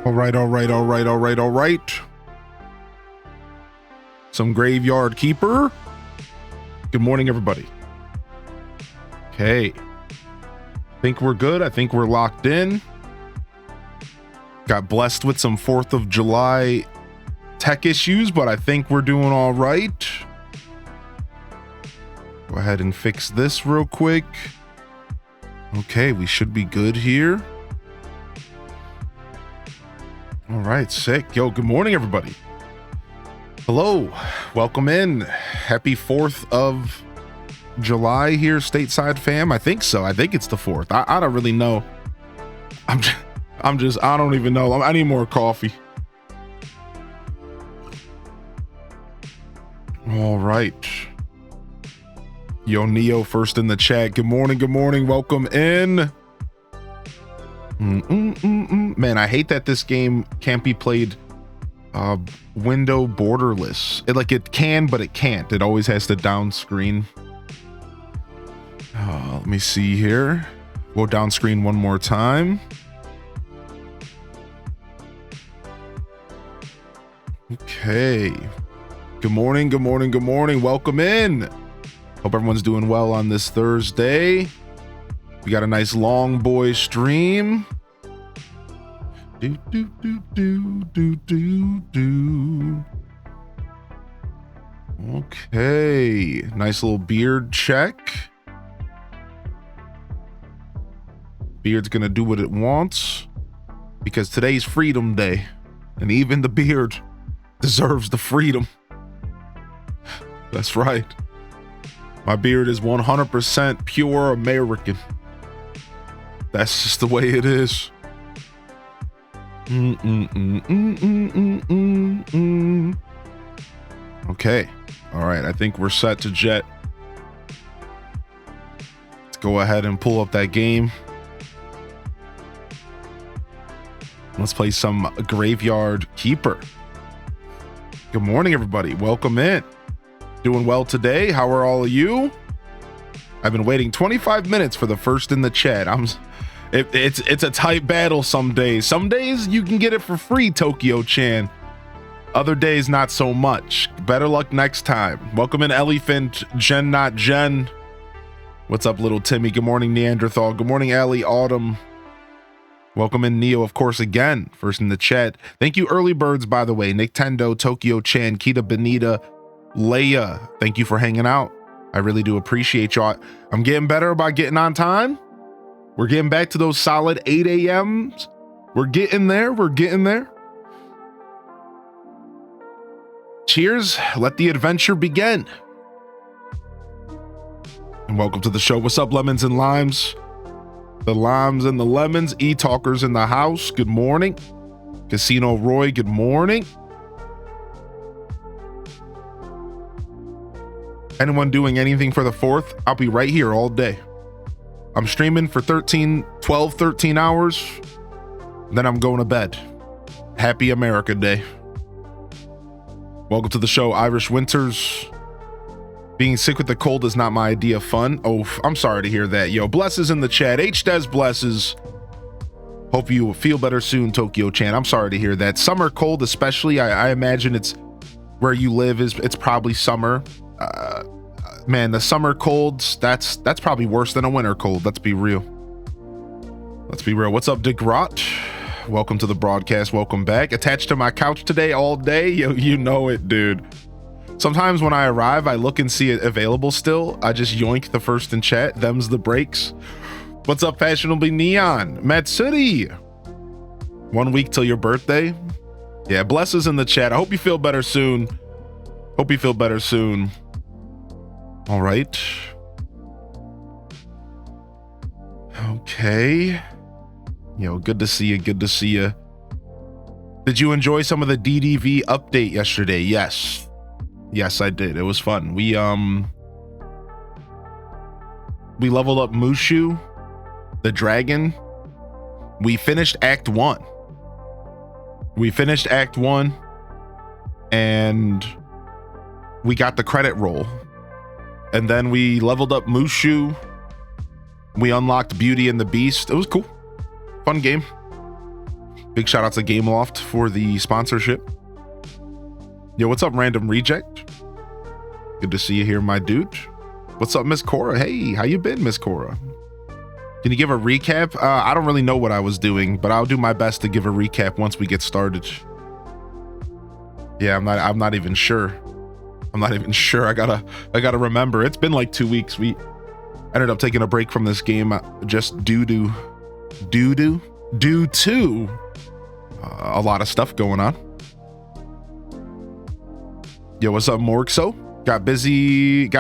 All right. Some Graveyard Keeper. Good morning, everybody. Okay. Think we're good. I think we're locked in. Got blessed with some 4th of July tech issues, but I think we're doing all right. Go ahead and fix this real quick. Okay, we should be good here. All right, sick. Yo, good morning, everybody. Hello, welcome in. Happy 4th of July here, stateside fam. I think so. I think it's the 4th. I don't really know. I don't even know. I need more coffee. All right. Yo, Neo first in the chat. Good morning. Welcome in. Man, I hate that this game can't be played window borderless. It can, but it can't. It always has to down screen. Let me see here. We'll down screen one more time. Okay. Good morning. Welcome in. Hope everyone's doing well on this Thursday. We got a nice long boy stream. Do, do, do, do, do, do, do. Okay, nice little beard check. Beard's gonna do what it wants because today's Freedom Day, and even the beard deserves the freedom. That's right. My beard is 100% pure American. That's just the way it is. Okay. All right. I think we're set to jet. Let's go ahead and pull up that game. Let's play some Graveyard Keeper. Good morning, everybody. Welcome in. Doing well today. How are all of you? I've been waiting 25 minutes for the first in the chat. It's a tight battle some days. Some days you can get it for free, Tokyo-chan. Other days, not so much. Better luck next time. Welcome in, Elephant, Jen Not Jen. What's up, little Timmy? Good morning, Neanderthal. Good morning, Allie Autumn. Welcome in, Neo, of course, again. First in the chat. Thank you, early birds, by the way. Nintendo, Tokyo-chan, Kita Benita, Leia. Thank you for hanging out. I really do appreciate y'all. I'm getting better about getting on time. We're getting back to those solid 8 a.m.s. We're getting there. We're getting there. Cheers. Let the adventure begin. And welcome to the show. What's up, lemons and limes? The limes and the lemons. E-talkers in the house. Good morning. Casino Roy, good morning. Anyone doing anything for the 4th? I'll be right here all day. I'm streaming for 13 hours. Then I'm going to bed. Happy America Day. Welcome to the show, Irish Winters. Being sick with the cold is not my idea of fun. Oh, I'm sorry to hear that. Yo, blesses in the chat. H-Des blesses. Hope you feel better soon, Tokyo-chan. I'm sorry to hear that. Summer cold especially. I imagine it's where you live it's probably summer. Man, the summer colds, that's probably worse than a winter cold. Let's be real. Let's be real. What's up, DeGrot? Welcome to the broadcast. Welcome back. Attached to my couch today all day. Yo, you know it, dude. Sometimes when I arrive, I look and see it available still. I just yoink the first in chat. Them's the breaks. What's up, Fashionably Neon? Matsuri. 1 week till your birthday. Yeah, blesses in the chat. I hope you feel better soon. Hope you feel better soon. All right. Okay. Yo, good to see you. Good to see you. Did you enjoy some of the DDV update yesterday? Yes. Yes, I did. It was fun. We leveled up Mushu, the dragon. We finished Act 1. And we got the credit roll. And then we leveled up Mushu. We unlocked Beauty and the Beast. It was cool. Fun game. Big shout out to Gameloft for the sponsorship. Yo, what's up, Random Reject? Good to see you here, my dude. What's up, Miss Cora? Hey, how you been, Miss Cora? Can you give a recap? I don't really know what I was doing, but I'll do my best to give a recap once we get started. Yeah, I'm not even sure. I gotta remember. It's been like 2 weeks. We ended up taking a break from this game just due to a lot of stuff going on. Yo, what's up, Morgso? Got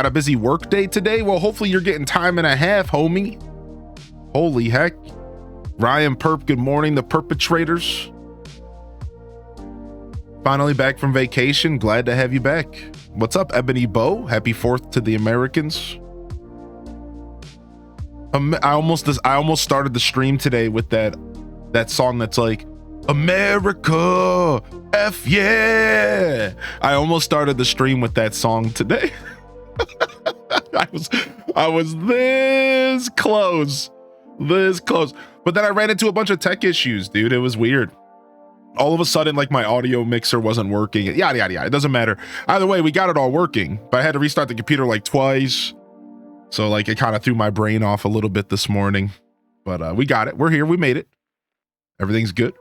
a busy work day today? Well, hopefully you're getting time and a half, homie. Holy heck. Ryan Perp, good morning, the perpetrators. Finally back from vacation. Glad to have you back. What's up, Ebony Bow? Happy 4th to the Americans. I almost started the stream today with that song that's like, America, F yeah. I almost started the stream with that song today. I was this close. But then I ran into a bunch of tech issues, dude. It was weird. All of a sudden, like, my audio mixer wasn't working. Yada, yada, yada. It doesn't matter. Either way, we got it all working, but I had to restart the computer like twice. So, like, it kind of threw my brain off a little bit this morning. But we got it. We're here. We made it. Everything's good.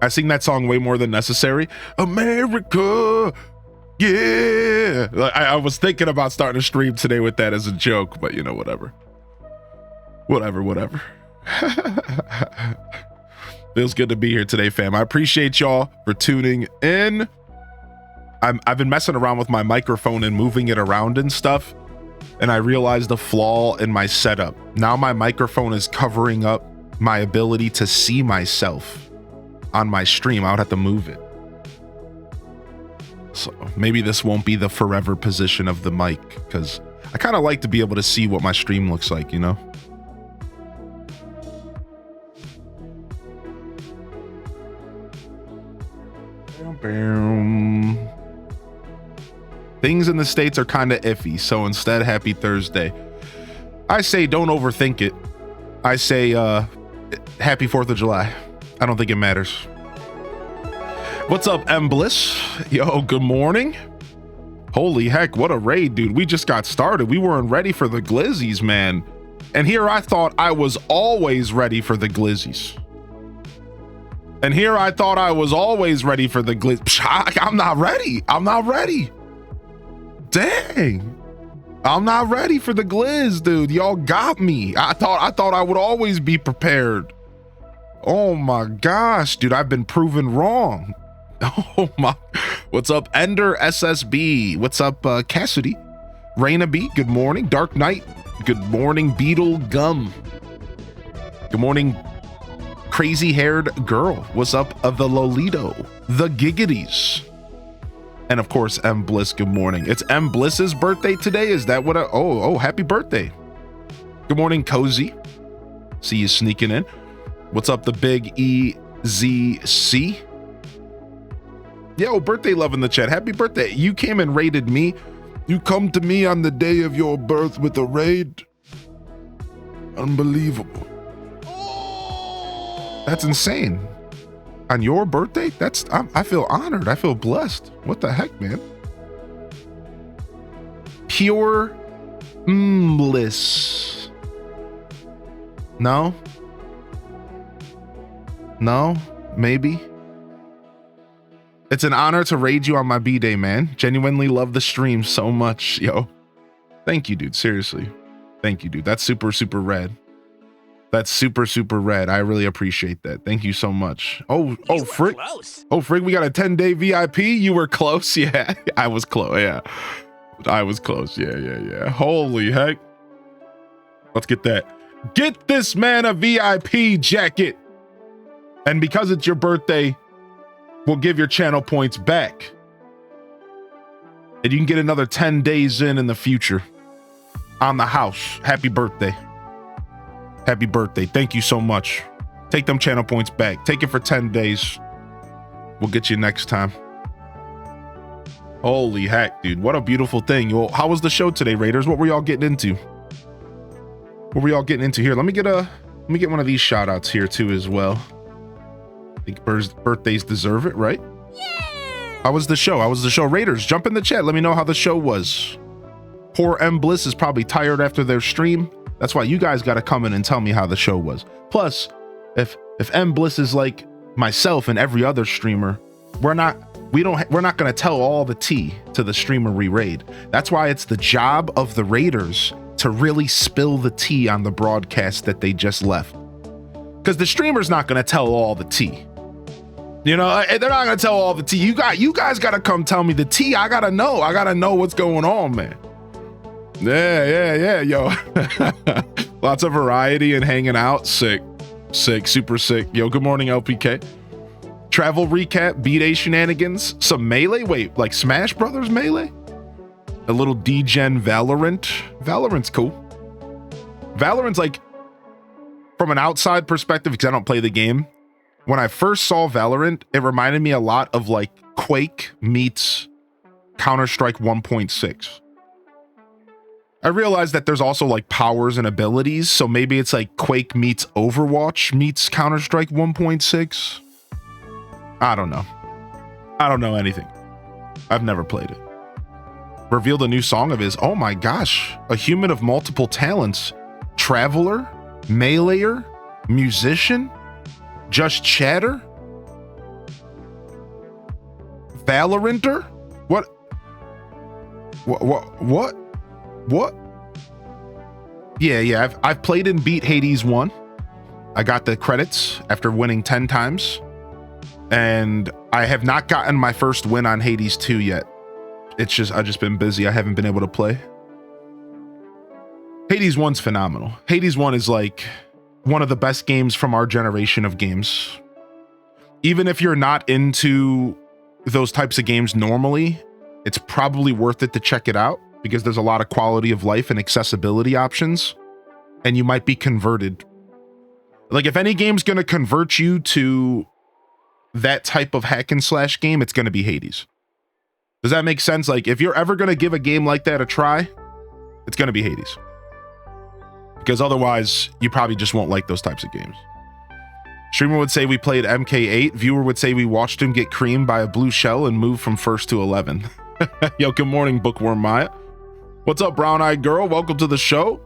I sing that song way more than necessary. America, yeah. I was thinking about starting a stream today with that as a joke, but you know, whatever. Feels good to be here today, fam. I appreciate y'all for tuning in. I've been messing around with my microphone and moving it around and stuff, and I realized the flaw in my setup. Now my microphone is covering up my ability to see myself on my stream. I would have to move it. So maybe this won't be the forever position of the mic, because I kind of like to be able to see what my stream looks like, you know? Things in the States are kind of iffy, so instead, happy Thursday. I say don't overthink it. I say happy 4th of July. I don't think it matters. What's up, M Bliss? Yo, good morning. Holy heck, what a raid, dude. We just got started. We weren't ready for the glizzies, man. And here I thought I was always ready for the glizzies. And here I thought I was always ready for the glizz. I'm not ready. I'm not ready. Dang. I'm not ready for the glizz, dude. Y'all got me. I thought I would always be prepared. Oh my gosh, dude. I've been proven wrong. Oh my. What's up, Ender SSB? What's up, Cassidy? Raina B, good morning. Dark Knight, good morning. Beetle Gum, good morning. Crazy haired girl, what's up? The Lolito, the Giggities, and of course M Bliss, good morning. It's M Bliss's birthday today. Is that what oh happy birthday. Good morning, Cozy. See you sneaking in. What's up, the Big EZC? Yo, birthday love in the chat. Happy birthday. You came and raided me. You come to me on the day of your birth with a raid. Unbelievable. That's insane. On your birthday? I feel honored. I feel blessed. What the heck, man? Pure bliss. No? No? Maybe? It's an honor to raid you on my B-Day, man. Genuinely love the stream so much, yo. Thank you, dude. Seriously. Thank you, dude. That's super, super rad. That's super, super rad. I really appreciate that. Thank you so much. Oh, Frick. Oh, Frick, we got a 10-day VIP. You were close. Yeah, I was close. Yeah, I was close. Yeah. Holy heck. Let's get that. Get this man a VIP jacket. And because it's your birthday, we'll give your channel points back. And you can get another 10 days in the future on the house. Happy birthday. Happy birthday. Thank you so much. Take them channel points back. Take it for 10 days. We'll get you next time. Holy heck, dude. What a beautiful thing. Well, how was the show today, Raiders? What were y'all getting into? What were y'all getting into here? Let me get one of these shout outs here too as well. I think birthdays deserve it, right? Yeah. How was the show? Raiders, jump in the chat. Let me know how the show was. Poor M Bliss is probably tired after their stream. That's why you guys got to come in and tell me how the show was. Plus, if M Bliss is like myself and every other streamer, we're not going to tell all the tea to the streamer we raid. That's why it's the job of the raiders to really spill the tea on the broadcast that they just left. Because the streamer's not going to tell all the tea. You know, they're not going to tell all the tea. You guys got to come tell me the tea. I got to know what's going on, man. Yeah, yo. Lots of variety and hanging out. Sick, super sick. Yo, good morning, LPK. Travel recap, B-Day shenanigans, some Melee. Wait, like Smash Brothers Melee? A little D-Gen Valorant. Valorant's cool. Valorant's like, from an outside perspective, because I don't play the game, when I first saw Valorant, it reminded me a lot of like Quake meets Counter-Strike 1.6. I realized that there's also like powers and abilities, so maybe it's like Quake meets Overwatch meets Counter-Strike 1.6. I don't know anything. I've never played it. Revealed a new song of his. Oh my gosh. A human of multiple talents. Traveler, meleeer, musician, just chatter. Valoranter? What? What? Yeah. I've played and beat Hades 1. I got the credits after winning 10 times. And I have not gotten my first win on Hades 2 yet. I've just been busy. I haven't been able to play. Hades 1's phenomenal. Hades 1 is like one of the best games from our generation of games. Even if you're not into those types of games normally, it's probably worth it to check it out because there's a lot of quality of life and accessibility options, and you might be converted. Like if any game's going to convert you to that type of hack and slash game, it's going to be Hades. Does that make sense? Like if you're ever going to give a game like that a try, it's going to be Hades. Because otherwise you probably just won't like those types of games. Streamer would say we played MK8. Viewer would say we watched him get creamed by a blue shell and move from 1st to 11. Yo, good morning, Bookworm Maya. What's up, brown-eyed girl? Welcome to the show.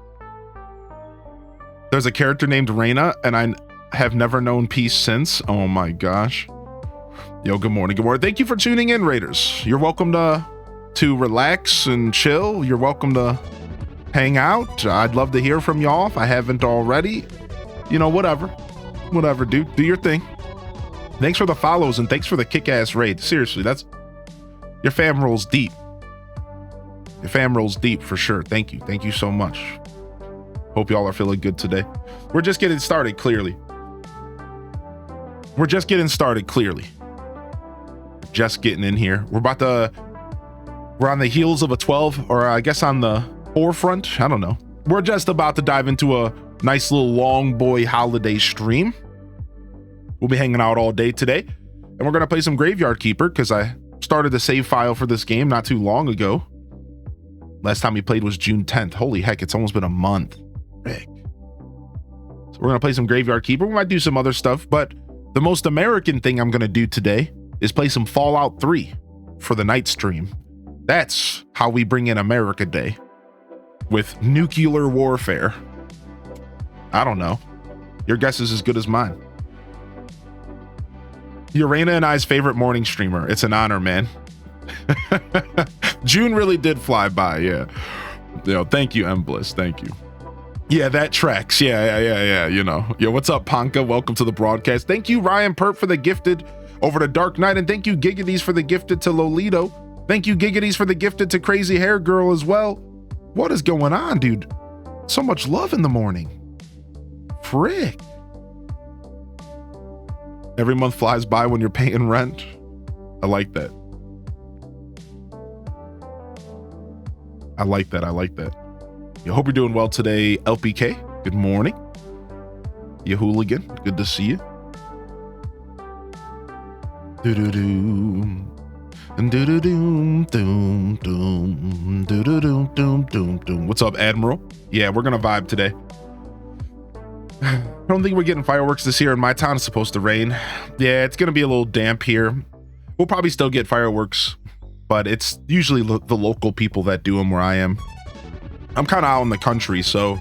There's a character named Reyna, and I have never known peace since. Oh my gosh. Yo, good morning. Good morning. Thank you for tuning in, Raiders. You're welcome to relax and chill. You're welcome to hang out. I'd love to hear from y'all if I haven't already. You know, whatever, dude. Do your thing. Thanks for the follows and thanks for the kick-ass raid. Seriously, that's your fam rolls deep. Your fam rolls deep for sure. Thank you. Thank you so much. Hope y'all are feeling good today. We're just getting started, clearly. Just getting in here. We're on the heels of a 12, or I guess on the forefront. I don't know. We're just about to dive into a nice little long boy holiday stream. We'll be hanging out all day today, and we're going to play some Graveyard Keeper because I started the save file for this game not too long ago. Last time we played was June 10th. Holy heck, it's almost been a month. Rick. So we're going to play some Graveyard Keeper. We might do some other stuff, but the most American thing I'm going to do today is play some Fallout 3 for the night stream. That's how we bring in America Day. With nuclear warfare. I don't know. Your guess is as good as mine. You're Reyna and I's favorite morning streamer. It's an honor, man. June really did fly by, yeah. You know, thank you, Embliss. Thank you. Yeah, that tracks. Yeah. You know. Yo, what's up, Ponka? Welcome to the broadcast. Thank you, Ryan Pert, for the gifted over to Dark Knight, and thank you, Gigadees, for the gifted to Lolito. Thank you, Gigadees, for the gifted to Crazy Hair Girl as well. What is going on, dude? So much love in the morning. Frick. Every month flies by when you're paying rent. I like that. I like that. I hope you're doing well today, LPK. Good morning. You hooligan. Good to see you. Do-do-do. Do-do-doom, doom, doom, do-do-doom, doom, doom, doom. What's up, Admiral? Yeah, we're gonna vibe today. I don't think we're getting fireworks this year in my town. It's supposed to rain. Yeah, it's gonna be a little damp here. We'll probably still get fireworks, but it's usually the local people that do them where I am. I'm kind of out in the country, so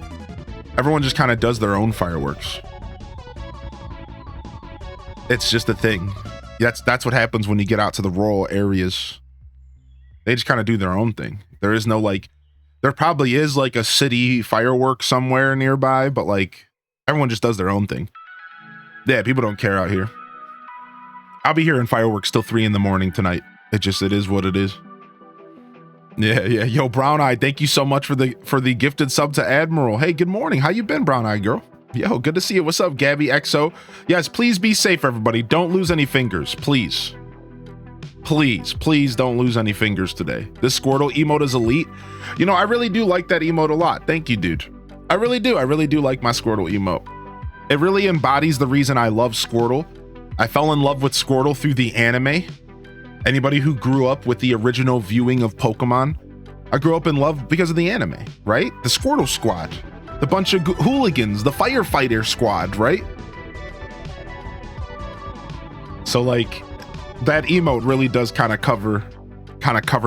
everyone just kind of does their own fireworks. It's just a thing. That's what happens when you get out to the rural areas. They just kind of do their own thing. There is no there probably is like a city fireworks somewhere nearby, but like everyone just does their own thing. Yeah, people don't care out here. I'll be hearing fireworks till 3 a.m. tonight. It is what it is. Yeah. Yo, Brown Eye, thank you so much for the gifted sub to Admiral. Hey, good morning. How you been, Brown Eye girl? Yo, good to see you. What's up, Gabby XO? Yes, please be safe, everybody. Don't lose any fingers, please. Please don't lose any fingers today. This Squirtle emote is elite. You know, I really do like that emote a lot. Thank you, dude. I really do like my Squirtle emote. It really embodies the reason I love Squirtle. I fell in love with Squirtle through the anime. Anybody who grew up with the original viewing of Pokemon, I grew up in love because of the anime, right? The Squirtle Squad. The bunch of hooligans, the firefighter squad, right? So like that emote really does kind of cover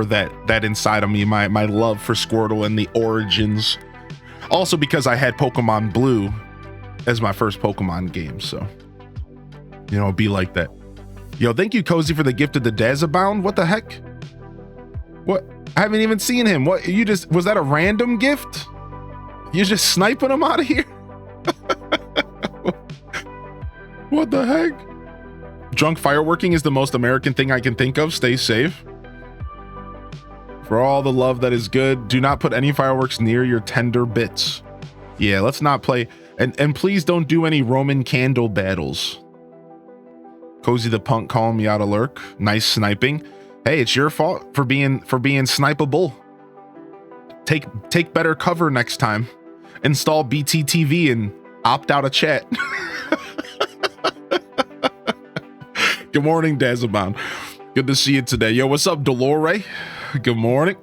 that inside of me, my love for Squirtle and the origins. Also because I had Pokemon Blue as my first Pokemon game, so you know, it'd be like that. Yo, thank you, Cozy, for the gift of the Dazabound. What the heck? What? I haven't even seen him. What? You just, was that a random gift? You're just sniping him out of here? What the heck? Drunk fireworking is the most American thing I can think of. Stay safe. For all the love that is good, do not put any fireworks near your tender bits. Yeah, let's not play. And please don't do any Roman candle battles. Cozy the Punk calling me out of lurk. Nice sniping. Hey, it's your fault for being snipeable. Take better cover next time. Install BTTV and opt out of chat. Good morning, Dazabound. Good to see you today. Yo, what's up, Dolore? Good morning.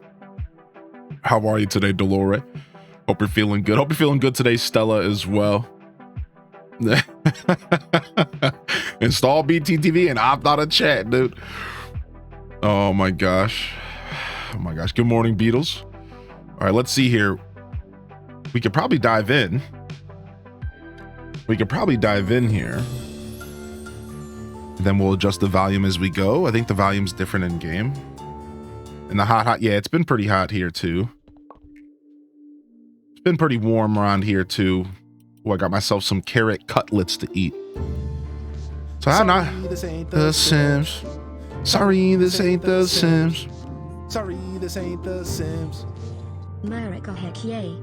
How are you today, Dolore? Hope you're feeling good. Hope you're feeling good today, Stella, as well. Install BTTV and opt out of chat, dude. Oh my gosh. Oh my gosh. Good morning, Beatles. All right, let's see here. We could probably dive in. Here. Then we'll adjust the volume as we go. I think the volume's different in game. And the hot, yeah, it's been pretty hot here too. It's been pretty warm around here too. Oh, I got myself some carrot cutlets to eat. So how not this ain't the Sims. Sorry, this ain't the Sims. Sorry, this ain't the Sims. America, heck yay.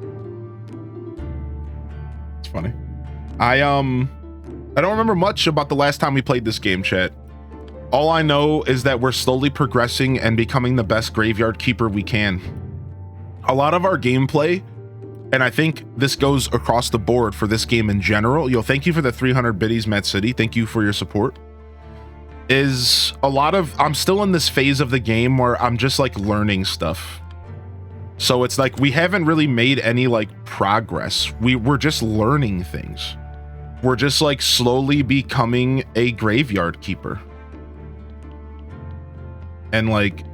It's funny. I don't remember much about the last time we played this game, chat. All I know is that we're slowly progressing and becoming the best graveyard keeper we can. A lot of our gameplay, and I think this goes across the board for this game in general. Yo, thank you for the 300 biddies, Matt City. Thank you for your support. Is a lot of, I'm still in this phase of the game where I'm just like learning stuff. So it's like we haven't really made any like progress. We're just learning things. We're just like slowly becoming a graveyard keeper. And like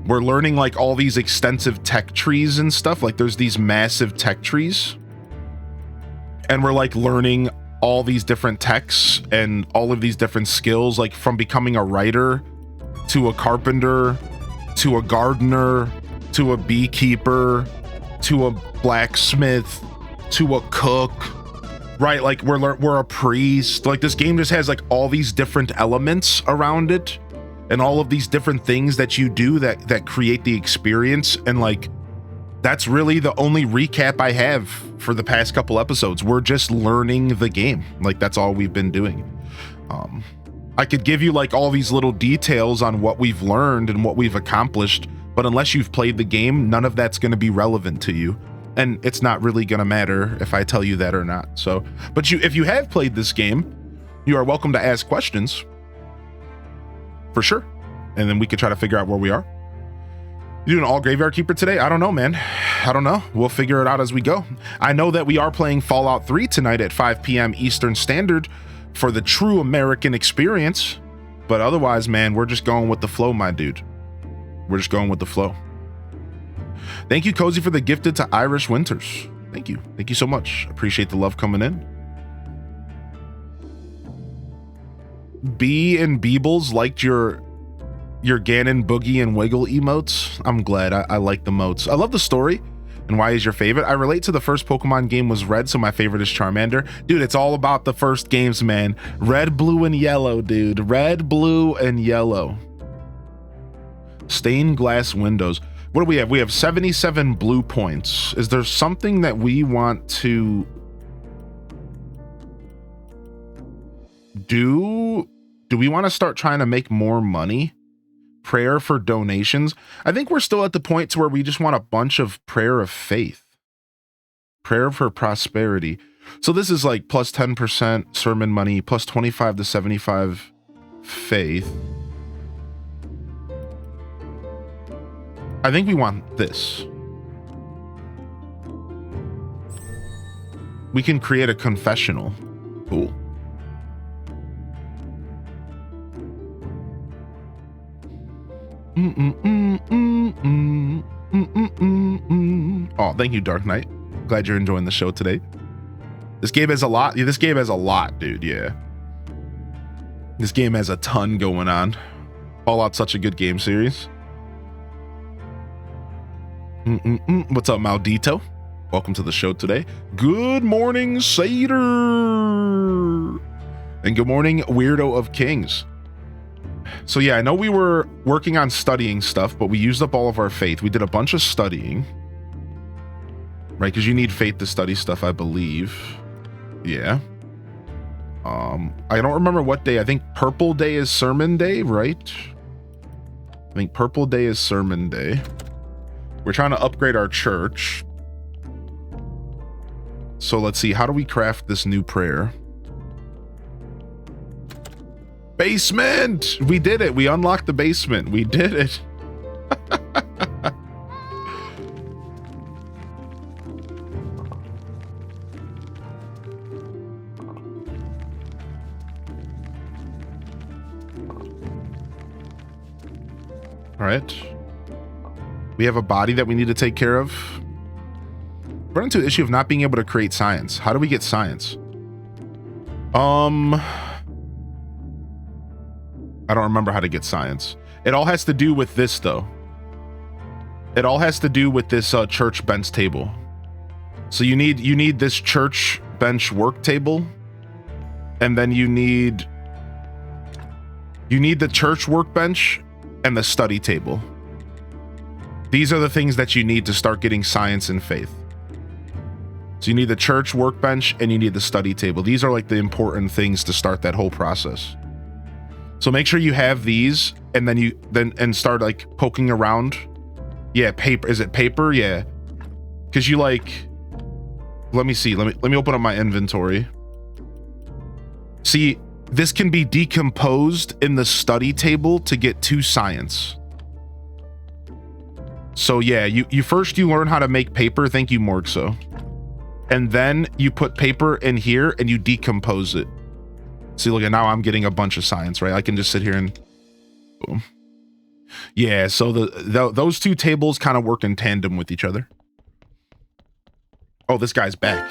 we're learning like all these extensive tech trees and stuff. Like there's these massive tech trees. And we're like learning all these different techs and all of these different skills, like from becoming a writer to a carpenter to a gardener to a beekeeper to a blacksmith to a cook, right? Like we're a priest. Like this game just has like all these different elements around it and all of these different things that you do that create the experience. And like that's really the only recap I have for the past couple episodes. We're just learning the game. Like that's all we've been doing. I could give you like all these little details on what we've learned and what we've accomplished, but unless you've played the game, none of that's going to be relevant to you. And it's not really going to matter if I tell you that or not. So, but if you have played this game, you are welcome to ask questions for sure. And then we could try to figure out where we are. You doing all graveyard keeper today? I don't know, man. I don't know. We'll figure it out as we go. I know that we are playing Fallout 3 tonight at 5 p.m. Eastern Standard for the true American experience. But otherwise, man, we're just going with the flow, my dude. We're just going with the flow. Thank you, Cozy, for the gifted to Irish Winters. Thank you. Thank you so much. Appreciate the love coming in. B and Beebles liked your Ganon Boogie and Wiggle emotes. I'm glad. I like the motes. I love the story. And why is your favorite? I relate to the first Pokemon game was Red, so my favorite is Charmander. Dude, it's all about the first games, man. Red, blue, and yellow, dude. Red, blue, and yellow. Stained glass windows. What do we have? We have 77 blue points. Is there something that we want to do? Do we want to start trying to make more money? Prayer for donations. I think we're still at the point to where we just want a bunch of prayer of faith. Prayer for prosperity. So this is like plus 10% sermon money, plus 25 to 75 faith. I think we want this. We can create a confessional. Cool. Oh, thank you, Dark Knight. Glad you're enjoying the show today. This game has a lot. This game has a lot, dude. Yeah. This game has a ton going on. Fallout's such a good game series. What's up, Maldito? Welcome to the show today. Good morning, Seder. And good morning, Weirdo of Kings. So yeah, I know we were working on studying stuff, but we used up all of our faith. We did a bunch of studying. Right, because you need faith to study stuff, I believe. Yeah. I don't remember what day. I think Purple Day is Sermon Day, right? I think Purple Day is Sermon Day. We're trying to upgrade our church. So let's see, how do we craft this new prayer? Basement! We did it. We unlocked the basement. We did it. All right. We have a body that we need to take care of. Run into the issue of not being able to create science. How do we get science? I don't remember how to get science. It all has to do with this, though. It all has to do with this church bench table. So you need this church bench work table, and then you need the church workbench and the study table. These are the things that you need to start getting science and faith. So you need the church workbench and you need the study table. These are like the important things to start that whole process. So make sure you have these, and then start like poking around. Yeah, paper. Is it paper? Yeah. Because you like, let me see. Let me open up my inventory. See, this can be decomposed in the study table to get to science. So yeah, you first learn how to make paper. Thank you, Morgso. And then you put paper in here and you decompose it. See, look at now I'm getting a bunch of science, right? I can just sit here and boom. Yeah, so those two tables kind of work in tandem with each other. Oh, this guy's back.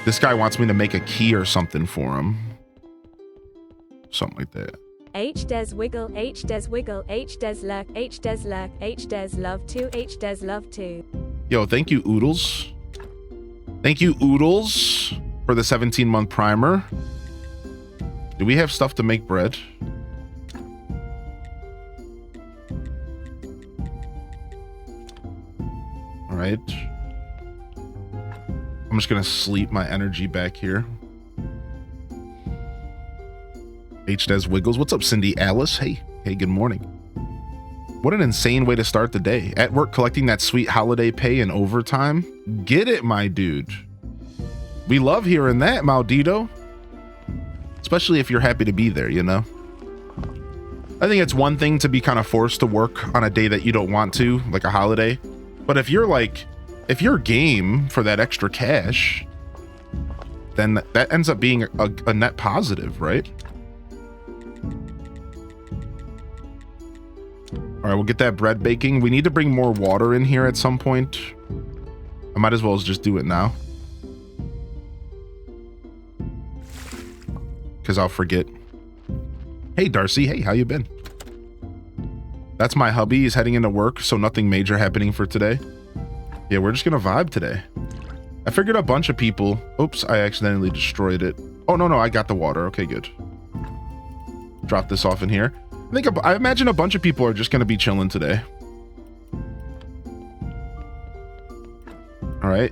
This guy wants me to make a key or something for him. Something like that. H des wiggle, H des wiggle, H des lurk, H des lurk, H des love 2, H des love 2. Yo, thank you, Oodles. Thank you, Oodles, for the 17-month primer. Do we have stuff to make bread? All right. I'm just gonna sleep my energy back here. H des wiggles. What's up, Cindy Alice? Hey, good morning. What an insane way to start the day. At work collecting that sweet holiday pay and overtime. Get it, my dude. We love hearing that, Maldito. Especially if you're happy to be there, you know? I think it's one thing to be kind of forced to work on a day that you don't want to, like a holiday. But if you're game for that extra cash, then that ends up being a net positive, right? All right, we'll get that bread baking. We need to bring more water in here at some point. I might as well just do it now, because I'll forget. Hey, Darcy. Hey, how you been? That's my hubby. He's heading into work, so nothing major happening for today. Yeah, we're just gonna vibe today. I figured a bunch of people. Oops, I accidentally destroyed it. Oh, no, I got the water. Okay, good. Drop this off in here. I imagine a bunch of people are just gonna be chilling today. All right.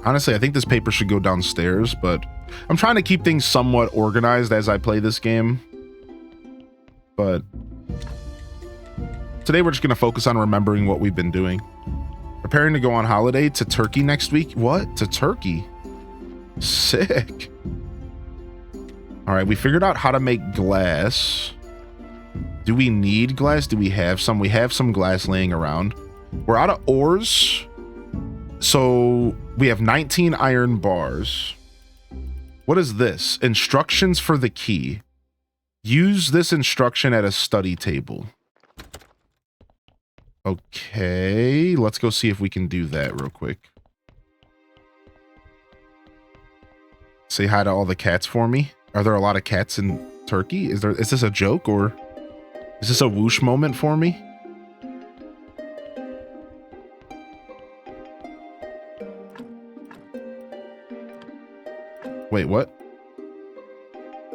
Honestly, I think this paper should go downstairs, but I'm trying to keep things somewhat organized as I play this game. But today we're just going to focus on remembering what we've been doing. Preparing to go on holiday to Turkey next week. What? To Turkey? Sick. All right, we figured out how to make glass. Do we need glass? Do we have some? We have some glass laying around. We're out of ores. So we have 19 iron bars. What is this? Instructions for the key. Use this instruction at a study table. Okay, let's go see if we can do that real quick. Say hi to all the cats for me. Are there a lot of cats in Turkey? Is this a joke, or is this a whoosh moment for me? Wait, what?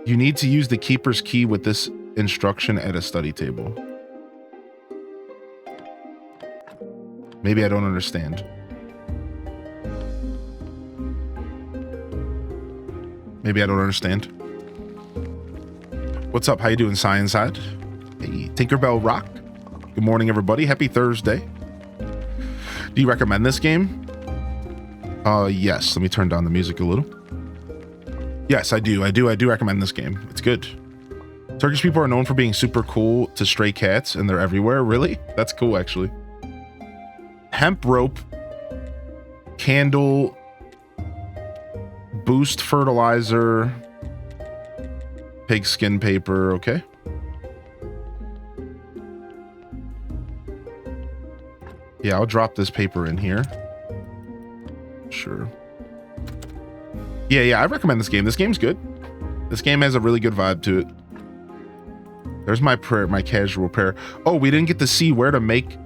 You need to use the keeper's key with this instruction at a study table. Maybe I don't understand. Maybe I don't understand. What's up? How you doing, Science Side? Hey, Tinkerbell Rock. Good morning, everybody. Happy Thursday. Do you recommend this game? Yes. Let me turn down the music a little. Yes, I do. I do recommend this game. It's good. Turkish people are known for being super cool to stray cats, and they're everywhere. Really? That's cool, actually. Hemp rope, candle, boost fertilizer, pigskin paper. Okay. Yeah, I'll drop this paper in here. Sure. Yeah, I recommend this game. This game's good. This game has a really good vibe to it. There's my prayer, my casual prayer. Oh, we didn't get to see where to make...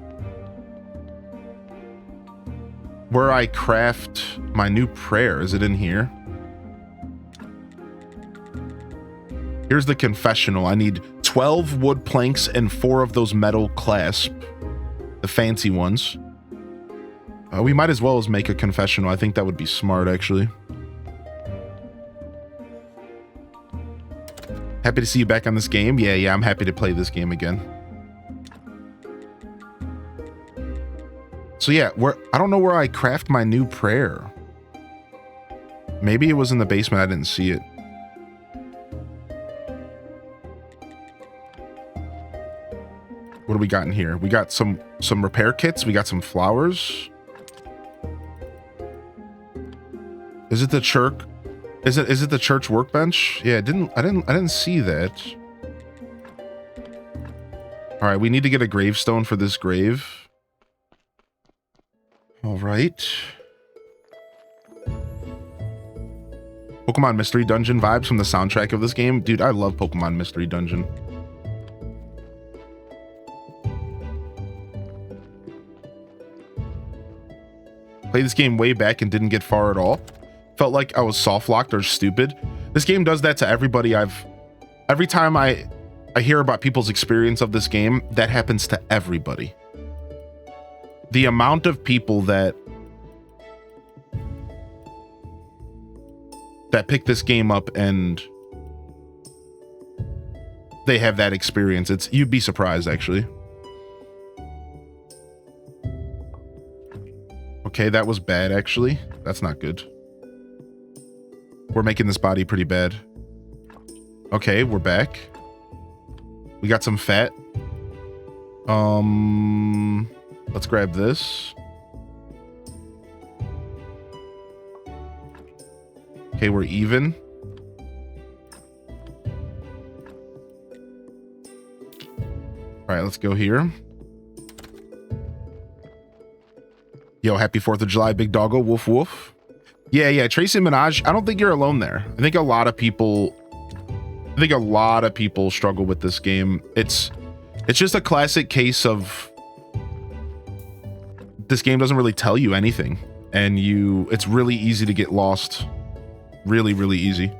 where I craft my new prayer. Is it in here? Here's the confessional. I need 12 wood planks and 4 of those metal clasps. The fancy ones. We might as well as make a confessional. I think that would be smart, actually. Happy to see you back on this game. Yeah, I'm happy to play this game again. So yeah, I don't know where I craft my new prayer. Maybe it was in the basement. I didn't see it. What do we got in here? We got some repair kits. We got some flowers. Is it the church? Is it the church workbench? Yeah, I didn't see that. All right, we need to get a gravestone for this grave. All right. Pokemon Mystery Dungeon vibes from the soundtrack of this game. Dude, I love Pokemon Mystery Dungeon. Played this game way back and didn't get far at all. Felt like I was soft locked or stupid. This game does that to everybody. Every time I hear about people's experience of this game, that happens to everybody. The amount of people that pick this game up and they have that experience, you'd be surprised, actually. Okay, that was bad, actually. That's not good. We're making this body pretty bad. Okay, we're back. We got some fat. Let's grab this. Okay, we're even. All right, let's go here. Yo, happy 4th of July, big doggo. Woof, woof. Yeah, Tracy Minaj. I don't think you're alone there. I think a lot of people struggle with this game. It's just a classic case of this game doesn't really tell you anything, and it's really easy to get lost. Really, really easy.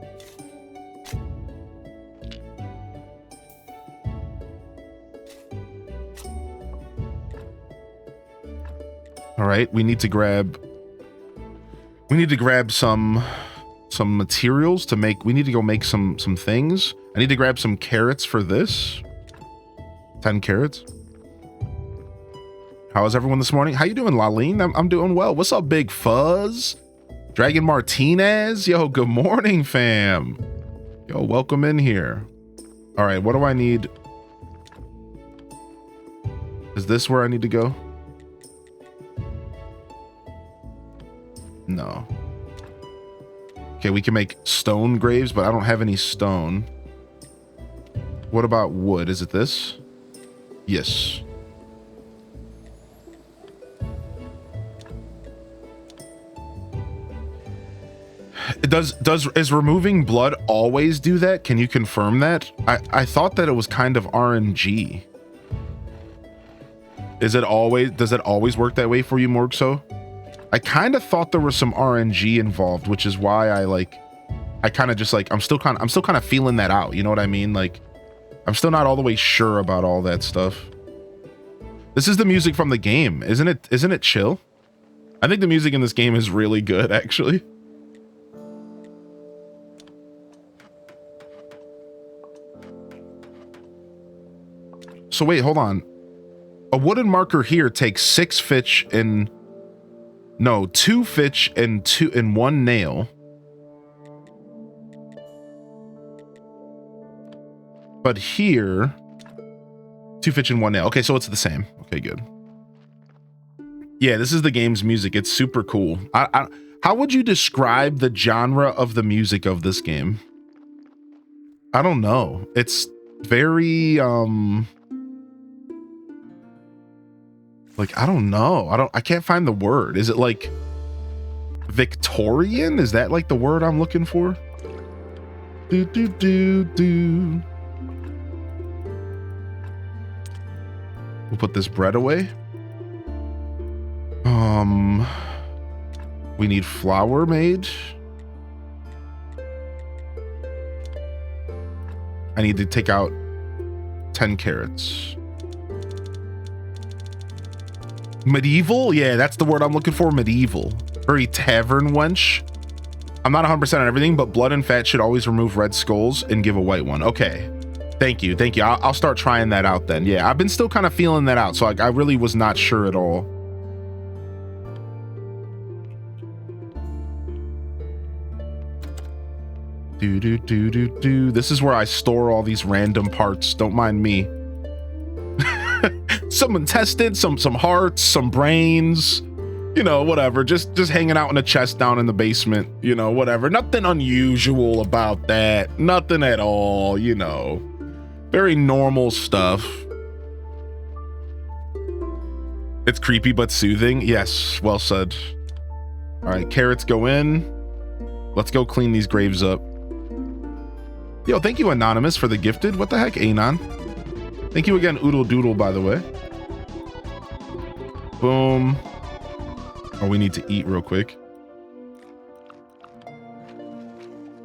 All right, we need to grab some materials to make. We need to go make some things. I need to grab some carrots for this. 10 carrots. How is everyone this morning? How you doing, Laline? I'm doing well. What's up, Big Fuzz? Dragon Martinez? Yo, good morning, fam. Yo, welcome in here. All right, what do I need? Is this where I need to go? No. Okay, we can make stone graves, but I don't have any stone. What about wood? Is it this? Yes. Is removing blood always do that? Can you confirm that? I thought that it was kind of RNG. Does it always work that way for you, Morgso? I kind of thought there was some RNG involved, which is why I kind of just like, I'm still kind of feeling that out. You know what I mean? Like, I'm still not all the way sure about all that stuff. This is the music from the game, isn't it? Isn't it chill? I think the music in this game is really good, actually. So wait, hold on. A wooden marker here takes 6 fitch and 2 fitch and 1 nail. But here, 2 fitch and 1 nail. Okay, so it's the same. Okay, good. Yeah, this is the game's music. It's super cool. How would you describe the genre of the music of this game? I don't know. It's very like, I don't know. I can't find the word. Is it like Victorian? Is that like the word I'm looking for? Do do do do. We'll put this bread away. We need flour made. I need to take out 10 carrots. Medieval? Yeah, that's the word I'm looking for. Medieval. Very tavern wench. I'm not 100% on everything, but blood and fat should always remove red skulls and give a white one. Okay. Thank you. Thank you. I'll start trying that out then. Yeah, I've been still kind of feeling that out, so I really was not sure at all. Do. This is where I store all these random parts. Don't mind me. Some intestines, some hearts, some brains, you know, whatever. Just hanging out in a chest down in the basement, you know, whatever. Nothing unusual about that. Nothing at all, you know. Very normal stuff. It's creepy but soothing. Yes, well said. All right, carrots go in. Let's go clean these graves up. Yo, thank you, Anonymous, for the gifted. What the heck, Anon? Thank you again, Oodle Doodle, by the way. Boom. Oh, we need to eat real quick.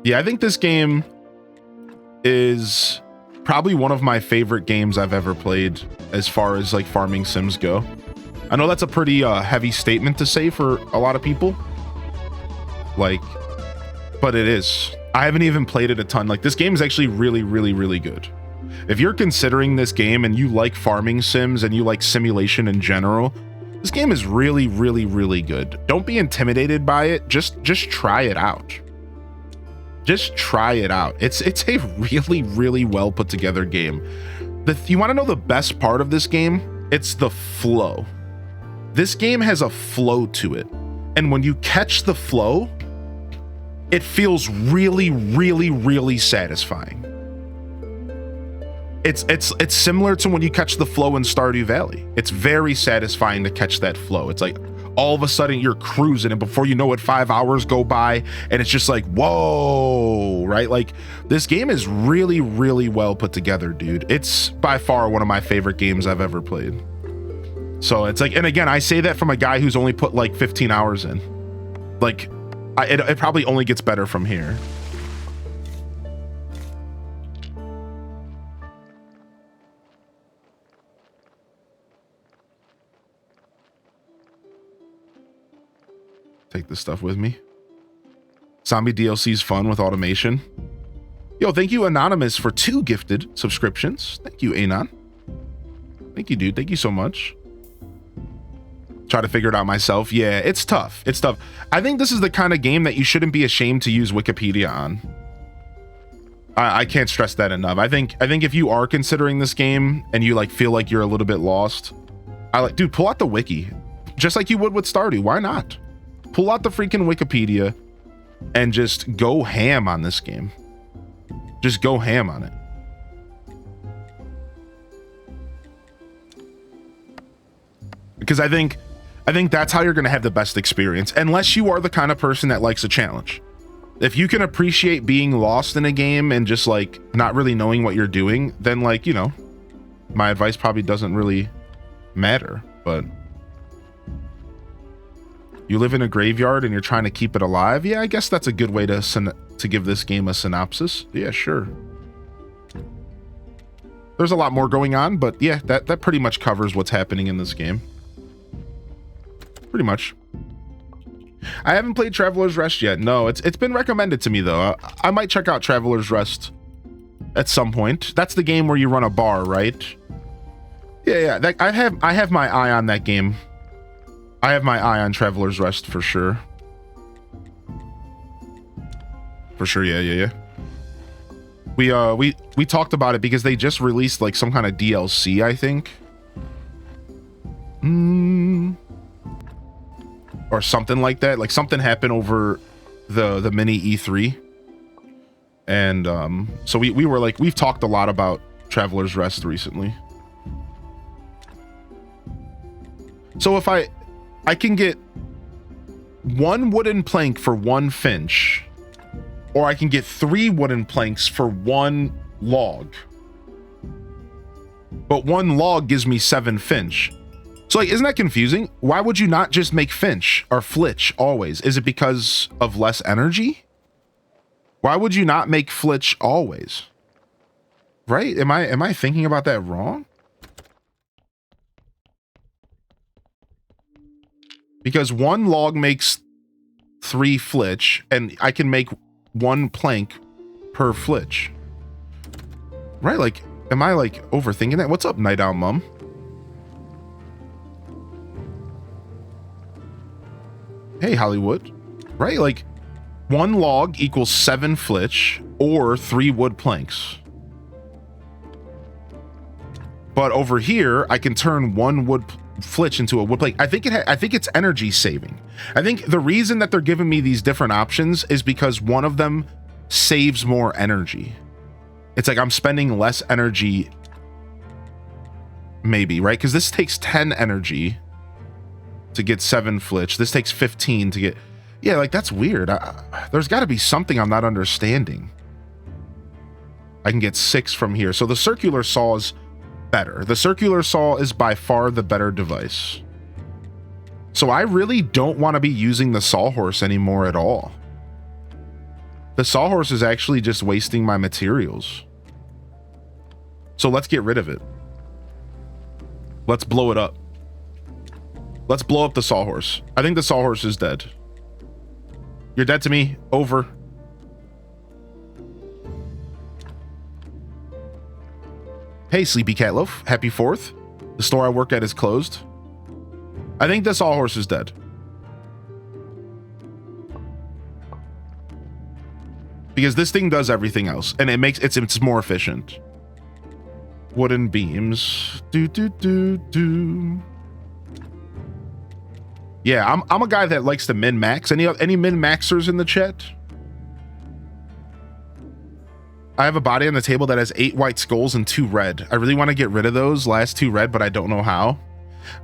Yeah, I think this game is probably one of my favorite games I've ever played as far as like farming sims go. I know that's a pretty heavy statement to say for a lot of people. Like, but it is. I haven't even played it a ton. Like, this game is actually really, really, really good. If you're considering this game and you like farming sims and you like simulation in general, this game is really, really, really good. Don't be intimidated by it. Just try it out. Just try it out. It's a really, really well put together game. You want to know the best part of this game? It's the flow. This game has a flow to it. And when you catch the flow, it feels really, really, really satisfying. It's similar to when you catch the flow in Stardew Valley. It's very satisfying to catch that flow. It's like all of a sudden you're cruising and before you know it, 5 hours go by and it's just like, whoa, right? Like, this game is really, really well put together, dude. It's by far one of my favorite games I've ever played. So it's like, and again, I say that from a guy who's only put like 15 hours in. Like, it probably only gets better from here. Take this stuff with me. Zombie DLC's fun with automation. Yo, thank you, Anonymous, for 2 gifted subscriptions. Thank you, Anon. Thank you, dude. Thank you so much. Try to figure it out myself. Yeah, it's tough. It's tough. I think this is the kind of game that you shouldn't be ashamed to use Wikipedia on. I can't stress that enough. I think if you are considering this game and you like feel like you're a little bit lost, dude, pull out the wiki, just like you would with Stardew. Why not? Pull out the freaking Wikipedia and just go ham on this game. Just go ham on it. Because I think that's how you're going to have the best experience, unless you are the kind of person that likes a challenge. If you can appreciate being lost in a game and just like not really knowing what you're doing, then like, you know, my advice probably doesn't really matter. But you live in a graveyard and you're trying to keep it alive. Yeah, I guess that's a good way to give this game a synopsis. Yeah, sure. There's a lot more going on, but yeah, that pretty much covers what's happening in this game. Pretty much. I haven't played Traveler's Rest yet. No, it's been recommended to me though. I might check out Traveler's Rest at some point. That's the game where you run a bar, right? Yeah. I have my eye on that game. I have my eye on Traveler's Rest for sure. For sure, yeah. We talked about it because they just released like some kind of DLC, I think. Or something like that. Like something happened over the mini E3. And so we were like, we've talked a lot about Traveler's Rest recently. So if I can get 1 wooden plank for 1 finch, or I can get 3 wooden planks for 1 log. But 1 log gives me 7 finch. So like, isn't that confusing? Why would you not just make finch or flitch always? Is it because of less energy? Why would you not make flitch always? Right? Am I thinking about that wrong? Because 1 log makes 3 flitch, and I can make 1 plank per flitch. Right? Like, am I like overthinking that? What's up, Night Owl Mum? Hey, Hollywood. Right? Like, 1 log equals 7 flitch or 3 wood planks. But over here, I can turn 1 wood flitch into a wood plank. I think it's energy saving. I think the reason that they're giving me these different options is because one of them saves more energy. It's like I'm spending less energy, maybe, right? Because this takes 10 energy to get 7 flitch. This takes 15 to get... Yeah, like, that's weird. There's got to be something I'm not understanding. I can get 6 from here. So the circular saw is better. The circular saw is by far the better device. So I really don't want to be using the sawhorse anymore at all. The sawhorse is actually just wasting my materials. So let's get rid of it. Let's blow it up. Let's blow up the sawhorse. I think the sawhorse is dead. You're dead to me. Over. Hey, Sleepy Catloaf. Happy 4th. The store I work at is closed. I think the sawhorse is dead. Because this thing does everything else, and it's more efficient. Wooden beams. Do. Yeah, I'm a guy that likes to min-max. Any min-maxers in the chat? I have a body on the table that has 8 white skulls and 2 red. I really want to get rid of those last 2 red, but I don't know how.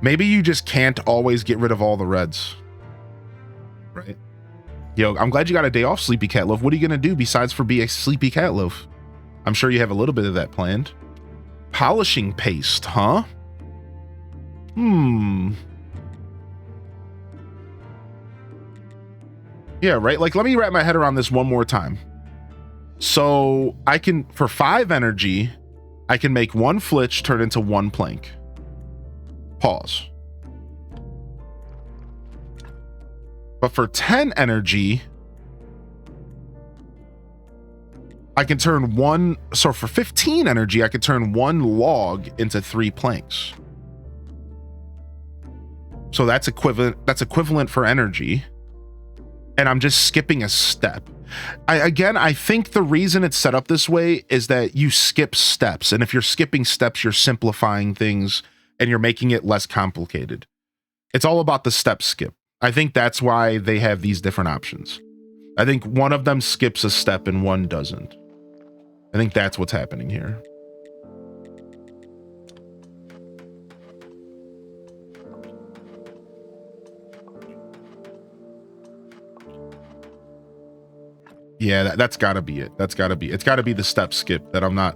Maybe you just can't always get rid of all the reds. Right? Yo, I'm glad you got a day off, Sleepy Catloaf. What are you going to do besides for be a Sleepy Catloaf? I'm sure you have a little bit of that planned. Polishing paste, huh? Yeah, right? Like, let me wrap my head around this one more time. So I can, for 5 energy, I can make 1 flitch turn into 1 plank. Pause. But for 10 energy, I can turn 1. So for 15 energy, I can turn 1 log into 3 planks. So that's equivalent. That's equivalent for energy. And I'm just skipping a step. I think the reason it's set up this way is that you skip steps. And if you're skipping steps, you're simplifying things and you're making it less complicated. It's all about the step skip. I think that's why they have these different options. I think one of them skips a step and one doesn't. I think that's what's happening here. Yeah, that's gotta be it. It's gotta be the step skip that I'm not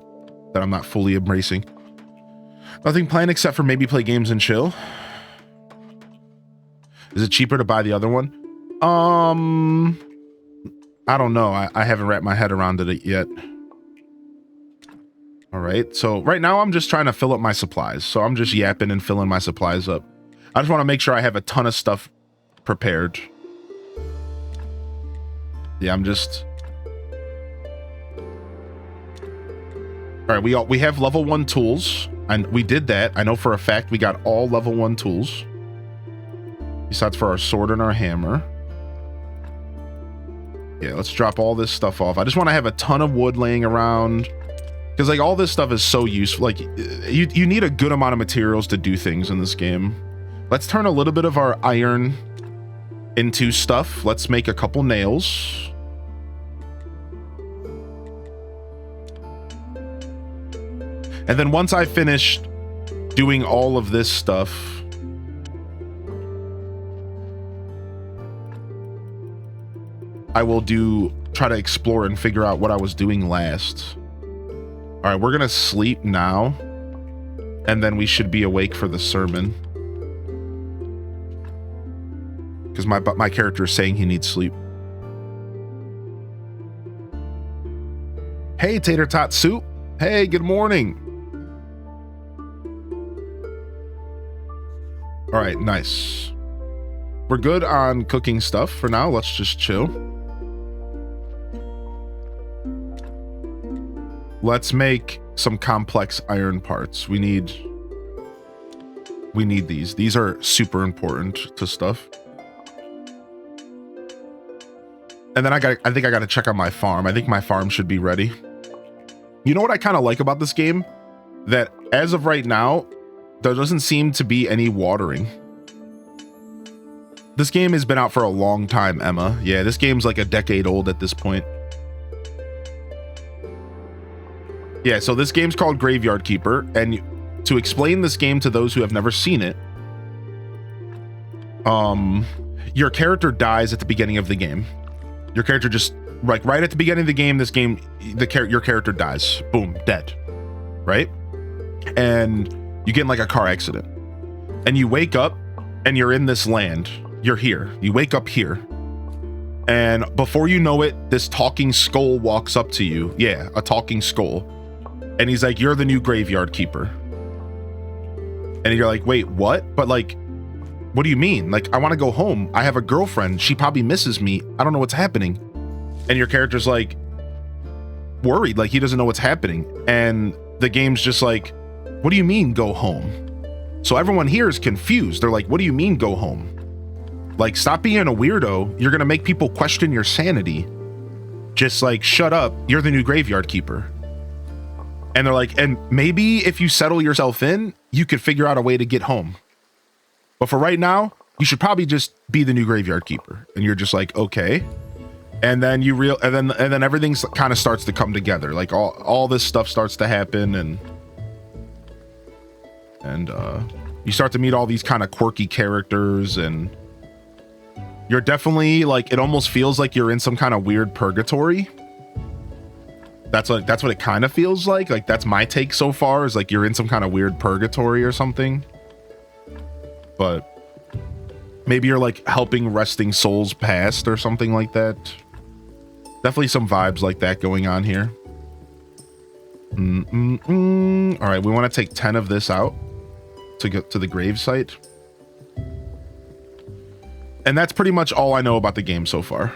fully embracing. Nothing planned except for maybe play games and chill. Is it cheaper to buy the other one? I don't know. I haven't wrapped my head around it yet. All right. So right now I'm just trying to fill up my supplies. So I'm just yapping and filling my supplies up. I just want to make sure I have a ton of stuff prepared. Yeah, I'm just... All right, we have level 1 tools, and we did that. I know for a fact we got all level 1 tools. Besides for our sword and our hammer. Yeah, let's drop all this stuff off. I just want to have a ton of wood laying around. Because, like, all this stuff is so useful. Like, you need a good amount of materials to do things in this game. Let's turn a little bit of our iron into stuff. Let's make a couple nails. And then once I finish doing all of this stuff, I will try to explore and figure out what I was doing last. All right, we're gonna sleep now, and then we should be awake for the sermon. Because my character is saying he needs sleep. Hey, Tater Tot Soup. Hey, good morning. All right, nice. We're good on cooking stuff for now. Let's just chill. Let's make some complex iron parts. We need these. These are super important to stuff. And then I think I got to check on my farm. I think my farm should be ready. You know what I kind of like about this game? That as of right now, there doesn't seem to be any watering. This game has been out for a long time, Emma. Yeah, this game's like a decade old at this point. Yeah, so this game's called Graveyard Keeper, and to explain this game to those who have never seen it, your character dies at the beginning of the game. Your character just, like, right at the beginning of the game, your character dies. Boom, dead. Right? And you get in like a car accident. And you wake up, and you're in this land. You're here. You wake up here. And before you know it, this talking skull walks up to you. Yeah, a talking skull. And he's like, you're the new Graveyard Keeper. And you're like, wait, what? But like, what do you mean? Like, I want to go home. I have a girlfriend. She probably misses me. I don't know what's happening. And your character's like, worried. Like, he doesn't know what's happening. And the game's just like, what do you mean go home? So everyone here is confused. They're like, what do you mean go home? Like, stop being a weirdo. You're going to make people question your sanity. Just like, shut up. You're the new Graveyard Keeper. And they're like, and maybe if you settle yourself in, you could figure out a way to get home. But for right now, you should probably just be the new Graveyard Keeper. And you're just like, okay. And then and then everything kind of starts to come together. Like all this stuff starts to happen, and you start to meet all these kind of quirky characters, and you're definitely like, it almost feels like you're in some kind of weird purgatory. That's what it kind of feels like. Like, that's my take so far, is like you're in some kind of weird purgatory or something. But maybe you're like helping resting souls past or something like that. Definitely some vibes like that going on here. All right, we want to take 10 of this out to get to the grave site. And that's pretty much all I know about the game so far.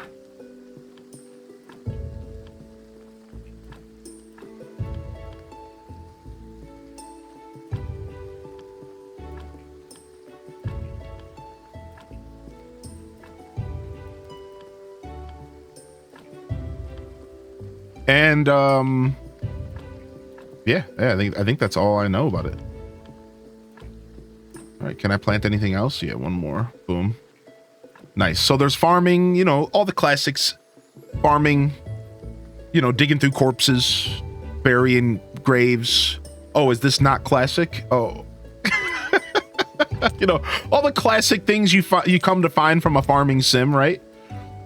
And yeah, I think that's all I know about it. All right, can I plant anything else? Yeah, one more. Boom. Nice. So there's farming, you know, all the classics. Farming, you know, digging through corpses, burying graves. Oh, is this not classic? Oh. You know, all the classic things you come to find from a farming sim, right?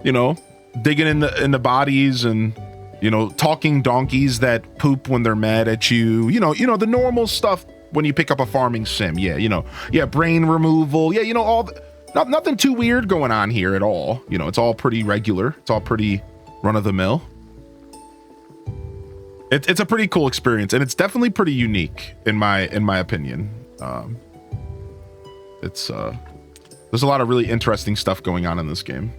You know, digging in the bodies and, you know, talking donkeys that poop when they're mad at you. You know, the normal stuff when you pick up a farming sim. Yeah, you know, yeah, brain removal. Yeah, you know, all nothing too weird going on here at all. You know, it's all pretty regular. It's all pretty run of the mill. It's a pretty cool experience, and it's definitely pretty unique in my opinion. There's a lot of really interesting stuff going on in this game.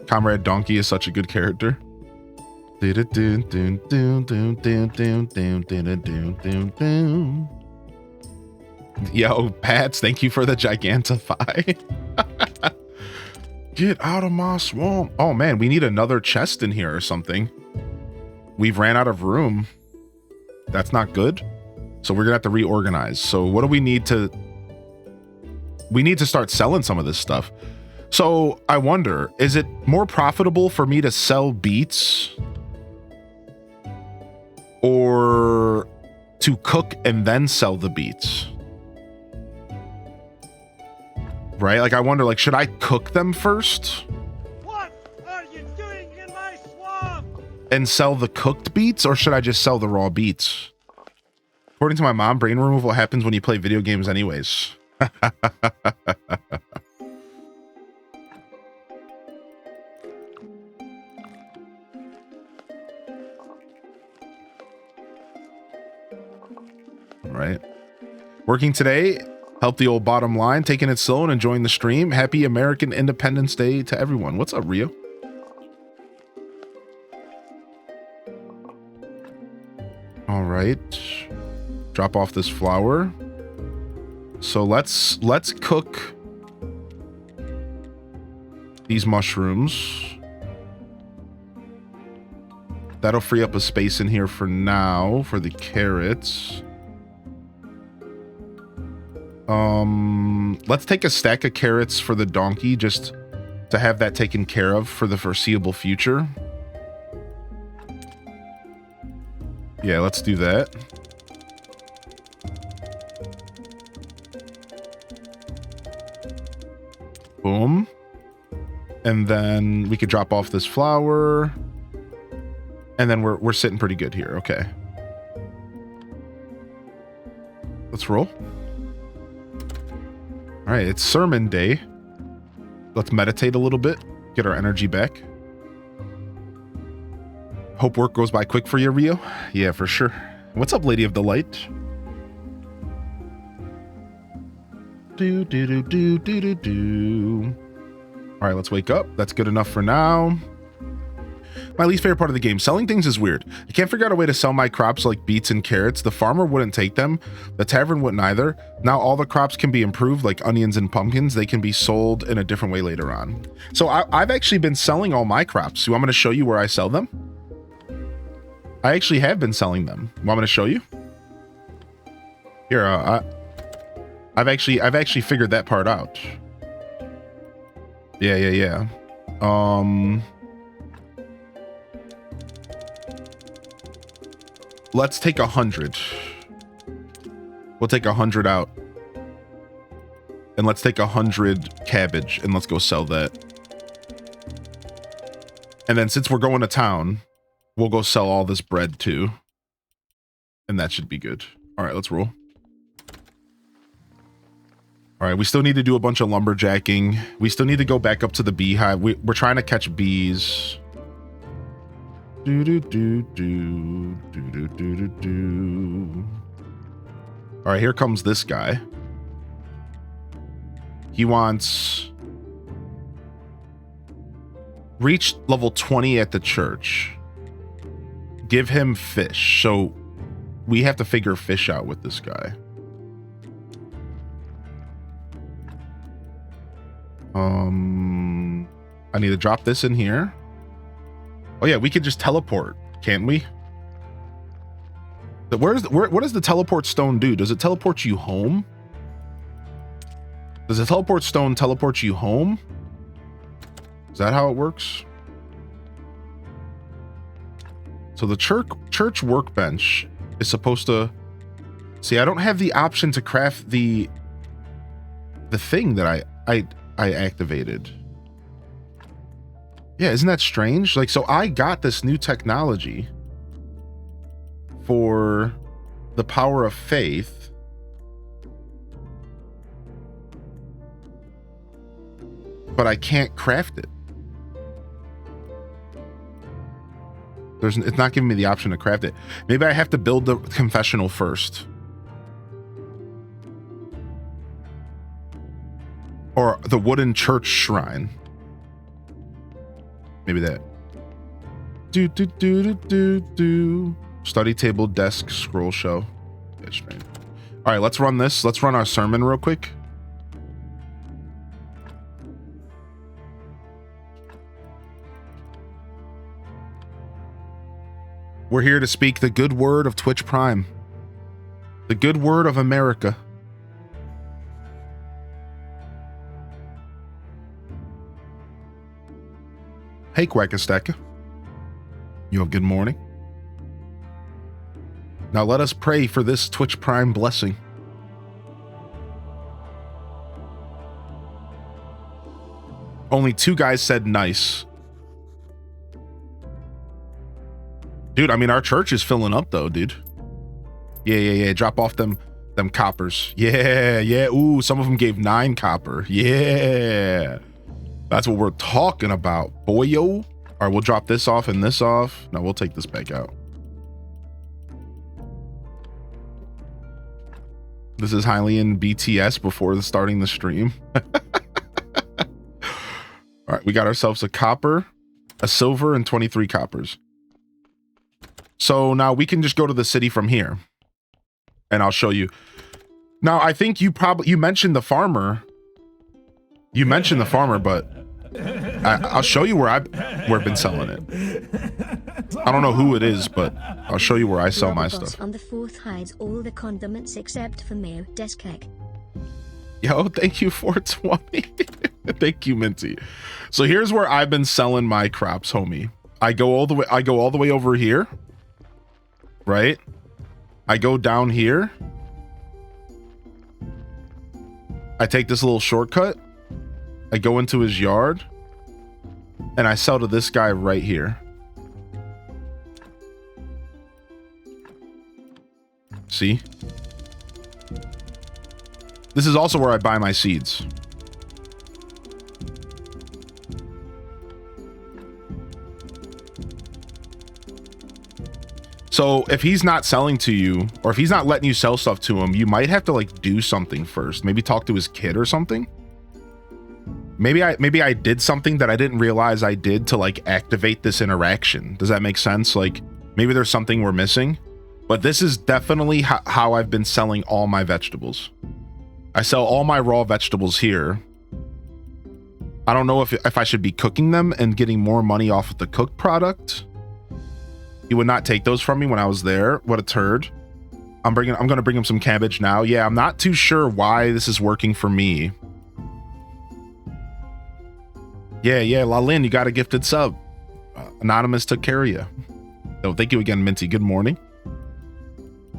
Comrade Donkey is such a good character. Yo, Pats, thank you for the Gigantify. Get out of my swamp. Oh man, we need another chest in here or something. We've ran out of room. That's not good. So we're gonna have to reorganize. So what do we need to... We need to start selling some of this stuff. So I wonder, is it more profitable for me to sell beets or to cook and then sell the beets? Right? Like I wonder, like, should I cook them first? What are you doing in my swamp? And sell the cooked beets, or should I just sell the raw beets? According to my mom, brain removal happens when you play video games anyways. All right. Working today, help the old bottom line, taking it slow and enjoying the stream. Happy American Independence Day to everyone. What's up, Rio? All right. Drop off this flour. So let's cook these mushrooms. That'll free up a space in here for now for the carrots. Let's take a stack of carrots for the donkey just to have that taken care of for the foreseeable future. Yeah, let's do that. Boom. And then we could drop off this flour. And then we're sitting pretty good here. Okay. Let's roll. All right, it's sermon day. Let's meditate a little bit, get our energy back. Hope work goes by quick for you, Rio. Yeah, for sure. What's up, Lady of the Light? Do do do do do do do. All right, let's wake up. That's good enough for now. My least favorite part of the game, selling things is weird. I can't figure out a way to sell my crops like beets and carrots. The farmer wouldn't take them. The tavern wouldn't either. Now all the crops can be improved, like onions and pumpkins. They can be sold in a different way later on. So I've actually been selling all my crops. You want me to show you where I sell them? I actually have been selling them. Want me to show you? Here, I've actually figured that part out. Yeah. Let's take 100. We'll take 100 out. And let's take 100 cabbage and let's go sell that. And then since we're going to town, we'll go sell all this bread too. And that should be good. All right, let's roll. All right, we still need to do a bunch of lumberjacking. We still need to go back up to the beehive. We're trying to catch bees. Do do do do do do do do do. All right, here comes this guy. He wants reach level 20 at the church. Give him fish. So we have to figure fish out with this guy. I need to drop this in here. Oh yeah, we could just teleport, can't we? But what does the teleport stone do? Does it teleport you home? Does the teleport stone teleport you home? Is that how it works? So the church workbench is supposed to... See, I don't have the option to craft the the thing that I activated. Yeah, isn't that strange? Like, so I got this new technology for the power of faith. But I can't craft it. It's not giving me the option to craft it. Maybe I have to build the confessional first. Or the wooden church shrine. Maybe that. Do. Study table, desk, scroll show. That's strange. All right, let's run this. Let's run our sermon real quick. We're here to speak the good word of Twitch Prime. The good word of America. Hey, Quackastacka. You have good morning. Now let us pray for this Twitch Prime blessing. Only 2 guys said nice. Dude, I mean, our church is filling up though, dude. Yeah. Drop off them coppers. Yeah. Ooh, some of them gave 9 copper. Yeah. That's what we're talking about, boyo. All right, we'll drop this off and this off. No, we'll take this back out. This is Hylian BTS before starting the stream. All right, we got ourselves a copper, a silver, and 23 coppers. So now we can just go to the city from here. And I'll show you. Now, I think you mentioned the farmer. You mentioned the farmer, but I'll show you where I've been selling it. I don't know who it is, but I'll show you where I sell my stuff. On the 4th hides all the condiments except for mayo deskek. Yo, thank you 420. Thank you, Minty. So here's where I've been selling my crops, homie. I go all the way over here. Right? I go down here. I take this little shortcut. I go into his yard. And I sell to this guy right here. See? This is also where I buy my seeds. So if he's not selling to you, or if he's not letting you sell stuff to him, you might have to like do something first. Maybe talk to his kid or something. Maybe I did something that I didn't realize I did to like activate this interaction. Does that make sense? Like maybe there's something we're missing, but this is definitely how I've been selling all my vegetables. I sell all my raw vegetables here. I don't know if I should be cooking them and getting more money off of the cooked product. He would not take those from me when I was there. What a turd. I'm going to bring him some cabbage now. Yeah, I'm not too sure why this is working for me. Yeah, Lalin, you got a gifted sub. Anonymous took care of you. Oh, thank you again, Minty. Good morning.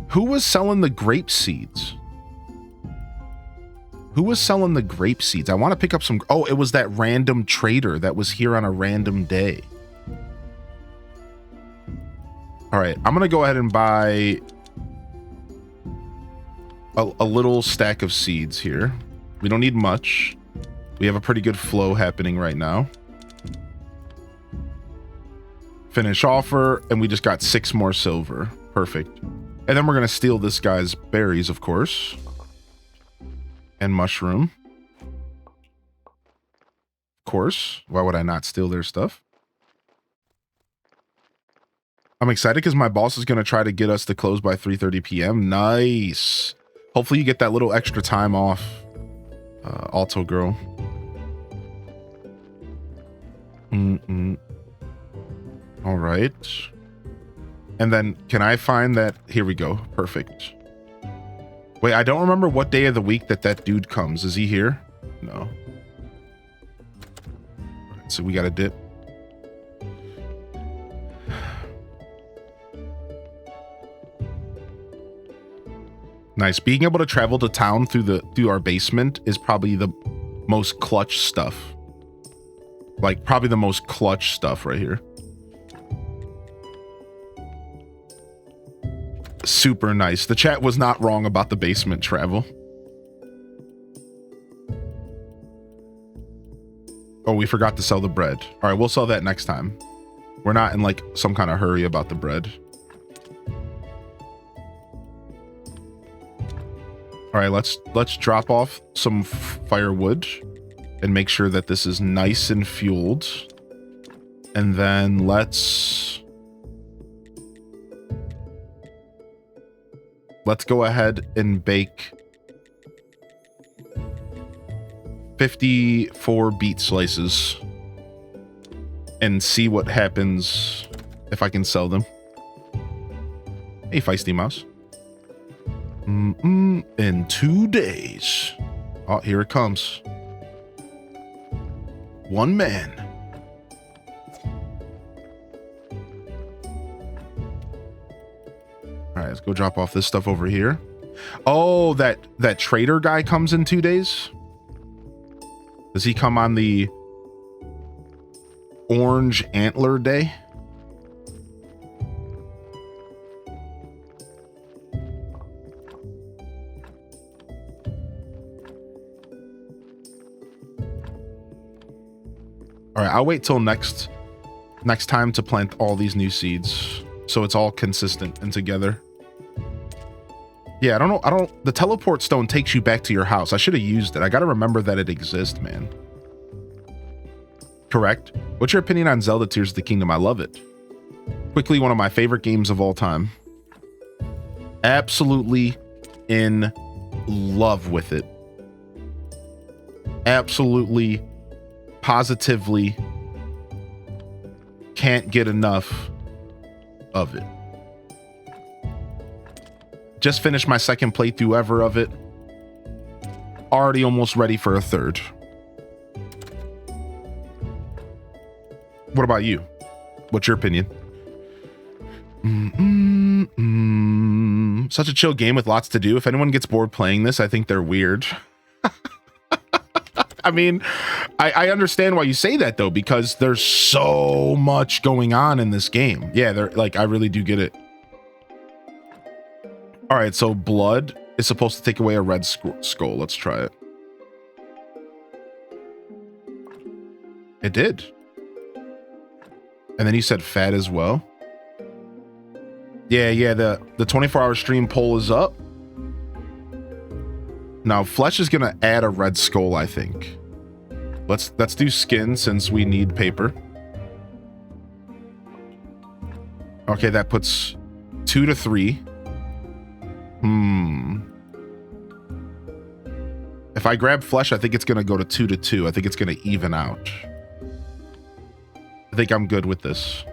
Who was selling the grape seeds? Who was selling the grape seeds? I want to pick up some. Oh, it was that random trader that was here on a random day. All right, I'm going to go ahead and buy a little stack of seeds here. We don't need much. We have a pretty good flow happening right now. Finish offer, and we just got 6 more silver. Perfect. And then we're going to steal this guy's berries, of course. And mushroom. Of course. Why would I not steal their stuff? I'm excited because my boss is going to try to get us to close by 3:30 p.m. Nice. Hopefully you get that little extra time off, Alto Girl. All right. And then can I find that? Here we go. Perfect. Wait, I don't remember what day of the week that dude comes. Is he here? No. All right, so we got a dip. Nice. Being able to travel to town through our basement is probably the most clutch stuff. Like, probably the most clutch stuff right here. Super nice. The chat was not wrong about the basement travel. Oh, we forgot to sell the bread. All right, we'll sell that next time. We're not in like some kind of hurry about the bread. All right, let's drop off some firewood and make sure that this is nice and fueled. And then let's go ahead and bake 54 beet slices and see what happens if I can sell them. Hey, Feisty Mouse. In 2 days. Oh, here it comes. One man. All right, let's go drop off this stuff over here. Oh, that trader guy comes in 2 days? Does he come on the Orange Antler Day? All right, I'll wait till next time to plant all these new seeds so it's all consistent and together. Yeah, I don't know. The teleport stone takes you back to your house. I should have used it. I got to remember that it exists, man. Correct. What's your opinion on Zelda Tears of the Kingdom? I love it. Quickly, one of my favorite games of all time. Absolutely in love with it. Absolutely, positively can't get enough of it. Just finished my second playthrough ever of it. Already almost ready for a third. What about you? What's your opinion? Such a chill game with lots to do. If anyone gets bored playing this, I think they're weird. I mean, I understand why you say that though, because there's so much going on in this game. Yeah, they're like, I really do get it. All right, so blood is supposed to take away a red skull. Let's try it. It did. And then you said fat as well. Yeah, the 24-hour stream poll is up. Now, flesh is gonna add a red skull, I think. Let's do skin since we need paper. Okay, that puts 2 to 3. If I grab flesh, I think it's gonna go to 2 to 2. I think it's gonna even out. I think I'm good with this.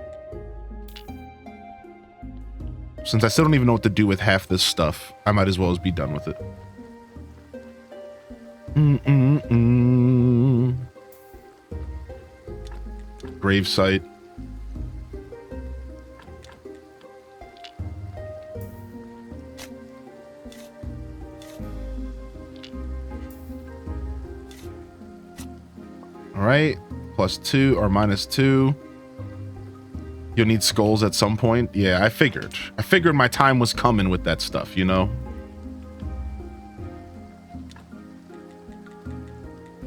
Since I still don't even know what to do with half this stuff, I might as well as be done with it. Grave site. All right, +2 or -2. You'll need skulls at some point. Yeah, I figured my time was coming with that stuff, you know?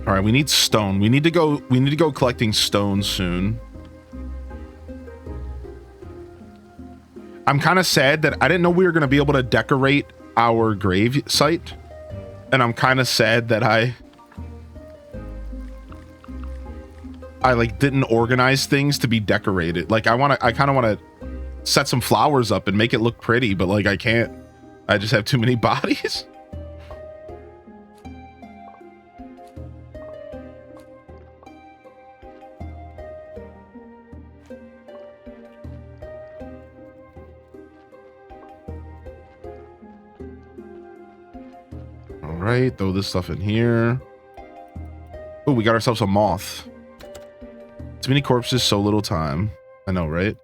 All right, we need stone. We need to go collecting stone soon. I'm kind of sad that I didn't know we were going to be able to decorate our grave site. And I'm kind of sad that I like didn't organize things to be decorated. Like I kind of want to set some flowers up and make it look pretty, but like I can't. I just have too many bodies. All right, throw this stuff in here. Oh, we got ourselves a moth. Too many corpses, so little time. I know, right?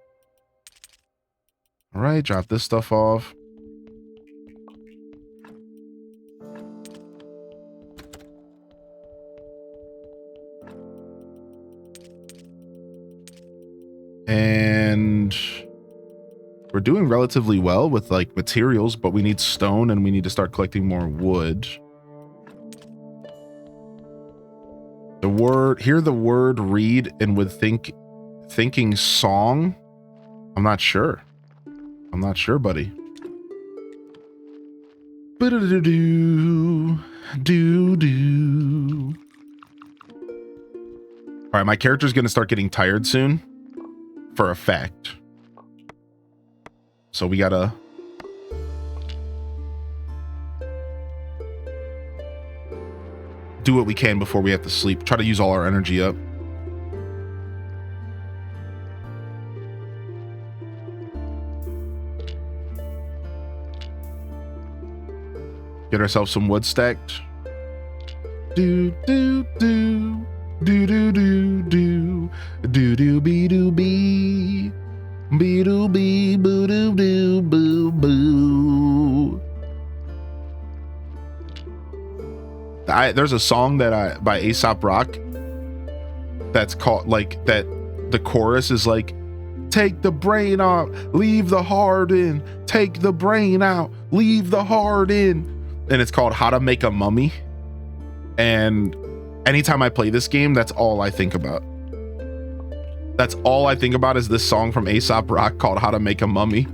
All right, drop this stuff off. And we're doing relatively well with like materials, but we need stone and we need to start collecting more wood. Hear the word read and would thinking song. I'm not sure, buddy. Do. All right, my character's gonna start getting tired soon, for a fact. So we gotta do what we can before we have to sleep. Try to use all our energy up. Get ourselves some wood stacked. Do do do do do do do do do be do be be do be boo do do boo boo. There's a song that by Aesop Rock that's called like that. The chorus is like, take the brain out, leave the heart in. Take the brain out, leave the heart in. And it's called How to Make a Mummy. And anytime I play this game, that's all I think about. That's all I think about is this song from Aesop Rock called How to Make a Mummy.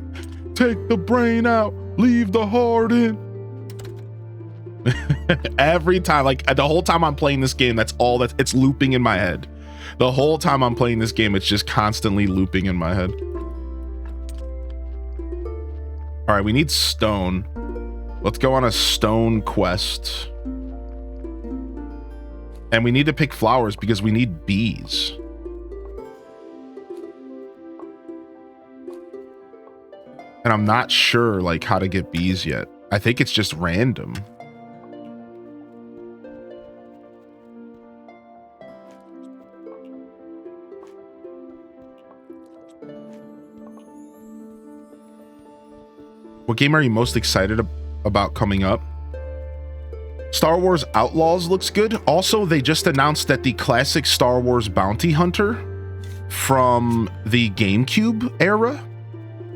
Take the brain out, leave the heart in. Every time, like the whole time I'm playing this game, that's all that it's looping in my head. The whole time I'm playing this game, it's just constantly looping in my head. All right, we need stone. Let's go on a stone quest. And we need to pick flowers because we need bees. And I'm not sure like how to get bees yet. I think it's just random. What game are you most excited about coming up? Star Wars Outlaws looks good. Also, they just announced that the classic Star Wars Bounty Hunter from the GameCube era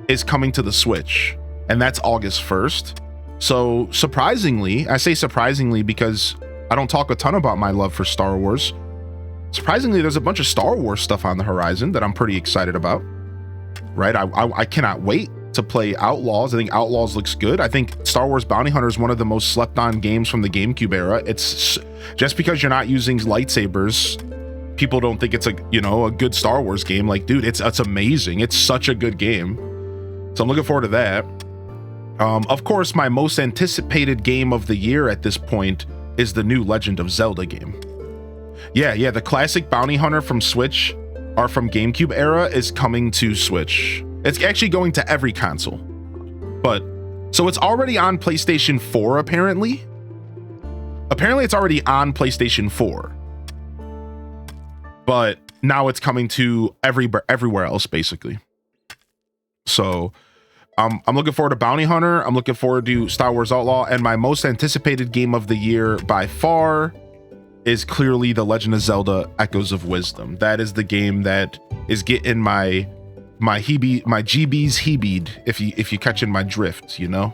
is coming to the Switch, and that's August 1st. So surprisingly, I say surprisingly because I don't talk a ton about my love for Star Wars. Surprisingly, there's a bunch of Star Wars stuff on the horizon that I'm pretty excited about. Right? I cannot wait to play Outlaws. I think Outlaws looks good. I think Star Wars Bounty Hunter is one of the most slept on games from the GameCube era. It's just because you're not using lightsabers, people don't think it's a good Star Wars game. Like, dude, it's amazing. It's such a good game. So I'm looking forward to that. Of course, my most anticipated game of the year at this point is the new Legend of Zelda game. Yeah, the classic Bounty Hunter from Switch or from GameCube era is coming to Switch. It's actually going to every console. But so it's already on PlayStation 4 apparently. Apparently it's already on PlayStation 4. But now it's coming to everywhere else basically. So I'm looking forward to Bounty Hunter. I'm looking forward to Star Wars Outlaw, and my most anticipated game of the year by far is clearly The Legend of Zelda: Echoes of Wisdom. That is the game that is getting my GB's hebeed, if you catching my drift, you know.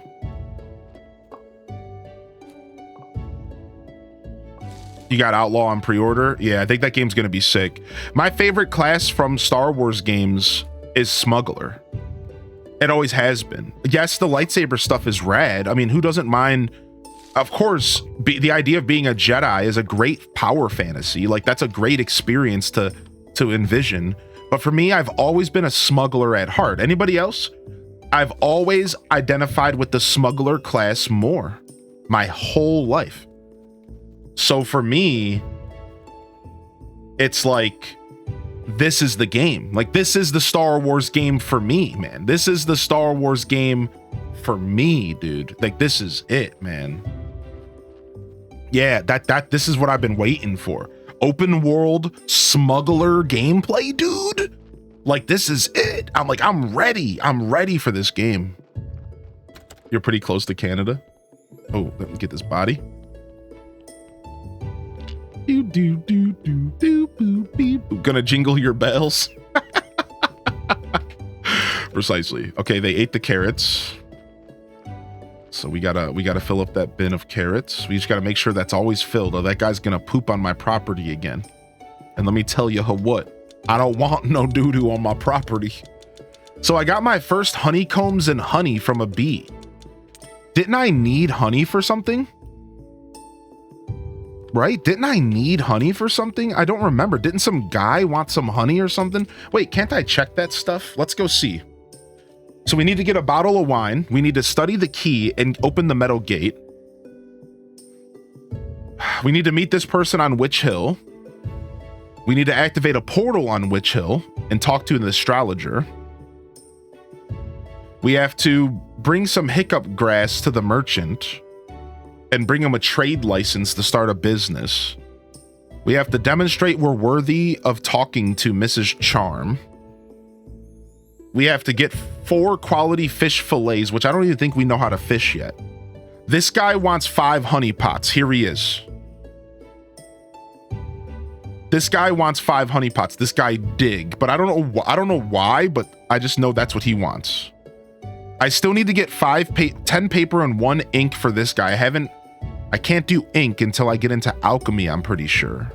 You got Outlaw on pre-order. Yeah, I think that game's gonna be sick. My favorite class from Star Wars games is Smuggler. It always has been. Yes, the lightsaber stuff is rad. I mean, who doesn't mind? Of course, the idea of being a Jedi is a great power fantasy. Like, that's a great experience to envision. But for me, I've always been a smuggler at heart. Anybody else? I've always identified with the smuggler class more my whole life. So for me, it's like, this is the game. Like, this is the Star Wars game for me, man. This is the Star Wars game for me, dude. Like, this is it, man. Yeah, this is what I've been waiting for. Open world smuggler gameplay, dude. Like, this is it. I'm ready. I'm ready for this game. You're pretty close to Canada. Oh, let me get this body. Gonna jingle your bells. Precisely. Okay, they ate the carrots. So we gotta fill up that bin of carrots. We just gotta make sure that's always filled, or that guy's gonna poop on my property again. And let me tell you what, I don't want no doo-doo on my property. So I got my first honeycombs and honey from a bee. Didn't I need honey for something? Right? Didn't I need honey for something? I don't remember. Didn't some guy want some honey or something? Wait, can't I check that stuff? Let's go see. So we need to get a bottle of wine. We need to study the key and open the metal gate. We need to meet this person on Witch Hill. We need to activate a portal on Witch Hill and talk to an astrologer. We have to bring some hiccup grass to the merchant and bring him a trade license to start a business. We have to demonstrate we're worthy of talking to Mrs. Charm. We have to get 4 quality fish fillets, which I don't even think we know how to fish yet. This guy wants 5 honey pots. Here he is. This guy wants 5 honey pots. This guy dig, but I don't know why, but I just know that's what he wants. I still need to get 10 paper and 1 ink for this guy. I can't do ink until I get into alchemy, I'm pretty sure.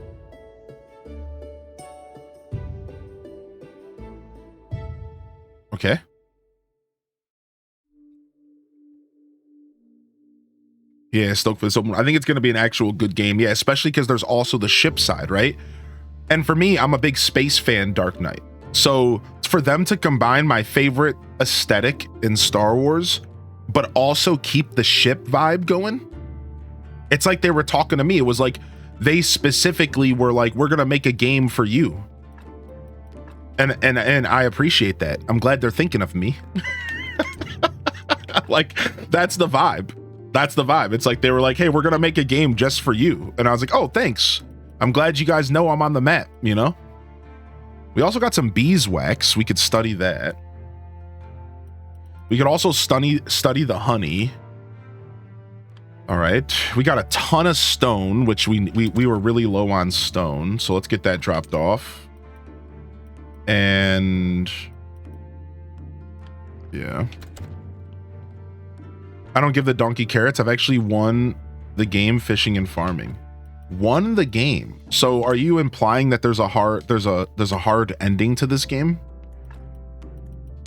Okay. Yeah, stoked for this open. I think it's going to be an actual good game. Yeah, especially because there's also the ship side, right? And for me, I'm a big space fan, Dark Knight. So for them to combine my favorite aesthetic in Star Wars, but also keep the ship vibe going, it's like they were talking to me. It was like they specifically were like, we're going to make a game for you. And I appreciate that. I'm glad they're thinking of me. Like, that's the vibe. That's the vibe. It's like they were like, hey, we're going to make a game just for you. And I was like, oh, thanks. I'm glad you guys know I'm on the map, you know? We also got some beeswax. We could study that. We could also study the honey. All right. We got a ton of stone, which we were really low on stone. So let's get that dropped off. And yeah. I don't give the donkey carrots. I've actually won the game fishing and farming. Won the game. So are you implying that there's a hard ending to this game?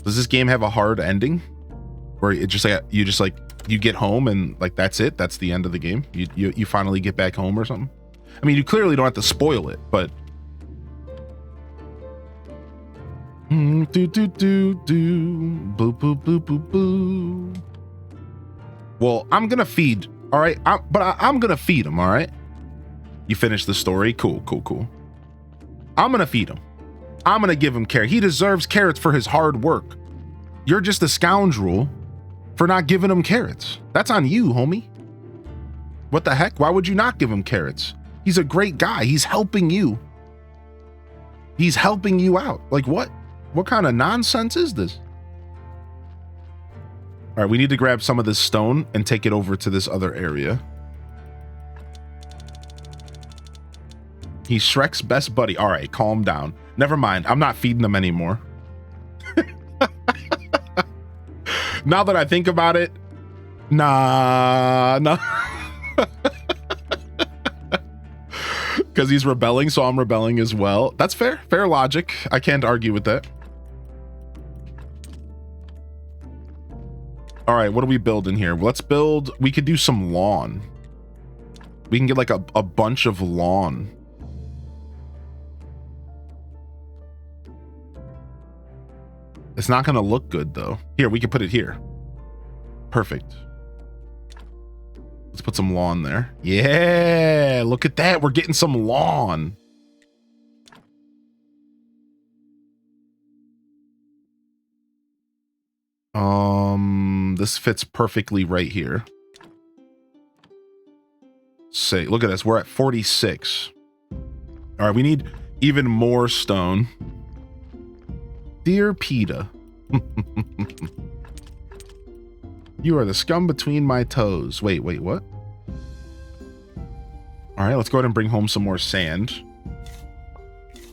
Does this game have a hard ending? Where it just like you get home and like that's it? That's the end of the game? You finally get back home or something? I mean, you clearly don't have to spoil it, but do do do do boo boo boo boo boo. Well, I'm gonna feed. All right, I'm gonna feed him. All right. You finished the story. Cool. I'm gonna feed him. I'm gonna give him carrot. He deserves carrots for his hard work. You're just a scoundrel for not giving him carrots. That's on you, homie. What the heck? Why would you not give him carrots? He's a great guy. He's helping you. He's helping you out. Like what? What kind of nonsense is this? All right, we need to grab some of this stone and take it over to this other area. He's Shrek's best buddy. All right, calm down. Never mind. I'm not feeding them anymore. Now that I think about it, nah. Because he's rebelling, so I'm rebelling as well. That's fair. Fair logic. I can't argue with that. All right, what are we building here? Let's build, we could do some lawn. We can get like a bunch of lawn. It's not gonna look good though. Here, we can put it here. Perfect. Let's put some lawn there. Yeah, look at that. We're getting some lawn. This fits perfectly right here. Say, look at this. We're at 46. All right, we need even more stone. Dear PETA, you are the scum between my toes. Wait, what? All right, let's go ahead and bring home some more sand.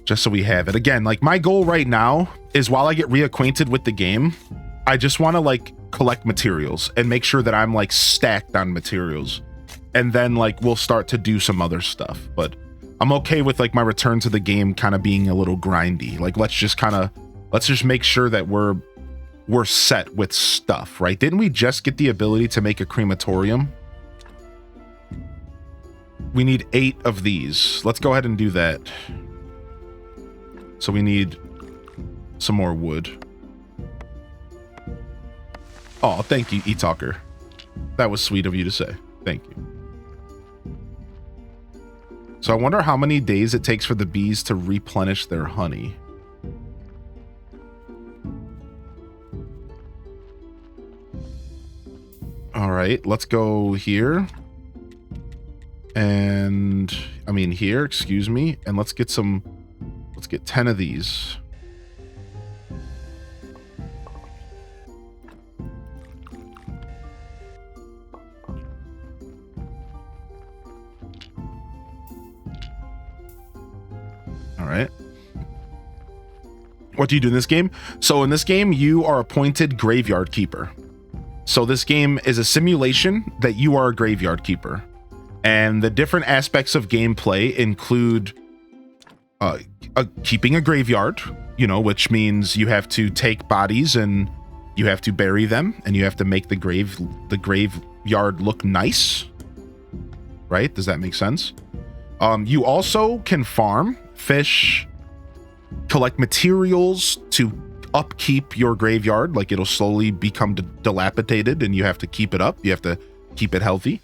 Just so we have it. Again, like my goal right now is while I get reacquainted with the game, I just want to like collect materials and make sure that I'm like stacked on materials, and then like we'll start to do some other stuff. But I'm okay with like my return to the game kind of being a little grindy. Like let's just make sure that we're set with stuff, right? Didn't we just get the ability to make a crematorium? We need 8 of these. Let's go ahead and do that. So we need some more wood. Oh, thank you, E-Talker. That was sweet of you to say. Thank you. So I wonder how many days it takes for the bees to replenish their honey. All right, let's go here. And I mean here, excuse me. And let's get 10 of these. All right. What do you do in this game? So in this game, you are appointed graveyard keeper. So this game is a simulation that you are a graveyard keeper. And the different aspects of gameplay include keeping a graveyard, you know, which means you have to take bodies and you have to bury them, and you have to make the graveyard look nice. Right? Does that make sense? You also can farm, fish, collect materials to upkeep your graveyard. Like it'll slowly become dilapidated and you have to keep it up. You have to keep it healthy.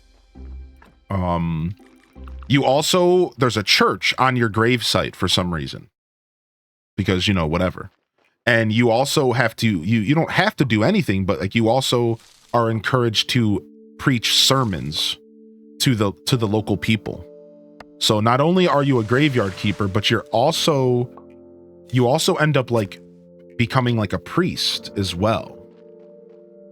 You also, there's a church on your grave site for some reason, because, you know, whatever. And you also have to, you don't have to do anything, but like you also are encouraged to preach sermons to the local people. So not only are you a graveyard keeper, but you also end up like becoming like a priest as well.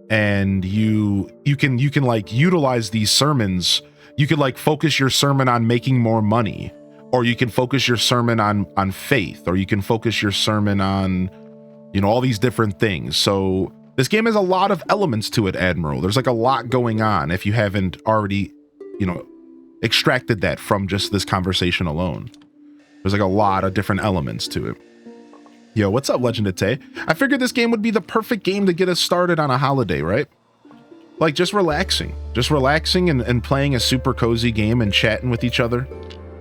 And you can like utilize these sermons. You could like focus your sermon on making more money, or you can focus your sermon on faith, or you can focus your sermon on, you know, all these different things. So this game has a lot of elements to it, Admiral. There's like a lot going on if you haven't already, you know, extracted that from just this conversation alone. There's like a lot of different elements to it. Yo, what's up, Legend of Tay? I figured this game would be the perfect game to get us started on a holiday, right? Like just relaxing and playing a super cozy game and chatting with each other.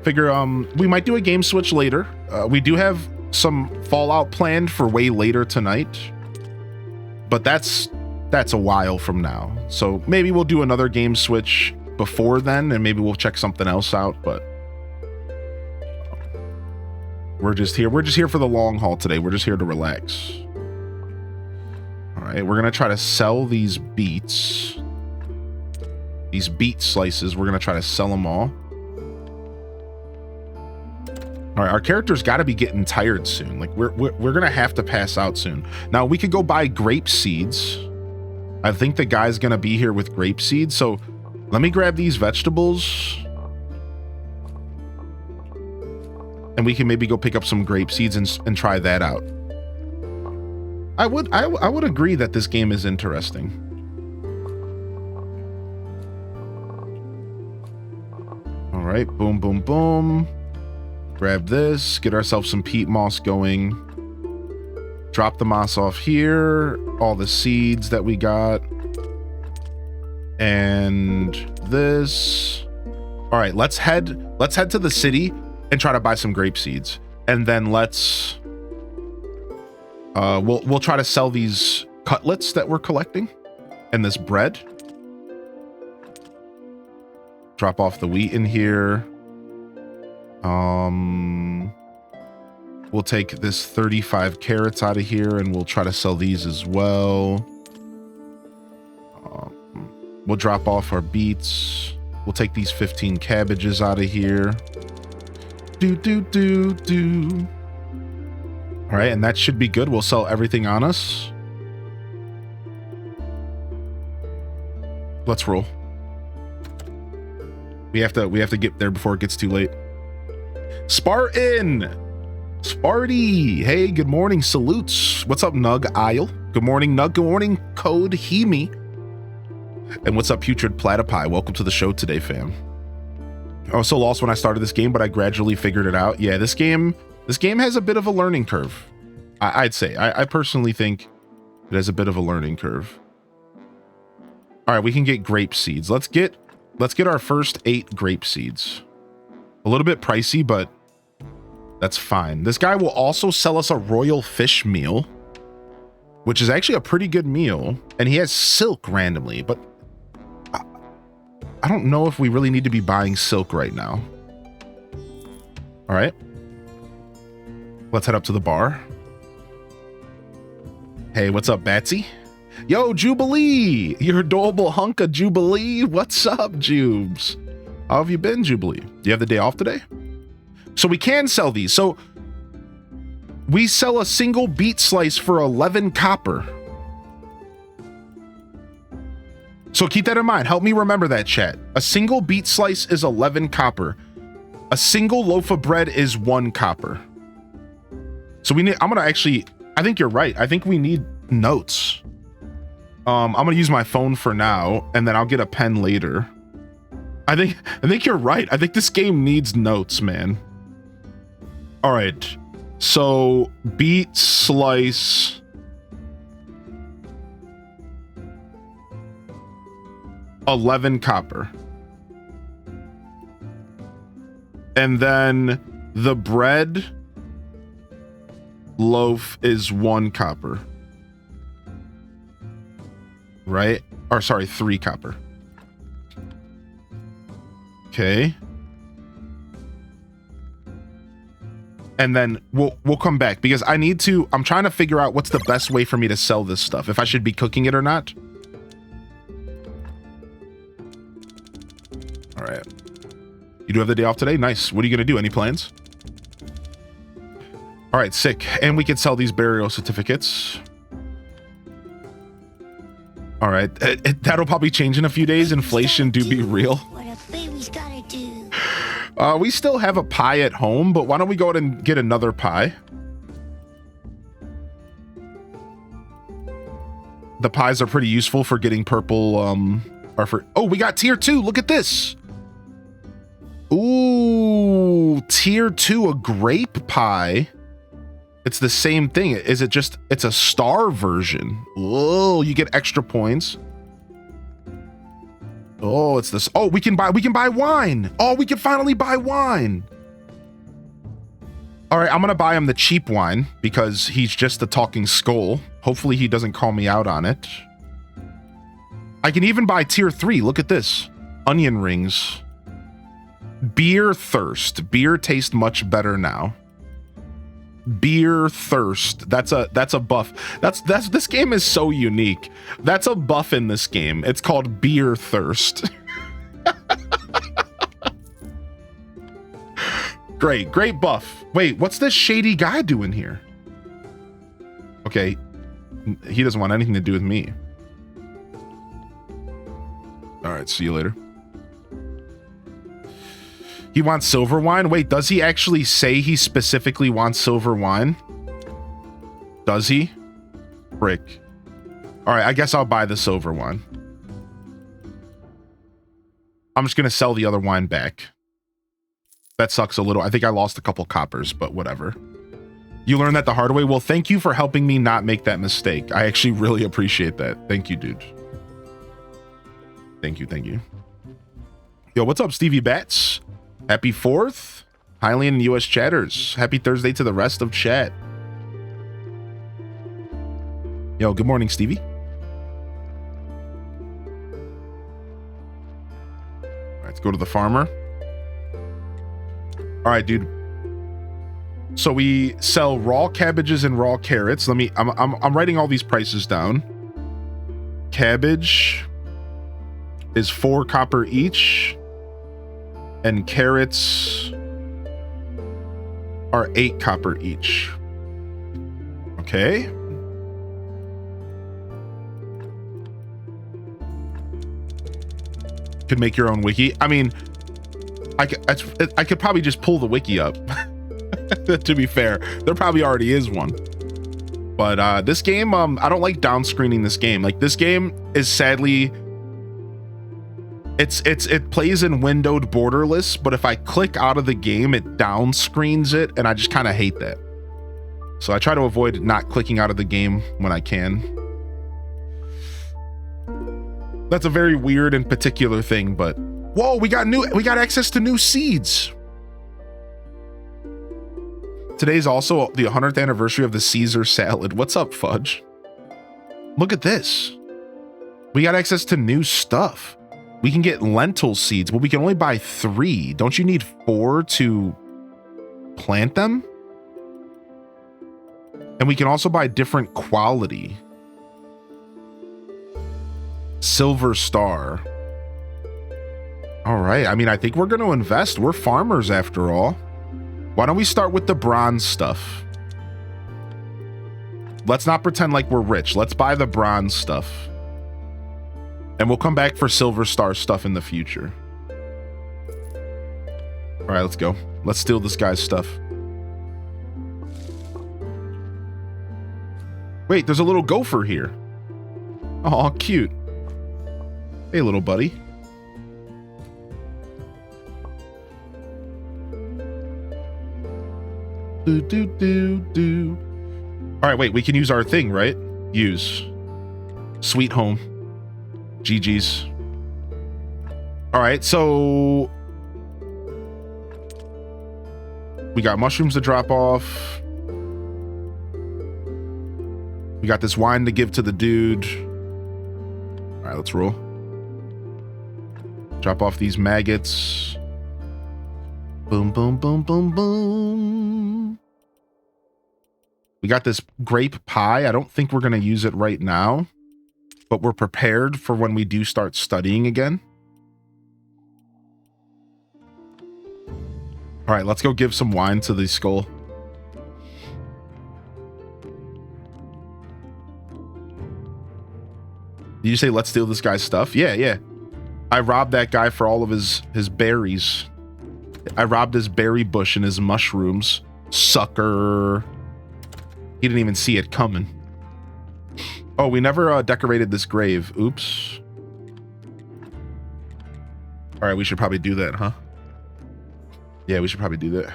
Figure we might do a game switch later. We do have some Fallout planned for way later tonight, but that's a while from now. So maybe we'll do another game switch before then, and maybe we'll check something else out. But we're just here for the long haul today. We're just here to relax. All right, we're gonna try to sell these beets. These beet slices, we're gonna try to sell them all. All right, our character's got to be getting tired soon. Like we're gonna have to pass out soon. Now we could go buy grape seeds. I think the guy's gonna be here with grape seeds. So let me grab these vegetables, and we can maybe go pick up some grape seeds and try that out. I would agree that this game is interesting. All right, boom, boom, boom. Grab this, get ourselves some peat moss going. Drop the moss off here, all the seeds that we got. And this. All right, let's head to the city and try to buy some grape seeds. And then let's we'll try to sell these cutlets that we're collecting and this bread. Drop off the wheat in here. We'll take this 35 carrots out of here and we'll try to sell these as well. We'll drop off our beets. We'll take these 15 cabbages out of here. All right, and that should be good. We'll sell everything on us. Let's roll. We have to get there before it gets too late. Spartan! Sparty, hey, good morning, salutes. What's up, Nug Isle? Good morning, Nug. Good morning, Code Hemi. And what's up, Putrid Platypi? Welcome to the show today, fam. I was so lost when I started this game, but I gradually figured it out. Yeah, this game has a bit of a learning curve. I'd say. I personally think it has a bit of a learning curve. All right, we can get grape seeds. Let's get our first 8 grape seeds. A little bit pricey, but that's fine. This guy will also sell us a royal fish meal, which is actually a pretty good meal. And he has silk randomly, but I don't know if we really need to be buying silk right now. All right. Let's head up to the bar. Hey, what's up, Batsy? Yo, Jubilee, your adorable hunk of Jubilee. What's up, Jubes? How have you been, Jubilee? Do you have the day off today? So we can sell these. So we sell a single beet slice for 11 copper. So keep that in mind. Help me remember that, chat. A single beet slice is 11 copper. A single loaf of bread is 1 copper. So I think you're right. I think we need notes. I'm gonna use my phone for now, and then I'll get a pen later. I think you're right. I think this game needs notes, man. All right. So beet slice. $11 copper. And then the bread loaf is 1 copper. Right? Or sorry, 3 copper. Okay. And then we'll come back because I'm trying to figure out what's the best way for me to sell this stuff. If I should be cooking it or not. All right. You do have the day off today? Nice. What are you going to do? Any plans? All right, sick. And we can sell these burial certificates. All right. That'll probably change in a few days. Inflation do be real. What a baby's gotta do. We still have a pie at home, but why don't we go ahead and get another pie? The pies are pretty useful for getting purple, oh, we got tier 2. Look at this. Ooh, tier 2, a grape pie. It's the same thing. Is it just, it's a star version. Oh, you get extra points. Oh, it's this. Oh, we can buy wine. Oh, we can finally buy wine. All right, I'm going to buy him the cheap wine because he's just a talking skull. Hopefully he doesn't call me out on it. I can even buy tier 3. Look at this. Onion rings. Beer thirst. Beer tastes much better now. Beer thirst. That's a buff. This game is so unique. That's a buff in this game. It's called beer thirst. Great buff. Wait, what's this shady guy doing here? Okay, he doesn't want anything to do with me. All right, see you later. He wants silver wine? Wait, does he actually say he specifically wants silver wine? Does he? Frick. All right, I guess I'll buy the silver wine. I'm just going to sell the other wine back. That sucks a little. I think I lost a couple coppers, but whatever. You learned that the hard way? Well, thank you for helping me not make that mistake. I actually really appreciate that. Thank you, dude. Thank you. Yo, what's up, Stevie Bats? Happy 4th. Highland and US chatters. Happy Thursday to the rest of chat. Yo, good morning, Stevie. All right, let's go to the farmer. All right, dude. So we sell raw cabbages and raw carrots. I'm writing all these prices down. Cabbage is 4 copper each. And carrots are 8 copper each. Okay. Could make your own wiki. I mean, I could probably just pull the wiki up. To be fair, there probably already is one. But this game, I don't like down screening this game. Like, this game is sadly, it plays in windowed borderless, but if I click out of the game, it down screens it, and I just kind of hate that. So I try to avoid not clicking out of the game when I can. That's a very weird and particular thing, but whoa, we got access to new seeds. Today's also the 100th anniversary of the Caesar salad. What's up, Fudge? Look at this. We got access to new stuff. We can get lentil seeds, but we can only buy 3. Don't you need 4 to plant them? And we can also buy different quality. Silver Star. All right. I mean, I think we're going to invest. We're farmers after all. Why don't we start with the bronze stuff? Let's not pretend like we're rich. Let's buy the bronze stuff. And we'll come back for Silver Star stuff in the future. All right, let's go. Let's steal this guy's stuff. Wait, there's a little gopher here. Oh, cute. Hey, little buddy. Do, do, do, do. All right, wait, we can use our thing, right? Use. Sweet home. GG's. All right, so we got mushrooms to drop off. We got this wine to give to the dude. All right, let's roll. Drop off these maggots. Boom, boom, boom, boom, boom. We got this grape pie. I don't think we're going to use it right now, but we're prepared for when we do start studying again. All right, let's go give some wine to the skull. Did you say let's steal this guy's stuff? Yeah. I robbed that guy for all of his berries. I robbed his berry bush and his mushrooms. Sucker. He didn't even see it coming. Oh, we never decorated this grave. Oops. All right, we should probably do that, huh? Yeah, we should probably do that.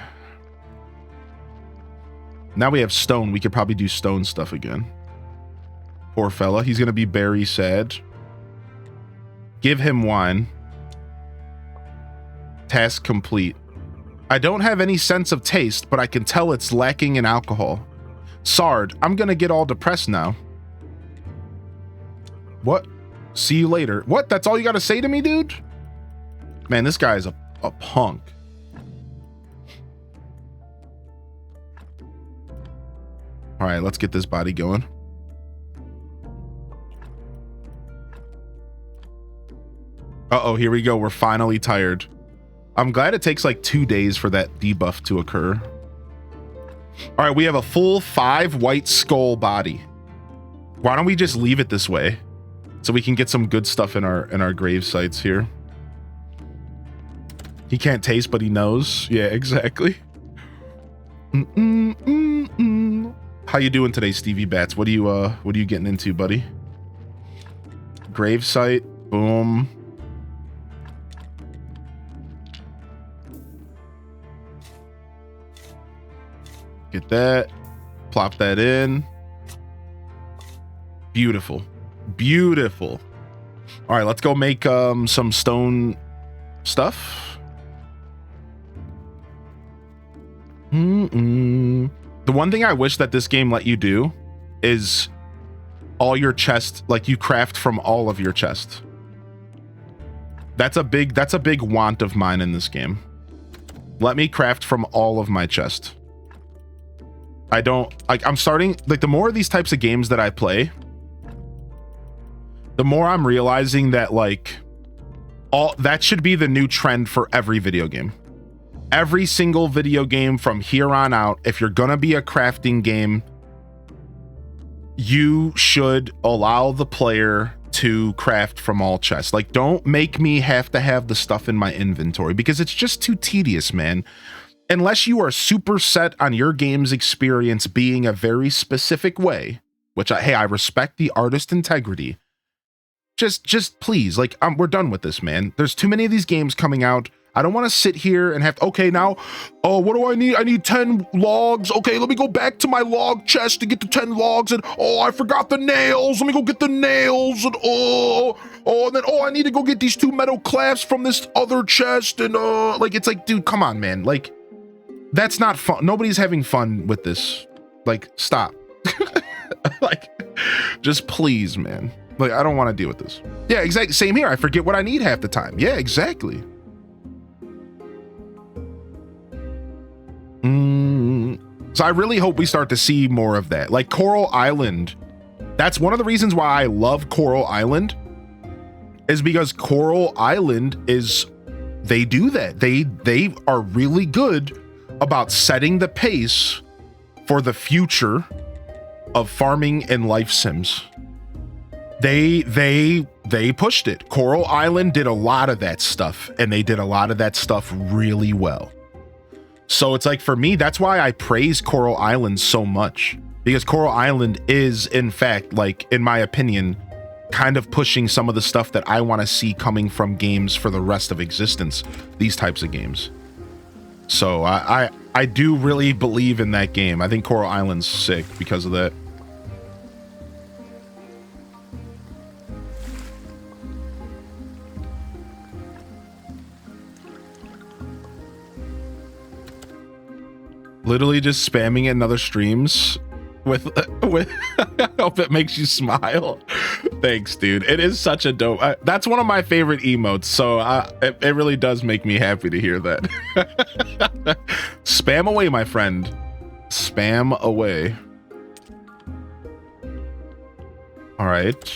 Now we have stone. We could probably do stone stuff again. Poor fella. He's going to be very sad. Give him wine. Task complete. I don't have any sense of taste, but I can tell it's lacking in alcohol. Sard, I'm going to get all depressed now. What? See you later. What? That's all you got to say to me, dude? Man, this guy is a punk. All right, let's get this body going. Uh-oh, here we go. We're finally tired. I'm glad it takes like 2 days for that debuff to occur. All right, we have a full 5 white skull body. Why don't we just leave it this way so we can get some good stuff in our grave sites here? He can't taste, but he knows. Yeah, exactly. How you doing today, Stevie Bats? What are you getting into, buddy? Grave site. Boom. Get that. Plop that in. Beautiful. Beautiful. All right, let's go make some stone stuff. The one thing I wish that this game let you do is all your chest, like you craft from all of your chest. That's a big want of mine in this game. Let me craft from all of my chest. I don't like, I'm starting like the more of these types of games that I play, the more I'm realizing that like all that should be the new trend for every video game. Every single video game from here on out, if you're gonna be a crafting game, you should allow the player to craft from all chests. Like, don't make me have to have the stuff in my inventory because it's just too tedious, man. unless you are super set on your game's experience being a very specific way, which I respect the artist integrity. Just please, like, we're done with this, man. There's too many of these games coming out. I don't want to sit here and have, okay, now, oh, what do I need? I need 10 logs. Okay, let me go back to my log chest to get the 10 logs. And, oh, I forgot the nails. Let me go get the nails. And, and then, I need to go get these 2 metal clasps from this other chest. And, like, it's like, dude, come on, man. Like, that's not fun. Nobody's having fun with this. Like, stop. Like, just please, man. Like, I don't want to deal with this. Yeah, exactly. Same here. I forget what I need half the time. Yeah, exactly. So I really hope we start to see more of that. Like Coral Island. That's one of the reasons why I love Coral Island, is because Coral Island is, they do that. They are really good about setting the pace for the future of farming and life sims. They pushed it. Coral Island did a lot of that stuff, and they did a lot of that stuff really well. So it's like, for me, that's why I praise Coral Island so much, because Coral Island is, in fact, like, in my opinion, kind of pushing some of the stuff that I want to see coming from games for the rest of existence, these types of games. So I do really believe in that game. I think Coral Island's sick because of that. Literally just spamming in other streams with I hope it makes you smile. Thanks, dude. It is such a dope. That's one of my favorite emotes, so it really does make me happy to hear that. Spam away, my friend. Spam away. All right.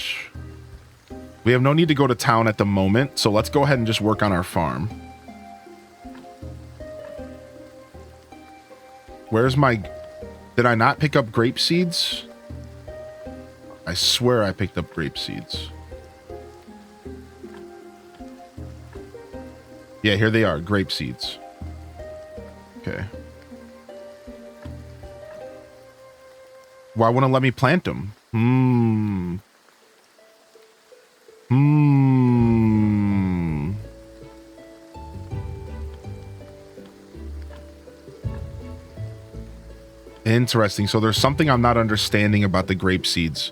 We have no need to go to town at the moment, so let's go ahead and just work on our farm. Where's my... Did I not pick up grape seeds? I swear I picked up grape seeds. Yeah, here they are, grape seeds. Okay. Why wouldn't it let me plant them? Interesting. So there's something I'm not understanding about the grape seeds.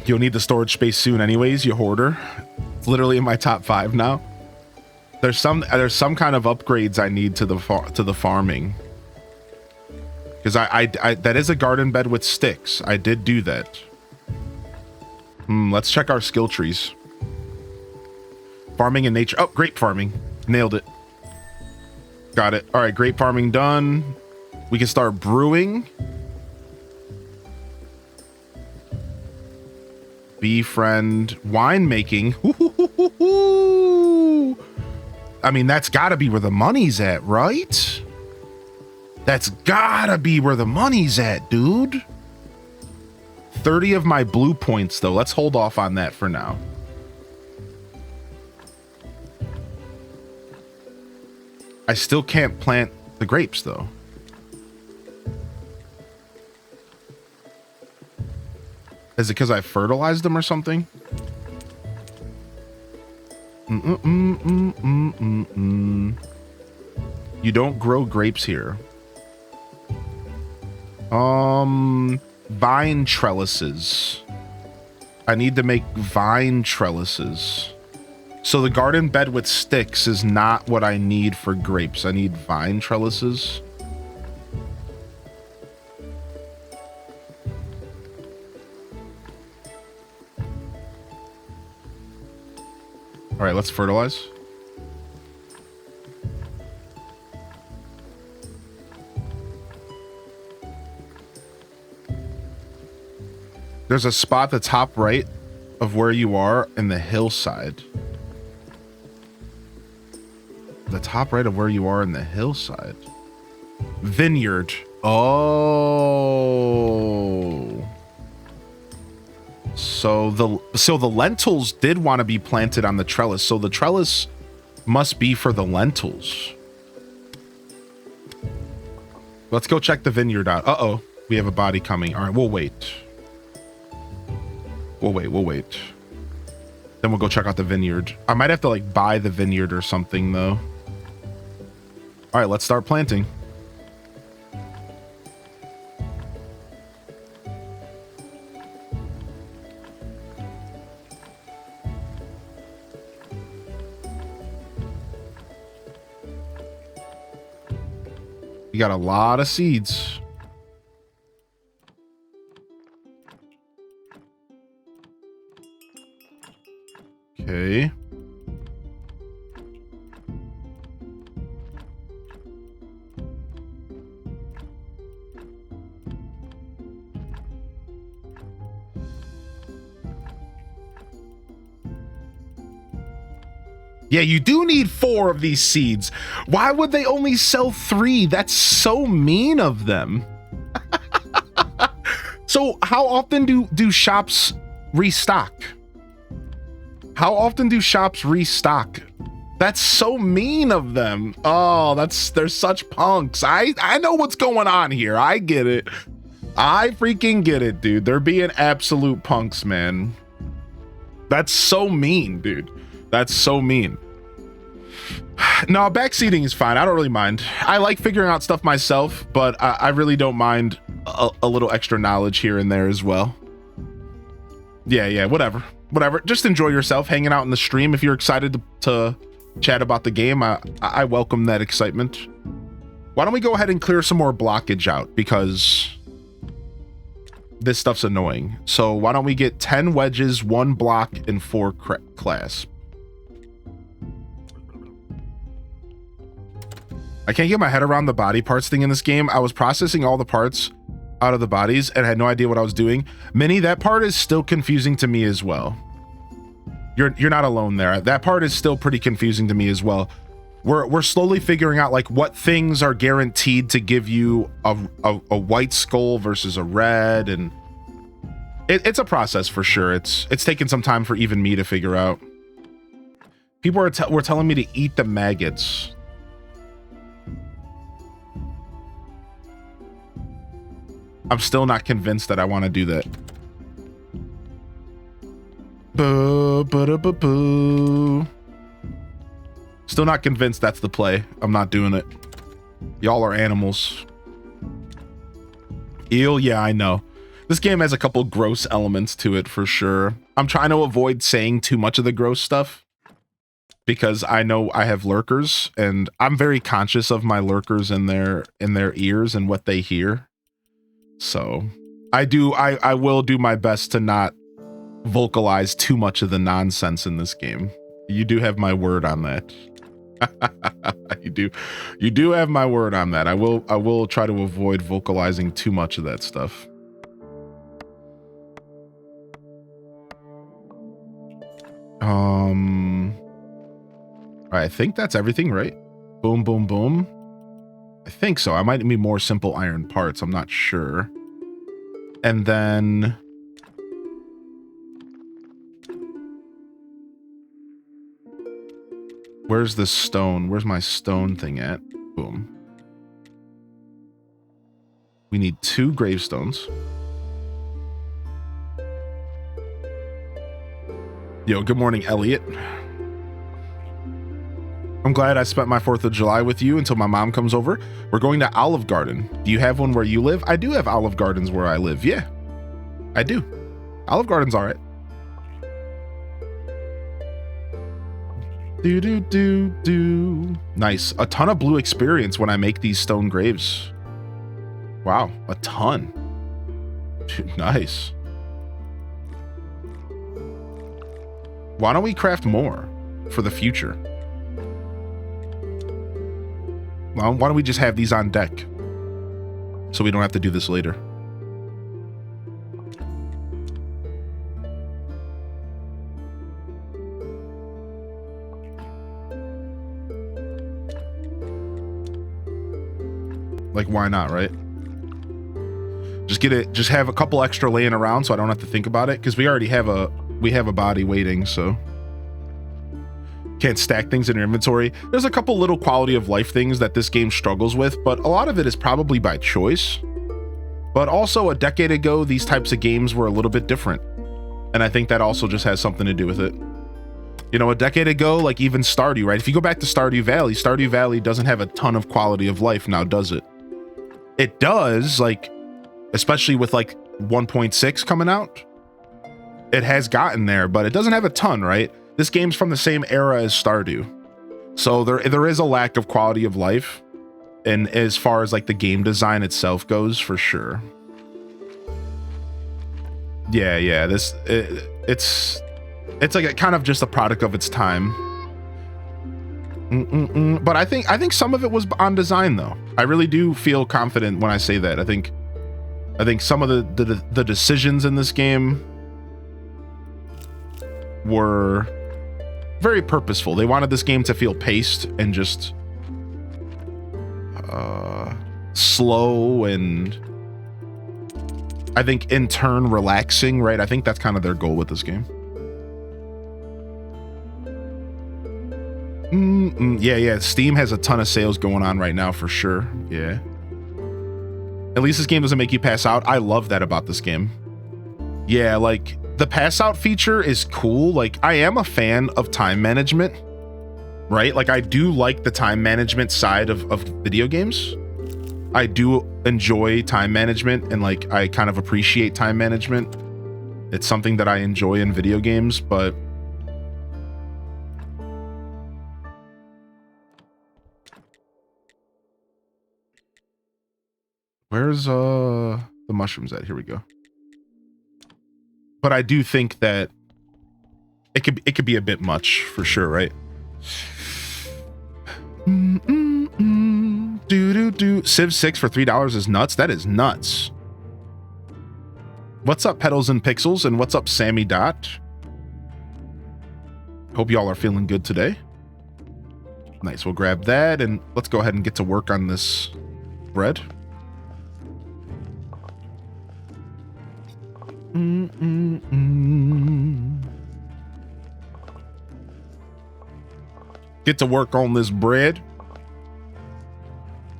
You'll need the storage space soon anyways, you hoarder. It's literally in my top 5 now. There's some kind of upgrades I need to the farming. Because I that is a garden bed with sticks. I did do that. Let's check our skill trees. Farming and nature. Oh, grape farming. Nailed it. Got it. All right, grape farming done. We can start brewing. Befriend winemaking. I mean, that's got to be where the money's at, right? That's got to be where the money's at, dude. 30 of my blue points, though. Let's hold off on that for now. I still can't plant the grapes, though. Is it because I fertilized them or something? You don't grow grapes here. Vine trellises. I need to make vine trellises. So the garden bed with sticks is not what I need for grapes. I need vine trellises. All right, let's fertilize. There's a spot at the top right of where you are in the hillside. The top right of where you are in the hillside. Vineyard. Oh. So the lentils did want to be planted on the trellis. So the trellis must be for the lentils. Let's go check the vineyard out. Uh-oh, we have a body coming. All right, we'll wait. We'll wait. Then we'll go check out the vineyard. I might have to like buy the vineyard or something though. All right, let's start planting. You got a lot of seeds. Okay. Yeah, you do need 4 of these seeds. Why would they only sell 3? That's so mean of them. So how often do shops restock? How often do shops restock? That's so mean of them. Oh, they're such punks. I know what's going on here. I get it. I freaking get it, dude. They're being absolute punks, man. That's so mean, dude. That's so mean. No, backseating is fine. I don't really mind. I like figuring out stuff myself, but I really don't mind a little extra knowledge here and there as well. Yeah, whatever. Just enjoy yourself hanging out in the stream. If you're excited to chat about the game, I welcome that excitement. Why don't we go ahead and clear some more blockage out, because this stuff's annoying. So why don't we get 10 wedges, 1 block, and 4 clasp. I can't get my head around the body parts thing in this game. I was processing all the parts out of the bodies and had no idea what I was doing. Minnie, that part is still confusing to me as well. You're not alone there. That part is still pretty confusing to me as well. We're slowly figuring out like what things are guaranteed to give you a white skull versus a red, and it's a process for sure. It's taken some time for even me to figure out. People were telling me to eat the maggots. I'm still not convinced that I want to do that. Boo. Still not convinced that's the play. I'm not doing it. Y'all are animals. Eel, yeah, I know. This game has a couple gross elements to it for sure. I'm trying to avoid saying too much of the gross stuff because I know I have lurkers, and I'm very conscious of my lurkers in their ears and what they hear. So I will do my best to not vocalize too much of the nonsense in this game. You do have my word on that. You do have my word on that. I will try to avoid vocalizing too much of that stuff. All right, I think that's everything, right? Boom, boom, boom. I think so. I might need more simple iron parts. I'm not sure. And then where's the stone? Where's my stone thing at? Boom. We need 2 gravestones. Yo, good morning, Elliot. I'm glad I spent my 4th of July with you until my mom comes over. We're going to Olive Garden. Do you have one where you live? I do have Olive Gardens where I live. Yeah, I do. Olive Garden's all right. Do. Nice. A ton of blue experience when I make these stone graves. Wow, a ton. Nice. Why don't we craft more for the future? Well, why don't we just have these on deck so we don't have to do this later? Like, why not, right? Just have a couple extra laying around so I don't have to think about it, because we already have a body waiting, so. can't stack things in your inventory. There's a couple little quality of life things that this game struggles with, but a lot of it is probably by choice. But also a decade ago, these types of games were a little bit different. And I think that also just has something to do with it. You know, a decade ago, like even Stardew, right? If you go back to Stardew Valley doesn't have a ton of quality of life now, does it? It does, like, especially with like 1.6 coming out. It has gotten there, but it doesn't have a ton, right? This game's from the same era as Stardew. So there is a lack of quality of life. And as far as like the game design itself goes, for sure. Yeah, it's like a kind of just a product of its time. But I think some of it was on design though. I really do feel confident when I say that. I think some of the decisions in this game were very purposeful. They wanted this game to feel paced and just slow, and I think in turn relaxing, right? I think that's kind of their goal with this game. Yeah, Steam has a ton of sales going on right now for sure. Yeah, at least this game doesn't make you pass out. I love that about this game. Yeah, like the pass out feature is cool. Like I am a fan of time management, right? Like I do like the time management side of video games. I do enjoy time management, and like I kind of appreciate time management. It's something that I enjoy in video games, but where's the mushrooms at? Here we go. But I do think that it could be a bit much for sure, right? Civ 6 for $3 is nuts. That is nuts. What's up, Pedals and Pixels, and what's up, Sammy Dot? Hope y'all are feeling good today. Nice. We'll grab that and let's go ahead and get to work on this bread. Get to work on this bread.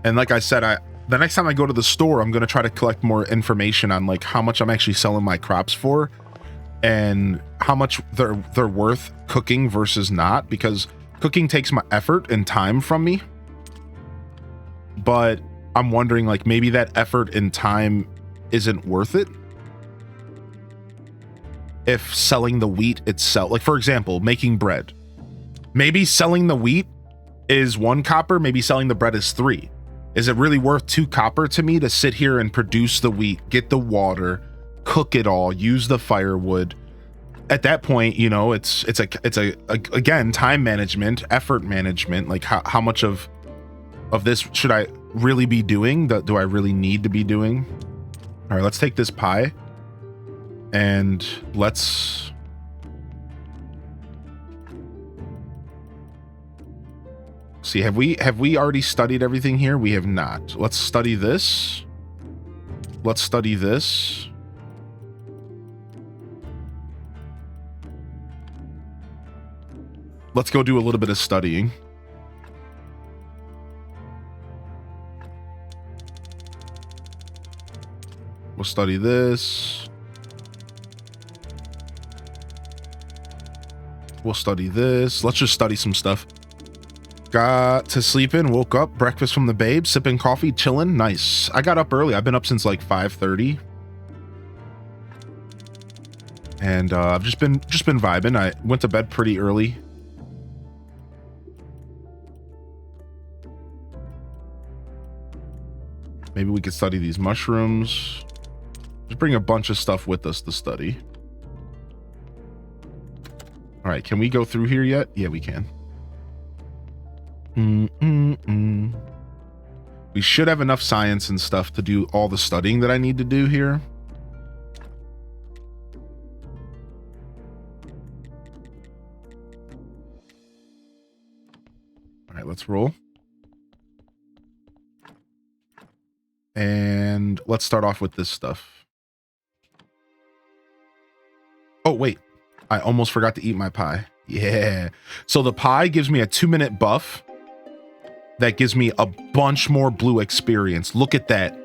And like I said, the next time I go to the store, I'm going to try to collect more information on like how much I'm actually selling my crops for and how much they're worth cooking versus not, because cooking takes my effort and time from me. But I'm wondering, like, maybe that effort and time isn't worth it if selling the wheat itself, like for example, making bread, maybe selling the wheat is 1 copper, maybe selling the bread is 3. Is it really worth 2 copper to me to sit here and produce the wheat, get the water, cook it all, use the firewood? At that point, you know, it's again, time management, effort management. Like how much of this should I really be doing? Do I really need to be doing? All right, let's take this pie and let's see. Have we already studied everything here? We have not. Let's study this. Let's study this. Let's go do a little bit of studying. We'll study this. We'll study this. Let's just study some stuff. Got to sleep in, woke up, breakfast from the babe, sipping coffee, chilling. Nice. I got up early. I've been up since like 5:30. And I've just been vibing. I went to bed pretty early. Maybe we could study these mushrooms. Just bring a bunch of stuff with us to study. All right, can we go through here yet? Yeah, we can. We should have enough science and stuff to do all the studying that I need to do here. All right, let's roll. And let's start off with this stuff. Oh, wait. I almost forgot to eat my pie. Yeah. So the pie gives me a 2-minute buff. That gives me a bunch more blue experience. Look at that.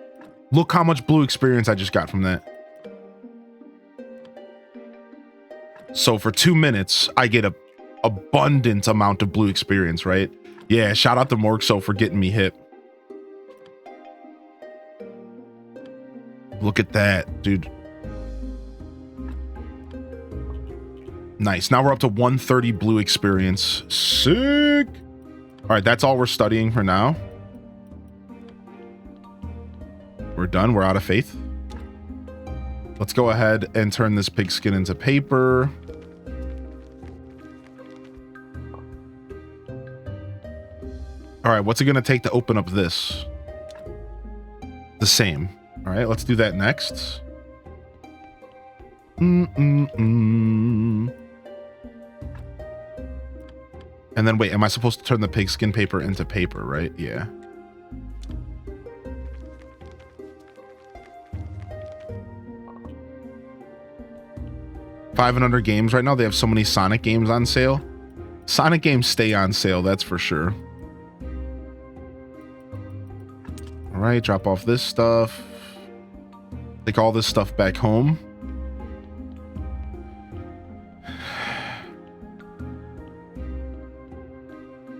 Look how much blue experience I just got from that. So for 2 minutes, I get a abundant amount of blue experience, right? Yeah, shout out to Morgso for getting me hit. Look at that, dude. Nice. Now we're up to 130 blue experience. Sick. All right, that's all we're studying for now. We're done. We're out of faith. Let's go ahead and turn this pigskin into paper. All right, what's it going to take to open up this? The same. All right, let's do that next. And then wait, am I supposed to turn the pigskin paper into paper, right? Yeah. $500 games right now. They have so many Sonic games on sale. Sonic games stay on sale, that's for sure. All right, drop off this stuff. Take all this stuff back home.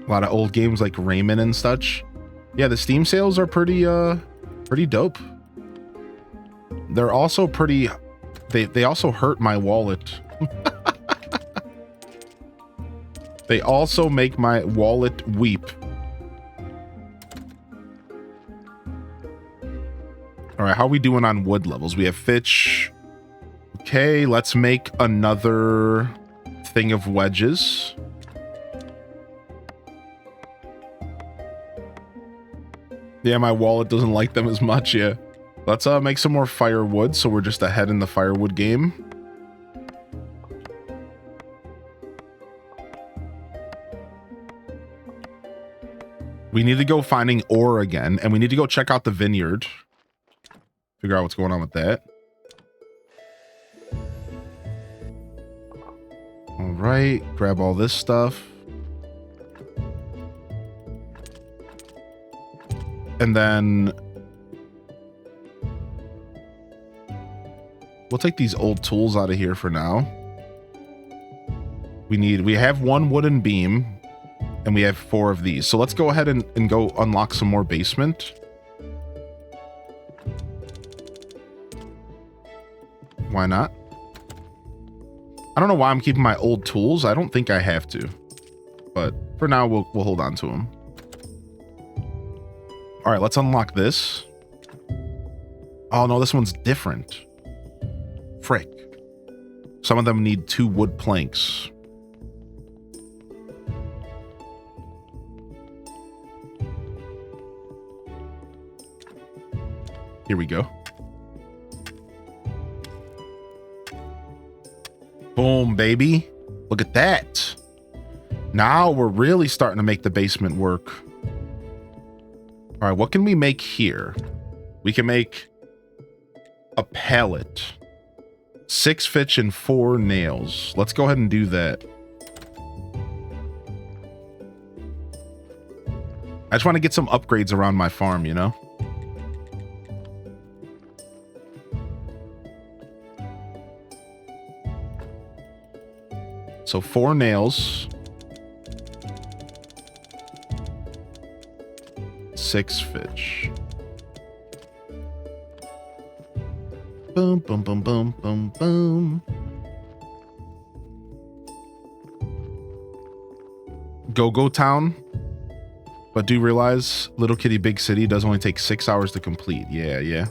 A lot of old games like Rayman and such. Yeah, the Steam sales are pretty dope. They're also pretty, they also hurt my wallet. They also make my wallet weep. All right, how are we doing on wood levels? We have Fitch. Okay, let's make another thing of wedges. Yeah, my wallet doesn't like them as much, yeah. Let's make some more firewood, so we're just ahead in the firewood game. We need to go finding ore again, and we need to go check out the vineyard. Figure out what's going on with that. All right, grab all this stuff. And then we'll take these old tools out of here for now. We have one wooden beam and we have 4 of these. So let's go ahead and go unlock some more basement. Why not? I don't know why I'm keeping my old tools. I don't think I have to, but for now we'll hold on to them. All right, let's unlock this. Oh no, this one's different. Frick. Some of them need 2 wood planks. Here we go. Boom, baby. Look at that. Now we're really starting to make the basement work. All right, what can we make here? We can make a pallet. 6 Fitch and 4 nails. Let's go ahead and do that. I just want to get some upgrades around my farm, you know? So 4 nails. 6 Fitch. Boom, boom, boom, boom, boom, boom. Go Town. But do realize Little Kitty Big City does only take 6 hours to complete. Yeah.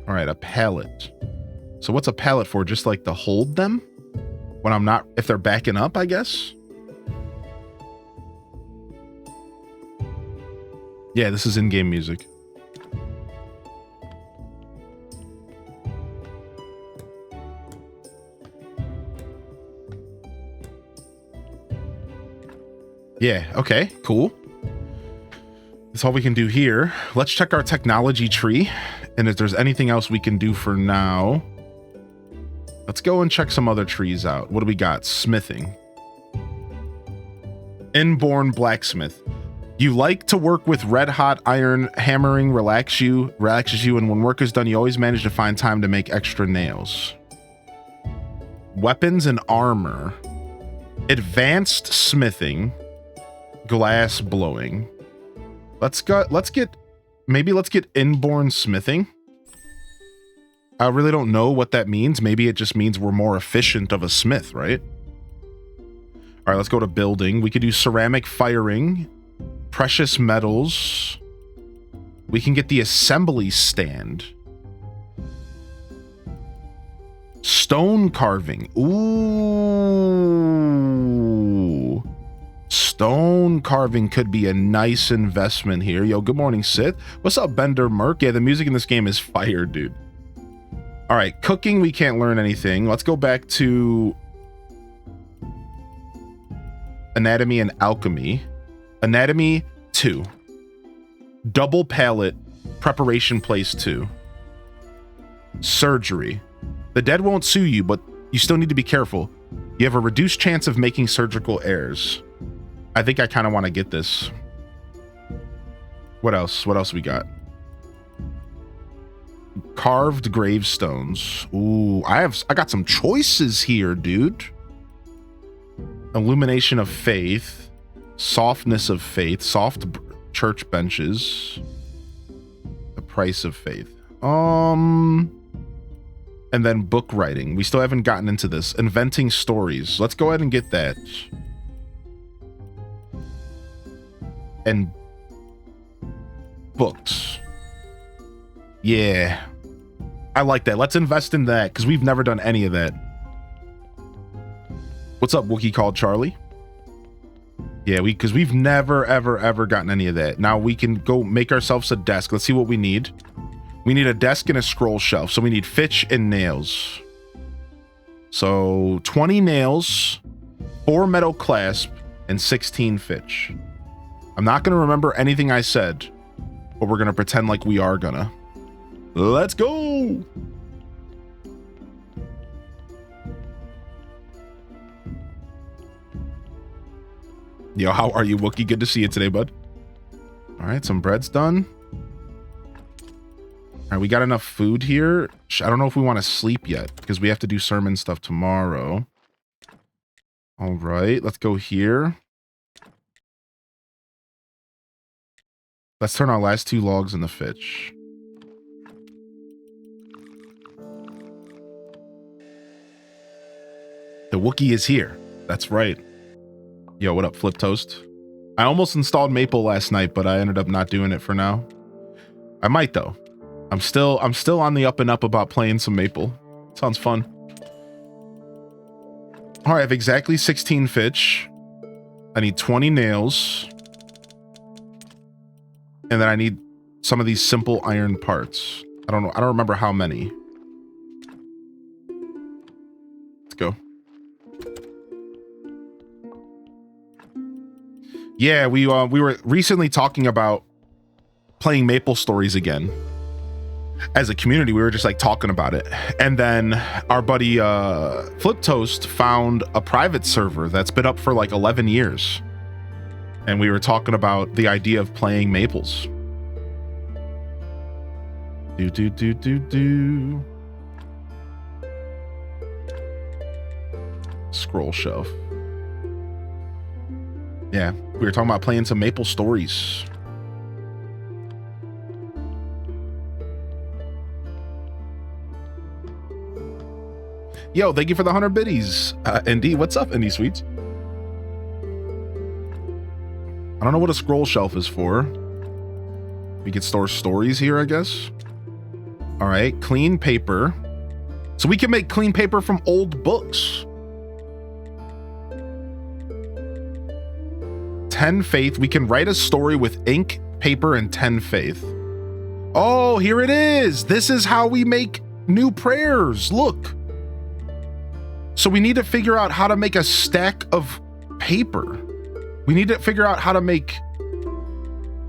All right, a pallet. So what's a pallet for? Just like to hold them? When I'm not, if they're backing up, I guess? Yeah, this is in-game music. Yeah, okay, cool. That's all we can do here. Let's check our technology tree. And if there's anything else we can do for now. let's go and check some other trees out. What do we got? Smithing. Inborn blacksmith. You like to work with red hot iron. Hammering relaxes you, and when work is done, you always manage to find time to make extra nails. Weapons and armor. Advanced smithing. Glass blowing. Let's get inborn smithing. I really don't know what that means. Maybe it just means we're more efficient of a smith, right? All right, let's go to building. We could do ceramic firing, precious metals. We can get the assembly stand. Stone carving. Ooh. Stone carving could be a nice investment here. Yo, good morning, Sith. What's up, Bender Merc? Yeah, the music in this game is fire, dude. All right, cooking, we can't learn anything. Let's go back to anatomy and alchemy. Anatomy 2. Double pallet, preparation place 2. Surgery. The dead won't sue you, but you still need to be careful. You have a reduced chance of making surgical errors. I think I kind of want to get this. What else? What else we got? Carved gravestones. Ooh, I got some choices here, dude. Illumination of faith. Softness of faith. Soft church benches. The price of faith. And then book writing. We still haven't gotten into this. Inventing stories. Let's go ahead and get that. And books. Yeah. I like that. Let's invest in that because we've never done any of that. What's up, Wookiee called Charlie? Yeah, because we've never, ever gotten any of that. Now we can go make ourselves a desk. Let's see what we need. We need a desk and a scroll shelf. So we need fitch and nails. So 20 nails, 4 metal clasp, and 16 fitch. I'm not going to remember anything I said, but we're going to pretend like we are gonna. Let's go. Yo, how are you, Wookie? Good to see you today, bud. All right, some bread's done. All right, we got enough food here. I don't know if we want to sleep yet because we have to do sermon stuff tomorrow. All right, let's go here. Let's turn our last 2 logs in the fitch. The Wookiee is here. That's right. Yo, what up, Flip Toast? I almost installed Maple last night, but I ended up not doing it for now. I might though. I'm still on the up and up about playing some Maple. Sounds fun. All right, I have exactly 16 fitch. I need 20 nails. And then I need some of these simple iron parts. I don't know. I don't remember how many. Let's go. Yeah, we were recently talking about playing Maple Stories again. As a community, we were just like talking about it. And then our buddy Flip Toast found a private server that's been up for like 11 years. And we were talking about the idea of playing Maples. Do. Scroll shelf. Yeah, we were talking about playing some Maple Stories. Yo, thank you for the 100 biddies. Indy, what's up, Indy Sweets? I don't know what a scroll shelf is for. We can store stories here, I guess. All right, clean paper. So we can make clean paper from old books. 10 faith. We can write a story with ink, paper, and 10 faith. Oh, here it is. This is how we make new prayers. Look. So we need to figure out how to make a stack of paper. We need to figure out how to make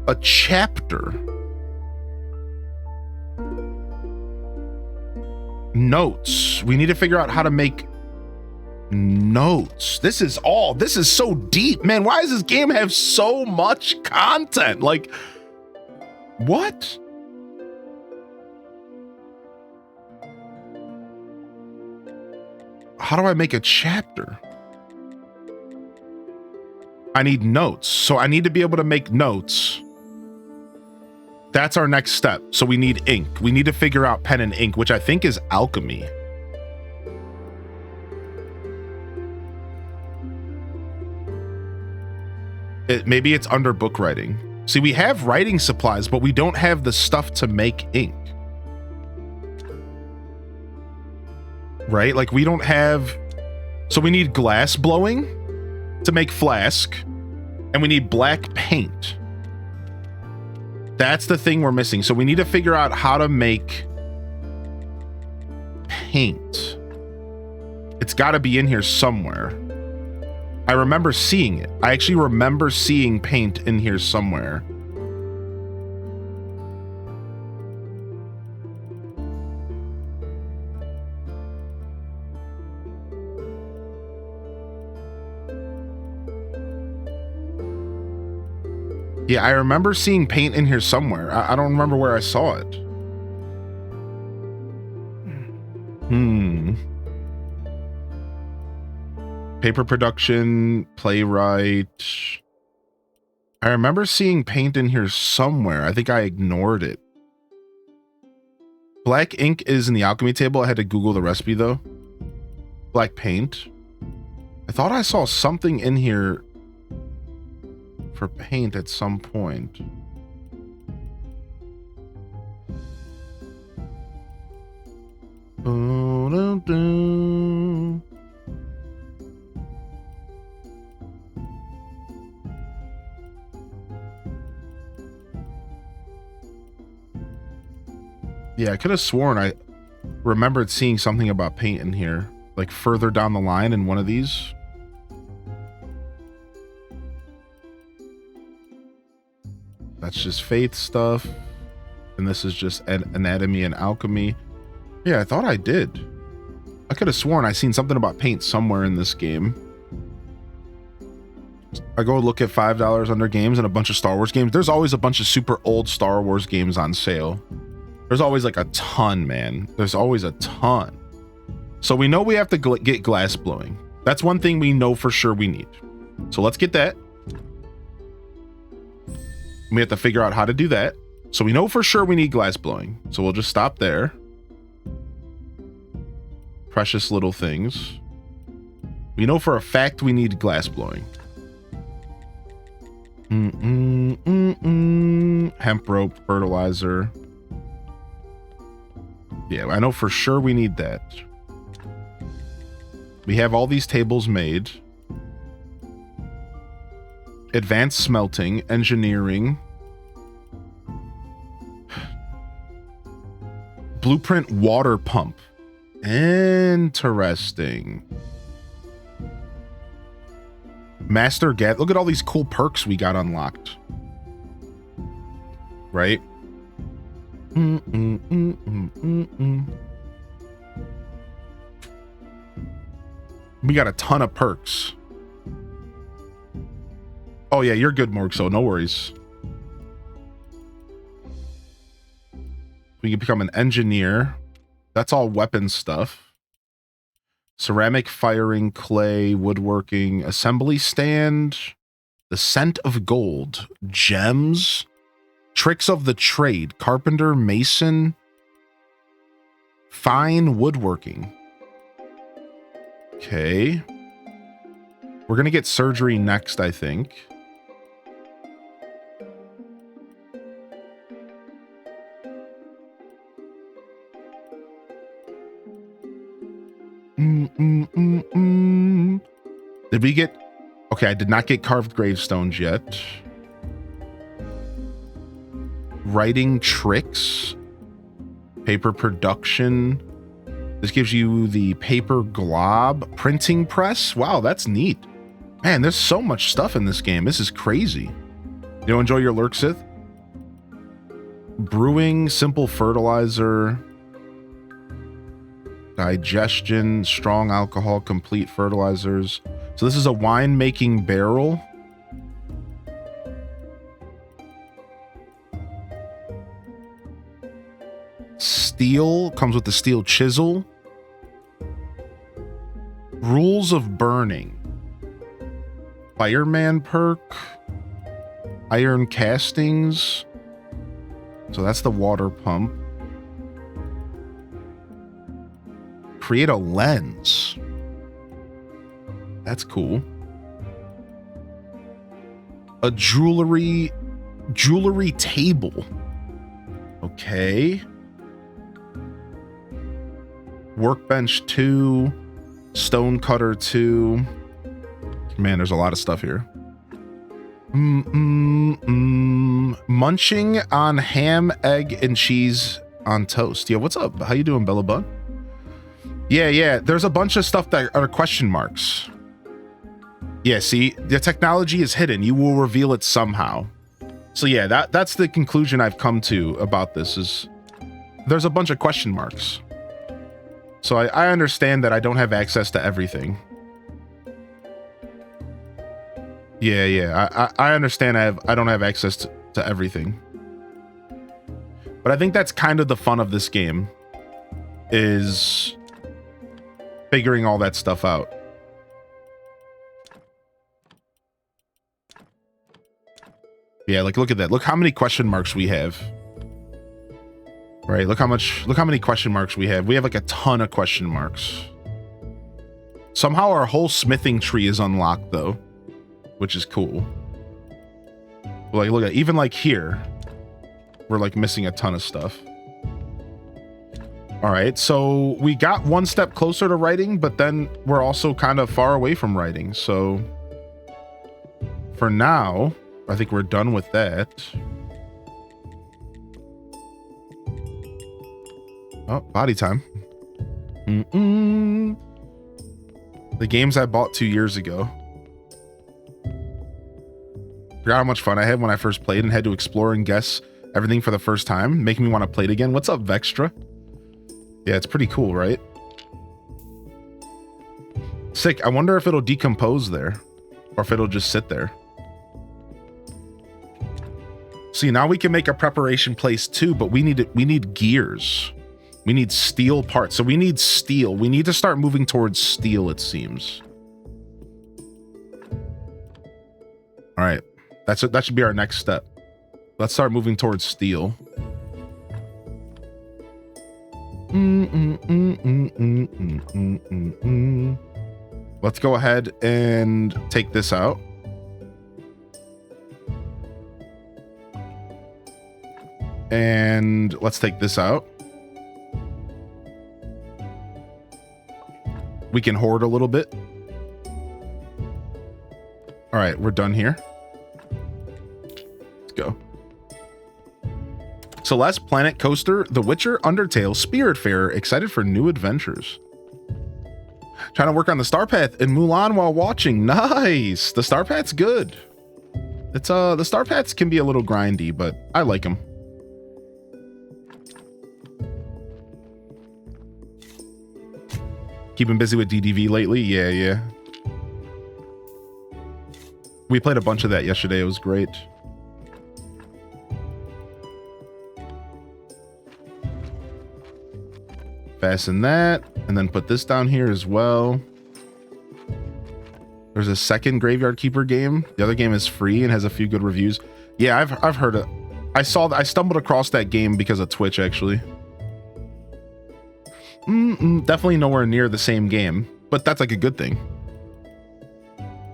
a chapter. Notes. We need to figure out how to make notes. This is so deep, man. Why does this game have so much content? Like, what? How do I make a chapter? I need notes. So I need to be able to make notes. That's our next step. So we need ink. We need to figure out pen and ink, which I think is alchemy. Maybe it's under book writing. See, we have writing supplies, but we don't have the stuff to make ink. Right? Like we don't have, so we need glass blowing to make flask, and we need black paint. That's the thing we're missing. So we need to figure out how to make paint. It's got to be in here somewhere. I remember seeing it. I actually remember seeing paint in here somewhere. Yeah, I remember seeing paint in here somewhere. I don't remember where I saw it. Paper production, playwright. I remember seeing paint in here somewhere. I think I ignored it. Black ink is in the alchemy table. I had to Google the recipe though. Black paint. I thought I saw something in here for paint at some point. Yeah, I could have sworn I remembered seeing something about paint in here, like further down the line in one of these. That's just faith stuff. And this is just anatomy and alchemy. Yeah, I thought I did. I could have sworn I seen something about paint somewhere in this game. I go look at $5 under games and a bunch of Star Wars games. There's always a bunch of super old Star Wars games on sale. There's always like a ton, man. There's always a ton. So we know we have to get glass blowing. That's one thing we know for sure we need. So let's get that. We have to figure out how to do that. So we know for sure we need glass blowing. So we'll just stop there. Precious little things. We know for a fact we need glass blowing. Hemp rope, fertilizer. Yeah, I know for sure we need that. We have all these tables made. Advanced smelting, engineering. Blueprint water pump. Interesting. Master get. Look at all these cool perks we got unlocked. Right? We got a ton of perks. Oh yeah, you're good, Morg, so no worries. We can become an engineer. That's all weapon stuff. Ceramic, firing, clay, woodworking, assembly stand, the scent of gold, gems, tricks of the trade, carpenter, mason, fine woodworking. Okay. We're going to get surgery next, I think. Did we get... Okay, I did not get carved gravestones yet. Writing tricks. Paper production. This gives you the paper glob. Printing press. Wow, that's neat. Man, there's so much stuff in this game. This is crazy. You enjoy your lurk, Sith? Brewing, simple fertilizer. digestion, strong alcohol, complete fertilizers. So this is a wine making barrel. Steel comes with the steel chisel. Rules of burning. Fireman perk. Iron castings. So that's the water pump. Create a lens. That's cool. A jewelry table. Okay. Workbench 2. Stone cutter 2. Man, there's a lot of stuff here. Munching on ham, egg, and cheese on toast. Yo, what's up? How you doing, Bella Bun? Yeah. There's a bunch of stuff that are question marks. Yeah, see, the technology is hidden. You will reveal it somehow. So yeah, that's the conclusion I've come to about this is there's a bunch of question marks. So I understand that I don't have access to everything. Yeah. I understand I don't have access to everything. But I think that's kind of the fun of this game is figuring all that stuff out. Yeah, like look at that. Look how many question marks we have. Right, look how many question marks we have. We have like a ton of question marks. Somehow our whole smithing tree is unlocked though, which is cool. Like look at even like here, we're like missing a ton of stuff. All right, so we got one step closer to writing, but then we're also kind of far away from writing. So for now, I think we're done with that. Oh, body time. The games I bought 2 years ago. Forgot how much fun I had when I first played and had to explore and guess everything for the first time, making me want to play it again. What's up, Vextra? Yeah, it's pretty cool, right? Sick. I wonder if it'll decompose there or if it'll just sit there. See, now we can make a preparation place too, but we need gears. We need steel parts. So we need steel. We need to start moving towards steel, it seems. All right. That should be our next step. Let's start moving towards steel. Let's go ahead and take this out. And let's take this out. We can hoard a little bit. All right, we're done here. Let's go. Celeste, Planet Coaster, The Witcher, Undertale, Spiritfarer, excited for new adventures. Trying to work on the Star Path in Mulan while watching. Nice. The Star Path's good. It's the Star Paths can be a little grindy, but I like them. Keeping busy with DDV lately? Yeah. We played a bunch of that yesterday. It was great. Fasten that, and then put this down here as well. There's a second Graveyard Keeper game. The other game is free and has a few good reviews. Yeah, I've heard it. I stumbled across that game because of Twitch, actually. Definitely nowhere near the same game, but that's like a good thing.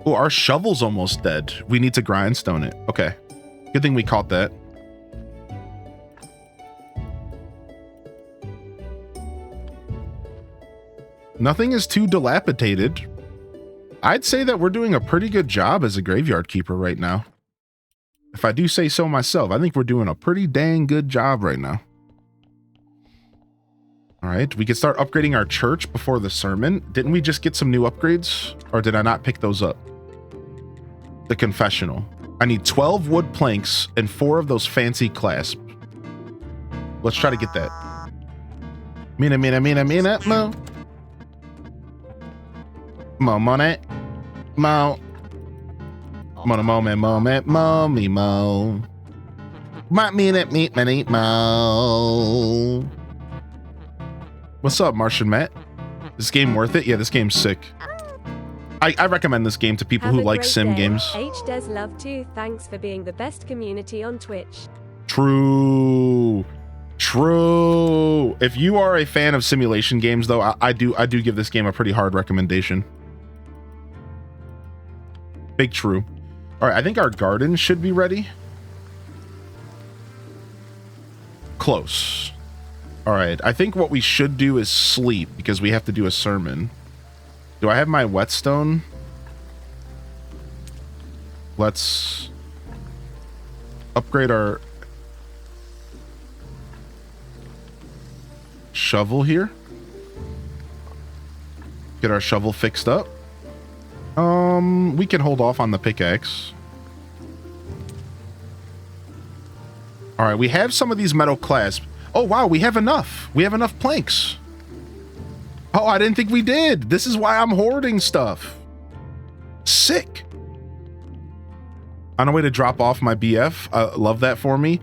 Oh, our shovel's almost dead. We need to grindstone it. Okay. Good thing we caught that. Nothing is too dilapidated. I'd say that we're doing a pretty good job as a Graveyard Keeper right now. If I do say so myself, I think we're doing a pretty dang good job right now. All right, we can start upgrading our church before the sermon. Didn't we just get some new upgrades? Or did I not pick those up? The confessional. I need 12 wood planks and 4 of those fancy clasps. Let's try to get that. Mina, mo. Mo money. Mo. Moment, mommy, mo. Might mean it, meet, many, mo. What's up, Martian Matt? This game worth it? Yeah, this game's sick. I recommend this game to people Have who a like great sim day. games. HDesLove2, thanks for being the best community on Twitch. True. True. If you are a fan of simulation games, though, I do give this game a pretty hard recommendation. Big true. All right, I think our garden should be ready. Close. All right, I think what we should do is sleep because we have to do a sermon. Do I have my whetstone? Let's upgrade our shovel here. Get our shovel fixed up. We can hold off on the pickaxe. All right, we have some of these metal clasps. Oh, wow, we have enough. We have enough planks. Oh, I didn't think we did. This is why I'm hoarding stuff. Sick. On the way to drop off my BF. Love that for me.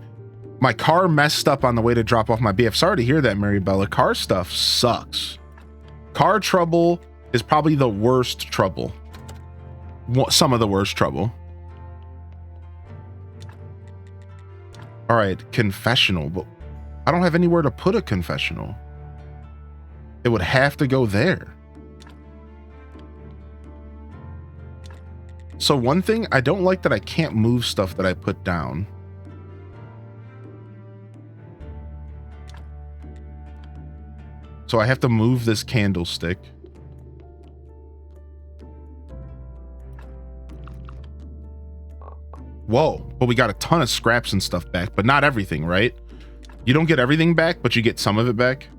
My car messed up on the way to drop off my BF. Sorry to hear that, Mary Bella. Car stuff sucks. Car trouble is probably the worst trouble. Some of the worst trouble. All right, confessional. But I don't have anywhere to put a confessional. It would have to go there. So one thing, I don't like that I can't move stuff that I put down. So I have to move this candlestick. Whoa, but we got a ton of scraps and stuff back, but not everything, right? You don't get everything back, but you get some of it back.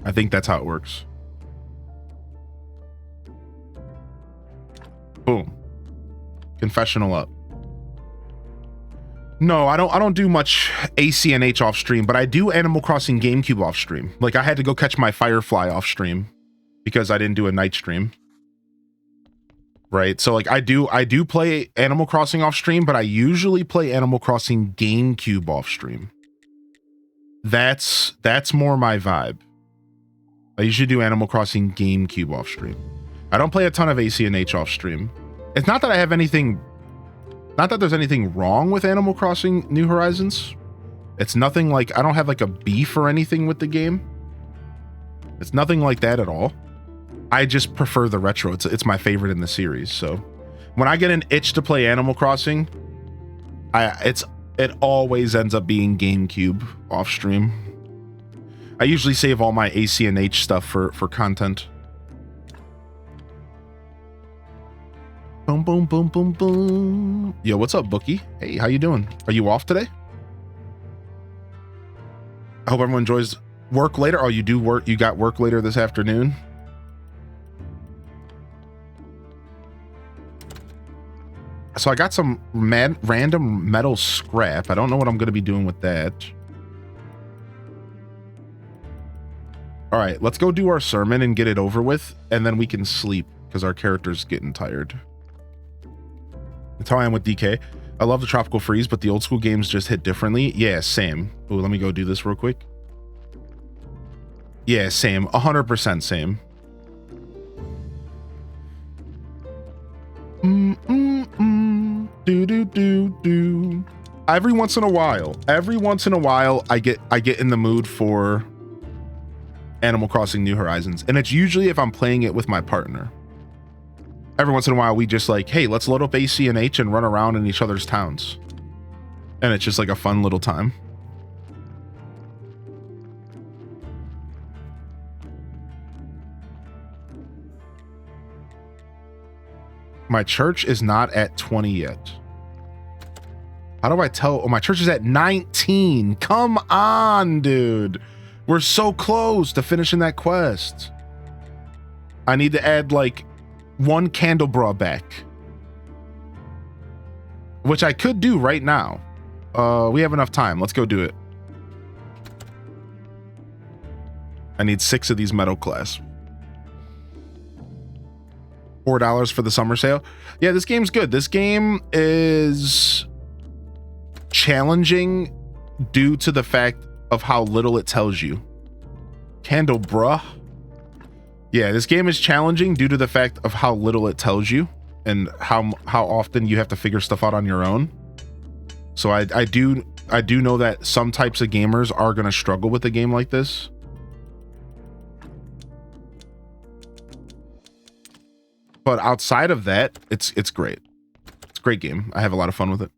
I think that's how it works. Boom. Confessional up. No, I don't do much ACNH off stream, but I do Animal Crossing GameCube off stream. Like I had to go catch my Firefly off stream because I didn't do a night stream. Right? So like I do play Animal Crossing off stream, but I usually play Animal Crossing GameCube off stream. That's more my vibe. I usually do Animal Crossing GameCube off stream. I don't play a ton of ACNH off stream. It's not that I have anything, not that there's anything wrong with Animal Crossing New Horizons. It's nothing like, I don't have like a beef or anything with the game. It's nothing like that at all. I just prefer the retro. It's my favorite in the series. So when I get an itch to play Animal Crossing, it always ends up being GameCube off stream. I usually save all my ACNH stuff for content. Boom, boom, boom, boom, boom. Yo, what's up, Bookie? Hey, how you doing? Are you off today? I hope everyone enjoys work later. Oh, you do work? You got work later this afternoon? So I got some random metal scrap. I don't know what I'm going to be doing with that. All right, let's go do our sermon and get it over with, and then we can sleep because our character's getting tired. That's how I am with DK. I love the Tropical Freeze, but the old school games just hit differently. Yeah, same. Ooh, let me go do this real quick. Yeah, same. 100% same. Do. Every once in a while, I get in the mood for Animal Crossing New Horizons, and it's usually if I'm playing it with my partner. Every once in a while, we just like, hey, let's load up ACNH and run around in each other's towns, and it's just like a fun little time. My church is not at 20 yet. How do I tell? Oh, my church is at 19. Come on, dude. We're so close to finishing that quest. I need to add like 1 Candelabra back, which I could do right now. We have enough time. Let's go do it. I need 6 of these metal clasps. $4 for the summer sale. Yeah, this game's good. This game is challenging due to the fact of how little it tells you. Candle, bruh. Yeah, this game is challenging due to the fact of how little it tells you and how often you have to figure stuff out on your own. So I do know that some types of gamers are going to struggle with a game like this. But outside of that, it's great. It's a great game. I have a lot of fun with it.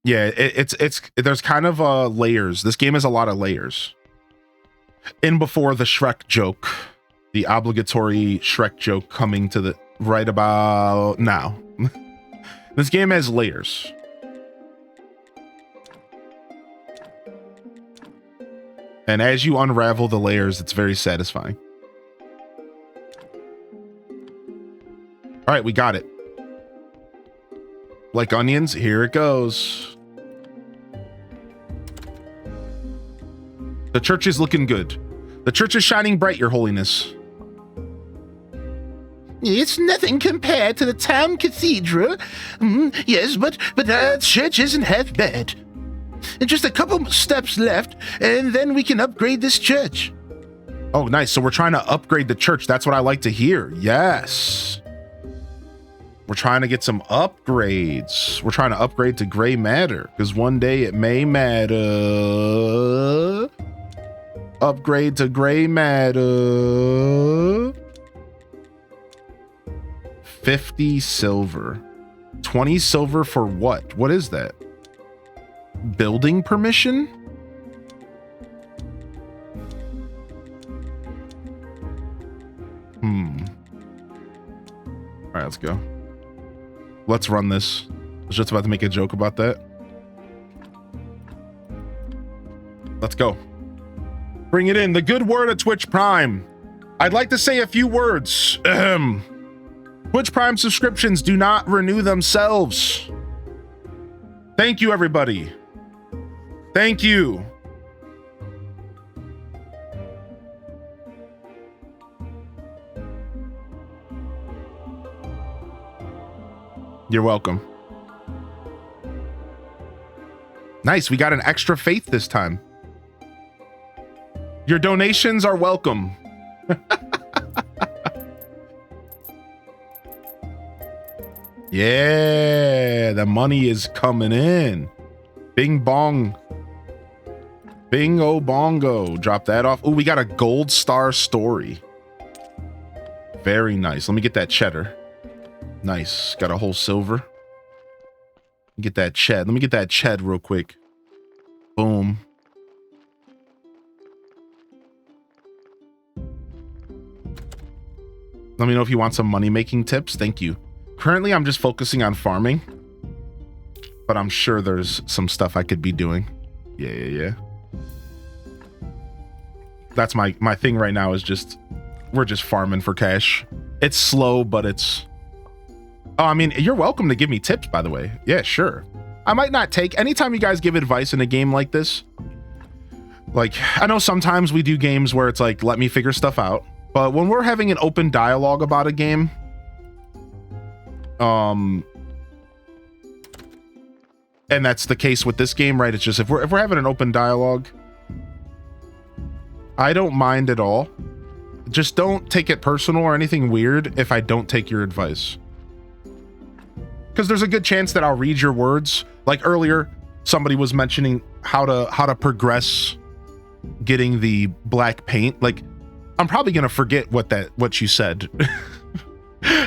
Yeah, it's there's kind of layers. This game has a lot of layers. In before the Shrek joke, the obligatory Shrek joke coming to the right about now. This game has layers. And as you unravel the layers, it's very satisfying. All right, we got it. Like onions, here it goes. The church is looking good. The church is shining bright, Your Holiness. It's nothing compared to the town cathedral. Yes, but our church isn't half bad. Just a couple steps left, and then we can upgrade this church. Oh, nice. So we're trying to upgrade the church. That's what I like to hear. Yes. We're trying to get some upgrades. We're trying to upgrade to gray matter, because one day it may matter. Upgrade to gray matter. 50 silver. 20 silver for what? What is that? Building permission? All right, let's go. Let's run this. I was just about to make a joke about that. Let's go. Bring it in. The good word of Twitch Prime. I'd like to say a few words. Twitch Prime subscriptions do not renew themselves. Thank you, everybody. Thank you. You're welcome. Nice, we got an extra faith this time. Your donations are welcome. Yeah, the money is coming in. Bing bong. Bingo bongo. Drop that off. Oh, we got a gold star story. Very nice. Let me get that cheddar. Nice. Got a whole silver. Get that ched. Let me get that ched real quick. Boom. Let me know if you want some money-making tips. Thank you. Currently, I'm just focusing on farming. But I'm sure there's some stuff I could be doing. Yeah. That's my thing right now is just... We're just farming for cash. It's slow, but it's... Oh, I mean, you're welcome to give me tips, by the way. Yeah, sure. I might not take... Anytime you guys give advice in a game like this... Like, I know sometimes we do games where it's like, let me figure stuff out. But when we're having an open dialogue about a game... And that's the case with this game, right? It's just, if we're having an open dialogue... I don't mind at all. Just don't take it personal or anything weird if I don't take your advice. Because there's a good chance that I'll read your words. Like earlier, somebody was mentioning how to progress getting the black paint. Like, I'm probably gonna forget what you said.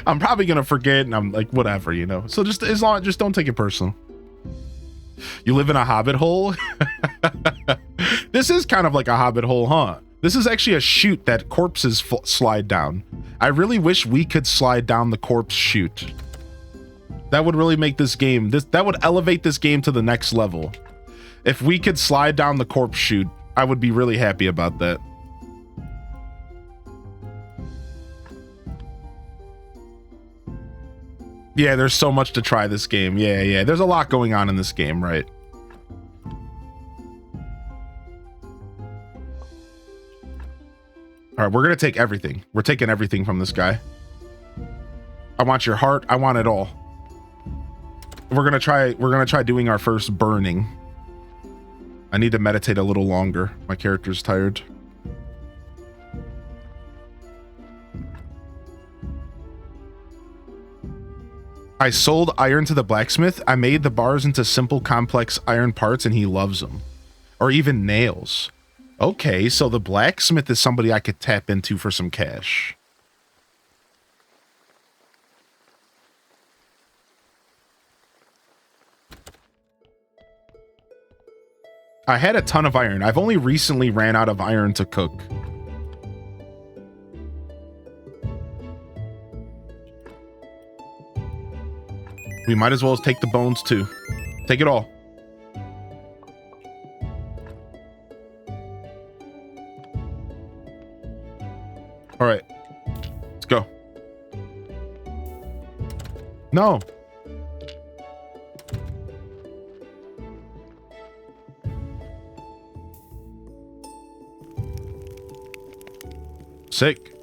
I'm probably gonna forget, and I'm like, whatever, you know. So just just don't take it personal. You live in a hobbit hole? This is kind of like a hobbit hole, huh? This is actually a chute that corpses slide down. I really wish we could slide down the corpse chute. That would really make this game, that would elevate this game to the next level. If we could slide down the corpse chute, I would be really happy about that. Yeah, there's so much to try this game. Yeah. There's a lot going on in this game, right? All right, we're going to take everything. We're taking everything from this guy. I want your heart. I want it all. We're gonna try doing our first burning. I need to meditate a little longer. My character's tired. I sold iron to the blacksmith. I made the bars into simple, complex iron parts, and he loves them. Or even nails. Okay, so the blacksmith is somebody I could tap into for some cash. I had a ton of iron. I've only recently ran out of iron to cook. We might as well take the bones too. Take it all. All right, let's go. No. Sick.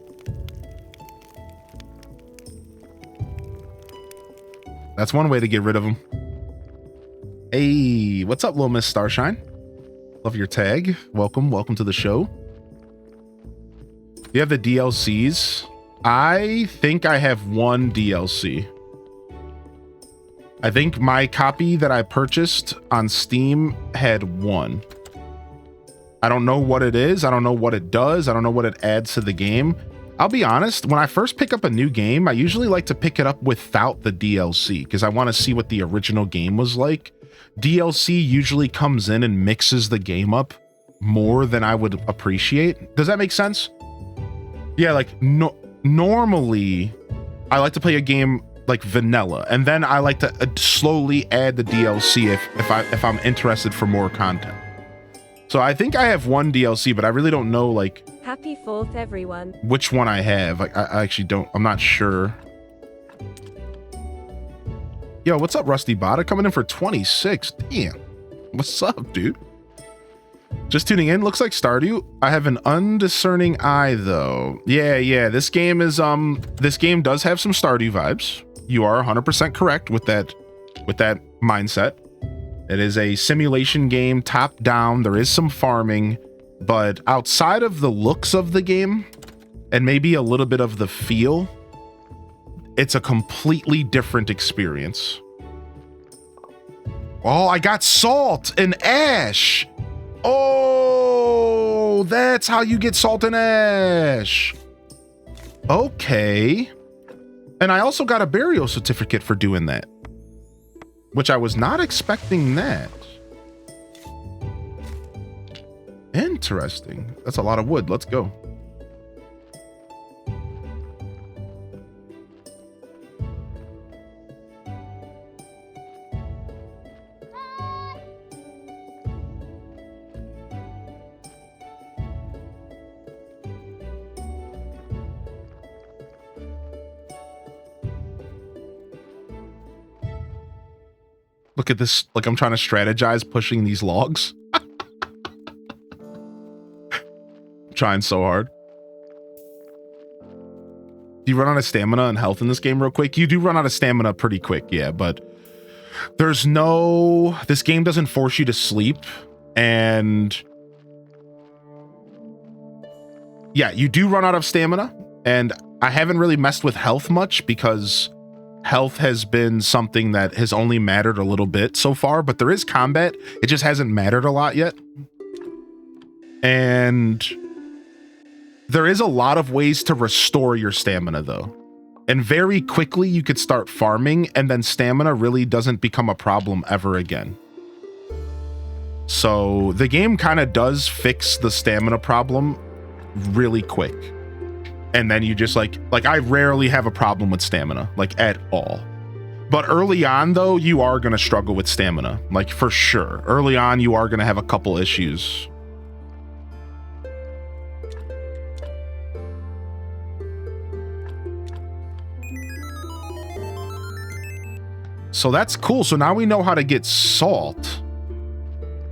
That's one way to get rid of them. Hey, what's up, little Miss Starshine? Love your tag. Welcome to the show. You have the DLCs. I think I have one DLC. I think my copy that I purchased on Steam had one. I don't know what it is. I don't know what it does. I don't know what it adds to the game. I'll be honest, when I first pick up a new game, I usually like to pick it up without the DLC because I want to see what the original game was like. DLC usually comes in and mixes the game up more than I would appreciate. Does that make sense? Yeah, like normally I like to play a game like vanilla, and then I like to slowly add the DLC if I'm interested for more content. So I think I have one DLC, but I really don't know like Happy 4th, everyone. which one I have. Like I actually don't. I'm not sure. Yo, what's up, Rusty Bada? Coming in for 26. Damn. What's up, dude? Just tuning in. Looks like Stardew. I have an undiscerning eye, though. Yeah. This game is this game does have some Stardew vibes. You are 100% correct with that mindset. It is a simulation game, top down. There is some farming, but outside of the looks of the game and maybe a little bit of the feel, it's a completely different experience. Oh, I got salt and ash. Oh, that's how you get salt and ash. Okay. And I also got a burial certificate for doing that, which I was not expecting that. Interesting. That's a lot of wood. Let's go. Look at this. Like I'm trying to strategize pushing these logs. Trying so hard. Do you run out of stamina and health in this game real quick? You do run out of stamina pretty quick, yeah, but there's no... This game doesn't force you to sleep, and... Yeah, you do run out of stamina, and I haven't really messed with health much because health has been something that has only mattered a little bit so far, but there is combat. It just hasn't mattered a lot yet. And there is a lot of ways to restore your stamina, though. And very quickly you could start farming, and then stamina really doesn't become a problem ever again. So the game kind of does fix the stamina problem really quick. And then you just like I rarely have a problem with stamina, like at all. But early on, though, you are going to struggle with stamina, like for sure. Early on, you are going to have a couple issues. So that's cool. So now we know how to get salt.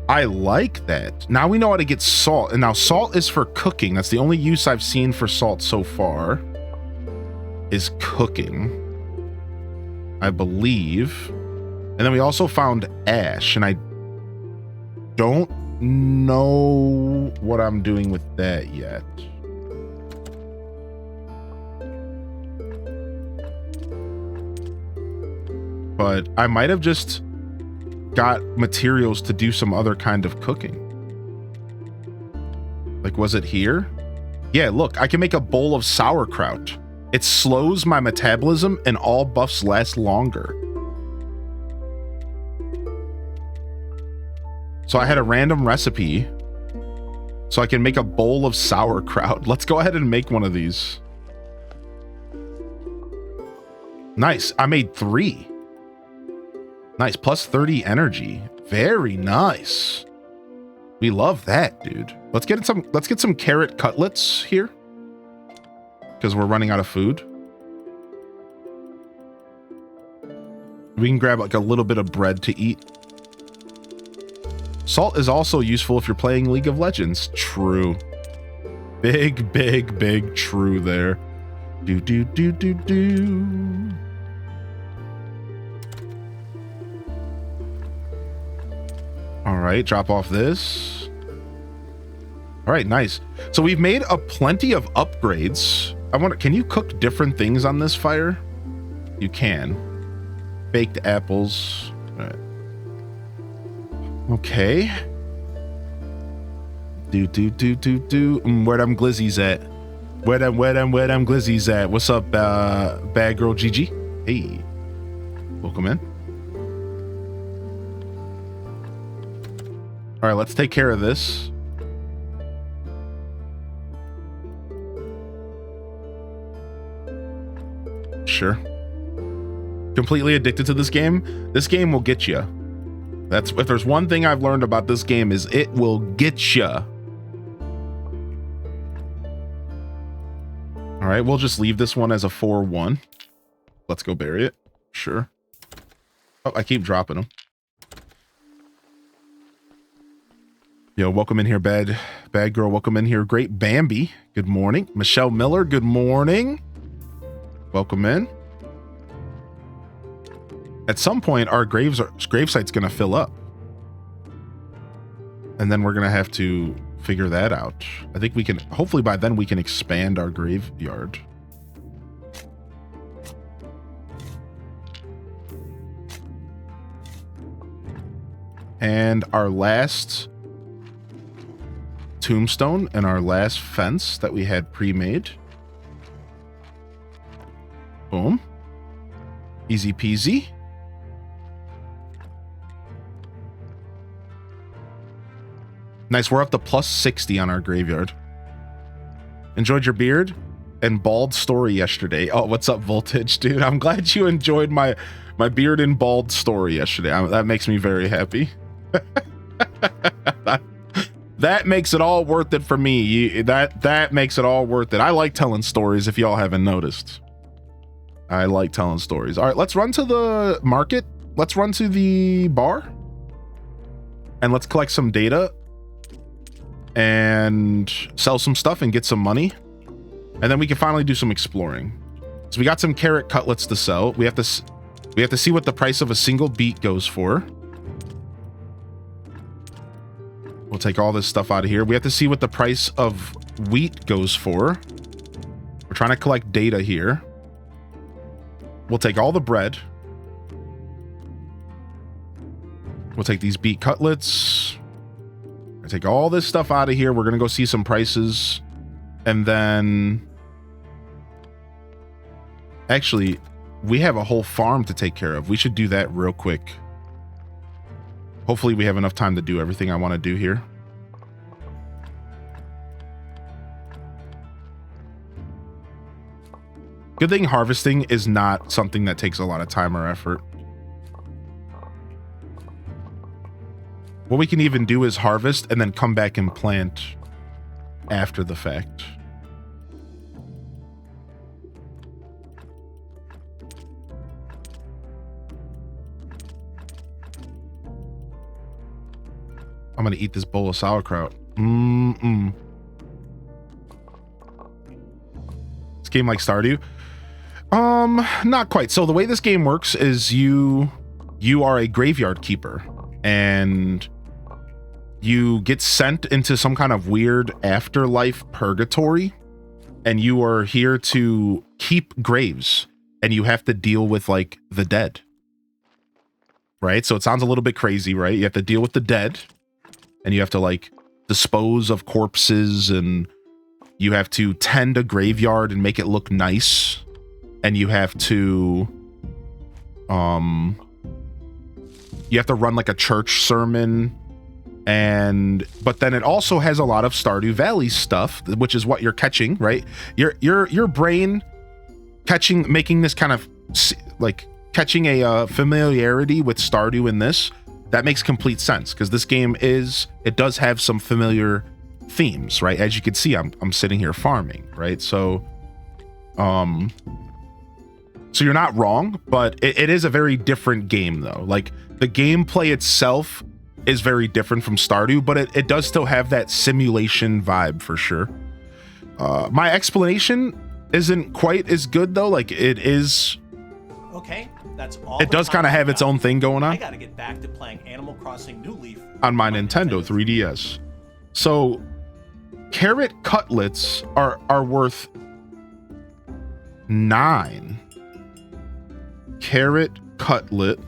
I like that. Now we know how to get salt. And now salt is for cooking. That's the only use I've seen for salt so far, is cooking. I believe. And then we also found ash, and I don't know what I'm doing with that yet. But I might have just got materials to do some other kind of cooking. Like, was it here? Yeah, look, I can make a bowl of sauerkraut. It slows my metabolism and all buffs last longer. So I had a random recipe so I can make a bowl of sauerkraut. Let's go ahead and make one of these. Nice. I made 3. Nice. Plus 30 energy. Very nice. We love that, dude. Let's get some carrot cutlets here, because we're running out of food. We can grab like a little bit of bread to eat. Salt is also useful if you're playing League of Legends. True. Big, big, big true there. Do, do, do, do, do. All right, drop off this. All right, nice. So we've made a plenty of upgrades. Can you cook different things on this fire? You can. Baked apples. All right. Okay. Where them glizzies at? Where them glizzies at? What's up, bad girl Gigi? Hey. Welcome in. All right, let's take care of this. Sure. Completely addicted to this game. This game will get you. That's, if there's one thing I've learned about this game, is it will get you. All right, we'll just leave this one as a 4-1. Let's go bury it. Sure. Oh, I keep dropping them. Yo, welcome in here, bad girl. Welcome in here. Great Bambi. Good morning. Michelle Miller. Good morning. Welcome in. At some point, our gravesite's going to fill up. And then we're going to have to figure that out. I think we can, hopefully by then we can expand our graveyard. And our last tombstone and our last fence that we had pre-made. Boom. Easy peasy. Nice, we're up to plus 60 on our graveyard. Enjoyed your beard and bald story yesterday. Oh, what's up, Voltage, dude? I'm glad you enjoyed my beard and bald story yesterday. That makes me very happy. That makes it all worth it for me. That makes it all worth it. I like telling stories, if y'all haven't noticed. I like telling stories. All right, let's run to the market. Let's run to the bar. And let's collect some data. And sell some stuff and get some money. And then we can finally do some exploring. So we got some carrot cutlets to sell. We have to see what the price of a single beet goes for. We'll take all this stuff out of here. We have to see what the price of wheat goes for. We're trying to collect data here. We'll take all the bread. We'll take these beet cutlets. Take all this stuff out of here. We're going to go see some prices. And then... Actually, we have a whole farm to take care of. We should do that real quick. Hopefully we have enough time to do everything I want to do here. Good thing harvesting is not something that takes a lot of time or effort. What we can even do is harvest and then come back and plant after the fact. I'm gonna eat this bowl of sauerkraut. This game like Stardew. Not quite. So the way this game works is you are a graveyard keeper, and you get sent into some kind of weird afterlife purgatory, and you are here to keep graves, and you have to deal with like the dead. Right? So it sounds a little bit crazy, right? You have to deal with the dead, and you have to like dispose of corpses, and you have to tend a graveyard and make it look nice, and you have to run like a church sermon, but then it also has a lot of Stardew Valley stuff, which is what you're catching, right? Your brain making this kind of like catching a familiarity with Stardew in this, that makes complete sense, because this game it does have some familiar themes, right? As you can see, I'm sitting here farming, right? So you're not wrong, but it is a very different game though. Like the gameplay itself is very different from Stardew, but it does still have that simulation vibe for sure. My explanation isn't quite as good though. Like it is. Okay, that's all. It does kind of have its own thing going on. I gotta get back to playing Animal Crossing New Leaf on my Nintendo 3DS. So carrot cutlets are worth 9. Carrot cutlet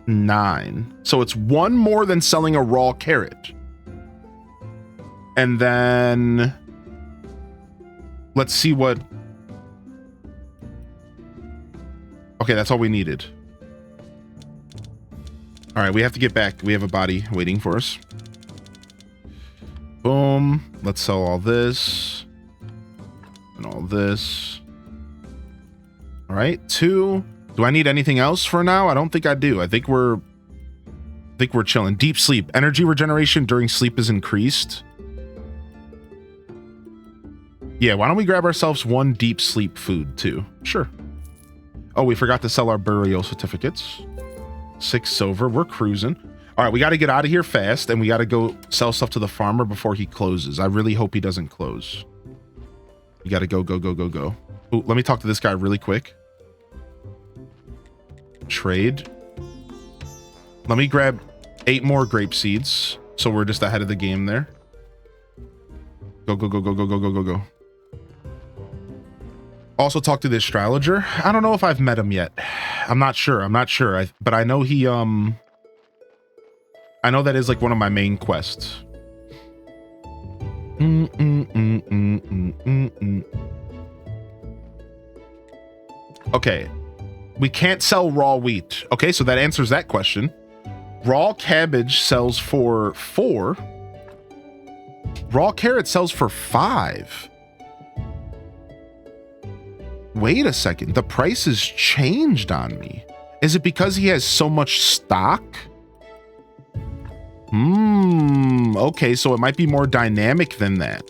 9. So it's 1 more than selling a raw carrot. And then let's see what. Okay, that's all we needed. All right, we have to get back. We have a body waiting for us. Boom. Let's sell all this and all this. All right, 2. Do I need anything else for now? I don't think I do. I think we're chilling. Deep sleep. Energy regeneration during sleep is increased. Yeah, why don't we grab ourselves 1 deep sleep food too? Sure. Oh, we forgot to sell our burial certificates. 6 silver. We're cruising. All right, we got to get out of here fast, and we got to go sell stuff to the farmer before he closes. I really hope he doesn't close. You got to go. Ooh, let me talk to this guy really quick. Trade. Let me grab 8 more grape seeds, so we're just ahead of the game there. Go. Also talk to the astrologer. I don't know if I've met him yet. I'm not sure. But I know he I know that is like one of my main quests. Okay. We can't sell raw wheat. Okay, so that answers that question. Raw cabbage sells for 4. Raw carrot sells for 5. Wait a second. The price has changed on me. Is it because he has so much stock? Okay, so it might be more dynamic than that.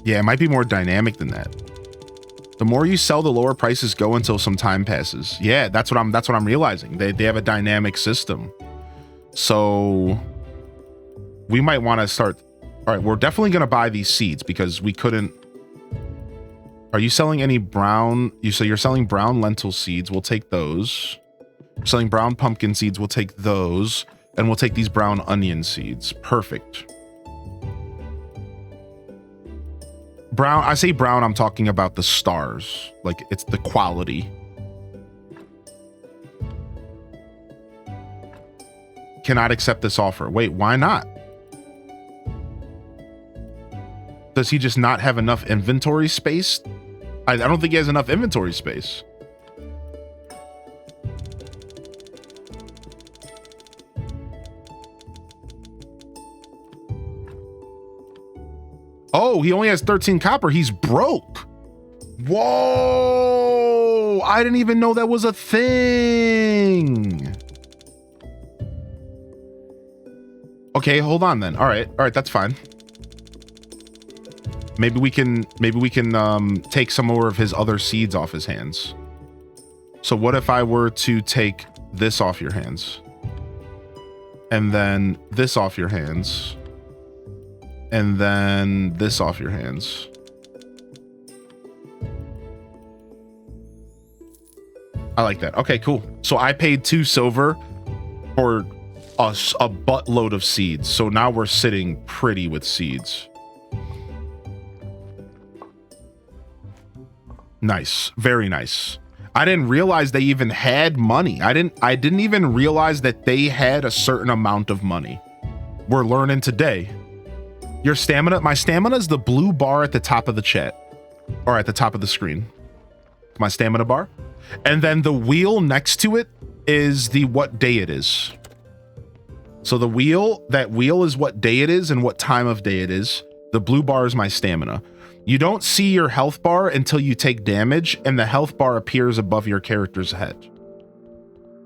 Yeah, it might be more dynamic than that. The more you sell, the lower prices go until some time passes. Yeah, that's what I'm realizing. They have a dynamic system. So we might want to start. All right, we're definitely going to buy these seeds because we couldn't. Are you selling any brown? So you're selling brown lentil seeds. We'll take those. Selling brown pumpkin seeds. We'll take those. And we'll take these brown onion seeds. Perfect. Brown, I say brown, I'm talking about the stars. Like, it's the quality. Cannot accept this offer. Wait, why not? Does he just not have enough inventory space? I don't think he has enough inventory space. Oh, he only has 13 copper. He's broke. Whoa. I didn't even know that was a thing. Okay, hold on then. All right, that's fine. Maybe we can take some more of his other seeds off his hands. So what if I were to take this off your hands? And then this off your hands. And then this off your hands. I like that. Okay, cool. So I paid 2 silver for a buttload of seeds. So now we're sitting pretty with seeds. Nice. Very nice. I didn't realize they even had money. I didn't even realize that they had a certain amount of money. We're learning today. Your stamina, my stamina is the blue bar at the top of the chat or at the top of the screen. My stamina bar. And then the wheel next to it is the what day it is. So the wheel, that wheel is what day it is and what time of day it is. The blue bar is my stamina. You don't see your health bar until you take damage, and the health bar appears above your character's head.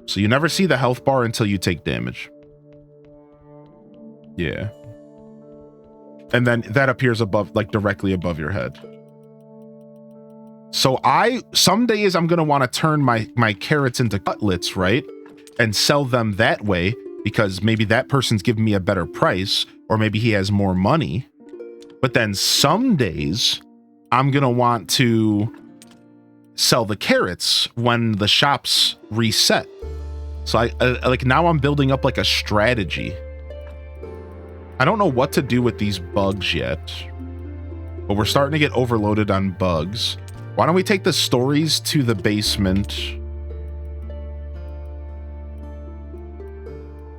So you never see the health bar until you take damage. Yeah. And then that appears above, like directly above your head. So some days I'm going to want to turn my carrots into cutlets, right? And sell them that way, because maybe that person's giving me a better price, or maybe he has more money. But then some days I'm going to want to sell the carrots when the shops reset. So I like now I'm building up like a strategy. I don't know what to do with these bugs yet, but we're starting to get overloaded on bugs. Why don't we take the stories to the basement?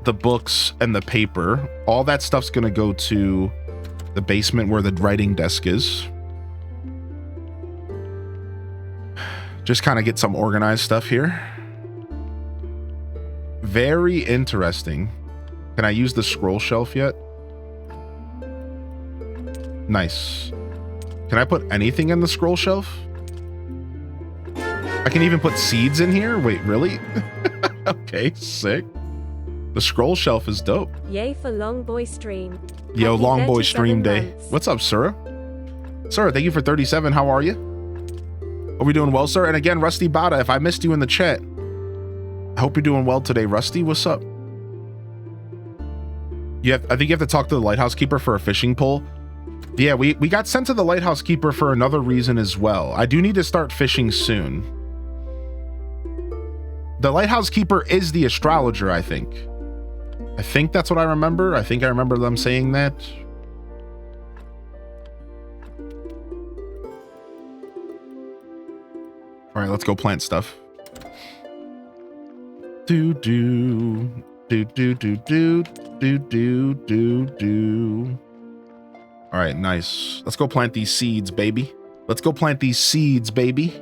The books and the paper, all that stuff's going to go to the basement where the writing desk is. Just kind of get some organized stuff here. Very interesting. Can I use the scroll shelf yet? Nice. Can I put anything in the scroll shelf? I can even put seeds in here? Wait, really? Okay, sick. The scroll shelf is dope. Yay for Long Boy stream. Yo, Happy Long Boy 37 stream day. months. What's up, Sura? Sura, thank you for 37. How are you? Are we doing well, sir? And again, Rusty Bada, if I missed you in the chat, I hope you're doing well today. Rusty, what's up? I think you have to talk to the lighthouse keeper for a fishing pole. Yeah, we got sent to the lighthouse keeper for another reason as well. I do need to start fishing soon. The lighthouse keeper is the astrologer, I think. I think that's what I remember. I think I remember them saying that. All right, let's go plant stuff. Do do do do do do do do do do. All right, nice. Let's go plant these seeds, baby. Let's go plant these seeds, baby.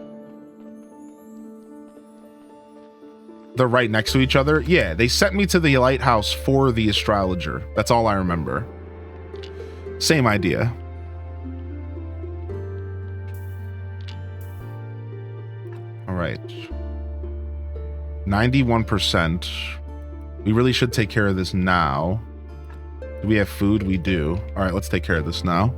They're right next to each other. Yeah, they sent me to the lighthouse for the astrologer. That's all I remember. Same idea. All right. 91%. We really should take care of this now. Do we have food? We do. All right, let's take care of this now.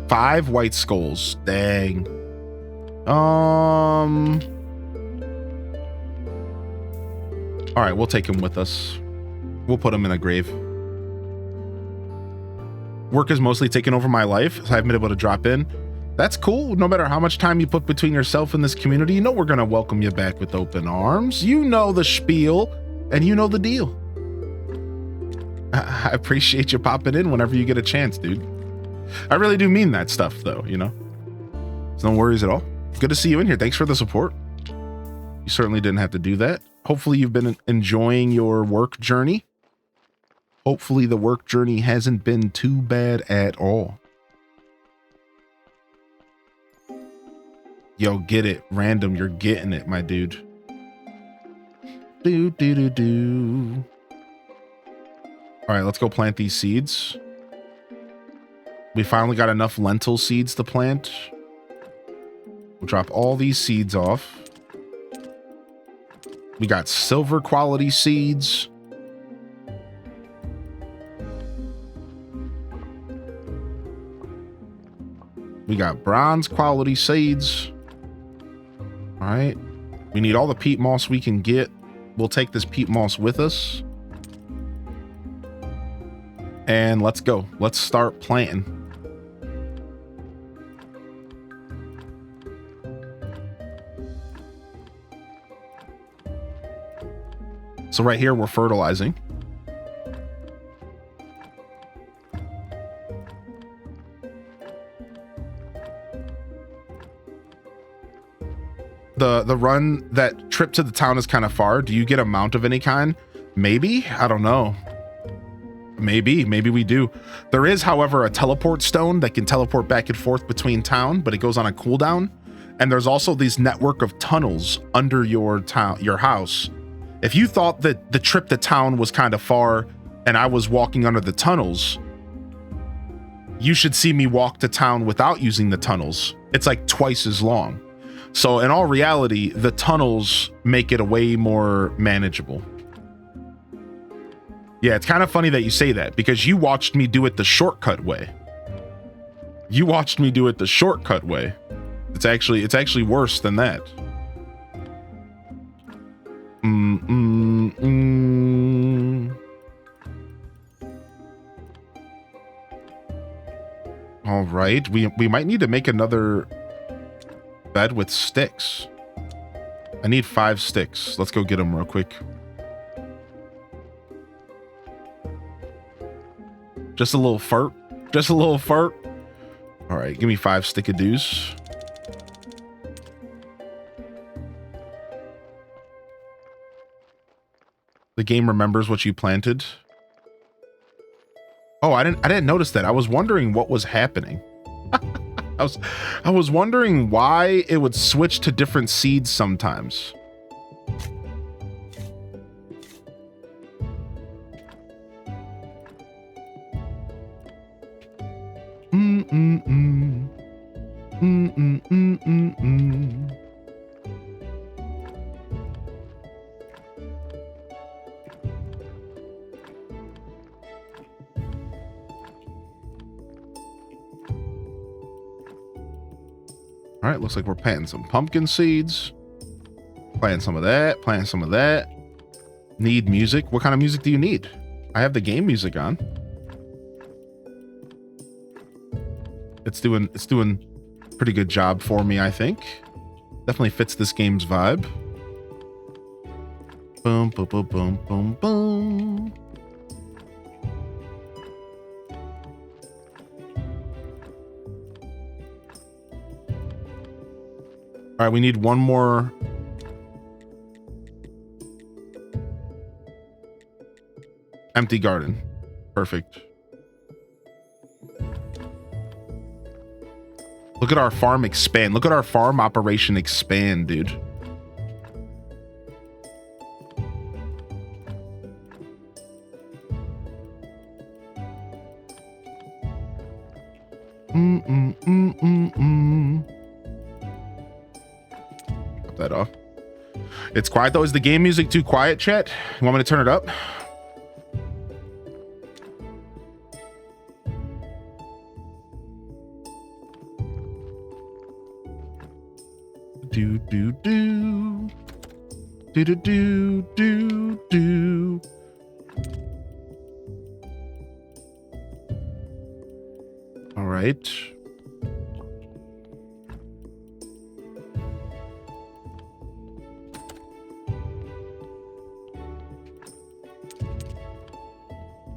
Five white skulls. Dang. All right, we'll take him with us. We'll put him in a grave. Work is mostly taken over my life, so I haven't been able to drop in. That's cool. No matter how much time you put between yourself and this community, you know we're gonna welcome you back with open arms. You know the spiel, and you know the deal. I appreciate you popping in whenever you get a chance, dude. I really do mean that stuff, though, you know? So no worries at all. Good to see you in here. Thanks for the support. You certainly didn't have to do that. Hopefully you've been enjoying your work journey. Hopefully the work journey hasn't been too bad at all. Yo, get it. Random, you're getting it, my dude. Do, do, do, do. All right, let's go plant these seeds. We finally got enough lentil seeds to plant. We'll drop all these seeds off. We got silver quality seeds. We got bronze quality seeds. All right. We need all the peat moss we can get. We'll take this peat moss with us. And let's go. Let's start planting. So right here, we're fertilizing. The run, that trip to the town is kind of far. Do you get a mount of any kind? Maybe? I don't know. Maybe we do. There is, however, a teleport stone that can teleport back and forth between town, but it goes on a cooldown. And there's also these network of tunnels under your house. If you thought that the trip to town was kind of far and I was walking under the tunnels, you should see me walk to town without using the tunnels. It's like twice as long. So in all reality, the tunnels make it a way more manageable. Yeah, it's kind of funny that you say that because you watched me do it the shortcut way. You watched me do it the shortcut way. It's actually worse than that. All right, we might need to make another bed with sticks. I need 5 sticks. Let's go get them real quick. Just a little fart. Just a little fart. All right, give me 5 stickadoos. The game remembers what you planted. Oh, I didn't notice that. I was wondering what was happening. I was wondering why it would switch to different seeds sometimes. All right, looks like we're planting some pumpkin seeds. Planting some of that, planting some of that. Need music. What kind of music do you need? I have the game music on. It's doing pretty good job for me, I think. Definitely fits this game's vibe. Boom, boom, boom, boom, boom, boom. All right, we need one more. Empty garden. Perfect. Look at our farm expand. Look at our farm operation expand, dude. Cut that off. It's quiet though. Is the game music too quiet, chat? You want me to turn it up? Do do do do do do do do. All right.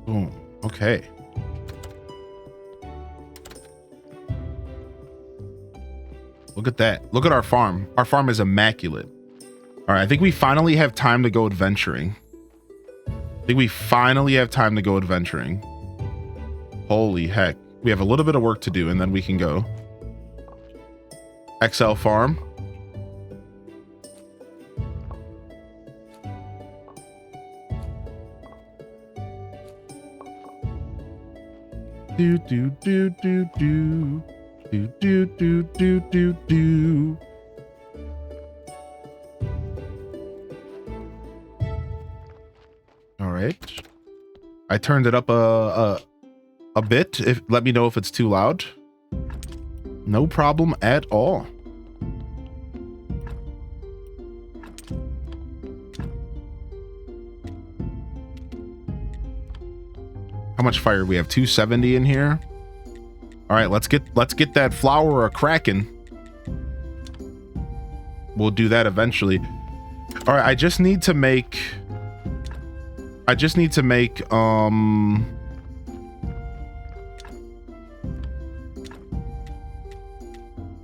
Boom. Okay. Look at that. Look at our farm. Our farm is immaculate. All right. I think we finally have time to go adventuring. Holy heck. We have a little bit of work to do and then we can go. XL farm. Do do do do do. Do do do do do do. I turned it up a bit. Let me know if it's too loud. No problem at all. How much fire? We have 270 in here. All right, let's get that flour a cracking. We'll do that eventually. All right, I just need to make a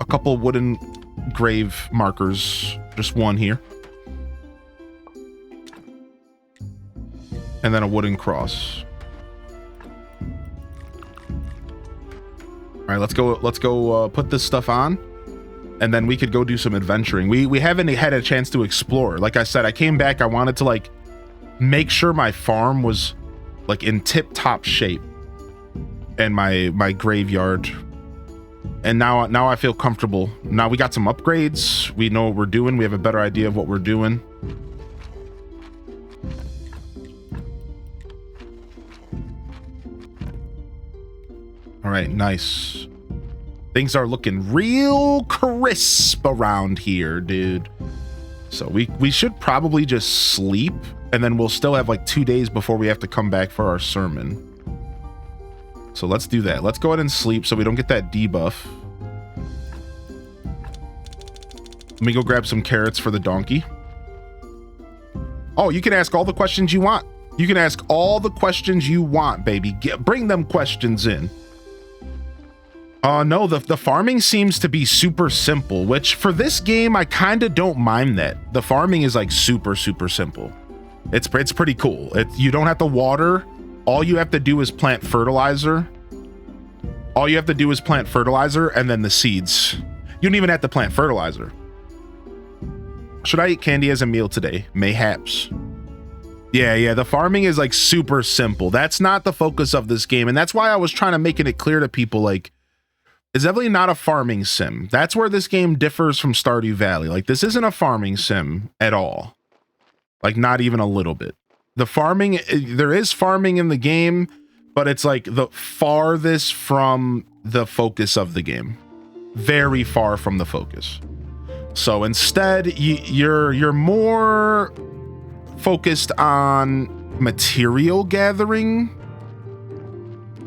couple wooden grave markers, just one here. And then a wooden cross. All right, let's go put this stuff on, and then we could go do some adventuring. We haven't had a chance to explore. Like I said, I came back, I wanted to like make sure my farm was like in tip-top shape and my graveyard. And now I feel comfortable. Now we got some upgrades. We know what we're doing. We have a better idea of what we're doing. All right, nice. Things are looking real crisp around here, dude. So we should probably just sleep, and then we'll still have like 2 days before we have to come back for our sermon. So let's do that. Let's go ahead and sleep so we don't get that debuff. Let me go grab some carrots for the donkey. Oh, you can ask all the questions you want. You can ask all the questions you want, baby. Bring them questions in. No, the farming seems to be super simple, which for this game, I kind of don't mind that. The farming is like super simple. It's pretty cool. You don't have to water. All you have to do is plant fertilizer. All you have to do is plant fertilizer and then the seeds. You don't even have to plant fertilizer. Should I eat candy as a meal today? Mayhaps. Yeah, the farming is like super simple. That's not the focus of this game. And that's why I was trying to make it clear to people, like, it's definitely not a farming sim. That's where this game differs from Stardew Valley. Like, this isn't a farming sim at all. Like, not even a little bit. The farming, there is farming in the game, but it's like the farthest from the focus of the game. Very far from the focus. So instead, you're more focused on material gathering.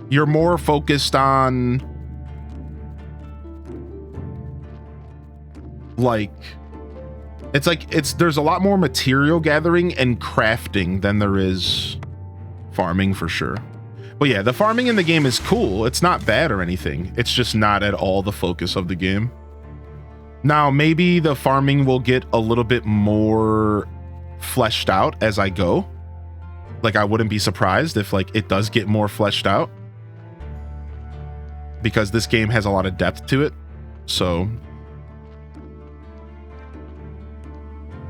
You're more focused on there's a lot more material gathering and crafting than there is farming, for sure. But yeah, the farming in the game is cool. It's not bad or anything. It's just not at all the focus of the game. Now, maybe the farming will get a little bit more fleshed out as I go. Like, I wouldn't be surprised if like it does get more fleshed out, because this game has a lot of depth to it. So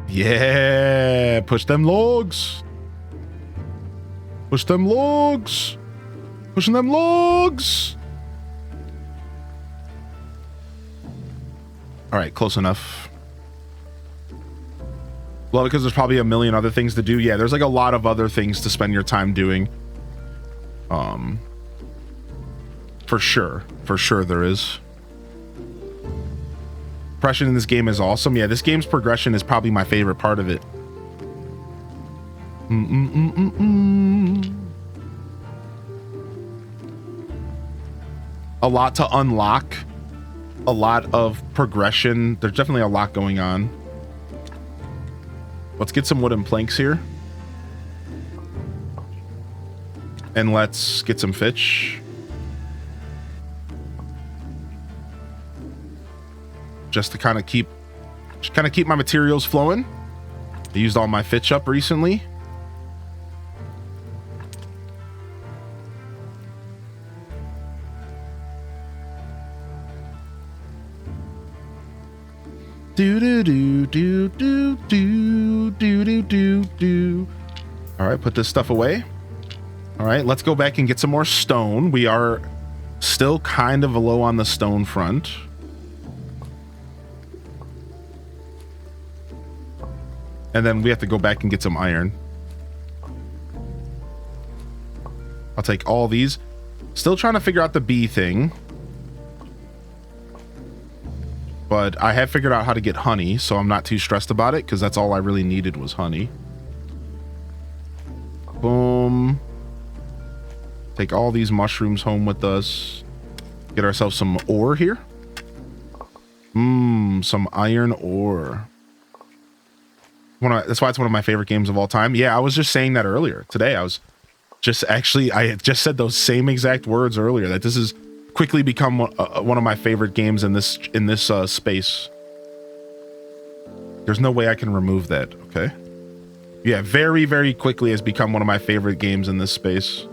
yeah, push them logs. Push them logs. Pushing them logs. All right, close enough. Well, because there's probably a million other things to do. Yeah, there's like a lot of other things to spend your time doing. For sure there is. Progression in this game is awesome. Yeah, this game's progression is probably my favorite part of it. A lot to unlock. A lot of progression. There's definitely a lot going on. Let's get some wooden planks here. And let's get some fish. Just to kind of keep my materials flowing. I used all my fish up recently. Do do do do do do do do do do. All right, put this stuff away. All right, let's go back and get some more stone. We are still kind of low on the stone front. And then we have to go back and get some iron. I'll take all these. Still trying to figure out the bee thing. But I have figured out how to get honey, so I'm not too stressed about it because that's all I really needed was honey. Boom. Take all these mushrooms home with us. Get ourselves some ore here. Some iron ore. That's why it's one of my favorite games of all time. Yeah, I was just saying that earlier today. I had just said those same exact words earlier, that this has quickly become one of my favorite games in this space. There's no way I can remove that. Okay. Yeah, very, very quickly has become one of my favorite games in this space.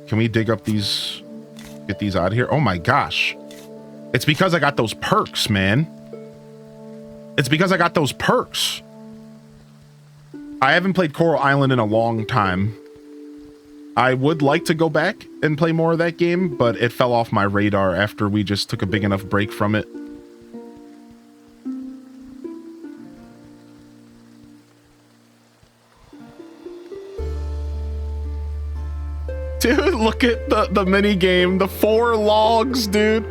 Can we dig up these, get these out of here? Oh my gosh. It's because I got those perks, man. It's because I got those perks. I haven't played Coral Island in a long time. I would like to go back and play more of that game, but it fell off my radar after we just took a big enough break from it. Dude, look at the mini game, the 4 logs, dude.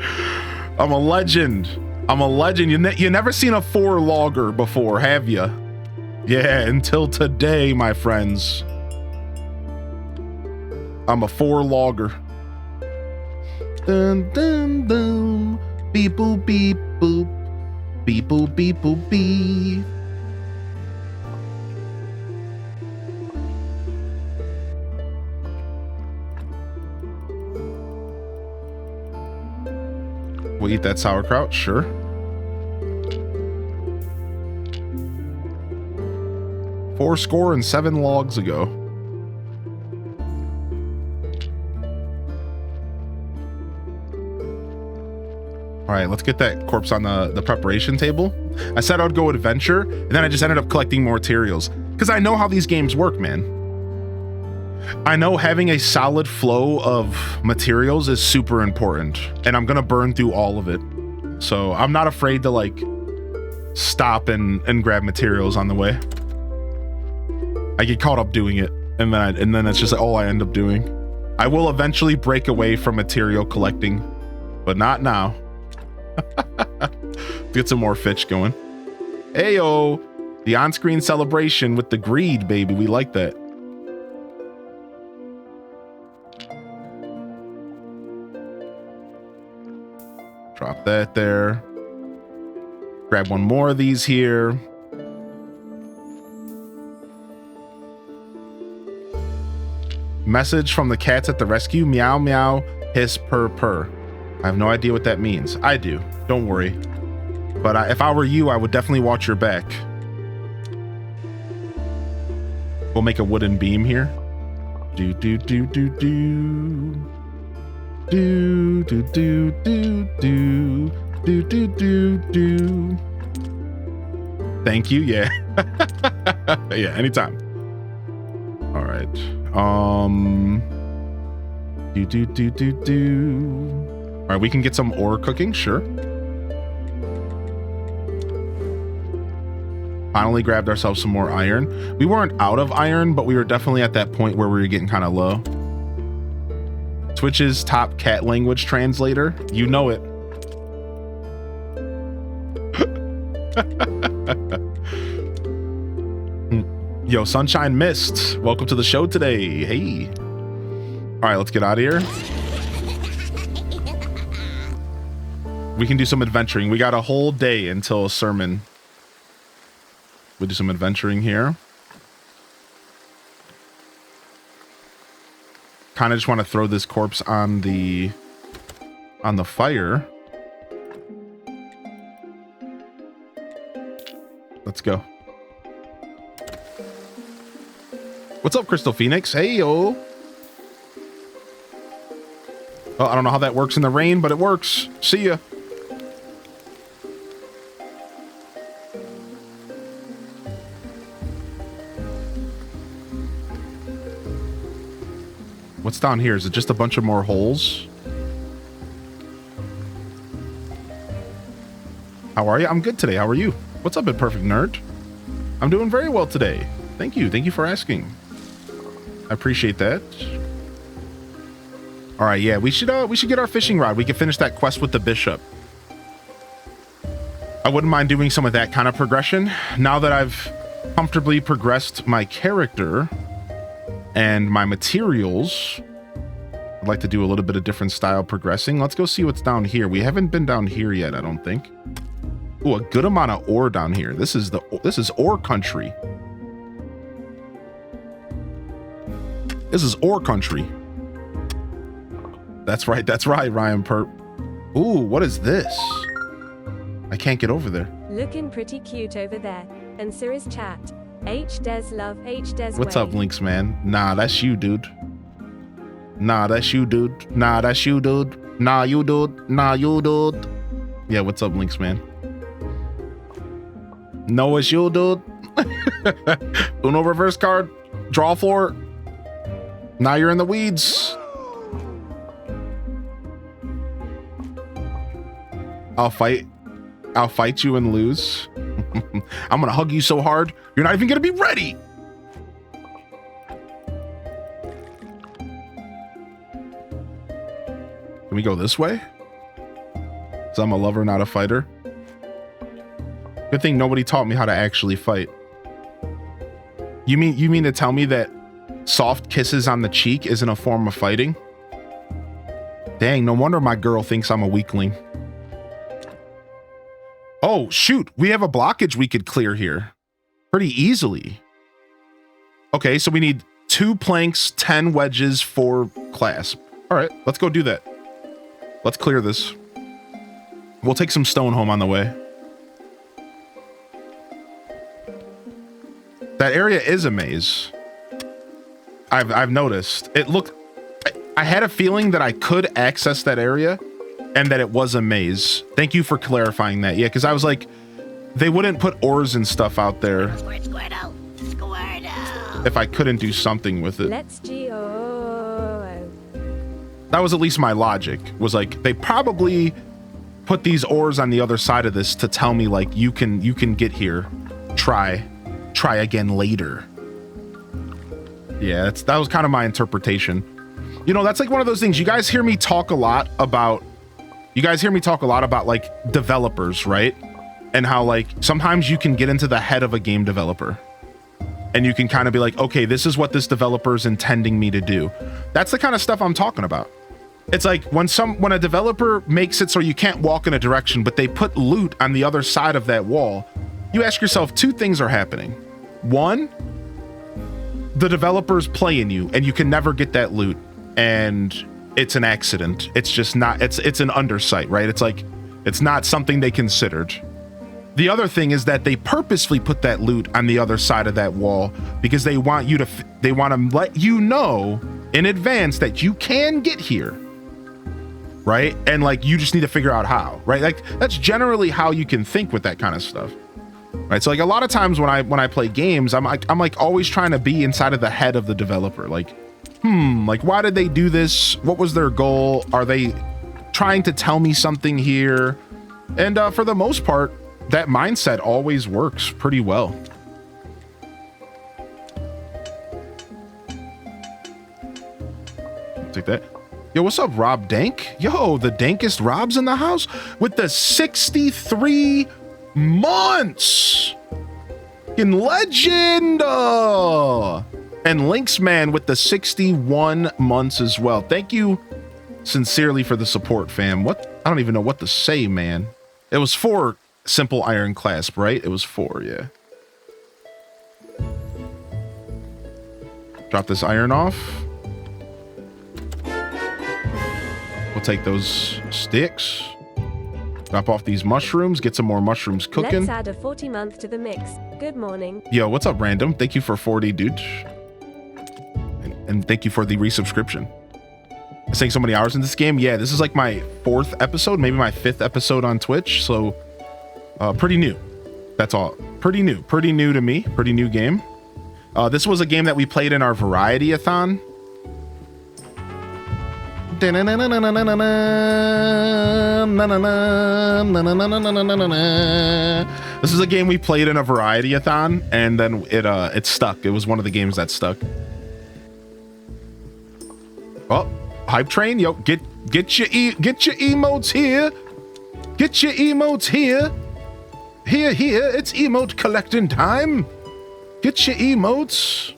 I'm a legend. I'm a legend. You never seen a 4 logger before, have you? Yeah, until today, my friends. I'm a 4 logger. Dun dun dun. Beep boop beep boop. Beep boop beep boop beep. We'll eat that sauerkraut, sure. Four score and 7 logs ago. All right, let's get that corpse on the preparation table. I said I'd go adventure, and then I just ended up collecting more materials because I know how these games work, man. I know having a solid flow of materials is super important, and I'm gonna burn through all of it. So I'm not afraid to like stop and grab materials on the way. I get caught up doing it, and then it's just all I end up doing. I will eventually break away from material collecting, but not now. Get some more Fitch going. Heyo, the on-screen celebration with the greed, baby. We like that. Drop that there. Grab one more of these here. Message from the cats at the rescue. Meow, meow, hiss, purr, purr. I have no idea what that means. I do. Don't worry. But if I were you, I would definitely watch your back. We'll make a wooden beam here. Do, do, do, do, do. Do, do, do, do, do. Do, do, do, do. Thank you. Yeah. Yeah, anytime. All right. Do, do, do, do, do. All right, we can get some ore cooking, sure. Finally grabbed ourselves some more iron. We weren't out of iron, but we were definitely at that point where we were getting kind of low. Twitch's top cat language translator. You know it. Yo, Sunshine Mist. Welcome to the show today. Hey. All right, let's get out of here. We can do some adventuring. We got a whole day until a sermon. We'll do some adventuring here. Kind of just want to throw this corpse on the fire. Let's go. What's up, Crystal Phoenix? Hey, yo. Well, I don't know how that works in the rain, but it works. See ya. What's down here? Is it just a bunch of more holes? How are you? I'm good today. How are you? What's up, Perfect Nerd? I'm doing very well today. Thank you. Thank you for asking. I appreciate that. All right, yeah, we should get our fishing rod. We can finish that quest with the bishop. I wouldn't mind doing some of that kind of progression. Now that I've comfortably progressed my character and my materials, I'd like to do a little bit of different style progressing. Let's go see what's down here. We haven't been down here yet, I don't think. Ooh, a good amount of ore down here. This is ore country. This is ore country. That's right, Ryan Perp. Ooh, what is this? I can't get over there. Looking pretty cute over there. And so is chat. H des love, H des What's way. up, Links, man? Nah, that's you, dude. Nah, that's you, dude. Nah, that's you, dude. Nah, you, dude. Nah, you, dude. Yeah, what's up, Links, man? No, it's you, dude. Uno reverse card. Draw floor. Now you're in the weeds. I'll fight you and lose. I'm gonna hug you so hard, you're not even gonna be ready. Can we go this way? So I'm a lover, not a fighter. Good thing nobody taught me how to actually fight. You mean to tell me that soft kisses on the cheek isn't a form of fighting? Dang, no wonder my girl thinks I'm a weakling. Oh, shoot. We have a blockage we could clear here pretty easily. Okay, so we need 2 planks, 10 wedges, 4 clasp. All right, let's go do that. Let's clear this. We'll take some stone home on the way. That area is a maze. I've noticed. It looked... I had a feeling that I could access that area and that it was a maze. Thank you for clarifying that. Yeah, because I was like, they wouldn't put ores and stuff out there if I couldn't do something with it. Let's go. That was at least my logic. Was like, they probably put these ores on the other side of this to tell me like, you can get here. Try again later. Yeah, that was kind of my interpretation. You know, that's like one of those things. You guys hear me talk a lot about like developers, right? And how like sometimes you can get into the head of a game developer and you can kind of be like, okay, this is what this developer is intending me to do. That's the kind of stuff I'm talking about. It's like when a developer makes it so you can't walk in a direction, but they put loot on the other side of that wall, you ask yourself, 2 things are happening. 1, the developer's playing you and you can never get that loot. And it's an accident. It's just not, it's an undersight, right? It's like, it's not something they considered. The other thing is that they purposely put that loot on the other side of that wall because they want to let you know in advance that you can get here, right? And like, you just need to figure out how, right? Like that's generally how you can think with that kind of stuff, right? So like a lot of times when I play games, I'm like always trying to be inside of the head of the developer. Like, like, why did they do this? What was their goal? Are they trying to tell me something here? And for the most part, that mindset always works pretty well. Take that. Yo, what's up, Rob Dank? Yo, the dankest Rob's in the house with the 63 months. In legend. And Lynx Man with the 61 months as well. Thank you sincerely for the support, fam. What? I don't even know what to say, man. It was 4 simple iron clasp, right? It was 4, yeah. Drop this iron off. We'll take those sticks. Drop off these mushrooms. Get some more mushrooms cooking. Let's add a 40 month to the mix. Good morning. Yo, what's up, Random? Thank you for 40, dude. And thank you for the resubscription. I sank so many hours in this game. Yeah, this is like my 4th episode, maybe my 5th episode on Twitch. So pretty new. That's all. Pretty new to me. Pretty new game. This was a game that we played in our Variety-a-thon. This is a game we played in a variety-a-thon, and then it stuck. It was one of the games that stuck. Oh, hype train, yo, get your emotes here. Get your emotes here. Here, it's emote collecting time. Get your emotes.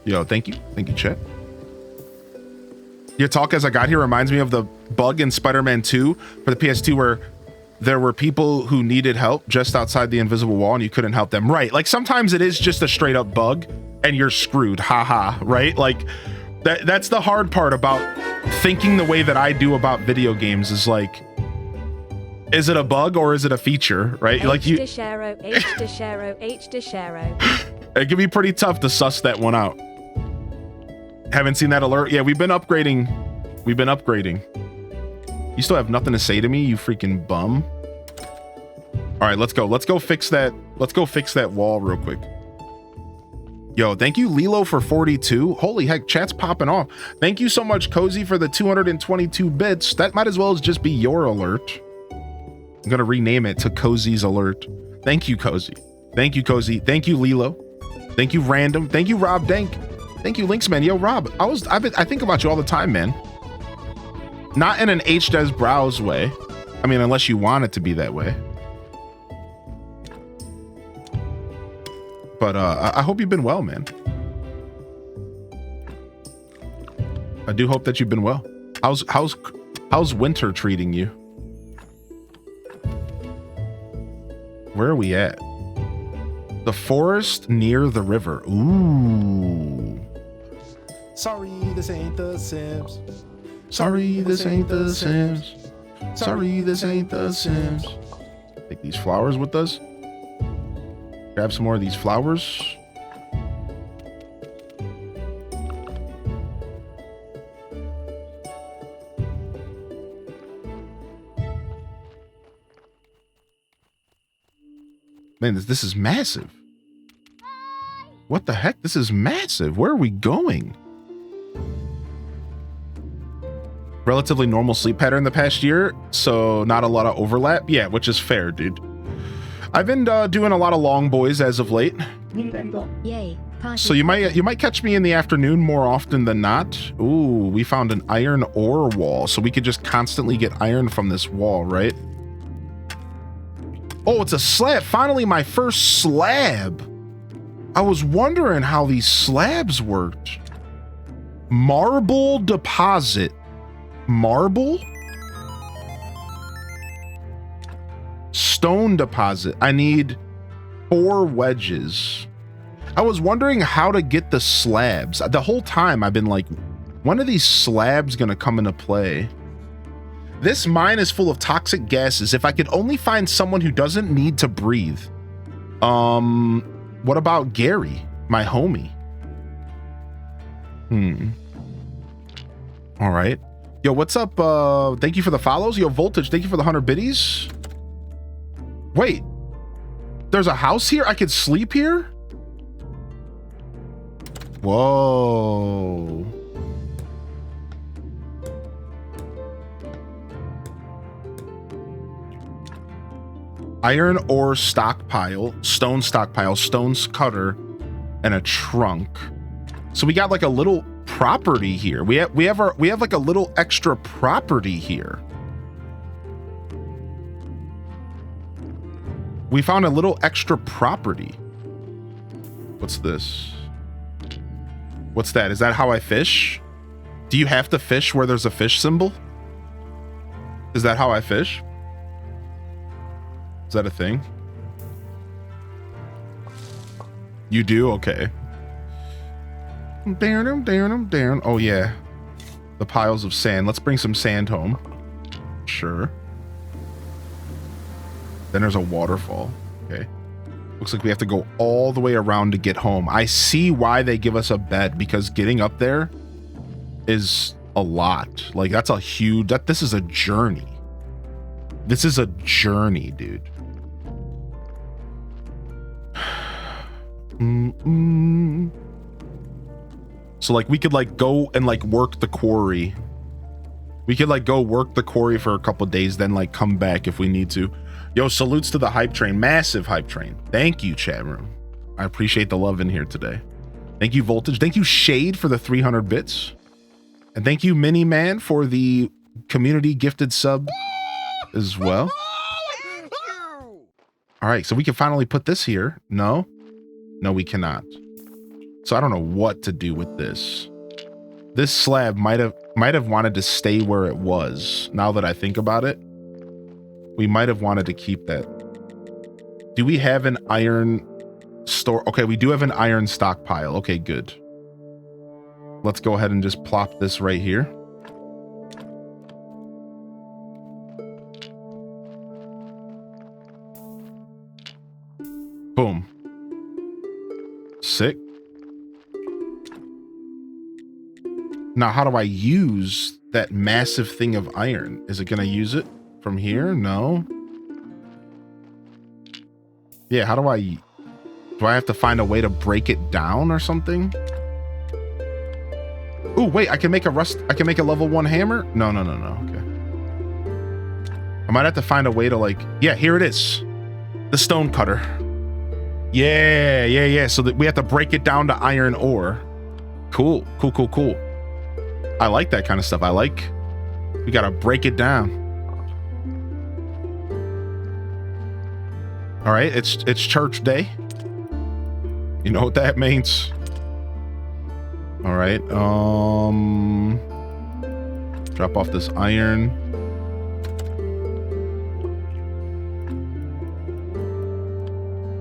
Yo, thank you, chat. Your talk as I got here reminds me of the bug in Spider-Man 2 for the PS2 where there were people who needed help just outside the invisible wall and you couldn't help them. Right, like sometimes it is just a straight up bug and you're screwed, haha, right? Like that's the hard part about thinking the way that I do about video games is like, is it a bug or is it a feature, right? Like you, H. Deshero. it can be pretty tough to suss that one out. Haven't seen that alert. Yeah, we've been upgrading. You still have nothing to say to me, you freaking bum. All right, let's go fix that. Let's go fix that wall real quick. Yo, thank you Lilo for 42. Holy heck, chat's popping off. Thank you so much Cozy for the 222 bits. That might as well as just be your alert. I'm gonna rename it to Cozy's alert. Thank you Cozy. Thank you Cozy. Thank you Lilo. Thank you Random. Thank you Rob Dank. Thank you Linksman. Yo Rob, I think about you all the time, man. Not in an HDes browse way. I mean, unless you want it to be that way. But I hope you've been well, man. I do hope that you've been well. How's winter treating you? Where are we at? The forest near the river. Ooh. Sorry, this ain't The Sims. Sorry, this ain't The Sims. Sorry, this ain't The Sims. Take these flowers with us. Grab some more of these flowers. Man, this is massive. What the heck? This is massive. Where are we going? Relatively normal sleep pattern the past year, so not a lot of overlap. Yeah, which is fair, dude. I've been doing a lot of long boys as of late. Yay. Party. So you might catch me in the afternoon more often than not. Ooh, we found an iron ore wall, so we could just constantly get iron from this wall, right? Oh, it's a slab. Finally, my first slab. I was wondering how these slabs worked. Marble deposit. Marble? Stone deposit. I need 4 wedges. I was wondering how to get the slabs. The whole time I've been like, when are these slabs gonna come into play? This mine is full of toxic gases. If I could only find someone who doesn't need to breathe. What about Gary, my homie? All right. Yo, what's up? Thank you for the follows. Yo, Voltage, thank you for the 100 biddies. Wait, there's a house here? I could sleep here? Whoa. Iron ore stockpile, stone stockpile, stones cutter, and a trunk. So we got like a little property here. We have like a little extra property here. We found a little extra property. What's this? What's that? Is that how I fish? Do you have to fish where there's a fish symbol? Is that how I fish? Is that a thing? You do? Okay. Down. Oh yeah. The piles of sand. Let's bring some sand home. Sure. Then there's a waterfall. Okay. Looks like we have to go all the way around to get home. I see why they give us a bed, because getting up there is a lot. Like that's a huge, this is a journey. This is a journey, dude. So like we could like go and like work the quarry. We could like go work the quarry for a couple days, then like come back if we need to. Yo, salutes to the hype train. Massive hype train. Thank you, chat room. I appreciate the love in here today. Thank you, Voltage. Thank you, Shade, for the 300 bits. And thank you, Mini Man, for the community gifted sub as well. All right, so we can finally put this here. No, we cannot. So I don't know what to do with this. This slab might have wanted to stay where it was. Now that I think about it, we might have wanted to keep that. Do we have an iron store? Okay, we do have an iron stockpile. Okay, good. Let's go ahead and just plop this right here. Boom. Sick. Now, how do I use that massive thing of iron? Is it going to use it from here? No. Yeah, how do I have to find a way to break it down or something? Oh, wait, I can make a level 1 hammer? No. Okay. I might have to find a way to yeah, here it is. The stone cutter. Yeah. So that we have to break it down to iron ore. Cool. I like that kind of stuff. We got to break it down. All right, it's church day. You know what that means? All right. Drop off this iron.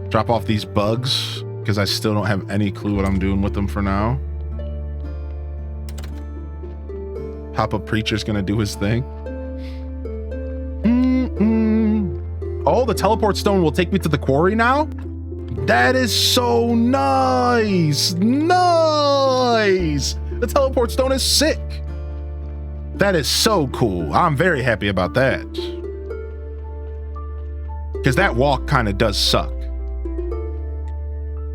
Drop off these bugs because I still don't have any clue what I'm doing with them for now. Papa Preacher's gonna do his thing. Oh, the teleport stone will take me to the quarry now? That is so nice. The teleport stone is sick. That is so cool. I'm very happy about that. Because that walk kind of does suck.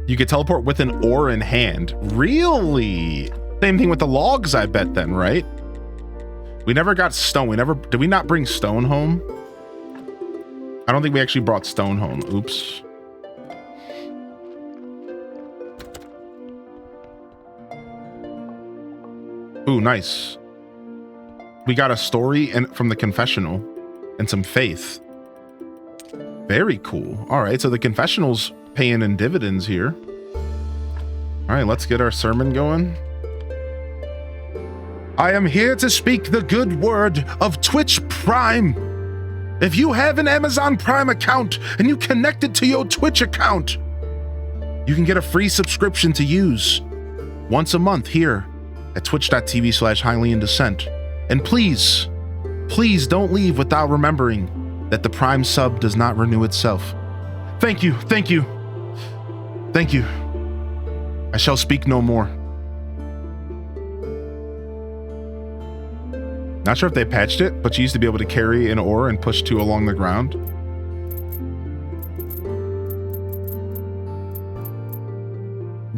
You could teleport with an ore in hand. Really? Same thing with the logs, I bet then, right? We never got stone. Did we not bring stone home? I don't think we actually brought stone home. Oops. Ooh, nice. We got a story from the confessional and some faith. Very cool. All right, so the confessional's paying in dividends here. All right, let's get our sermon going. I am here to speak the good word of Twitch Prime. If you have an Amazon Prime account and you connect it to your Twitch account, you can get a free subscription to use once a month here at twitch.tv/HighlyInDescent. And please don't leave without remembering that the Prime sub does not renew itself. Thank you. I shall speak no more. Not sure if they patched it, but you used to be able to carry an ore and push 2 along the ground.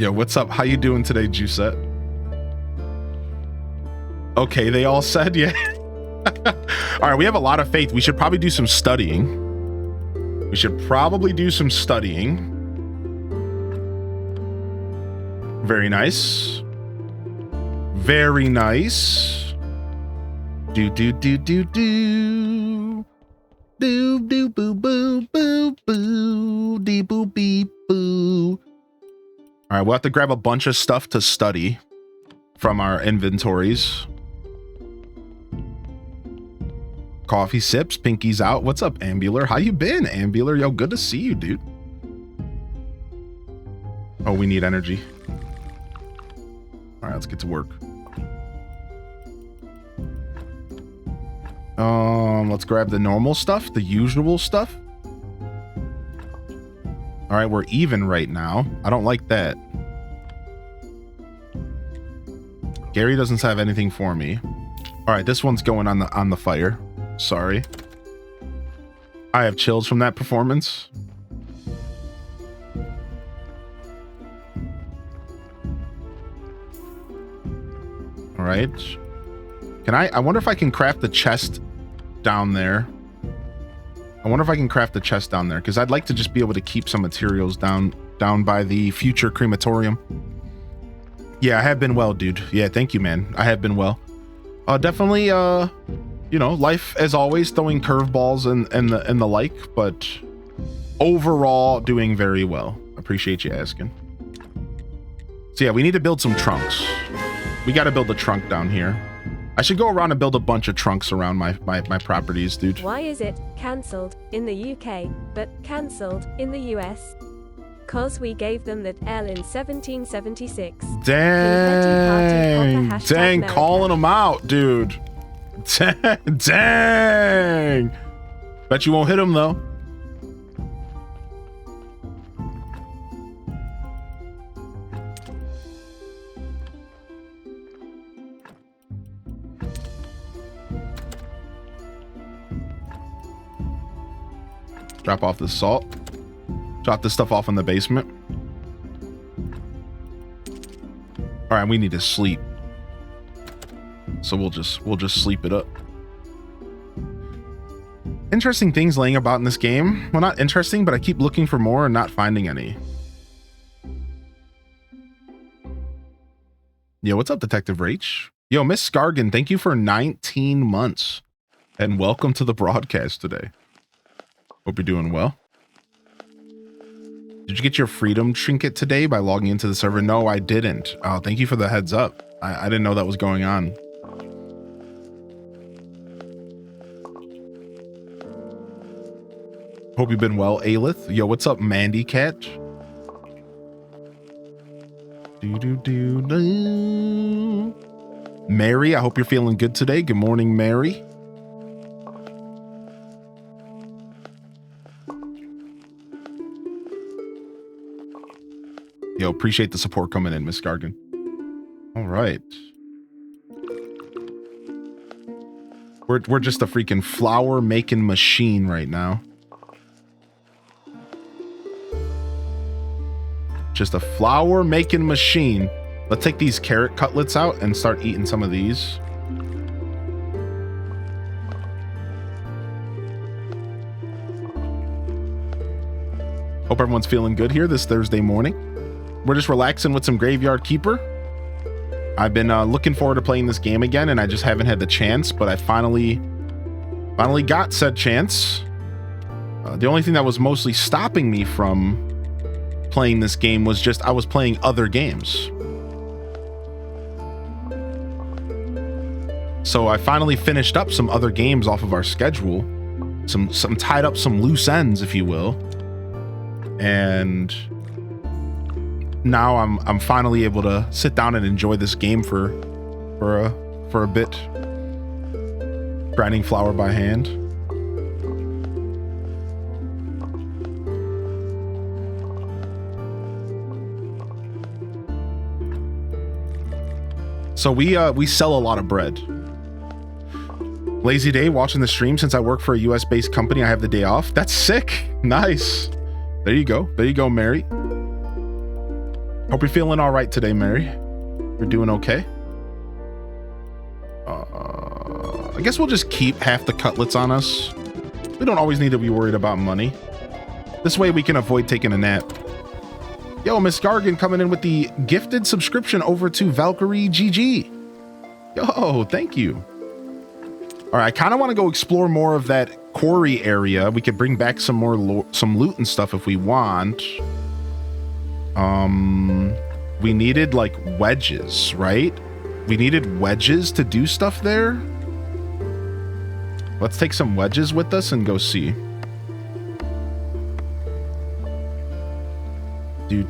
Yo, what's up? How you doing today, Juicette? Okay, they all said, yeah. All right, we have a lot of faith. We should probably do some studying. Very nice. Do boo boo boo boo dee boo beep boo. All right, we'll have to grab a bunch of stuff to study from our inventories. Coffee sips, pinkies out. What's up, Ambular? How you been, Ambular? Yo, good to see you, dude. Oh, we need energy. All right, let's get to work. Let's grab the normal stuff, the usual stuff. All right, we're even right now. I don't like that. Gary doesn't have anything for me. All right, this one's going on the fire. Sorry. I have chills from that performance. All right. I wonder if I can craft the chest down there. I wonder if I can craft a chest down there, because I'd like to just be able to keep some materials down by the future crematorium. Yeah, I have been well, dude. Yeah, thank you, man. I have been well. Definitely, you know, life as always, throwing curveballs and the like, but overall doing very well. Appreciate you asking. So yeah, we need to build some trunks. We got to build a trunk down here. I should go around and build a bunch of trunks around my properties, dude. Why is it cancelled in the UK, but cancelled in the US? Cause we gave them that L in 1776. Dang, calling them out, dude. Dang. Bet you won't hit him though. Drop off the salt. Drop this stuff off in the basement. All right, we need to sleep. So we'll just sleep it up. Interesting things laying about in this game. Well, not interesting, but I keep looking for more and not finding any. Yo, what's up, Detective Rach? Yo, Miss Scargan, thank you for 19 months. And welcome to the broadcast today. Hope you're doing well. Did you get your freedom trinket today by logging into the server? No, I didn't. Oh, thank you for the heads up. I didn't know that was going on. Hope you've been well, Aelith. Yo, what's up, Mandy Cat? Mary, I hope you're feeling good today. Good morning, Mary. Yo, appreciate the support coming in, Miss Gargan. All right. We're just a freaking flower making machine right now. Just a flower making machine. Let's take these carrot cutlets out and start eating some of these. Hope everyone's feeling good here this Thursday morning. We're just relaxing with some Graveyard Keeper. I've been looking forward to playing this game again, and I just haven't had the chance, but I finally got said chance. The only thing that was mostly stopping me from playing this game was just I was playing other games. So I finally finished up some other games off of our schedule, some tied up some loose ends, if you will, and now I'm finally able to sit down and enjoy this game for a bit. Grinding flour by hand. So we sell a lot of bread. Lazy day watching the stream. Since I work for a US based company, I have the day off. That's sick. Nice. There you go. There you go, Mary. Hope you're feeling all right today, Mary. You're doing okay. I guess we'll just keep half the cutlets on us. We don't always need to be worried about money. This way we can avoid taking a nap. Yo, Miss Gargan coming in with the gifted subscription over to Valkyrie GG. Yo, thank you. All right, I kind of want to go explore more of that quarry area. We could bring back some more some loot and stuff if we want. We needed like wedges, right? We needed wedges to do stuff there. Let's take some wedges with us and go see. Do.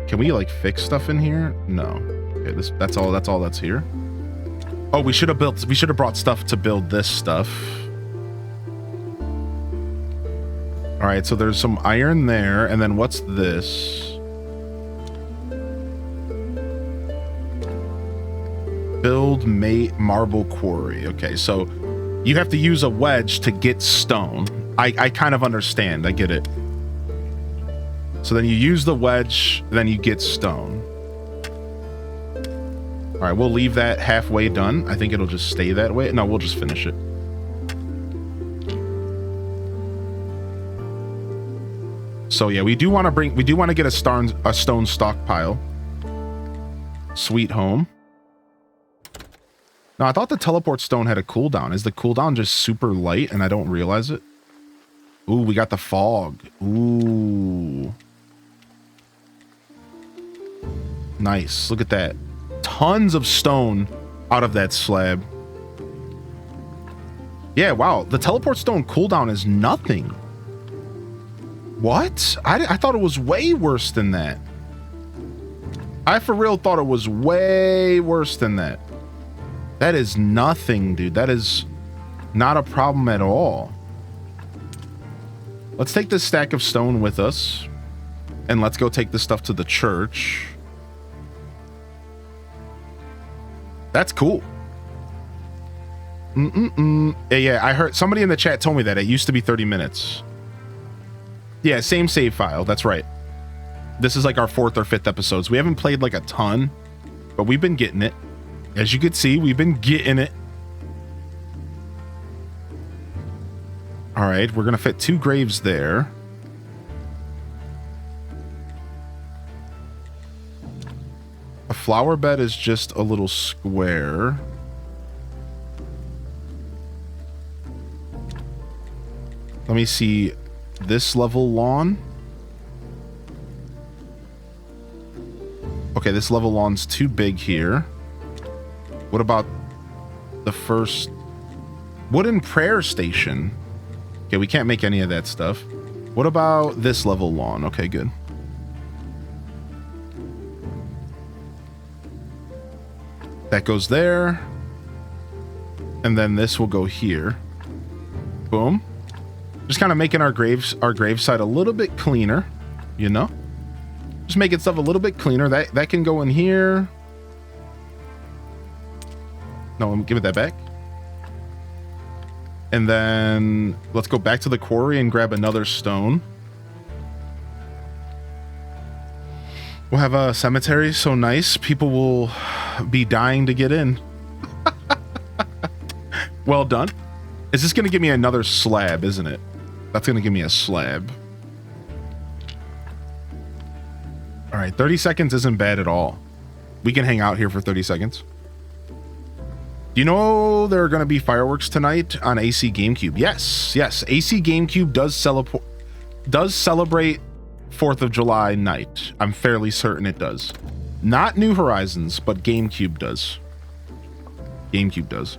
Can we like fix stuff in here? No. Okay, that's all that's here. Oh, we should have brought stuff to build this stuff. All right, so there's some iron there, and then what's this? Build marble quarry. Okay, so you have to use a wedge to get stone. I kind of understand. I get it. So then you use the wedge, then you get stone. All right, we'll leave that halfway done. I think it'll just stay that way. No, we'll just finish it. So yeah, we do want to get a stone stockpile. Sweet home. No, I thought the teleport stone had a cooldown. Is the cooldown just super light and I don't realize it? Ooh, we got the fog. Ooh. Nice. Look at that. Tons of stone out of that slab. Yeah, wow. The teleport stone cooldown is nothing. What? I thought it was way worse than that. I for real thought it was way worse than that. That is nothing, dude. That is not a problem at all. Let's take this stack of stone with us. And let's go take this stuff to the church. That's cool. Yeah, I heard somebody in the chat told me that. It used to be 30 minutes. Yeah, same save file. That's right. This is like our 4th or 5th episodes. We haven't played like a ton, but we've been getting it. As you can see, we've been getting it. All right, we're going to fit 2 graves there. A flower bed is just a little square. Let me see this level lawn. Okay, this level lawn's too big here. What about the first wooden prayer station? Okay, we can't make any of that stuff. What about this level lawn? Okay, good. That goes there. And then this will go here. Boom. Just kind of making our graveside a little bit cleaner, you know? Just making stuff a little bit cleaner. That can go in here. No, give it that back. And then let's go back to the quarry and grab another stone. We'll have a cemetery so nice. People will be dying to get in. Well done. Is this going to give me another slab, isn't it? That's going to give me a slab. All right, 30 seconds isn't bad at all. We can hang out here for 30 seconds. Do you know there are going to be fireworks tonight on AC GameCube? Yes. AC GameCube does celebrate 4th of July night. I'm fairly certain it does. Not New Horizons, but GameCube does. GameCube does.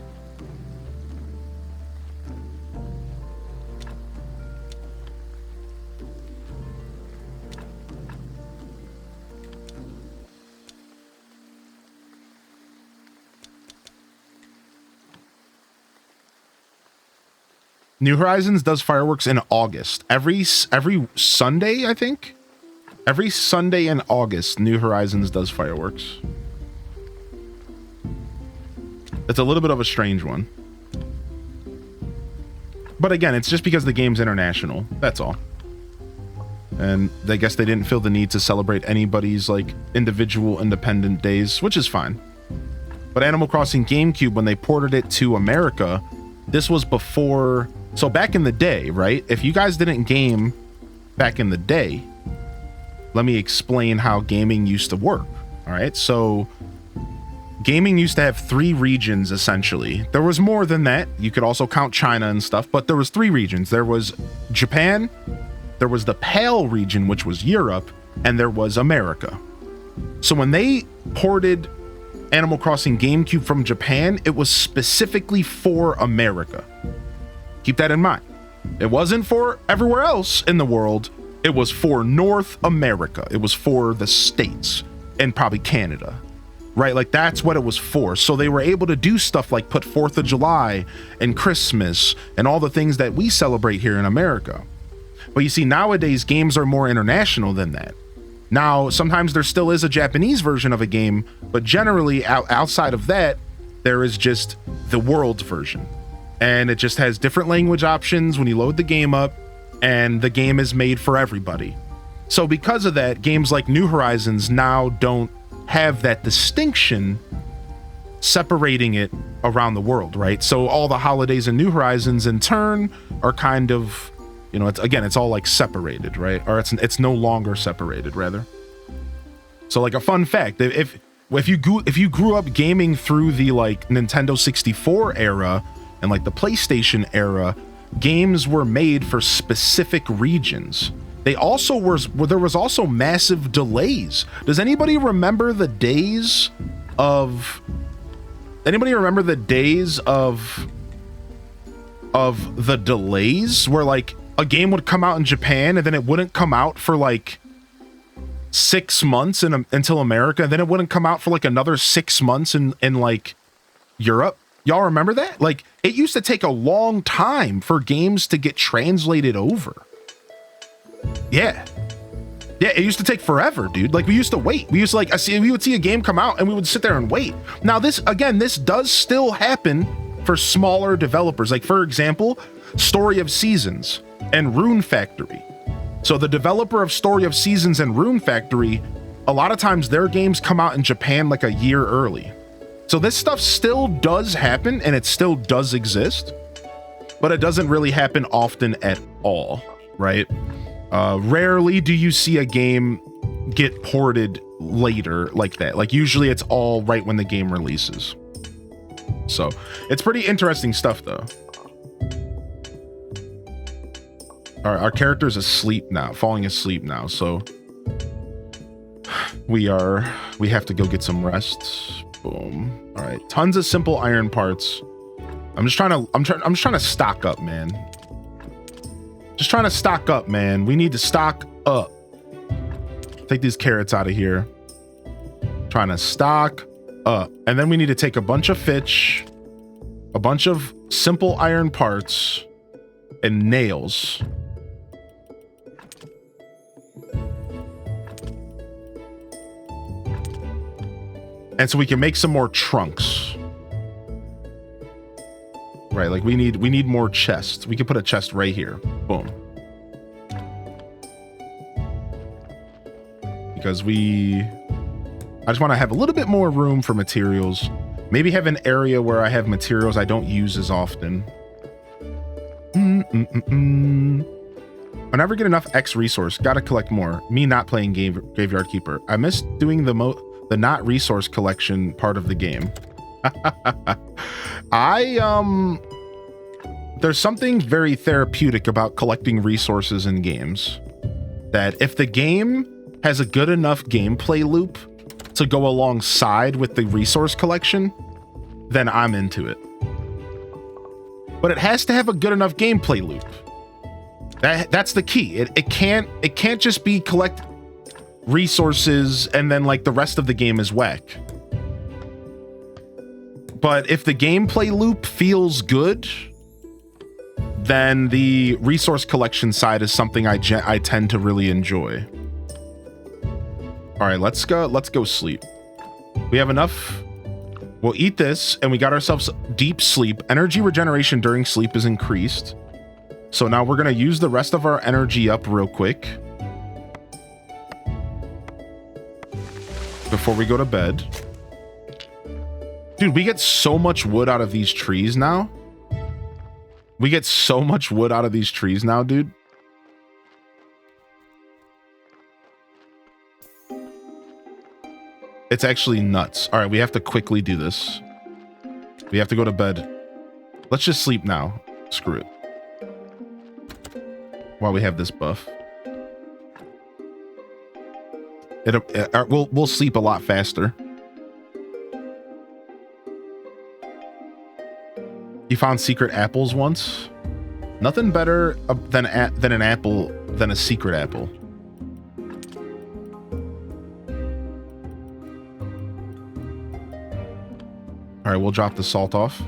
New Horizons does fireworks in August. Every Sunday, I think. Every Sunday in August, New Horizons does fireworks. It's a little bit of a strange one. But again, it's just because the game's international. That's all. And I guess they didn't feel the need to celebrate anybody's like individual independent days, which is fine. But Animal Crossing GameCube, when they ported it to America, this was before... So back in the day, right? If you guys didn't game back in the day, let me explain how gaming used to work. All right. So gaming used to have 3 regions, essentially. There was more than that. You could also count China and stuff, but there was 3 regions. There was Japan, there was the PAL region, which was Europe, and there was America. So when they ported Animal Crossing GameCube from Japan, it was specifically for America. Keep that in mind. It wasn't for everywhere else in the world. It was for North America. It was for the States and probably Canada, right? Like that's what it was for. So they were able to do stuff like put 4th of July and Christmas and all the things that we celebrate here in America. But you see, nowadays games are more international than that. Now, sometimes there still is a Japanese version of a game, but generally outside of that, there is just the world version. And it just has different language options when you load the game up, and the game is made for everybody. So because of that, games like New Horizons now don't have that distinction separating it around the world, right? So all the holidays in New Horizons in turn are kind of, you know, it's all like separated, right? Or it's no longer separated, rather. So like a fun fact, if you grew up gaming through the like Nintendo 64 era and like the PlayStation era, games were made for specific regions. There was also massive delays. Does anybody remember the days of the delays where like a game would come out in Japan and then it wouldn't come out for like 6 months until America, and then it wouldn't come out for like another 6 months in like Europe? Y'all remember that? Like, it used to take a long time for games to get translated over. Yeah, it used to take forever, dude. Like, we used to wait. We used to we would see a game come out and we would sit there and wait. Now this does still happen for smaller developers. Like, for example, Story of Seasons and Rune Factory. So the developer of Story of Seasons and Rune Factory, a lot of times their games come out in Japan like a year early. So this stuff still does happen and it still does exist, but it doesn't really happen often at all, right? Rarely do you see a game get ported later like that. Like, usually it's all right when the game releases. So it's pretty interesting stuff though. Our character's asleep now, falling asleep now. So we have to go get some rest. Boom. All right. Tons of simple iron parts. I'm just trying to stock up, man. Just trying to stock up, man. We need to stock up. Take these carrots out of here. Trying to stock up. And then we need to take a bunch of fitch, a bunch of simple iron parts, and nails. And so we can make some more trunks. Right, like we need more chests. We can put a chest right here. Boom. Because I just want to have a little bit more room for materials. Maybe have an area where I have materials I don't use as often. Whenever I get enough X resource, gotta collect more. Me not playing Graveyard Keeper. I miss doing the not resource collection part of the game. There's something very therapeutic about collecting resources in games. That if the game has a good enough gameplay loop to go alongside with the resource collection, then I'm into it. But it has to have a good enough gameplay loop. That's the key. It can't just be collect resources and then like the rest of the game is whack. But if the gameplay loop feels good, then the resource collection side is something I tend to really enjoy. All right, let's go sleep. We have enough. We'll eat this and we got ourselves deep sleep. Energy regeneration during sleep is increased. So now we're going to use the rest of our energy up real quick before we go to bed. Dude, we get so much wood out of these trees now. We get so much wood out of these trees now, dude. It's actually nuts. All right, we have to quickly do this. We have to go to bed. Let's just sleep now. Screw it. While we have this buff. We'll sleep a lot faster. You found secret apples once? Nothing better than an apple than a secret apple. All right, we'll drop the salt off.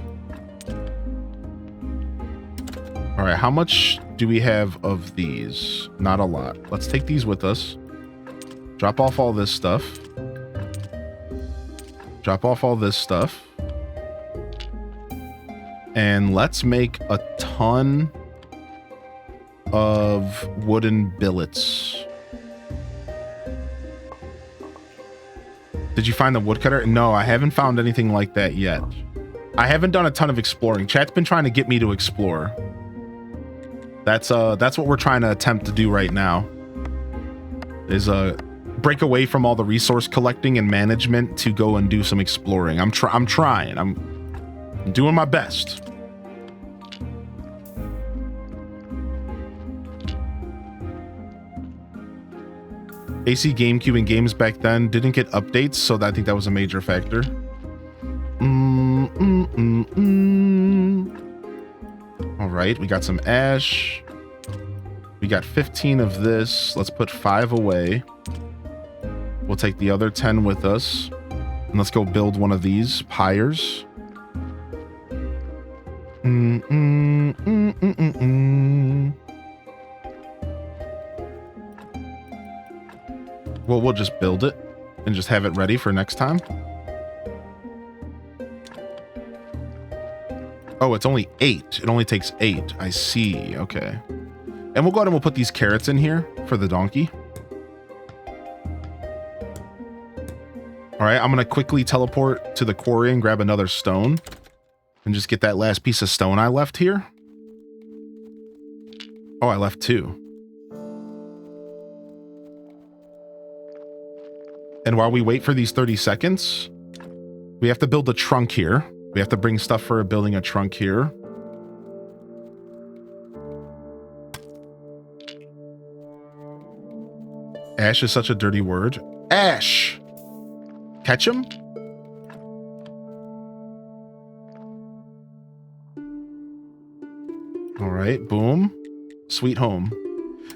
All right, how much do we have of these? Not a lot. Let's take these with us. Drop off all this stuff. Drop off all this stuff. And let's make a ton of wooden billets. Did you find the woodcutter? No, I haven't found anything like that yet. I haven't done a ton of exploring. Chat's been trying to get me to explore. That's what we're trying to attempt to do right now. Is break away from all the resource collecting and management to go and do some exploring. I'm trying. I'm doing my best. AC GameCube and games back then didn't get updates, so I think that was a major factor. All right, we got some ash. We got 15 of this. Let's put 5 away. We'll take the other 10 with us. And let's go build one of these pyres. Well, we'll just build it and just have it ready for next time. Oh, it's only 8. It only takes 8. I see. Okay. And we'll go ahead and we'll put these carrots in here for the donkey. All right, I'm going to quickly teleport to the quarry and grab another stone and just get that last piece of stone I left here. Oh, I left 2. And while we wait for these 30 seconds, we have to build a trunk here. We have to bring stuff for building a trunk here. Ash is such a dirty word. Ash! Catch him? All right, boom. Sweet home.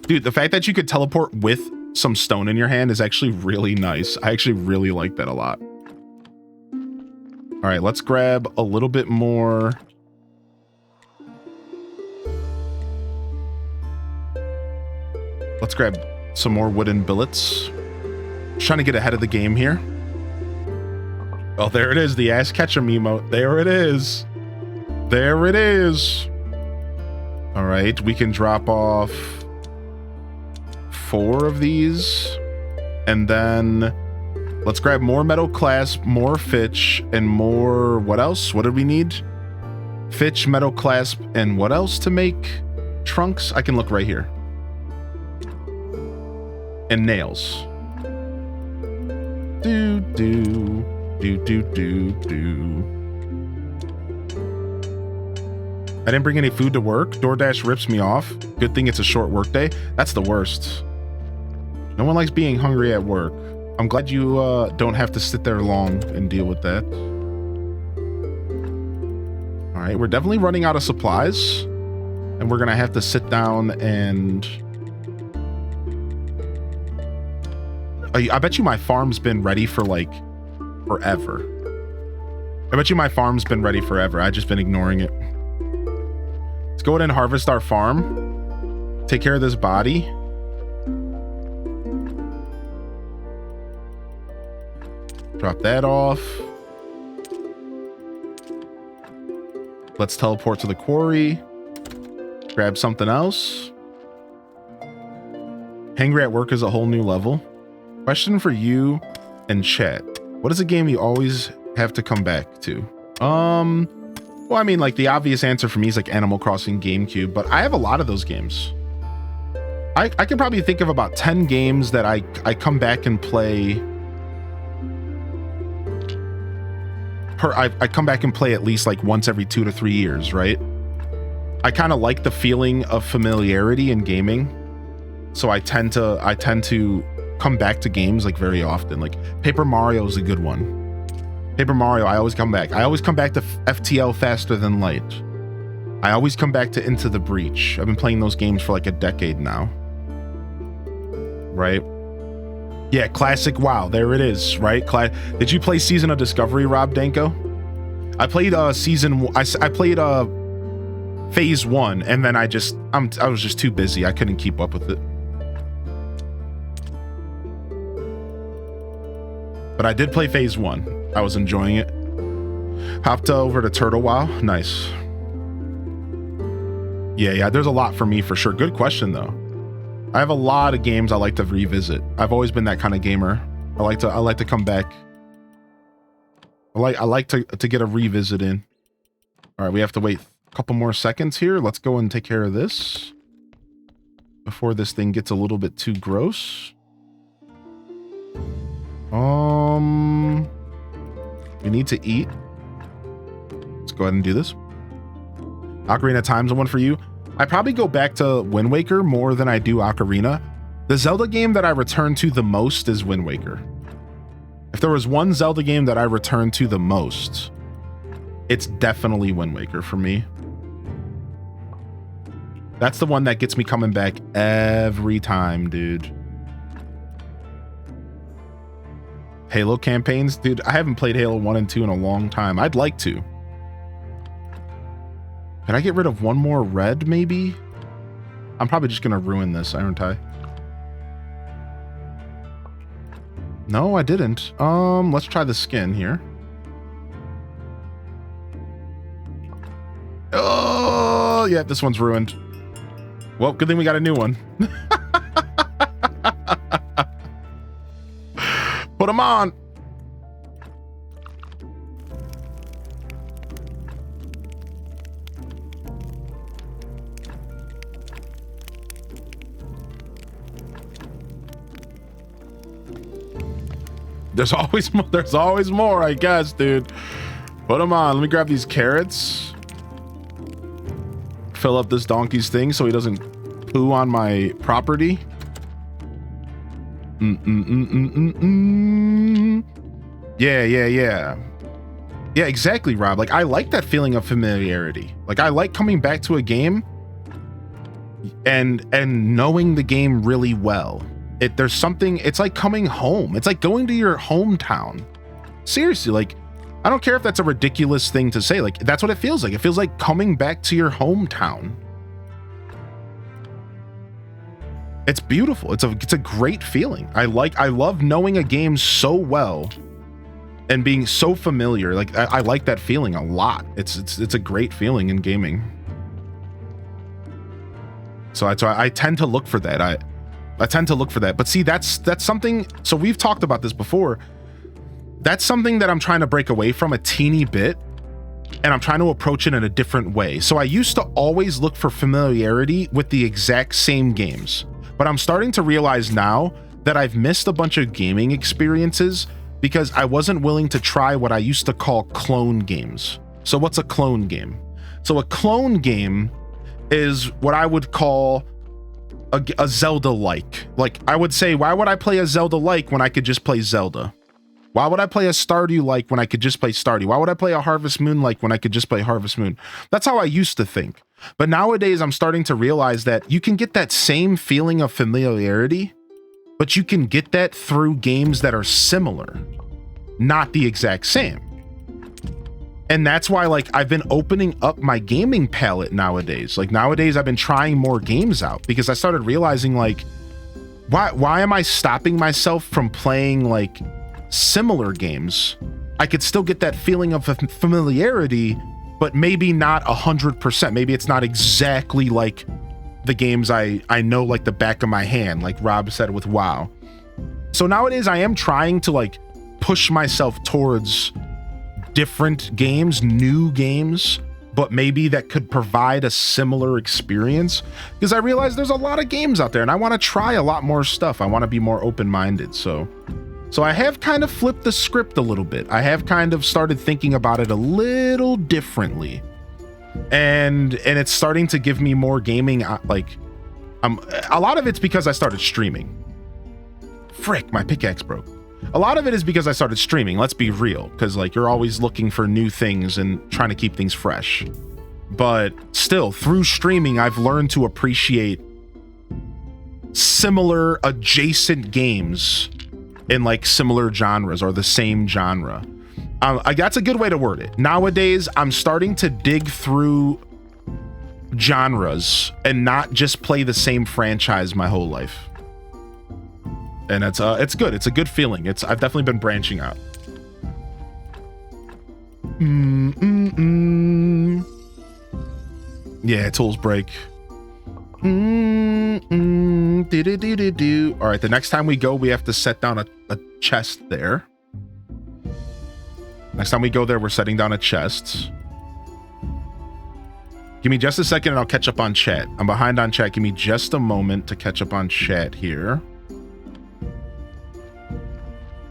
Dude, the fact that you could teleport with some stone in your hand is actually really nice. I actually really like that a lot. All right, let's grab a little bit more. Let's grab some more wooden billets. Just trying to get ahead of the game here. Oh, there it is, the ass ketchum emote. There it is. There it is. All right, we can drop off 4 of these. And then let's grab more metal clasp, more fitch, and more, what else? What did we need? Fitch, metal clasp, and what else to make trunks? I can look right here. And nails. Do. I didn't bring any food to work. DoorDash rips me off. Good thing it's a short work day. That's the worst. No one likes being hungry at work. I'm glad you don't have to sit there long and deal with that. All right, we're definitely running out of supplies. And we're gonna have to sit down and... I bet you my farm's been ready for like forever. I bet you my farm's been ready forever. I've just been ignoring it. Let's go ahead and harvest our farm. Take care of this body. Drop that off. Let's teleport to the quarry. Grab something else. Hangry at work is a whole new level. Question for you and chat. What is a game you always have to come back to? Well, I mean, like the obvious answer for me is like Animal Crossing GameCube, but I have a lot of those games. I can probably think of about 10 games that I come back and play. I come back and play at least like once every 2 to 3 years, right? I kind of like the feeling of familiarity in gaming. So I tend to come back to games like very often. Like Paper Mario is a good one. Paper Mario, I always come back. I always come back to FTL Faster Than Light. I always come back to Into the Breach. I've been playing those games for like a decade now. Right? Yeah, classic WoW. There it is, right? Did you play Season of Discovery, Rob Danko? I played I played Phase 1, and then I was just too busy. I couldn't keep up with it. But I did play Phase 1. I was enjoying it. Hopped over to Turtle WoW. Nice. Yeah, there's a lot for me for sure. Good question though. I have a lot of games I like to revisit. I've always been that kind of gamer. I like to come back I like to get a revisit in. All right, we have to wait a couple more seconds here. Let's go and take care of this before this thing gets a little bit too gross. We need to eat. Let's go ahead and do this. Ocarina of Time's the one for you. I probably go back to Wind Waker more than I do Ocarina. The Zelda game that I return to the most is Wind Waker. If there was one Zelda game that I return to the most, it's definitely Wind Waker for me. That's the one that gets me coming back every time, dude. Halo campaigns, dude. I haven't played Halo 1 and 2 in a long time. I'd like to. Can I get rid of one more red, maybe? I'm probably just gonna ruin this, aren't I? No, I didn't. Let's try the skin here. Oh, yeah, this one's ruined. Well, good thing we got a new one. Put them on. There's always more, I guess, dude. Put them on. Let me grab these carrots. Fill up this donkey's thing so he doesn't poo on my property. Yeah. Yeah, exactly, Rob. Like, I like that feeling of familiarity. Like, I like coming back to a game and knowing the game really well. There's something, it's like coming home. It's like going to your hometown. Seriously, like, I don't care if that's a ridiculous thing to say. Like, that's what it feels like. It feels like coming back to your hometown. It's beautiful. It's a great feeling. I love knowing a game so well and being so familiar. Like, I like that feeling a lot. It's a great feeling in gaming. So I tend to look for that. I tend to look for that. But see, that's something. So we've talked about this before. That's something that I'm trying to break away from a teeny bit, and I'm trying to approach it in a different way. So I used to always look for familiarity with the exact same games, but I'm starting to realize now that I've missed a bunch of gaming experiences because I wasn't willing to try what I used to call clone games. So what's a clone game? So a clone game is what I would call a Zelda-like. Like, I would say, why would I play a Zelda-like when I could just play Zelda? Why would I play a Stardew-like when I could just play Stardew? Why would I play a Harvest Moon-like when I could just play Harvest Moon? That's how I used to think. But nowadays, I'm starting to realize that you can get that same feeling of familiarity, but you can get that through games that are similar, not the exact same. And that's why, like, I've been opening up my gaming palette nowadays. Like, nowadays I've been trying more games out because I started realizing, like, why am I stopping myself from playing, like, similar games? I could still get that feeling of familiarity, but maybe not 100%. Maybe it's not exactly like the games I know like the back of my hand, like Rob said with WoW. So nowadays I am trying to, like, push myself towards different games, new games, but maybe that could provide a similar experience, because I realize there's a lot of games out there and I want to try a lot more stuff. I want to be more open-minded. So I have kind of flipped the script a little bit. I have kind of started thinking about it a little differently, and it's starting to give me more gaming. Like, a lot of it's because I started streaming. Frick, my pickaxe broke. A lot of it is because I started streaming, let's be real, because, like, you're always looking for new things and trying to keep things fresh. But still, through streaming, I've learned to appreciate similar adjacent games in, like, similar genres or the same genre. That's a good way to word it. Nowadays, I'm starting to dig through genres and not just play the same franchise my whole life. And it's good. It's a good feeling. I've definitely been branching out. Yeah, tools break. All right, the next time we go, we have to set down a chest there. Next time we go there, we're setting down a chest. Give me just a second and I'll catch up on chat. I'm behind on chat. Give me just a moment to catch up on chat here.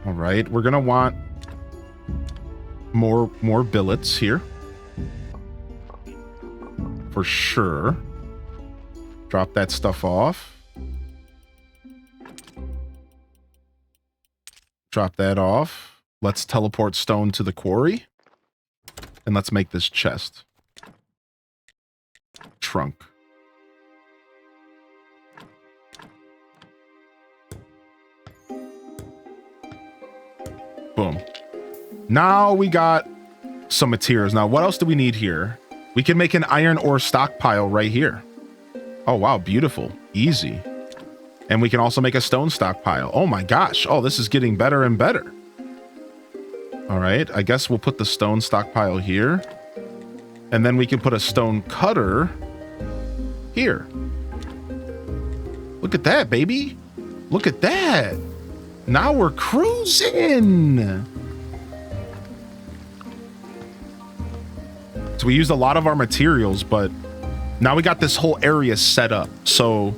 All right, we're gonna want more billets here. For sure. Drop that stuff off. Drop that off. Let's teleport stone to the quarry. And let's make this chest. Trunk. Boom. Now we got some materials. Now, what else do we need here? We can make an iron ore stockpile right here. Oh, wow. Beautiful. Easy. And we can also make a stone stockpile. Oh my gosh. Oh, this is getting better and better. All right. I guess we'll put the stone stockpile here. And then we can put a stone cutter here. Look at that, baby. Look at that. Now we're cruising. So we used a lot of our materials, but now we got this whole area set up. So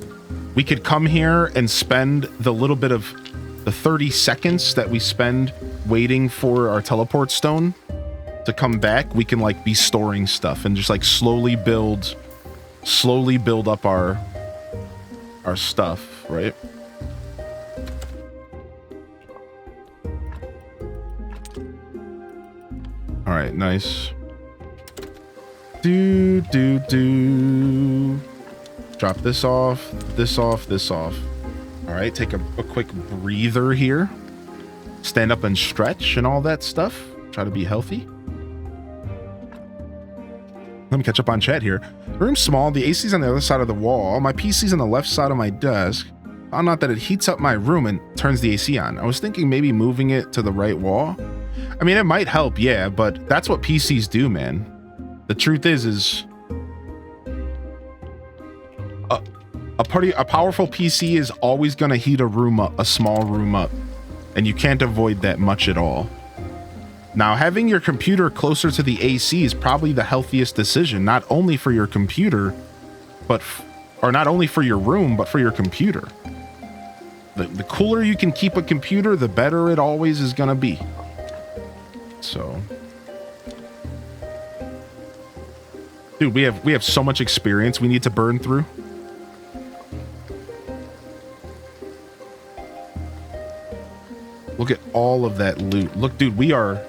we could come here and spend the little bit of the 30 seconds that we spend waiting for our teleport stone to come back. We can like be storing stuff and just like slowly build up our stuff, right? All right, nice. Drop this off, this off, this off. All right, take a quick breather here. Stand up and stretch and all that stuff. Try to be healthy. Let me catch up on chat here. The room's small. The AC's on the other side of the wall. My PC's on the left side of my desk. Found out that it heats up my room and turns the AC on. I was thinking maybe moving it to the right wall. I mean, it might help, yeah, but that's what PCs do, man. The truth is a powerful PC is always going to heat a room up, a small room up, and you can't avoid that much at all. Now, having your computer closer to the AC is probably the healthiest decision, not only for your computer, or not only for your room, but for your computer. The cooler you can keep a computer, the better it always is going to be. So, dude, we have so much experience we need to burn through. Look at all of that loot. Look, dude, we're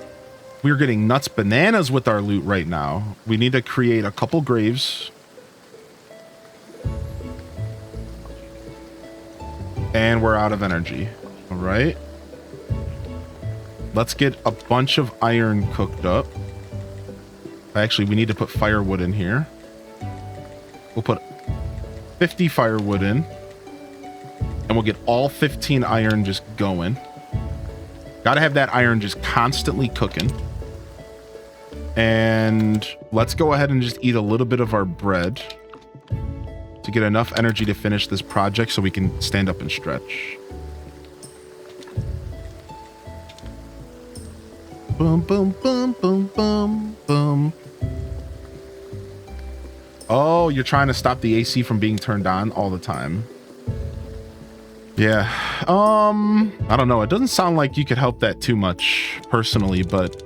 getting nuts bananas with our loot right now. We need to create a couple graves. And we're out of energy. All right. Let's get a bunch of iron cooked up. Actually, we need to put firewood in here. We'll put 50 firewood in. And we'll get all 15 iron just going. Gotta have that iron just constantly cooking. And let's go ahead and just eat a little bit of our bread to get enough energy to finish this project so we can stand up and stretch. Boom, boom, boom, boom, boom, boom. Oh, you're trying to stop the AC from being turned on all the time. Yeah. I don't know. It doesn't sound like you could help that too much personally, but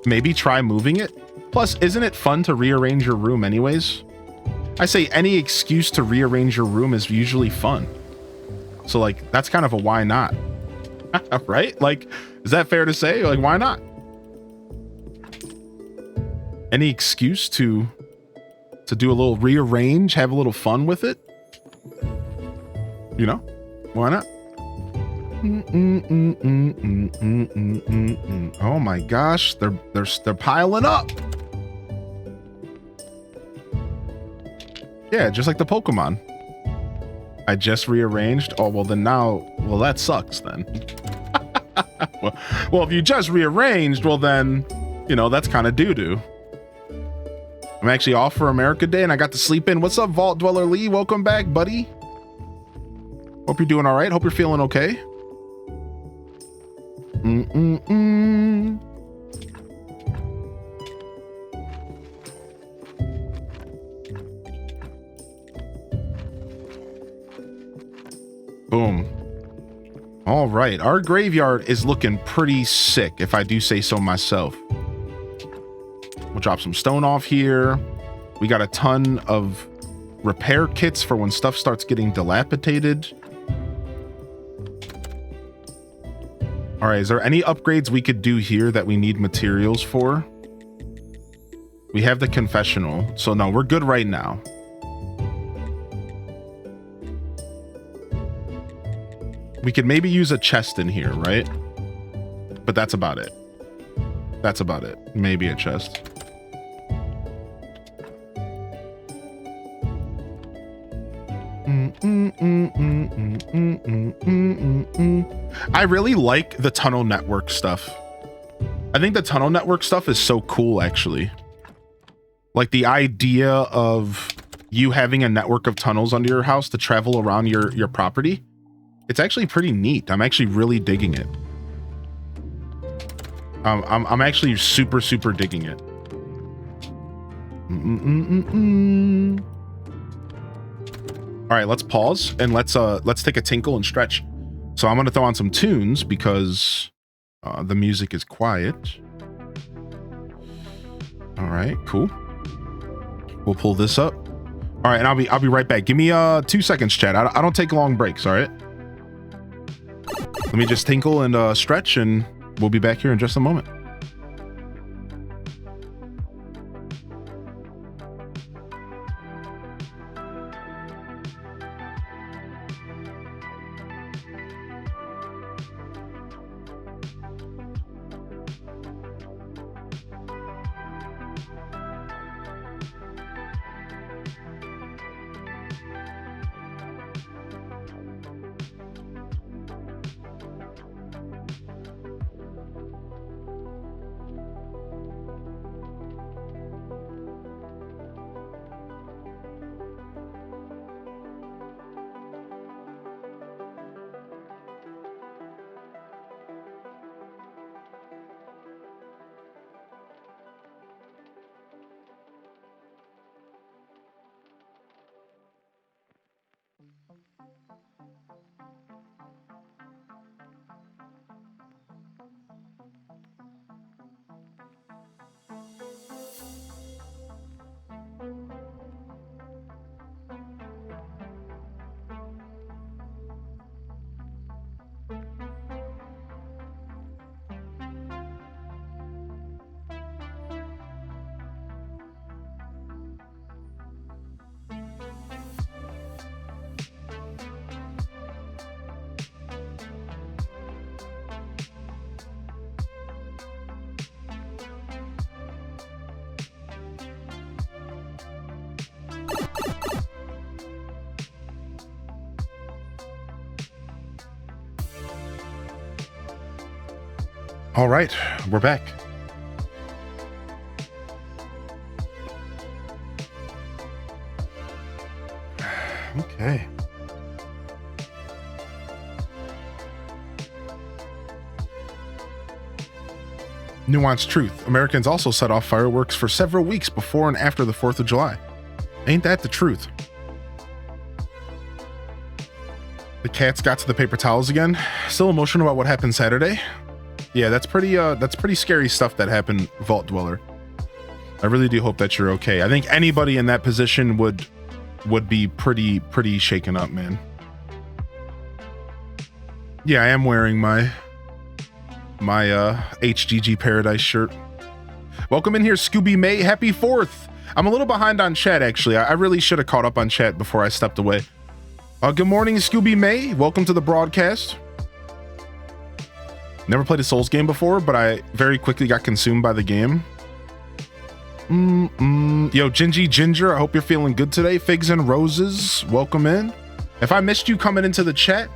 maybe try moving it. Plus, isn't it fun to rearrange your room anyways? I say any excuse to rearrange your room is usually fun. So like, that's kind of a why not, right? Like, is that fair to say? Like, why not? Any excuse to do a little rearrange, have a little fun with it? You know, why not? Oh my gosh, they're piling up. Yeah, just like the Pokemon. I just rearranged. Oh, well then now, well that sucks then. well, if you just rearranged, well then, you know, that's kind of doo-doo. I'm actually off for America Day and I got to sleep in. What's up, Vault Dweller Lee? Welcome back, buddy. Hope you're doing all right. Hope you're feeling okay. Boom. All right, our graveyard is looking pretty sick, if I do say so myself. We'll drop some stone off here. We got a ton of repair kits for when stuff starts getting dilapidated. All right, is there any upgrades we could do here that we need materials for? We have the confessional, so no, we're good right now. We could maybe use a chest in here, right? But that's about it. That's about it. Maybe a chest. I really like the tunnel network stuff. I think the tunnel network stuff is so cool, actually. Like the idea of you having a network of tunnels under your house to travel around your property. It's actually pretty neat. I'm actually really digging it. I'm actually super digging it. All right, let's pause and let's take a tinkle and stretch. So I'm gonna throw on some tunes because the music is quiet. All right, cool. We'll pull this up. All right, and I'll be right back. Give me 2 seconds, chat. I don't take long breaks. All right. Let me just tinkle and stretch, and we'll be back here in just a moment. All right, we're back. Okay. Nuanced truth. Americans also set off fireworks for several weeks before and after the 4th of July. Ain't that the truth? The cats got to the paper towels again. Still emotional about what happened Saturday. Yeah, that's pretty scary stuff that happened, Vault Dweller. I really do hope that you're okay. I think anybody in that position would be pretty shaken up, man. Yeah, I am wearing my HGG Paradise shirt. Welcome in here, Scooby May. Happy 4th. I'm a little behind on chat, actually. I really should have caught up on chat before I stepped away. Good morning, Scooby May. Welcome to the broadcast. Never played a Souls game before, but I very quickly got consumed by the game. Yo, Gingy Ginger, I hope you're feeling good today. Figs and Roses, welcome in. If I missed you coming into the chat,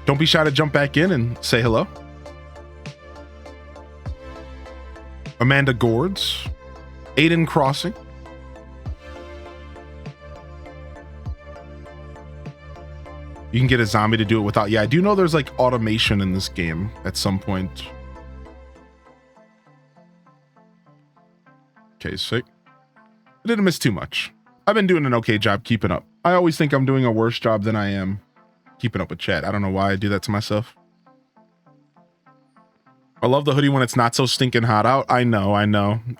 don't be shy to jump back in and say hello. Amanda Gourds, Aiden Crossing. You can get a zombie to do it without. Yeah, I do know there's like automation in this game at some point. Okay, sick. I didn't miss too much. I've been doing an okay job keeping up. I always think I'm doing a worse job than I am keeping up with chat. I don't know why I do that to myself. I love the hoodie when it's not so stinking hot out. I know.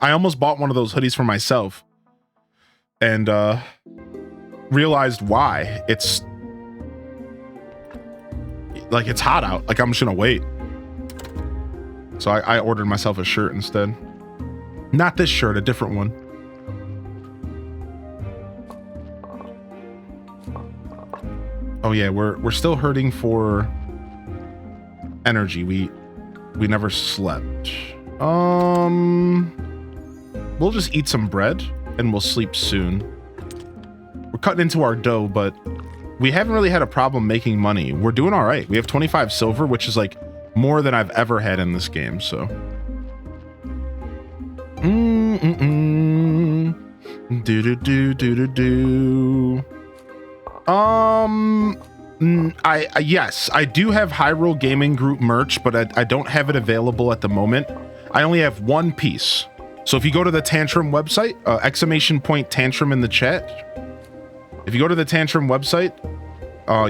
I almost bought one of those hoodies for myself and realized why. It's like it's hot out. Like I'm just gonna wait. So I ordered myself a shirt instead. Not this shirt, a different one. Oh yeah, we're still hurting for energy. We never slept. We'll just eat some bread and we'll sleep soon. We're cutting into our dough, but we haven't really had a problem making money. We're doing all right. We have 25 silver, which is like more than I've ever had in this game, so. Yes, I do have Hyrule Gaming Group merch, but I don't have it available at the moment. I only have one piece. So if you go to the Tantrum website, exclamation point Tantrum in the chat. If you go to the Tantrum website,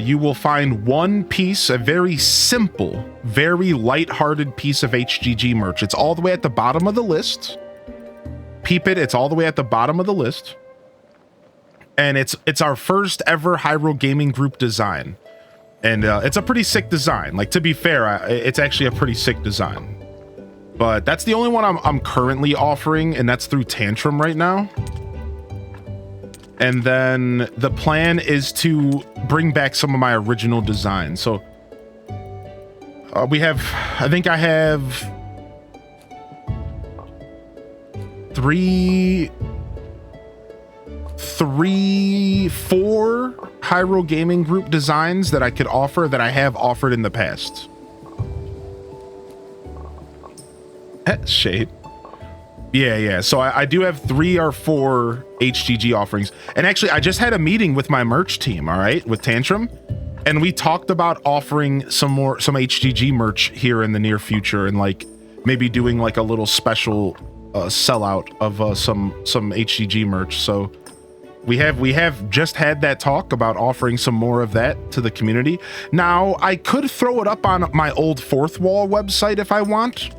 you will find one piece, a very simple, very light-hearted piece of HGG merch. It's all the way at the bottom of the list. Peep it, it's all the way at the bottom of the list. And it's our first ever Hyrule Gaming Group design. And it's a pretty sick design. Like, to be fair, it's actually a pretty sick design. But that's the only one I'm currently offering, and that's through Tantrum right now. And then the plan is to bring back some of my original designs. So I think I have four Hyrule Gaming Group designs that I could offer that I have offered in the past. Shade. Yeah. So I do have 3 or 4 HGG offerings. And actually, I just had a meeting with my merch team, all right, with Tantrum. And we talked about offering some HGG merch here in the near future and like maybe doing like a little special sellout of some HGG merch. So we have just had that talk about offering some more of that to the community. Now, I could throw it up on my old Fourth Wall website if I want.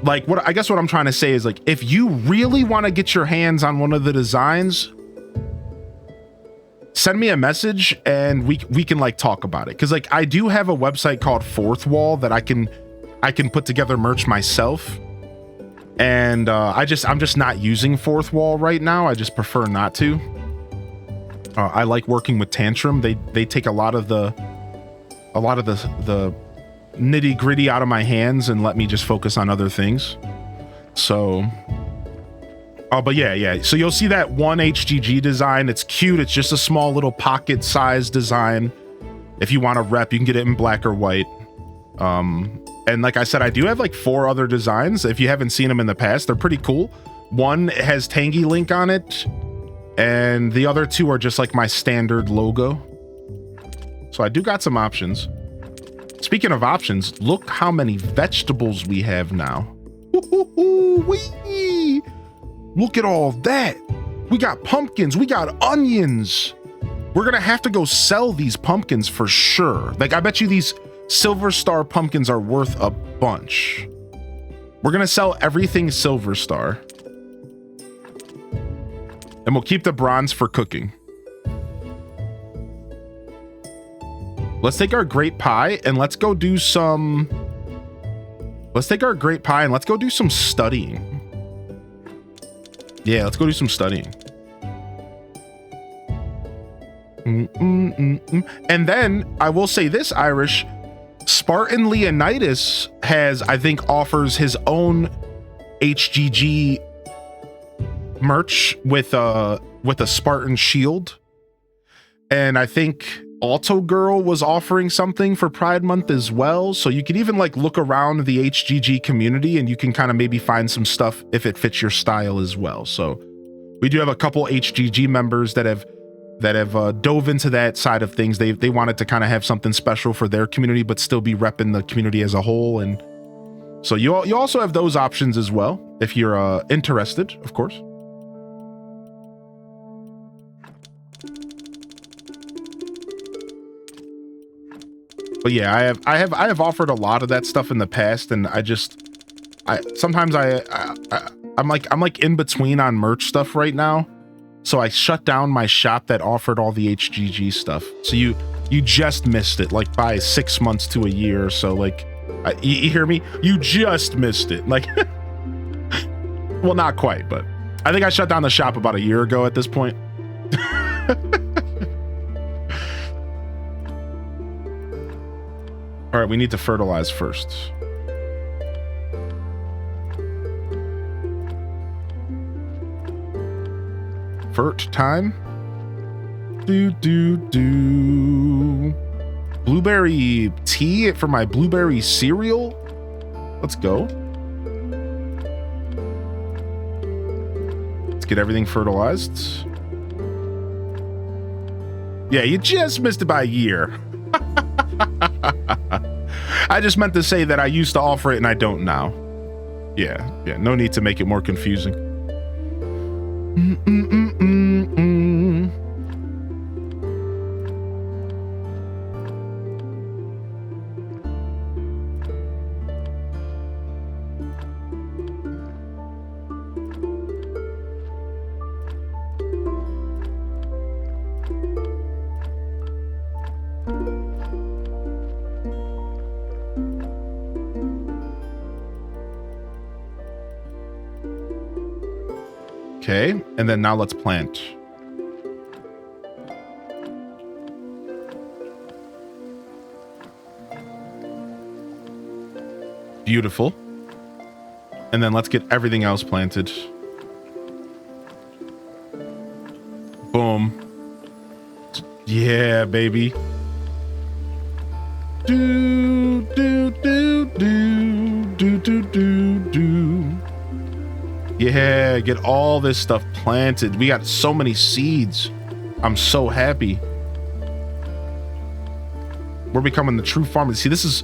Like, what I guess what I'm trying to say is, like, if you really want to get your hands on one of the designs, send me a message and we can like talk about it. Cause like I do have a website called Fourth Wall that I can put together merch myself. And I'm just not using Fourth Wall right now. I just prefer not to. I like working with Tantrum. They take a lot of the nitty gritty out of my hands and let me just focus on other things. So, but yeah. So you'll see that one HGG design. It's cute. It's just a small little pocket size design. If you want to rep, you can get it in black or white. And like I said, I do have like 4 other designs. If you haven't seen them in the past, they're pretty cool. One has Tangy Link on it, and the other 2 are just like my standard logo. So I do got some options. Speaking of options, look how many vegetables we have now. Wee! Look at all that. We got pumpkins, we got onions. We're gonna have to go sell these pumpkins for sure. Like, I bet you these Silver Star pumpkins are worth a bunch. We're gonna sell everything Silver Star. And we'll keep the bronze for cooking. Let's take our grape pie and let's go do some... Let's take our grape pie and let's go do some studying. Yeah, let's go do some studying. And then I will say this, Irish, Spartan Leonidas I think offers his own HGG merch with a Spartan shield. And I think Alto Girl was offering something for Pride Month as well. So you can even like look around the HGG community and you can kind of maybe find some stuff if it fits your style as well. So we do have a couple HGG members that have dove into that side of things. They wanted to kind of have something special for their community, but still be repping the community as a whole. And so you also have those options as well, if you're interested, of course. But yeah, I have offered a lot of that stuff in the past, and sometimes I'm like in between on merch stuff right now. So I shut down my shop that offered all the HGG stuff. So you just missed it, like by 6 months to a year or so. Like, you hear me? You just missed it. Like, well, not quite, but I think I shut down the shop about a year ago at this point. All right, we need to fertilize first. Fert time. Do. Blueberry tea for my blueberry cereal. Let's go. Let's get everything fertilized. Yeah, you just missed it by a year. I just meant to say that I used to offer it and I don't now. Yeah, no need to make it more confusing. Okay, and then now let's plant. Beautiful. And then let's get everything else planted. Boom. Yeah, baby. Do. Yeah, get all this stuff planted. We got so many seeds. I'm so happy. We're becoming the true farmers. See, this is,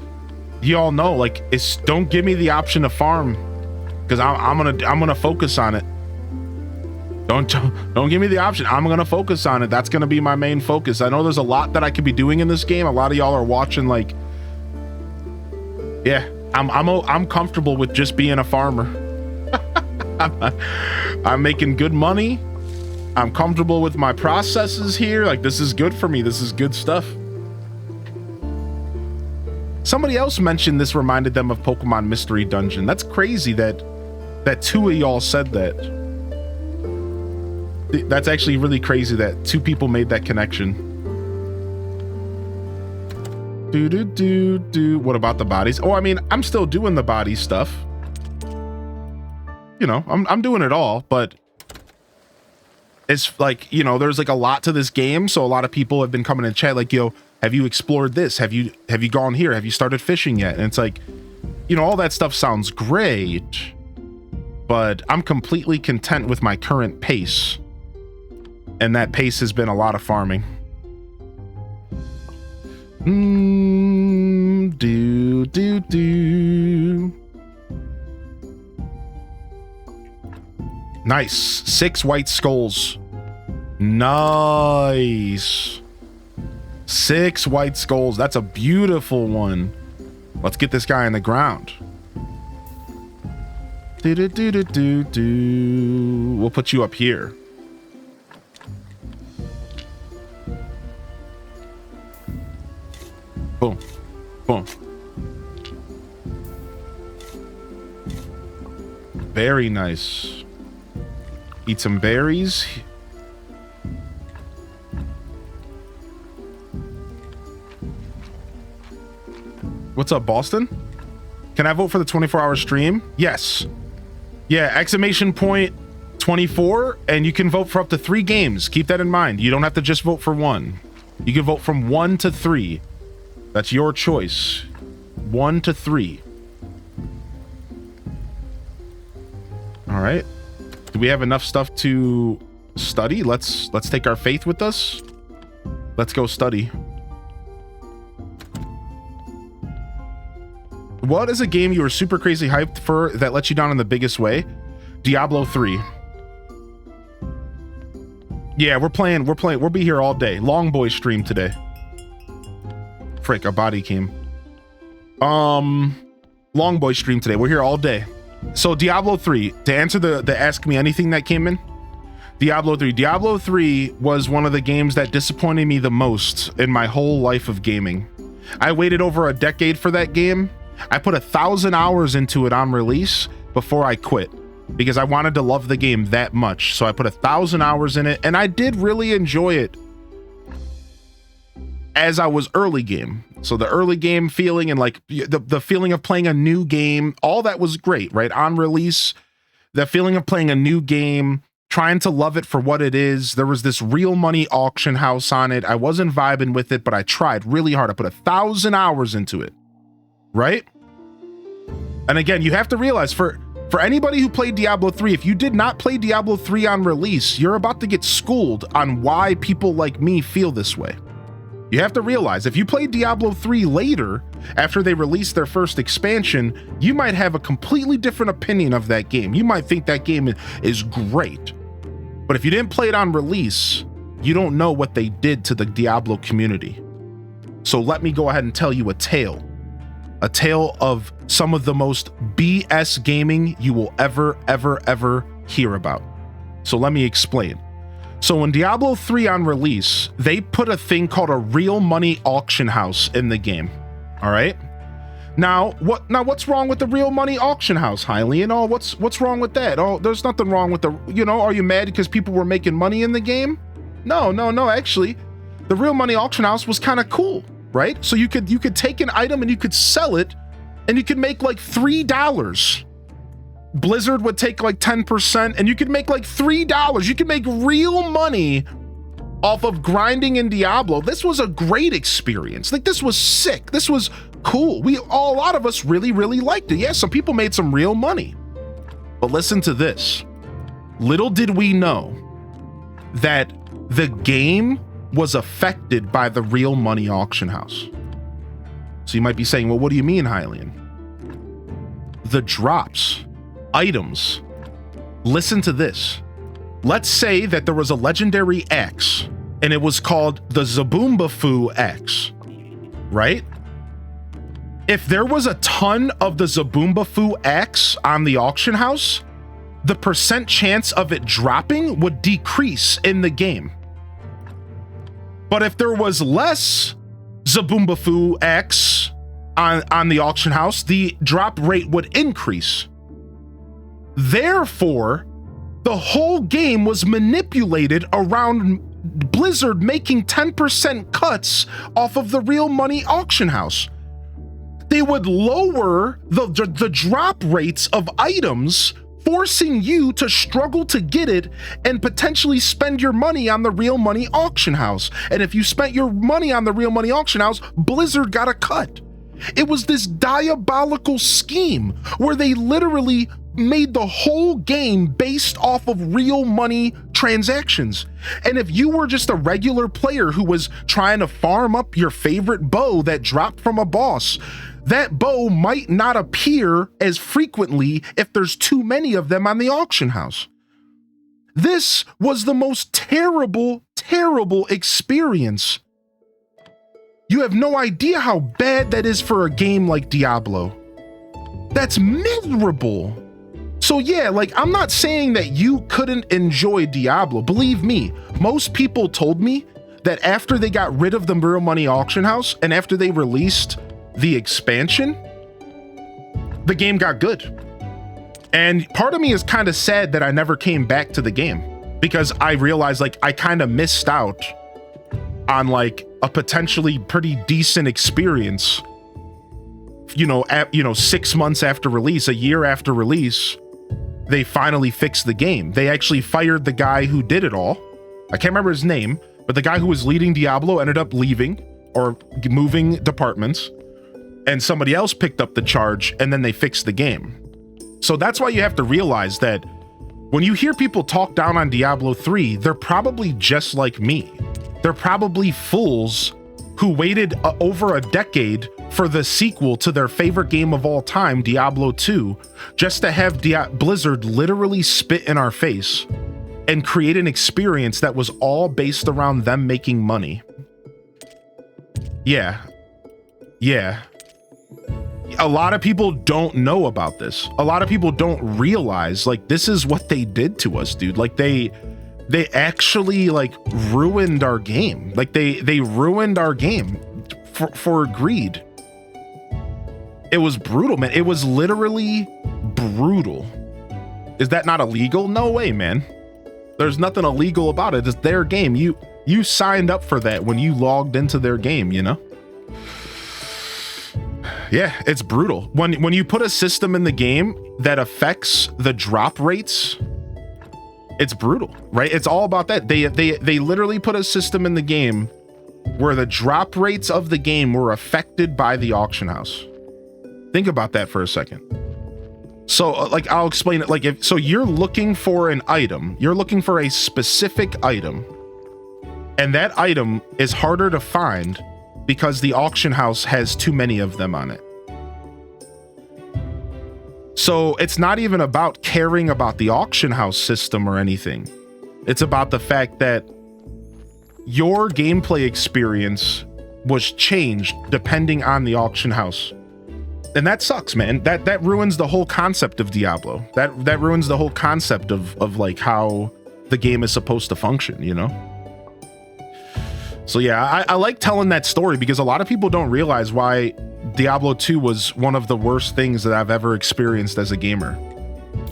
you all know, like, it's, don't give me the option to farm, because I'm gonna focus on it. Don't give me the option. I'm gonna focus on it. That's gonna be my main focus. I know there's a lot that I could be doing in this game. A lot of y'all are watching, like, yeah, I'm comfortable with just being a farmer. I'm making good money. I'm comfortable with my processes here. Like, this is good for me. This is good stuff. Somebody else mentioned this reminded them of Pokemon Mystery Dungeon. That's crazy that two of y'all said that. That's actually really crazy that two people made that connection. What about the bodies? Oh, I mean, I'm still doing the body stuff. You know, I'm doing it all, but it's like, you know, there's like a lot to this game. So a lot of people have been coming in chat like, yo, have you explored this? Have you gone here? Have you started fishing yet? And it's like, you know, all that stuff sounds great, but I'm completely content with my current pace. And that pace has been a lot of farming. Nice. 6 white skulls. Nice. 6 white skulls. That's a beautiful one. Let's get this guy in the ground. We'll put you up here. Boom. Boom. Very nice. Eat some berries. What's up, Boston? Can I vote for the 24-hour stream? Yes. Yeah, exclamation point 24, and you can vote for up to 3 games. Keep that in mind. You don't have to just vote for one. You can vote from 1 to 3. That's your choice. 1 to 3. All right. Do we have enough stuff to study? Let's take our faith with us. Let's go study. What is a game you were super crazy hyped for that let you down in the biggest way? Diablo 3. Yeah, we'll be here all day. Long boy stream today. frick, a body came. Long boy stream today. We're here all day. So Diablo 3, to answer the ask me anything that came in, Diablo 3 was one of the games that disappointed me the most in my whole life of gaming. I waited over a decade for that game. I put 1,000 hours into it on release before I quit because I wanted to love the game that much. So I put 1,000 hours in it and I did really enjoy it as I was early game. So the early game feeling and like the feeling of playing a new game, all that was great, right? On release, the feeling of playing a new game, trying to love it for what it is. There was this real money auction house on it. I wasn't vibing with it, but I tried really hard. I put 1,000 hours into it, right? And again, you have to realize for anybody who played Diablo 3, if you did not play Diablo 3 on release, you're about to get schooled on why people like me feel this way. You have to realize if you played Diablo 3 later, after they released their first expansion, you might have a completely different opinion of that game. You might think that game is great. But if you didn't play it on release, you don't know what they did to the Diablo community. So let me go ahead and tell you a tale of some of the most BS gaming you will ever hear about. So let me explain. So in Diablo 3 on release, they put a thing called a real money auction house in the game. All right. Now what's wrong with the real money auction house, Hylian? Oh, what's wrong with that? Oh, there's nothing wrong with are you mad because people were making money in the game? No, actually, the real money auction house was kind of cool, right? So you could take an item and you could sell it and you could make like $3. Blizzard would take like 10% and you could make like $3. You could make real money off of grinding in Diablo. This was a great experience. Like, this was sick. This was cool. A lot of us really liked it. Yeah, some people made some real money. But listen to this. Little did we know that the game was affected by the real money auction house. So you might be saying, well, what do you mean, Hylian? The drops, items. Listen to this. Let's say that there was a legendary X and it was called the Zaboombafu X, right? If there was a ton of the Zaboombafu X on the auction house, the percent chance of it dropping would decrease in the game. But if there was less Zaboombafu X on the auction house, the drop rate would increase. Therefore, the whole game was manipulated around Blizzard making 10% cuts off of the real money auction house. They would lower the drop rates of items, forcing you to struggle to get it and potentially spend your money on the real money auction house. And if you spent your money on the real money auction house, Blizzard got a cut. It was this diabolical scheme where they literally made the whole game based off of real money transactions. And if you were just a regular player who was trying to farm up your favorite bow that dropped from a boss, that bow might not appear as frequently if there's too many of them on the auction house. This was the most terrible experience. You have no idea how bad that is for a game like Diablo. That's miserable. So yeah, like, I'm not saying that you couldn't enjoy Diablo. Believe me, most people told me that after they got rid of the real money auction house and after they released the expansion, the game got good. And part of me is kind of sad that I never came back to the game because I realized like I kind of missed out on like a potentially pretty decent experience, 6 months after release, a year after release. They finally fixed the game. They actually fired the guy who did it all. I can't remember his name, but the guy who was leading Diablo ended up leaving or moving departments, and somebody else picked up the charge, and then they fixed the game. So that's why you have to realize that when you hear people talk down on Diablo 3, they're probably just like me. They're probably fools who waited over a decade for the sequel to their favorite game of all time, Diablo 2, just to have Blizzard literally spit in our face and create an experience that was all based around them making money. Yeah, Yeah. A lot of people don't know about this. A lot of people don't realize, like, this is what they did to us, dude. Like, they actually, like, ruined our game. Like, they ruined our game for greed. It was brutal, man. It was literally brutal. Is that not illegal? No way, man. There's nothing illegal about it. It's their game. You signed up for that when you logged into their game, you know? Yeah, it's brutal. When you put a system in the game that affects the drop rates, it's brutal, right? It's all about that. They literally put a system in the game where the drop rates of the game were affected by the auction house. Think about that for a second. So, like, I'll explain it. Like, so you're looking for an item, you're looking for a specific item, and that item is harder to find because the auction house has too many of them on it. So it's not even about caring about the auction house system or anything. It's about the fact that your gameplay experience was changed depending on the auction house. And that sucks, man. That ruins the whole concept of Diablo. That ruins the whole concept of like how the game is supposed to function, you know? So yeah, I like telling that story because a lot of people don't realize why Diablo 2 was one of the worst things that I've ever experienced as a gamer.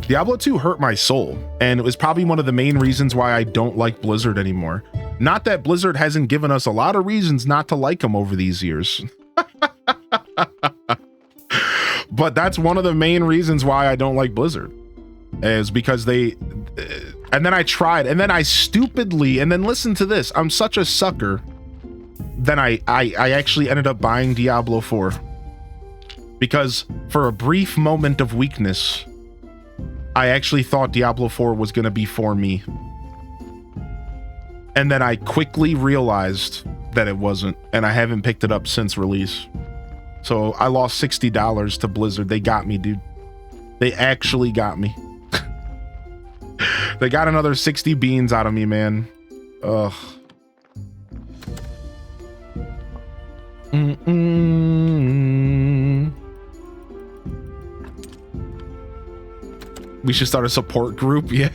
Diablo 2 hurt my soul, and it was probably one of the main reasons why I don't like Blizzard anymore. Not that Blizzard hasn't given us a lot of reasons not to like them over these years. But that's one of the main reasons why I don't like Blizzard, is because they... And then I tried, and then I stupidly, and then listen to this, I'm such a sucker, then I actually ended up buying Diablo 4. Because for a brief moment of weakness, I actually thought Diablo 4 was going to be for me. And then I quickly realized that it wasn't, and I haven't picked it up since release. So I lost $60 to Blizzard. They got me, dude. They actually got me. They got another 60 beans out of me, man. Ugh. We should start a support group. Yeah.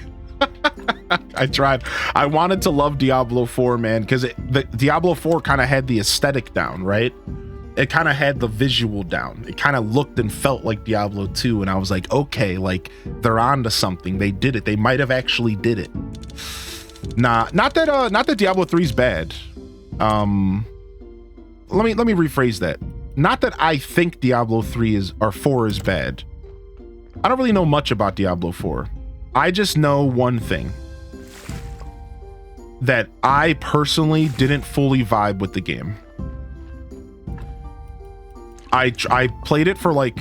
I tried. I wanted to love Diablo 4, man, because the Diablo 4 kind of had the aesthetic down, right? It kind of had the visual down. It kind of looked and felt like Diablo 2, and I was like, okay, like they're on to something. They did it. They might have actually did it. Nah, not that Diablo 3 is bad. Let me rephrase that. Not that I think Diablo 3 or 4 is bad. I don't really know much about Diablo 4. I just know one thing. That I personally didn't fully vibe with the game. I played it for like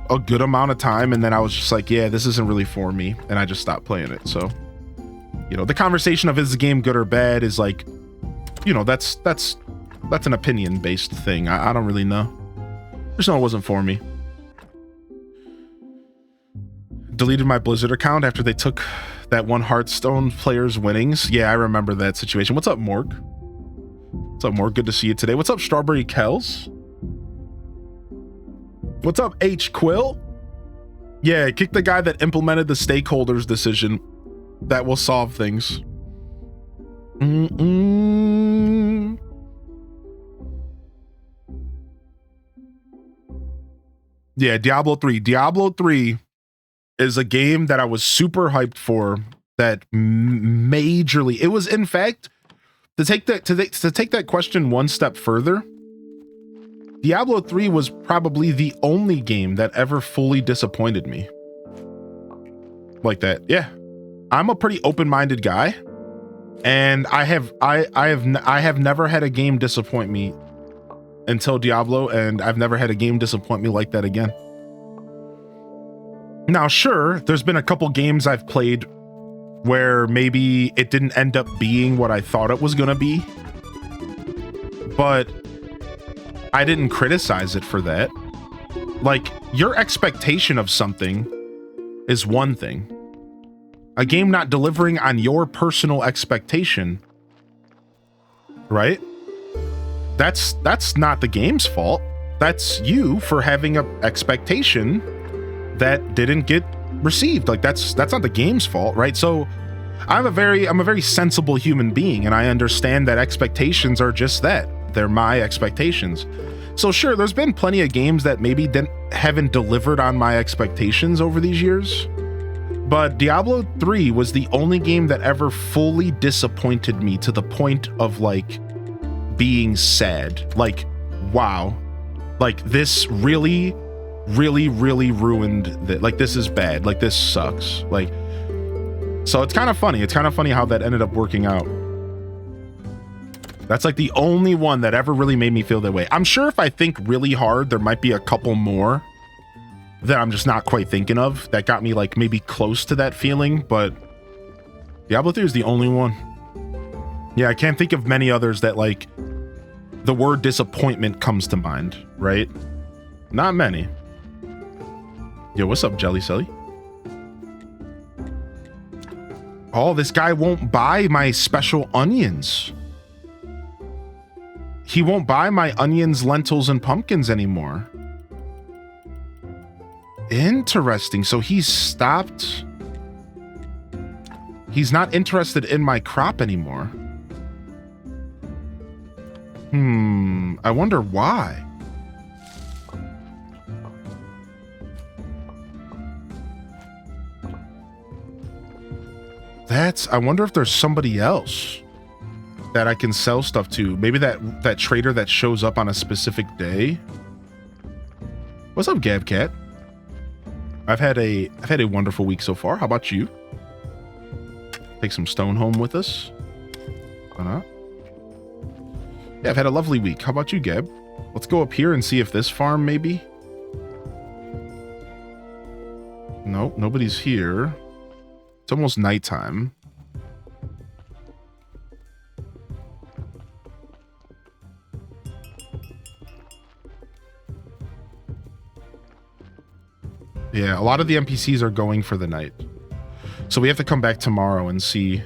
a good amount of time, and then I was just like, yeah, this isn't really for me, and I just stopped playing it. So, you know, the conversation of is the game good or bad is like, you know, that's an opinion based thing. I don't really know. Just know it wasn't for me. Deleted my Blizzard account after they took that one Hearthstone player's winnings. Yeah, I remember that situation. What's up, Morg? What's up, Morg? Good to see you today. What's up, Strawberry Kells? What's up, H Quill? Yeah, kick the guy that implemented the stakeholders decision. That will solve things. Yeah, Diablo 3. Diablo 3 is a game that I was super hyped for. That majorly, it was, in fact, to take that question one step further. Diablo 3 was probably the only game that ever fully disappointed me. Like that. Yeah. I'm a pretty open-minded guy, and I have never had a game disappoint me until Diablo, and I've never had a game disappoint me like that again. Now, sure, there's been a couple games I've played where maybe it didn't end up being what I thought it was going to be, but I didn't criticize it for that. Like, your expectation of something is one thing. A game not delivering on your personal expectation, right? That's not the game's fault. that's you for having a expectation that didn't get received. Like that's not the game's fault, right? So I'm a very sensible human being, and I understand that expectations are just that. They're my expectations. So sure, there's been plenty of games that maybe haven't delivered on my expectations over these years. But Diablo 3 was the only game that ever fully disappointed me to the point of like being sad. Like, wow. Like this really ruined that. Like this is bad. Like this sucks. Like, so it's kind of funny. It's kind of funny how that ended up working out. That's like the only one that ever really made me feel that way. I'm sure if I think really hard, there might be a couple more that I'm just not quite thinking of that got me like maybe close to that feeling, but Diablo 3 is the only one. Yeah, I can't think of many others that like the word disappointment comes to mind, right? Not many. Yo, what's up, Jelly Silly? Oh, this guy won't buy my special onions. He won't buy my onions, lentils, and pumpkins anymore. Interesting. So he's stopped. He's not interested in my crop anymore. I wonder why. I wonder if there's somebody else that I can sell stuff to. Maybe that trader that shows up on a specific day. What's up, Gabcat? I've had a wonderful week so far. How about you? Take some stone home with us. Why not? Yeah, I've had a lovely week. How about you, Gab? Let's go up here and see if this farm maybe. Nope, nobody's here. It's almost nighttime. Yeah, a lot of the NPCs are going for the night. So we have to come back tomorrow and see.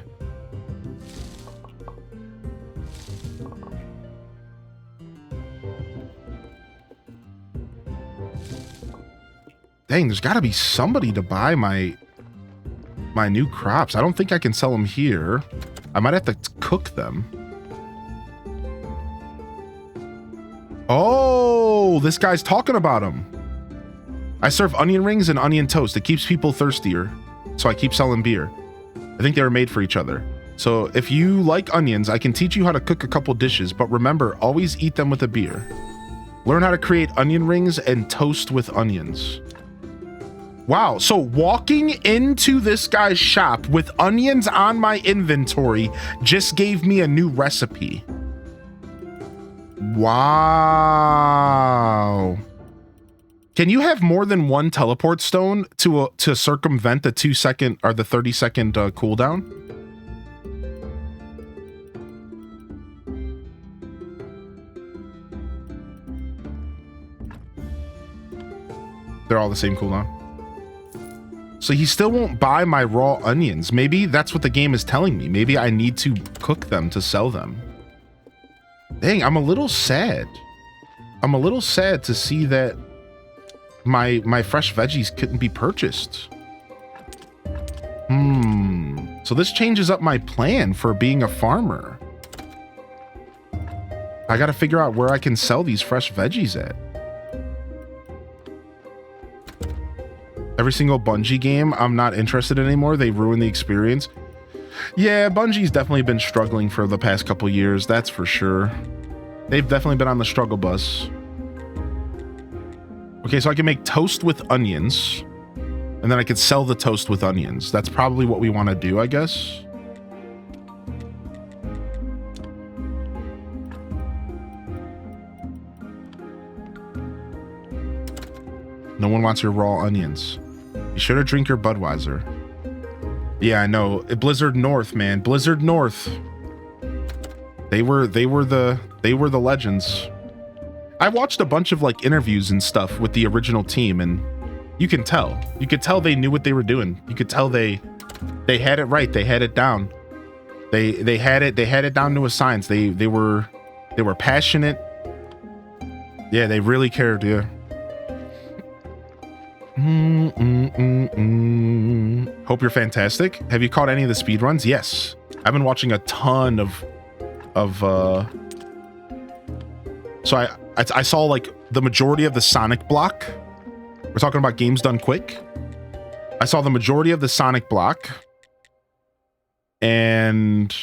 Dang, there's got to be somebody to buy my new crops. I don't think I can sell them here. I might have to cook them. Oh, this guy's talking about them. I serve onion rings and onion toast. It keeps people thirstier, so I keep selling beer. I think they were made for each other. So if you like onions, I can teach you how to cook a couple dishes, but remember, always eat them with a beer. Learn how to create onion rings and toast with onions. Wow, so walking into this guy's shop with onions on my inventory just gave me a new recipe. Wow. Can you have more than one teleport stone to circumvent the 2-second or the 30-second cooldown? They're all the same cooldown. So he still won't buy my raw onions. Maybe that's what the game is telling me. Maybe I need to cook them to sell them. Dang, I'm a little sad. I'm a little sad to see that my fresh veggies couldn't be purchased. So this changes up my plan for being a farmer. I gotta figure out where I can sell these fresh veggies at. Every single Bungie game I'm not interested in anymore. They ruin the experience. Yeah, Bungie's definitely been struggling for the past couple years, that's for sure. They've definitely been on the struggle bus. Okay, so I can make toast with onions, and then I could sell the toast with onions. That's probably what we want to do, I guess. No one wants your raw onions. Be sure to drink your Budweiser. Yeah, I know. Blizzard North, man. Blizzard North. They were the legends. I watched a bunch of like interviews and stuff with the original team, and you could tell they knew what they were doing. You could tell they had it right. They had it down. They had it down to a science. They were passionate. Yeah, they really cared, yeah. Hope you're fantastic. Have you caught any of the speedruns? Yes. I've been watching a ton of so I saw like the majority of the Sonic block. We're talking about games done quick. I saw the majority of the Sonic block. And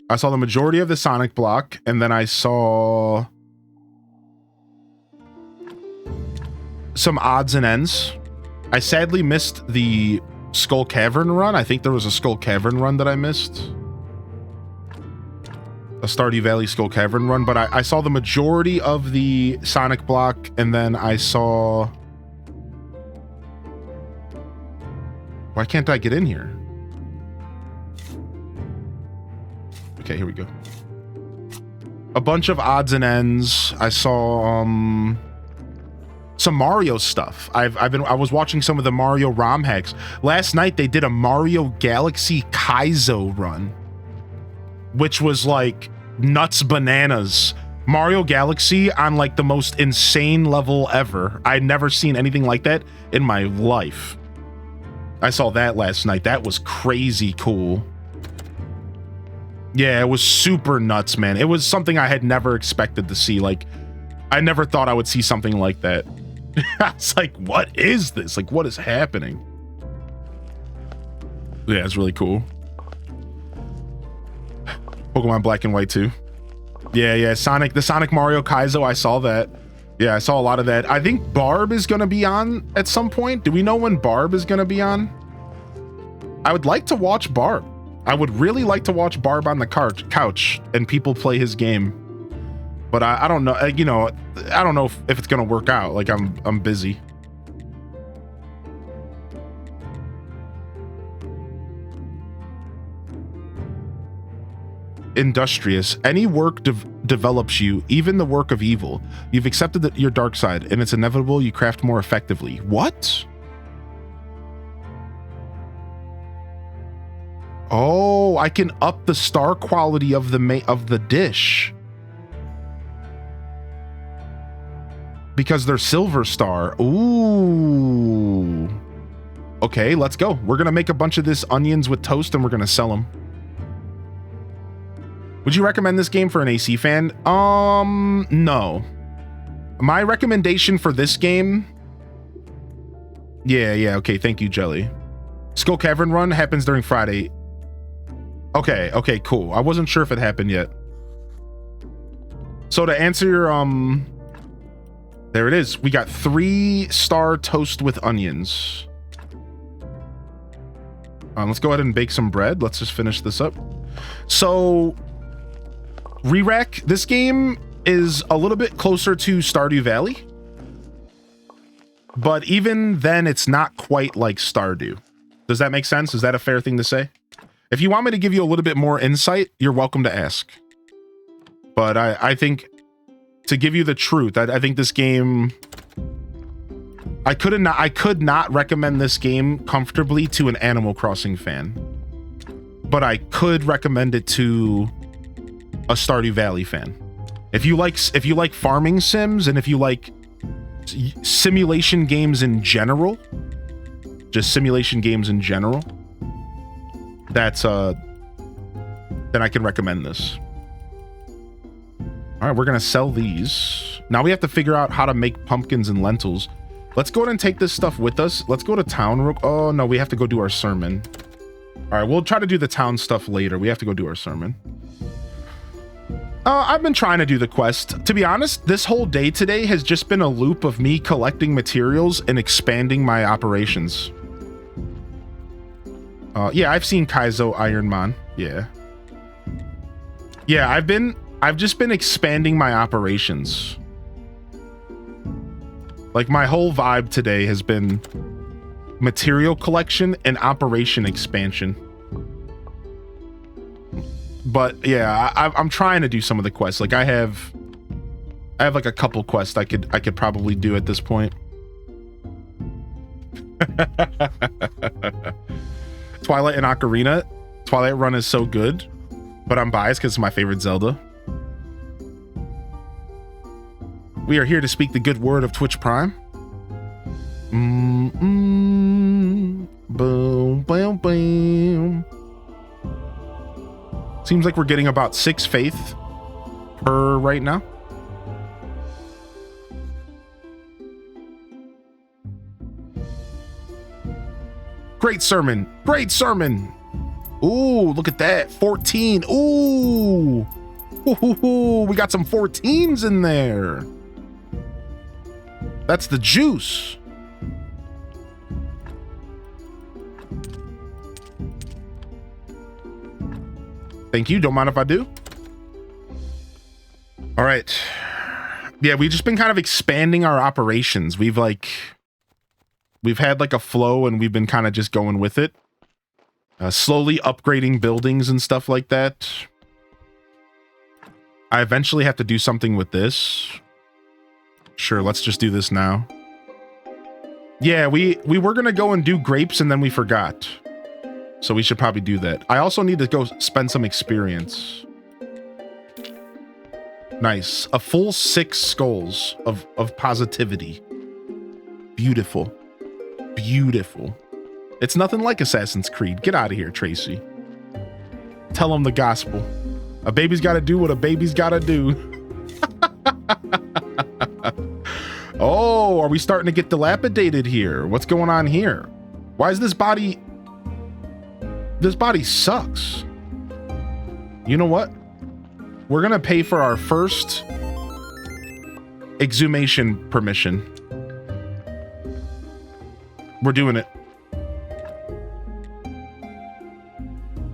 I saw the majority of the Sonic block, and then I saw some odds and ends. I sadly missed the Skull Cavern run. I think there was a Skull Cavern run that I missed. A Stardew Valley Skull Cavern run, but I saw the majority of the Sonic block, and then I saw... Why can't I get in here? Okay, here we go. A bunch of odds and ends. I saw some Mario stuff. I was watching some of the Mario ROM hacks. Last night they did a Mario Galaxy Kaizo run, which was like nuts bananas. Mario Galaxy on like the most insane level ever. I'd never seen anything like that in my life. I saw that last night. That was crazy cool. Yeah, it was super nuts, man. It was something I had never expected to see. Like, I never thought I would see something like that. I was like, what is this? Like, what is happening? Yeah, it's really cool. Pokemon Black and White too. Yeah, the Sonic Mario Kaizo, I saw that. Yeah, I saw a lot of that. I think Barb is going to be on at some point. Do we know when Barb is going to be on? I would like to watch Barb. I would really like to watch Barb on the couch and people play his game. But I don't know, you know, I don't know if it's going to work out. Like, I'm busy. Industrious. Any work develops you, even the work of evil. You've accepted your dark side, and it's inevitable you craft more effectively. What? Oh, I can up the star quality of the dish because they're silver star. Ooh. Okay, let's go. We're gonna make a bunch of this onions with toast, and we're gonna sell them. Would you recommend this game for an AC fan? No. My recommendation for this game... Yeah, okay, thank you, Jelly. Skull Cavern run happens during Friday. Okay, cool. I wasn't sure if it happened yet. So to answer your, there it is. We got 3-star toast with onions. Let's go ahead and bake some bread. Let's just finish this up. So... Re-Rack, this game is a little bit closer to Stardew Valley, but even then it's not quite like Stardew. Does that make sense? Is that a fair thing to say? If you want me to give you a little bit more insight, you're welcome to ask. But I think, to give you the truth, I think this game, I could not recommend this game comfortably to an Animal Crossing fan, but I could recommend it to a Stardew Valley fan. If you like farming sims, and if you like simulation games in general, just simulation games in general, that's then I can recommend this. All right, we're gonna sell these. Now we have to figure out how to make pumpkins and lentils. Let's go ahead and take this stuff with us. Let's go to town. Oh no, we have to go do our sermon. All right, we'll try to do the town stuff later. We have to go do our sermon. I've been trying to do the quest. To be honest, this whole day today has just been a loop of me collecting materials and expanding my operations. Yeah, I've seen Kaizo Ironman. Yeah. Yeah, I've just been expanding my operations. Like, my whole vibe today has been material collection and operation expansion. But yeah, I'm trying to do some of the quests. Like, I have like a couple quests I could probably do at this point. Twilight and Ocarina. Twilight Run is so good, but I'm biased because it's my favorite Zelda. We are here to speak the good word of Twitch Prime. Boom, boom, boom. Seems like we're getting about 6 faith per right now. Great sermon. Great sermon. Ooh, look at that. 14. Ooh. Ooh, we got some 14s in there. That's the juice. Thank you. Don't mind if I do. All right. Yeah, we've just been kind of expanding our operations. We've had like a flow and we've been kind of just going with it. Slowly upgrading buildings and stuff like that. I eventually have to do something with this. Sure, let's just do this now. Yeah, we were gonna go and do grapes and then we forgot. So we should probably do that. I also need to go spend some experience. Nice. A full 6 skulls of positivity. Beautiful. Beautiful. It's nothing like Assassin's Creed. Get out of here, Tracy. Tell them the gospel. A baby's got to do what a baby's got to do. Oh, are we starting to get dilapidated here? What's going on here? Why is this body... This body sucks. You know what? We're going to pay for our first exhumation permission. We're doing it.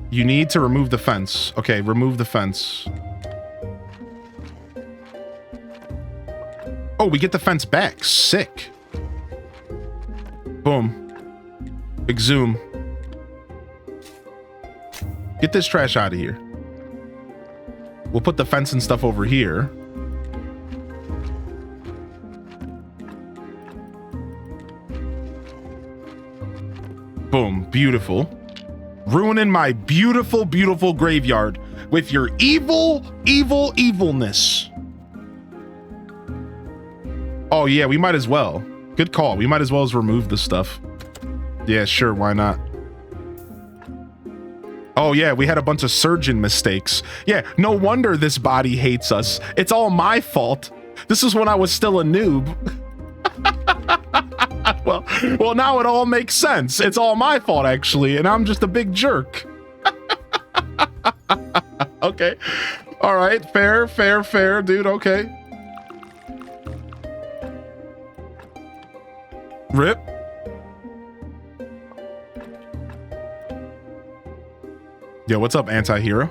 You need to remove the fence. Okay, remove the fence. Oh, we get the fence back. Sick. Boom. Exhume. Get this trash out of here. We'll put the fence and stuff over here. Boom. Beautiful. Ruining my beautiful, beautiful graveyard with your evil, evil, evilness. Oh, yeah, we might as well. Good call. We might as well as remove the stuff. Yeah, sure. Why not? Oh, yeah, we had a bunch of surgeon mistakes. Yeah, no wonder this body hates us. It's all my fault. This is when I was still a noob. Well, now it all makes sense. It's all my fault, actually, and I'm just a big jerk. Okay. All right. Fair, fair, fair, dude. Okay. Rip. Yo, what's up, anti-hero?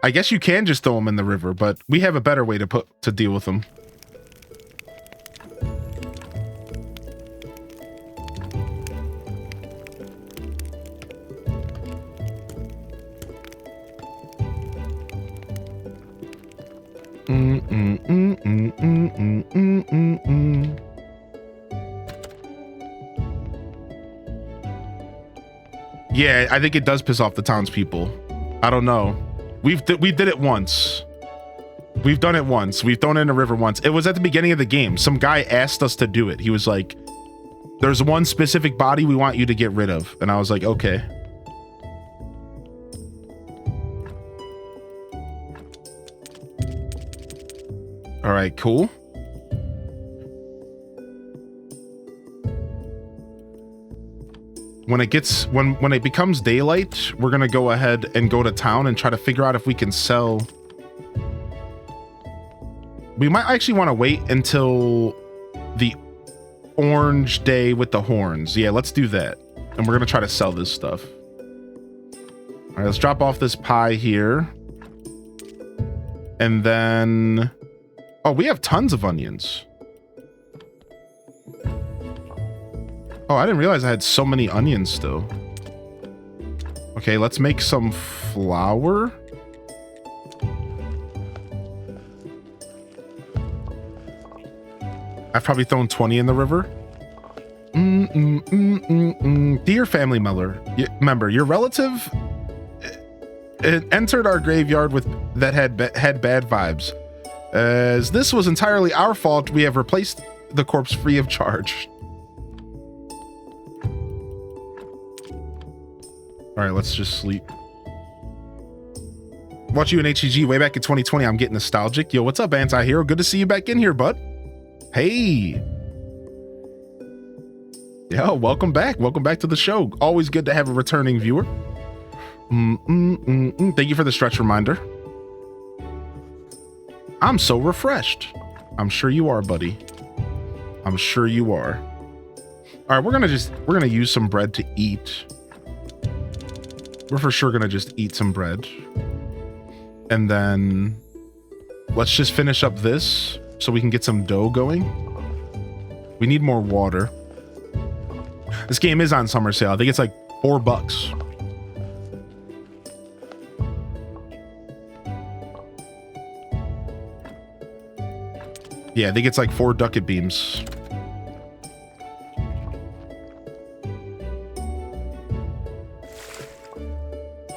I guess you can just throw them in the river, but we have a better way to deal with them. Yeah, I think it does piss off the townspeople. I don't know. We did it once. We've done it once. We've thrown it in a river once. It was at the beginning of the game. Some guy asked us to do it. He was like, there's one specific body we want you to get rid of. And I was like, okay. All right, cool. When it becomes daylight, we're gonna go ahead and go to town and try to figure out if we can sell. We might actually want to wait until the orange day with the horns. Yeah, let's do that. And we're gonna try to sell this stuff. All right, let's drop off this pie here. And then, oh, we have tons of onions. Oh, I didn't realize I had so many onions still. Okay, let's make some flour. I've probably thrown 20 in the river. Dear family member, your relative entered our graveyard with that had bad vibes. As this was entirely our fault, we have replaced the corpse free of charge. All right, let's just sleep. Watch you in HEG way back in 2020. I'm getting nostalgic. Yo, what's up, Anti-Hero? Good to see you back in here, bud. Hey. Yo, welcome back. Welcome back to the show. Always good to have a returning viewer. Thank you for the stretch reminder. I'm so refreshed. I'm sure you are, buddy. I'm sure you are. All right, we're gonna use some bread to eat. We're for sure gonna just eat some bread. And then let's just finish up this so we can get some dough going. We need more water. This game is on summer sale. I think it's like $4. Yeah, I think it's like 4 ducat beams.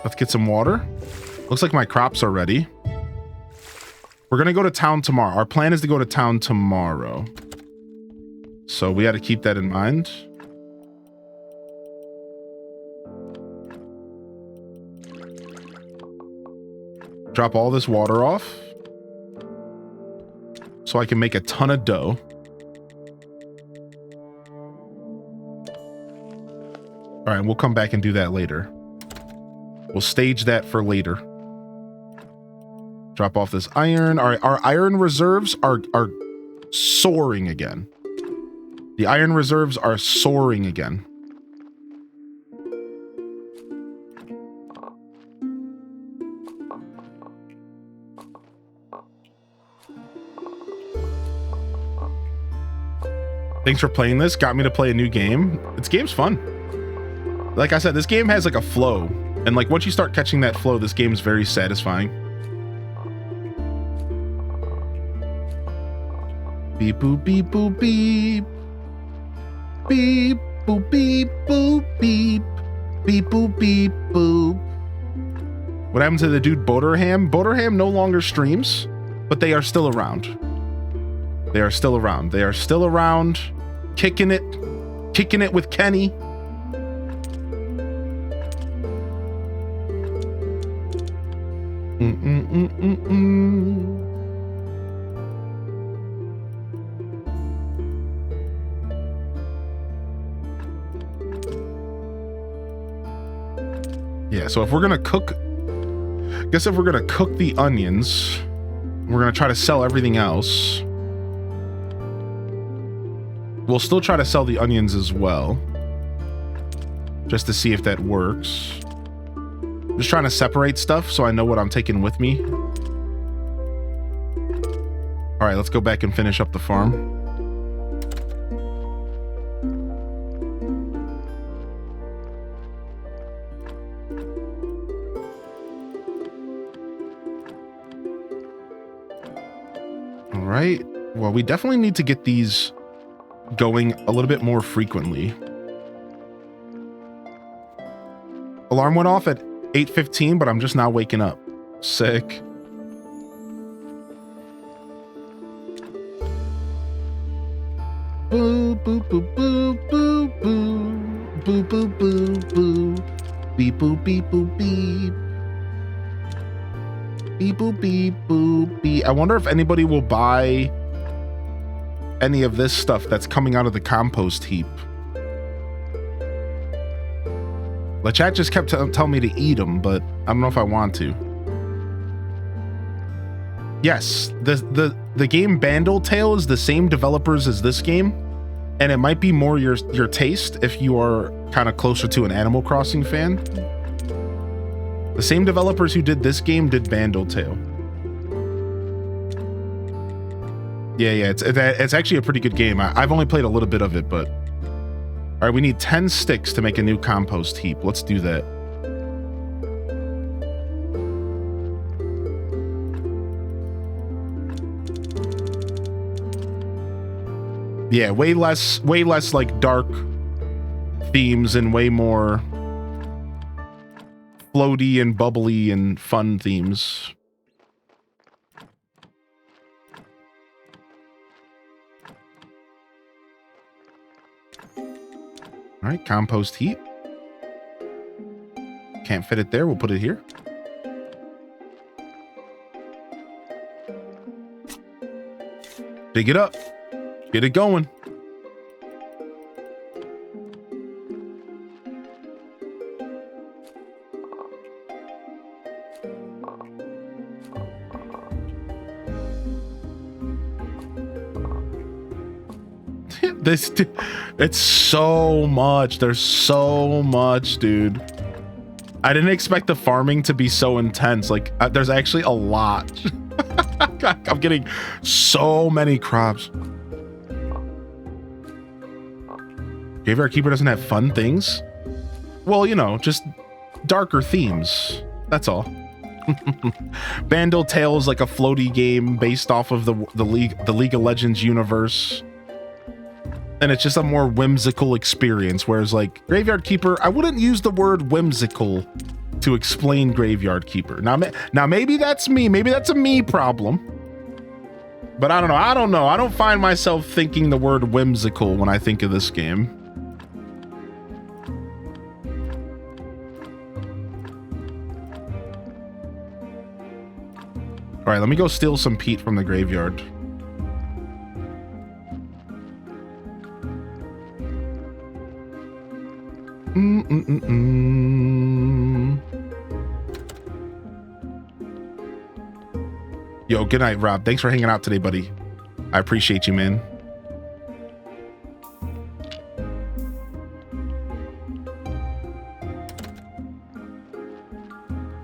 Let's get some water. Looks like my crops are ready. We're gonna go to town tomorrow. Our plan is to go to town tomorrow. So we got to keep that in mind. Drop all this water off so I can make a ton of dough. All right, we'll come back and do that later. We'll stage that for later. Drop off this iron. All right, our iron reserves are soaring again. The iron reserves are soaring again. Thanks for playing this. Got me to play a new game. This game's fun. Like I said, this game has like a flow. And like once you start catching that flow, this game's very satisfying. Beep boop beep boop beep. Beep boop beep boop beep. Beep boop beep boop. What happened to the dude Boderham? Boderham no longer streams, but they are still around. They are still around. They are still around. Kicking it with Kenny. Yeah, so if we're gonna cook, I guess if we're gonna cook the onions, we're gonna try to sell everything else. We'll still try to sell the onions as well, just to see if that works. I'm just trying to separate stuff so I know what I'm taking with me. All right, let's go back and finish up the farm. All right, well, we definitely need to get these going a little bit more frequently. Alarm went off at 8:15, but I'm just now waking up. Sick. Boo boo boo boo boo boo boo boo boo boo beep boop beep boop beep beep boop beep boop beep. I wonder if anybody will buy any of this stuff that's coming out of the compost heap. The chat just kept telling me to eat them, but I don't know if I want to. Yes, the game Bandle Tale is the same developers as this game, and it might be more your taste if you are kind of closer to an Animal Crossing fan. The same developers who did this game did Bandle Tale. Yeah, it's actually a pretty good game. I've only played a little bit of it, but... All right, we need 10 sticks to make a new compost heap. Let's do that. Yeah, way less like dark themes and way more floaty and bubbly and fun themes. All right, compost heap. Can't fit it there. We'll put it here. Dig it up. Get it going. It's so much. There's so much, dude. I didn't expect the farming to be so intense. Like, there's actually a lot. I'm getting so many crops. Graveyard Keeper doesn't have fun things? Well, you know, just darker themes. That's all. Bandle Tale is like a floaty game based off of the League of Legends universe. And it's just a more whimsical experience, whereas like Graveyard Keeper, I wouldn't use the word whimsical to explain Graveyard Keeper. Now maybe that's me. Maybe that's a me problem. But I don't know. I don't find myself thinking the word whimsical when I think of this game. All right, let me go steal some peat from the graveyard. Yo, good night, Rob. Thanks for hanging out today, buddy. I appreciate you, man.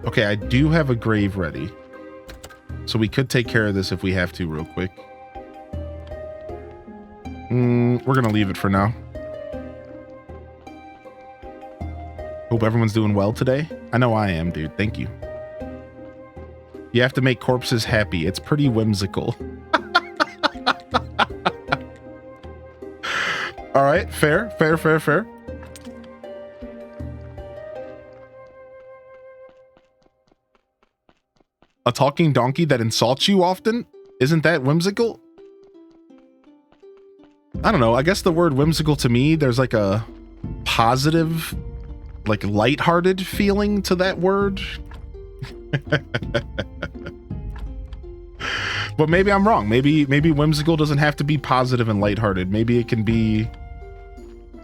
Okay, I do have a grave ready. So we could take care of this if we have to real quick. We're going to leave it for now. Hope everyone's doing well today. I know I am, dude. Thank you. You have to make corpses happy. It's pretty whimsical. All right. Fair. A talking donkey that insults you often? Isn't that whimsical? I don't know. I guess the word whimsical to me, there's like a positive, like lighthearted feeling to that word. But maybe I'm wrong. Maybe whimsical doesn't have to be positive and lighthearted. Maybe it can be.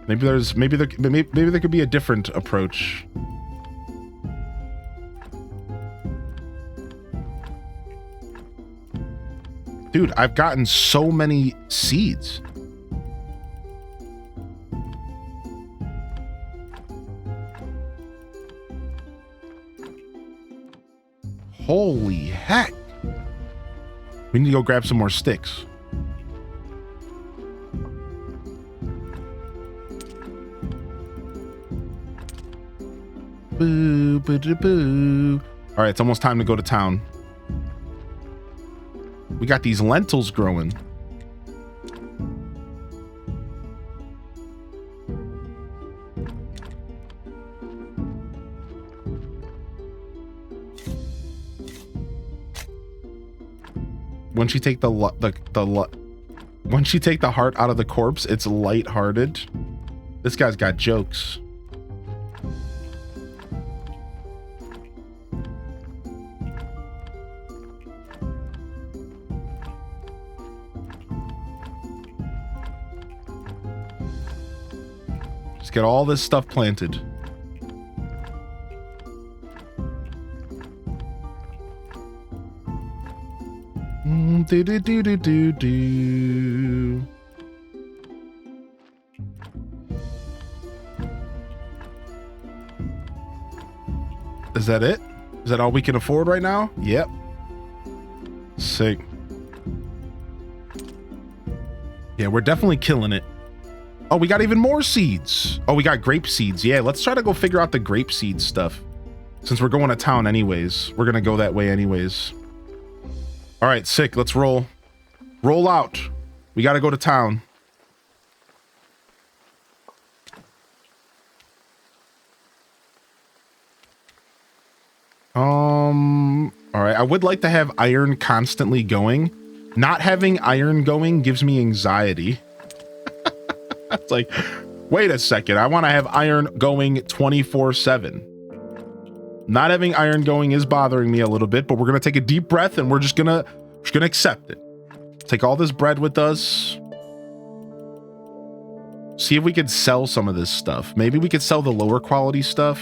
Maybe there could be a different approach. Dude, I've gotten so many seeds. Holy heck. We need to go grab some more sticks. Boo, boo, boo, boo. All right, it's almost time to go to town. We got these lentils growing. Once you take once you take the heart out of the corpse, it's lighthearted. This guy's got jokes. Just get all this stuff planted. Do. Is that it? Is that all we can afford right now? Yep. Sick. Yeah, we're definitely killing it. Oh, we got even more seeds. Oh, we got grape seeds. Yeah, let's try to go figure out the grape seed stuff. Since we're going to town anyways. We're going to go that way anyways. All right, sick. Let's roll. Roll out. We got to go to town. All right. I would like to have iron constantly going. Not having iron going gives me anxiety. It's like, wait a second. I want to have iron going 24/7. Not having iron going is bothering me a little bit, but we're going to take a deep breath and we're just going to accept it. Take all this bread with us. See if we could sell some of this stuff. Maybe we could sell the lower quality stuff.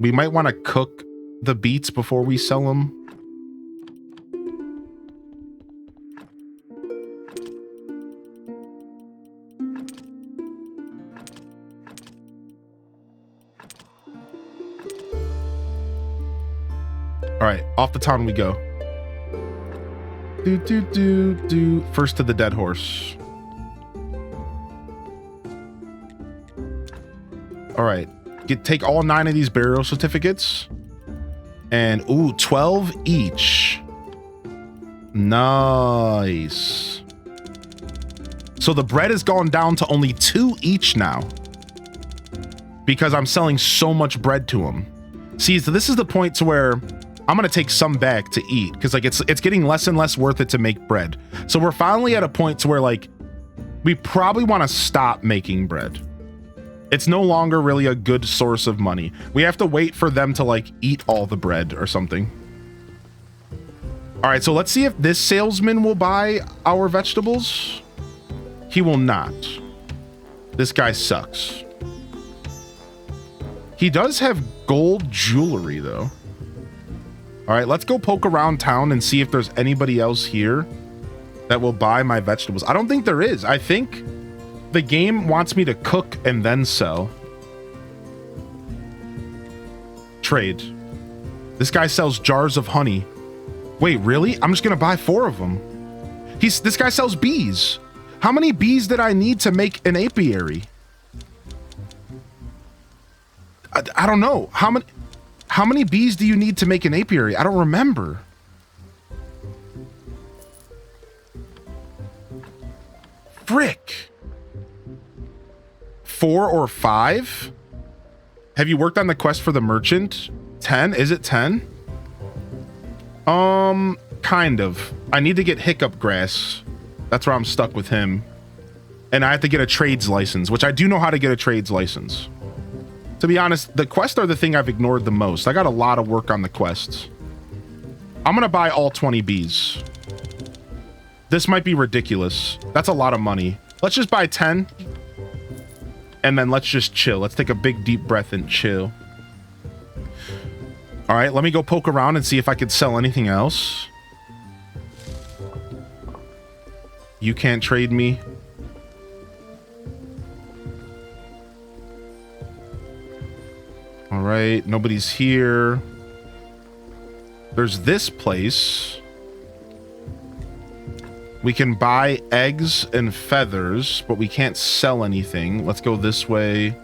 We might want to cook the beets before we sell them. All right, off the town we go. First to the dead horse. All right, take all 9 of these burial certificates. And, ooh, 12 each. Nice. So the bread has gone down to only 2 each now. Because I'm selling so much bread to them. See, so this is the point to where I'm going to take some back to eat. Because, like, it's getting less and less worth it to make bread. So we're finally at a point to where, like, we probably want to stop making bread. It's no longer really a good source of money. We have to wait for them to like eat all the bread or something. All right, so let's see if this salesman will buy our vegetables. He will not. This guy sucks. He does have gold jewelry though. All right, let's go poke around town and see if there's anybody else here that will buy my vegetables. I don't think there is. I think the game wants me to cook and then sell. Trade. This guy sells jars of honey. Wait, really? I'm just gonna buy 4 of them. This guy sells bees. How many bees did I need to make an apiary? I don't know. How many bees do you need to make an apiary? I don't remember. Frick. 4 or 5? Have you worked on the quest for the merchant? 10? Is it 10? Kind of. I need to get hiccup grass. That's where I'm stuck with him. And I have to get a trades license, which I do know how to get a trades license. To be honest, the quests are the thing I've ignored the most. I got a lot of work on the quests. I'm gonna buy all 20 bees. This might be ridiculous. That's a lot of money. Let's just buy 10. And then let's just chill. Let's take a big deep breath and chill. All right, let me go poke around and see if I could sell anything else. You can't trade me. All right, nobody's here. There's this place. We can buy eggs and feathers, but we can't sell anything. Let's go this way.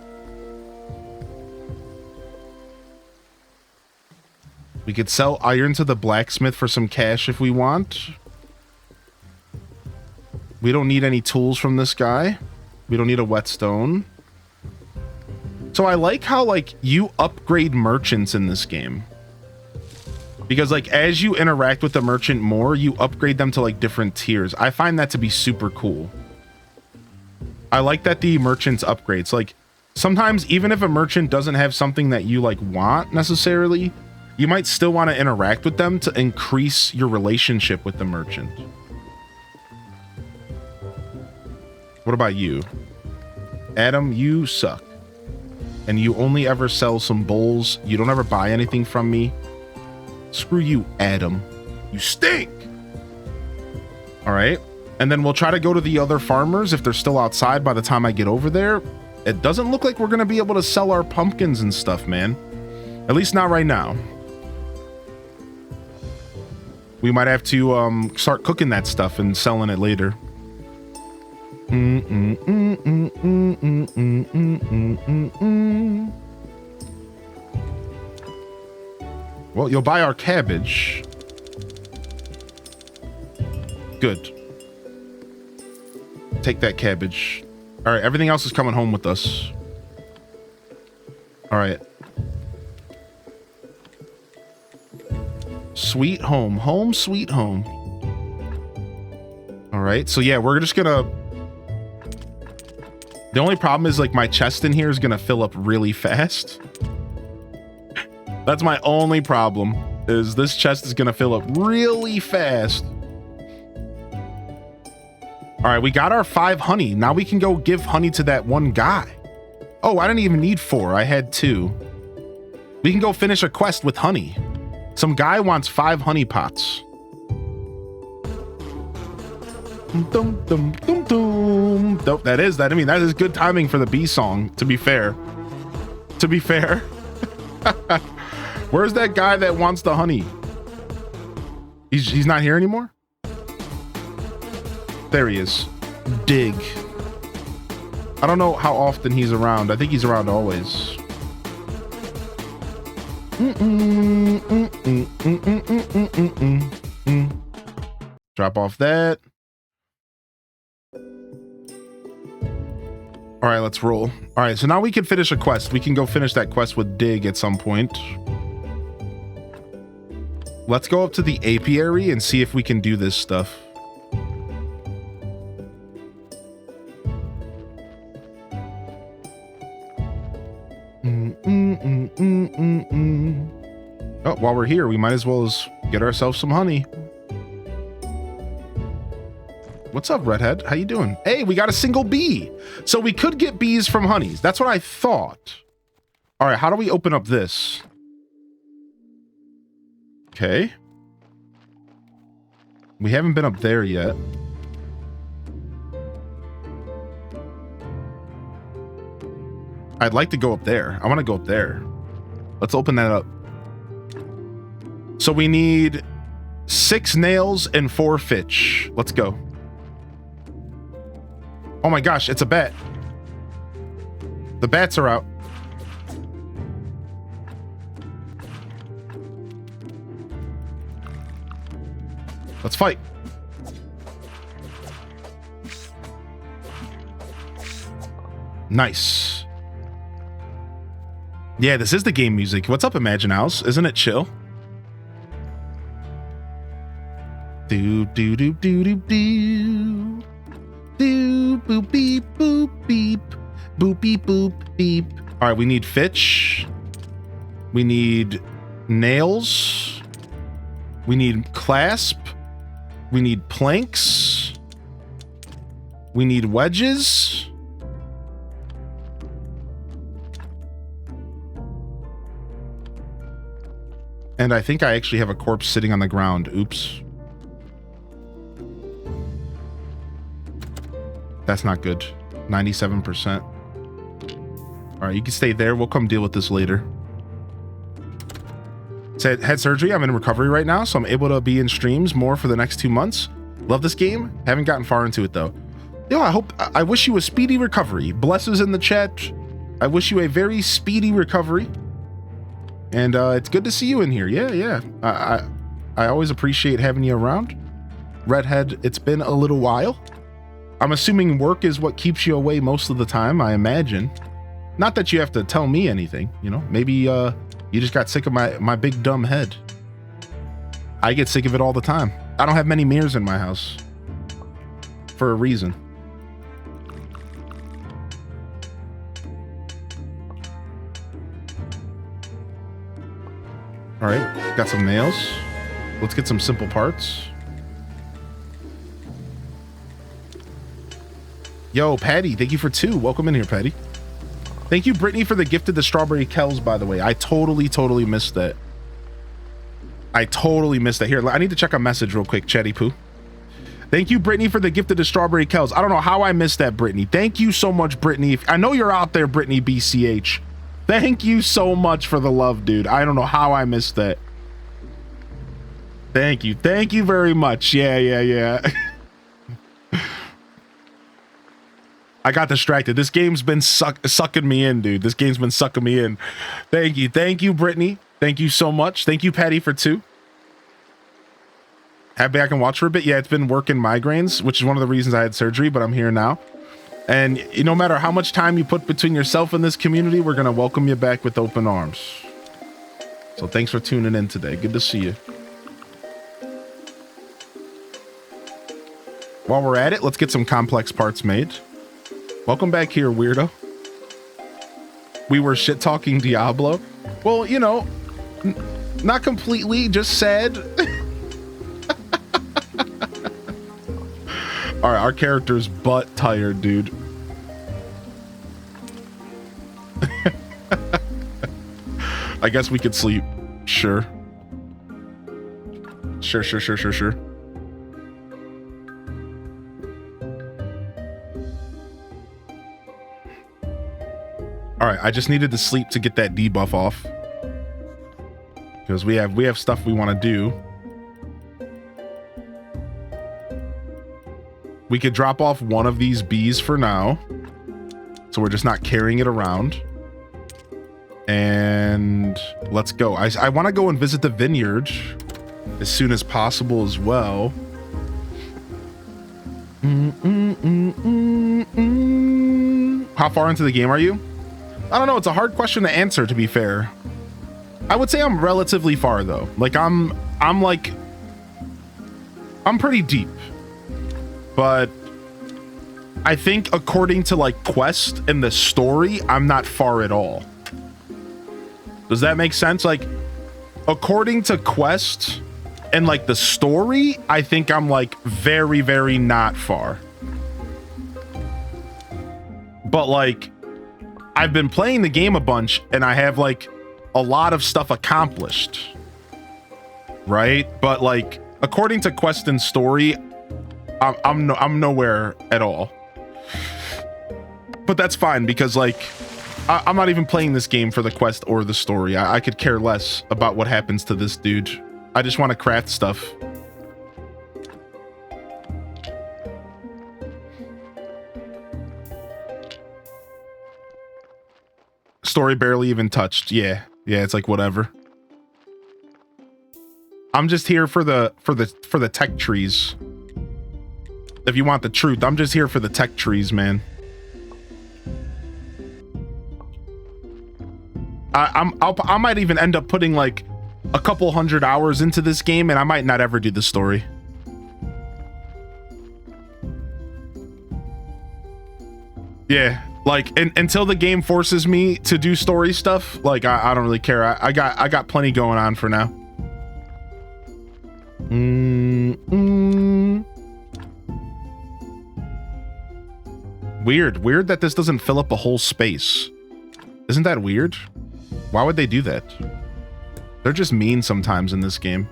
We could sell iron to the blacksmith for some cash if we want. We don't need any tools from this guy. We don't need a whetstone. So I like how like you upgrade merchants in this game. Because like as you interact with the merchant more, you upgrade them to like different tiers. I find that to be super cool. I like that the merchants upgrades. Like sometimes even if a merchant doesn't have something that you like want necessarily, you might still want to interact with them to increase your relationship with the merchant. What about you? Adam, you suck. And you only ever sell some bowls. You don't ever buy anything from me. Screw you, Adam. You stink! All right. And then we'll try to go to the other farmers if they're still outside by the time I get over there. It doesn't look like we're going to be able to sell our pumpkins and stuff, man. At least not right now. We might have to start cooking that stuff and selling it later. Well, you'll buy our cabbage. Good. Take that cabbage. All right, everything else is coming home with us. All right. Sweet home. Home sweet home. All right. So yeah, we're just gonna... The only problem is like my chest in here is gonna fill up really fast. That's my only problem, is this chest is gonna fill up really fast. All right, we got our 5 honey. Now we can go give honey to that one guy. Oh, I didn't even need 4. I had 2. We can go finish a quest with honey. Some guy wants 5 honey pots. Dum, dum, dum, dum. That is good timing for the bee song, to be fair. To be fair. Where's that guy that wants the honey? He's not here anymore? There he is. Dig. I don't know how often he's around. I think he's around always. Drop off that. All right, let's roll. All right, so now we can finish a quest. We can go finish that quest with Dig at some point. Let's go up to the apiary and see if we can do this stuff. Oh, while we're here, we might as well get ourselves some honey. What's up, Redhead? How you doing? Hey, we got a single bee. So we could get bees from honeys. That's what I thought. All right, how do we open up this? Okay. We haven't been up there yet. I'd like to go up there. I want to go up there. Let's open that up. So we need 6 nails and 4 fitch. Let's go. Oh my gosh, it's a bat. The bats are out. Let's fight. Nice. Yeah, this is the game music. What's up, Imagine House? Isn't it chill? Do do do do do do. Do boop beep boop beep. Boop beep boop beep. All right, we need fitch. We need nails. We need clasp. We need planks. We need wedges. And I think I actually have a corpse sitting on the ground. Oops. That's not good. 97%. All right, you can stay there. We'll come deal with this later. Had surgery. I'm in recovery right now, so I'm able to be in streams more for the next 2 months. Love this game. Haven't gotten far into it though. Yo, I wish you a speedy recovery. Blesses in the chat. I wish you a very speedy recovery. And it's good to see you in here. Yeah. I always appreciate having you around. Redhead, it's been a little while. I'm assuming work is what keeps you away most of the time, I imagine. Not that you have to tell me anything, you know. Maybe you just got sick of my big dumb head. I get sick of it all the time. I don't have many mirrors in my house. For a reason. All right, got some nails. Let's get some simple parts. Yo, Patty, thank you for 2. Welcome in here, Patty. Thank you, Brittany, for the gift of the strawberry kells, by the way. I totally missed that. I totally missed that. Here, I need to check a message real quick, Chatty Poo. Thank you, Brittany, for the gift of the strawberry kells. I don't know how I missed that, Brittany. Thank you so much, Brittany. I know you're out there, Brittany BCH. Thank you so much for the love, dude. I don't know how I missed that. Thank you. Thank you very much. Yeah. I got distracted. This game's been sucking me in, dude. This game's been sucking me in. Thank you. Thank you, Brittany. Thank you so much. Thank you, Patty, for 2. Happy I can watch for a bit. Yeah, it's been working migraines, which is one of the reasons I had surgery, but I'm here now. And no matter how much time you put between yourself and this community, we're going to welcome you back with open arms. So thanks for tuning in today. Good to see you. While we're at it, let's get some complex parts made. Welcome back here, weirdo. We were shit-talking Diablo. Well, you know, not completely, just sad. All right, our character's butt tired, dude. I guess we could sleep. Sure. Sure. All right, I just needed to sleep to get that debuff off. Because we have stuff we want to do. We could drop off one of these bees for now. So we're just not carrying it around. And let's go. I want to go and visit the vineyard as soon as possible as well. How far into the game are you? I don't know. It's a hard question to answer, to be fair. I would say I'm relatively far though. Like I'm pretty deep. But I think according to like quest and the story, I'm not far at all. Does that make sense? Like according to quest and like the story, I think I'm like very, very not far. But like I've been playing the game a bunch and I have like a lot of stuff accomplished. Right? But like according to quest and story, I'm nowhere at all. But that's fine because like I'm not even playing this game for the quest or the story. I could care less about what happens to this dude. I just want to craft stuff. Story barely even touched. Yeah, it's like whatever. I'm just here for the tech trees. If you want the truth, I'm just here for the tech trees, man. I might even end up putting like a couple 100 hours into this game and I might not ever do the story. Yeah, like until the game forces me to do story stuff, like I don't really care. I got plenty going on for now. Weird that this doesn't fill up a whole space. Isn't that weird? Why would they do that? They're just mean sometimes in this game.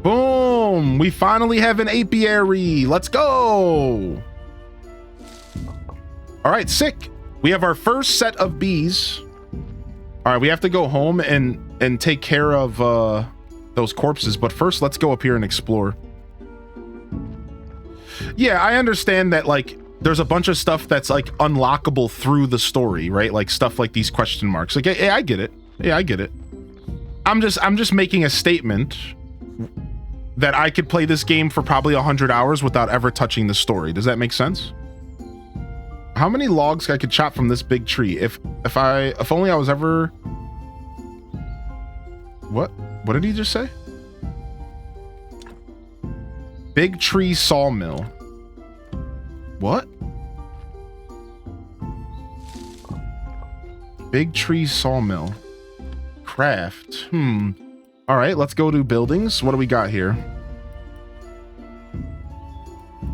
Boom! We finally have an apiary. Let's go! All right, sick. We have our first set of bees. All right, we have to go home and take care of those corpses. But first, let's go up here and explore. Yeah, I understand that, like, there's a bunch of stuff that's, like, unlockable through the story, right? Like, stuff like these question marks. Like, yeah, I get it. Yeah, I get it. I'm just making a statement that I could play this game for probably 100 hours without ever touching the story. Does that make sense? How many logs I could chop from this big tree? If only I was ever... What did he just say? Big tree sawmill. What? Big tree sawmill. Craft. All right, let's go to buildings. What do we got here?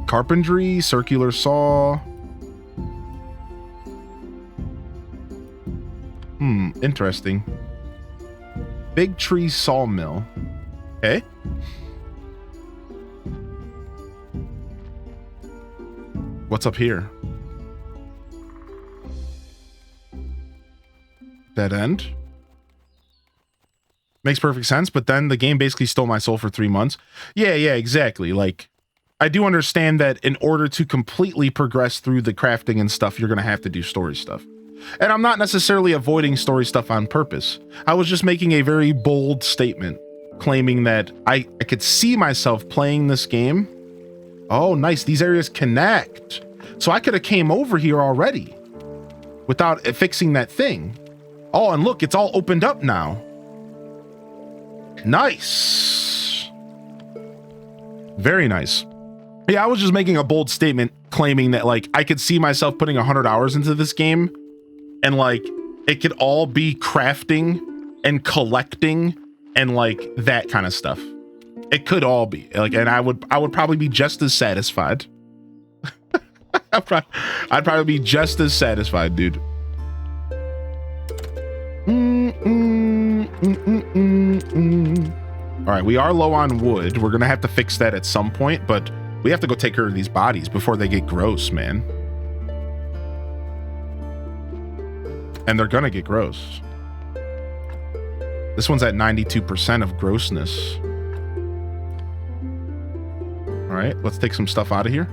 Carpentry, circular saw. Interesting. Big tree sawmill. Okay. What's up here? Dead end. Makes perfect sense, but then the game basically stole my soul for 3 months. Yeah, exactly. Like, I do understand that in order to completely progress through the crafting and stuff, you're going to have to do story stuff. And I'm not necessarily avoiding story stuff on purpose. I was just making a very bold statement claiming that I could see myself playing this game. Oh, nice. These areas connect. So I could have came over here already without fixing that thing. Oh, and look, it's all opened up now. Nice. Very nice. Yeah, I was just making a bold statement claiming that like I could see myself putting 100 hours into this game and like it could all be crafting and collecting and like that kind of stuff. It could all be like, and I would probably be just as satisfied. I'd probably be just as satisfied, dude. All right, we are low on wood. We're gonna have to fix that at some point, but we have to go take care of these bodies before they get gross, man. And they're gonna get gross. This one's at 92% of grossness. All right, let's take some stuff out of here.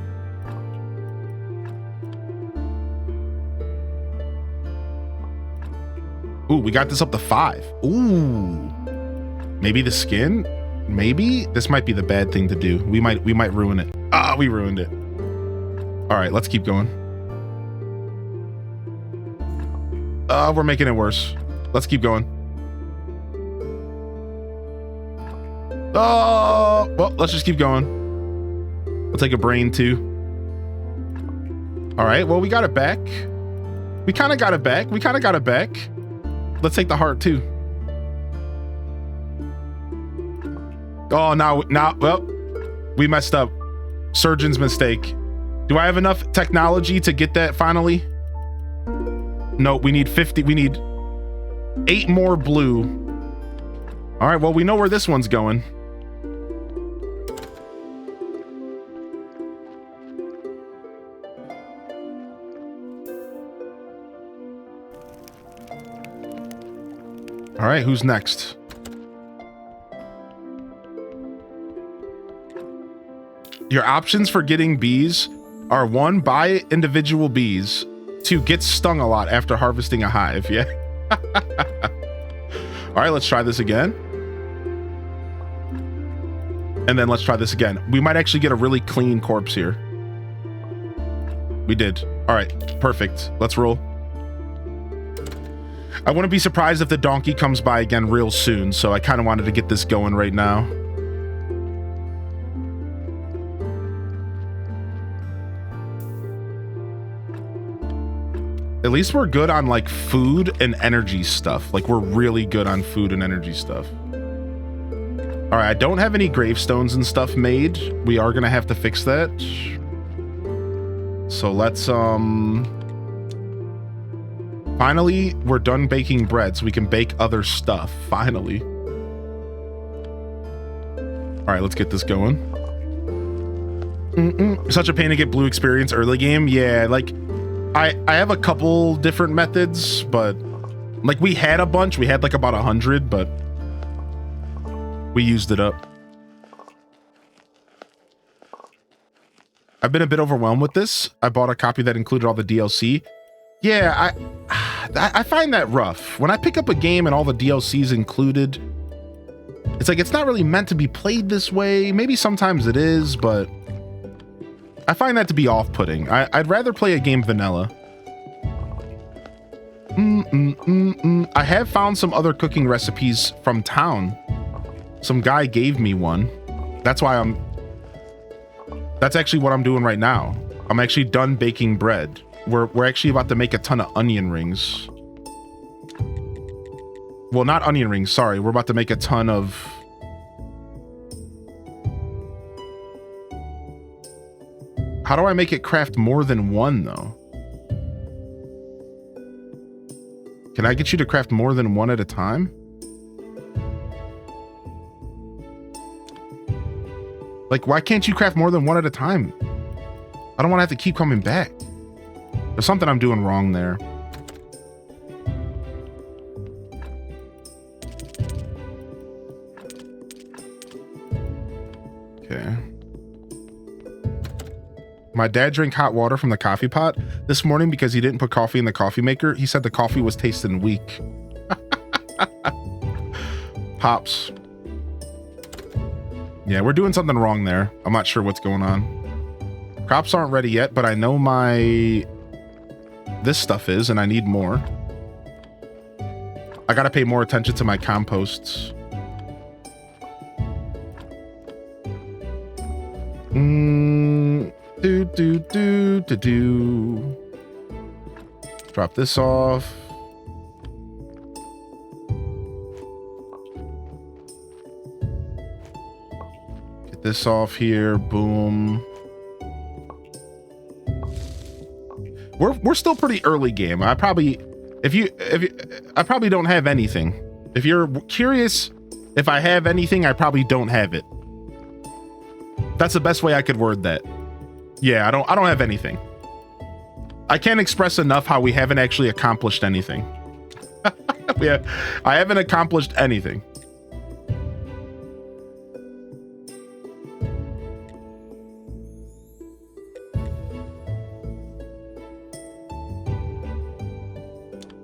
Ooh, we got this up to 5. Ooh. Maybe the skin? Maybe? This might be the bad thing to do. We might ruin it. Ah, we ruined it. All right, let's keep going. We're making it worse. Let's keep going. Oh, well, let's just keep going. We'll take a brain too. All right, well, we got it back. We kind of got it back. Let's take the heart too. Oh, now, well, we messed up. Surgeon's mistake. Do I have enough technology to get that finally? No, we need 50. We need 8 more blue. All right, well, we know where this one's going. All right, who's next? Your options for getting bees are 1, buy individual bees, 2, get stung a lot after harvesting a hive. Yeah. All right, let's try this again. And then let's try this again. We might actually get a really clean corpse here. We did. All right, perfect. Let's roll. I wouldn't be surprised if the donkey comes by again real soon, so I kind of wanted to get this going right now. At least we're good on like food and energy stuff. Like we're really good on food and energy stuff. All right, I don't have any gravestones and stuff made. We are gonna have to fix that. So let's finally, we're done baking bread, so we can bake other stuff. Finally. All right, let's get this going. Such a pain to get blue experience early game. Yeah, like I have a couple different methods, but like we had a bunch. We had like about 100, but we used it up. I've been a bit overwhelmed with this. I bought a copy that included all the DLC. Yeah, I find that rough. When I pick up a game and all the DLCs included, it's like it's not really meant to be played this way. Maybe sometimes it is, but I find that to be off-putting. I'd rather play a game vanilla. I have found some other cooking recipes from town. Some guy gave me one. That's actually what I'm doing right now. I'm actually done baking bread. We're actually about to make a ton of onion rings. Well, not onion rings, sorry. We're about to make a ton of... How do I make it craft more than one, though? Can I get you to craft more than one at a time? Like, why can't you craft more than one at a time? I don't want to have to keep coming back. There's something I'm doing wrong there. Okay. My dad drank hot water from the coffee pot this morning because he didn't put coffee in the coffee maker. He said the coffee was tasting weak. Pops. Yeah, we're doing something wrong there. I'm not sure what's going on. Crops aren't ready yet, but I know this stuff is, and I need more. I gotta pay more attention to my composts. Drop this off. Get this off here. Boom. We're still pretty early game. I probably don't have anything. If you're curious if I have anything, I probably don't have it. That's the best way I could word that. Yeah, I don't have anything. I can't express enough how we haven't actually accomplished anything. Yeah, I haven't accomplished anything.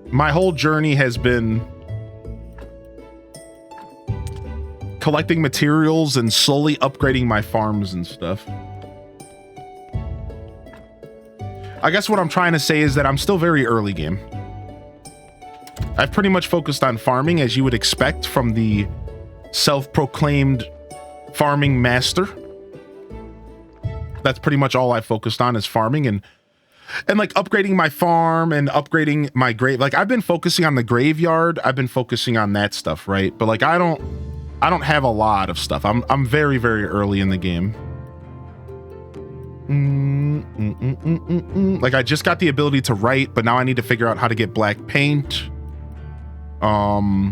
My whole journey has been collecting materials and slowly upgrading my farms and stuff. I guess what I'm trying to say is that I'm still very early game. I've pretty much focused on farming, as you would expect from the self-proclaimed farming master. That's pretty much all I focused on, is farming and like upgrading my farm and upgrading my grave. Like, I've been focusing on the graveyard. I've been focusing on that stuff, right? But like, I don't have a lot of stuff. I'm very, very early in the game. Like, I just got the ability to write, but now I need to figure out how to get black paint.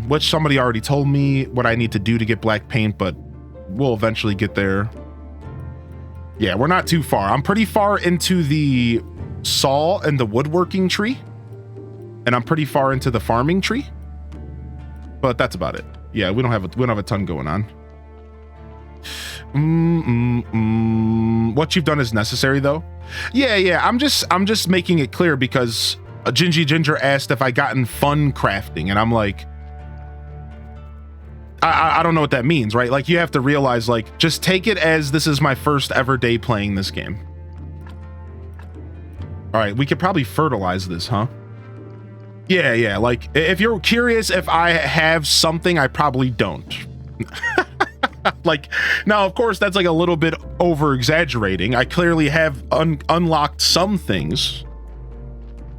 Which somebody already told me what I need to do to get black paint, but we'll eventually get there. Yeah, we're not too far. I'm pretty far into the saw and the woodworking tree, and I'm pretty far into the farming tree, but that's about it. Yeah, we don't have a ton going on. What you've done is necessary, though. Yeah. I'm just making it clear because Gingy Ginger asked if I gotten fun crafting, and I'm like, I don't know what that means, right? Like, you have to realize, like, just take it as this is my first ever day playing this game. All right, we could probably fertilize this, huh? Yeah. Like, if you're curious if I have something, I probably don't. Like, now, of course, that's like a little bit over exaggerating. I clearly have unlocked some things.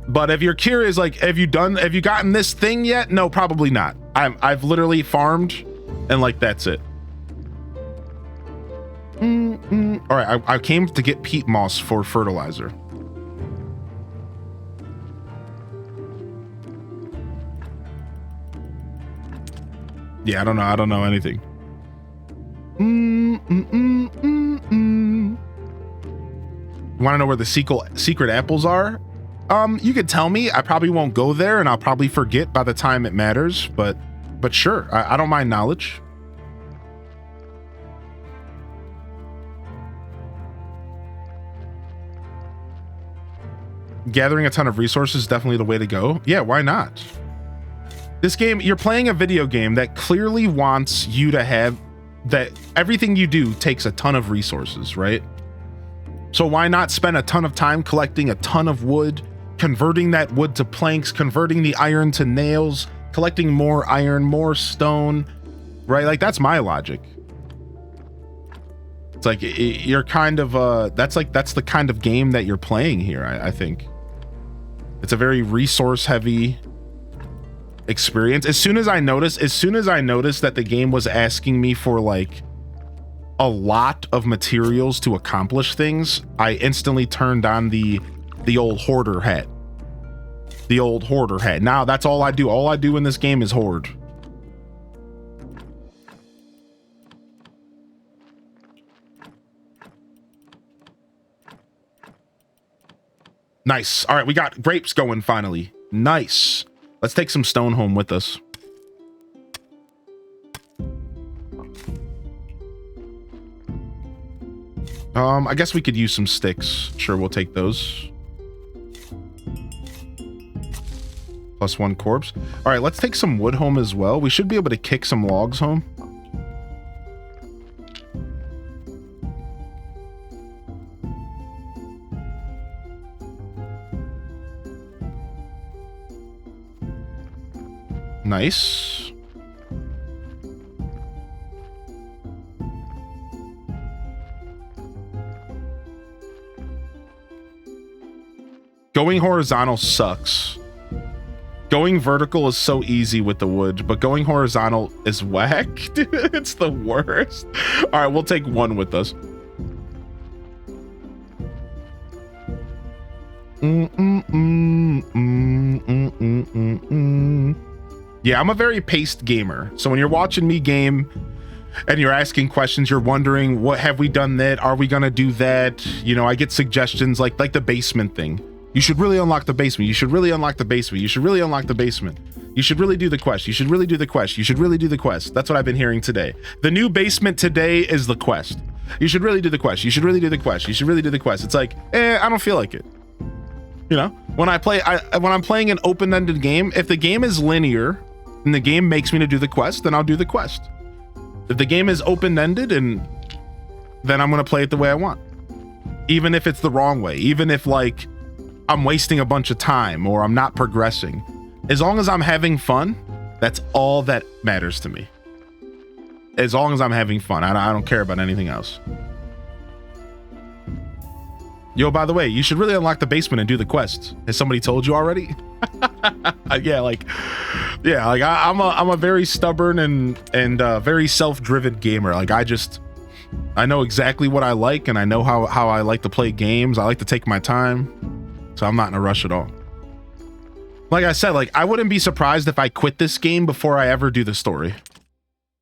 But if you're curious, like, have you gotten this thing yet? No, probably not. I've literally farmed, and like, that's it. All right, I came to get peat moss for fertilizer. Yeah, I don't know anything. Want to know where the secret apples are? You could tell me. I probably won't go there, and I'll probably forget by the time it matters, but sure, I don't mind knowledge. Gathering a ton of resources is definitely the way to go. Yeah, why not? This game, you're playing a video game that clearly wants you to have that everything you do takes a ton of resources, right? So why not spend a ton of time collecting a ton of wood, converting that wood to planks, converting the iron to nails, collecting more iron, more stone, right? Like, that's my logic. It's like, you're kind of, that's the kind of game that you're playing here, I think. It's a very resource heavy experience. As soon as I noticed that the game was asking me for like a lot of materials to accomplish things, I instantly turned on the old hoarder hat. The old hoarder hat. Now that's all I do. All I do in this game is hoard. Nice. All right, we got grapes going finally. Nice. Let's take some stone home with us. I guess we could use some sticks. Sure, we'll take those. +1 corpse. All right, let's take some wood home as well. We should be able to kick some logs home. Nice. Going horizontal sucks. Going vertical is so easy with the wood, but going horizontal is whack. Dude, it's the worst. All right, we'll take one with us. Yeah, I'm a very paced gamer. So when you're watching me game and you're asking questions, you're wondering, what have we done that? Are we gonna do that? You know, I get suggestions like the basement thing. You should really unlock the basement. You should really unlock the basement. You should really unlock the basement. You should really do the quest. You should really do the quest. You should really do the quest. That's what I've been hearing today. The new basement today is the quest. You should really do the quest. You should really do the quest. You should really do the quest. It's like, I don't feel like it. You know, when I'm playing an open-ended game, if the game is linear and the game makes me to do the quest, then I'll do the quest. If the game is open-ended, and then I'm going to play it the way I want. Even if it's the wrong way, even if like I'm wasting a bunch of time or I'm not progressing. As long as I'm having fun, that's all that matters to me. As long as I'm having fun, I don't care about anything else. Yo, by the way, you should really unlock the basement and do the quest. Has somebody told you already? I'm a very stubborn and very self-driven gamer. Like I know exactly what I like, and I know how I like to play games. I like to take my time. So I'm not in a rush at all. Like I said, like I wouldn't be surprised if I quit this game before I ever do the story.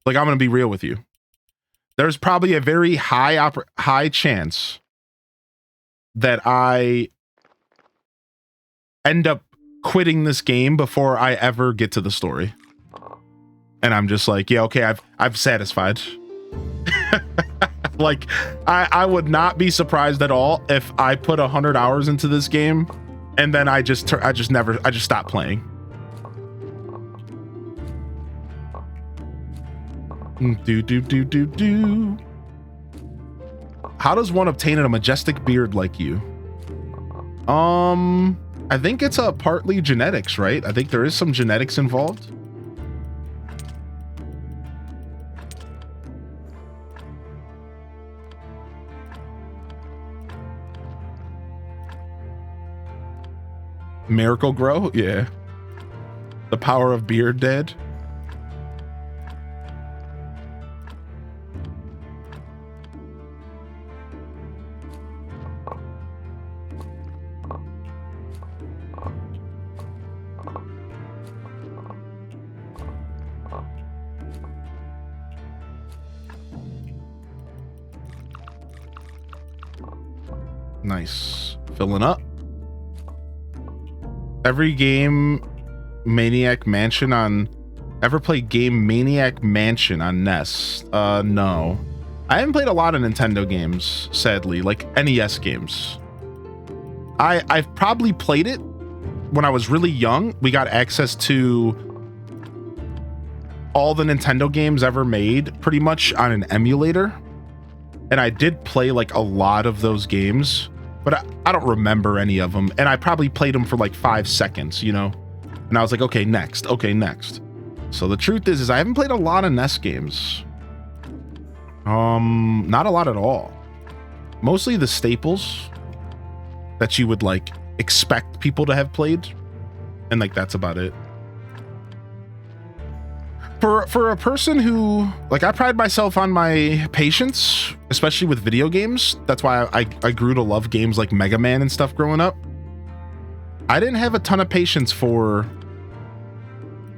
Like I'm gonna be real with you. There's probably a very high chance that I end up quitting this game before I ever get to the story. And I'm just like, yeah, okay, I've satisfied. Like I would not be surprised at all if I put 100 hours into this game and then I just stop playing. Do. How does one obtain a majestic beard like you? I think it's partly genetics, right? I think there is some genetics involved. Miracle Grow? Yeah. The power of beard dead. Nice. Filling up. Every game Maniac Mansion on... Ever played game Maniac Mansion on NES? No. I haven't played a lot of Nintendo games, sadly, like NES games. I've probably played it when I was really young. We got access to all the Nintendo games ever made pretty much on an emulator. And I did play like a lot of those games, but I don't remember any of them. And I probably played them for like 5 seconds, you know? And I was like, okay, next. So the truth is I haven't played a lot of NES games. Not a lot at all. Mostly the staples that you would like expect people to have played. And like, that's about it. For a person who, like, I pride myself on my patience, especially with video games. That's why I grew to love games like Mega Man and stuff growing up. I didn't have a ton of patience for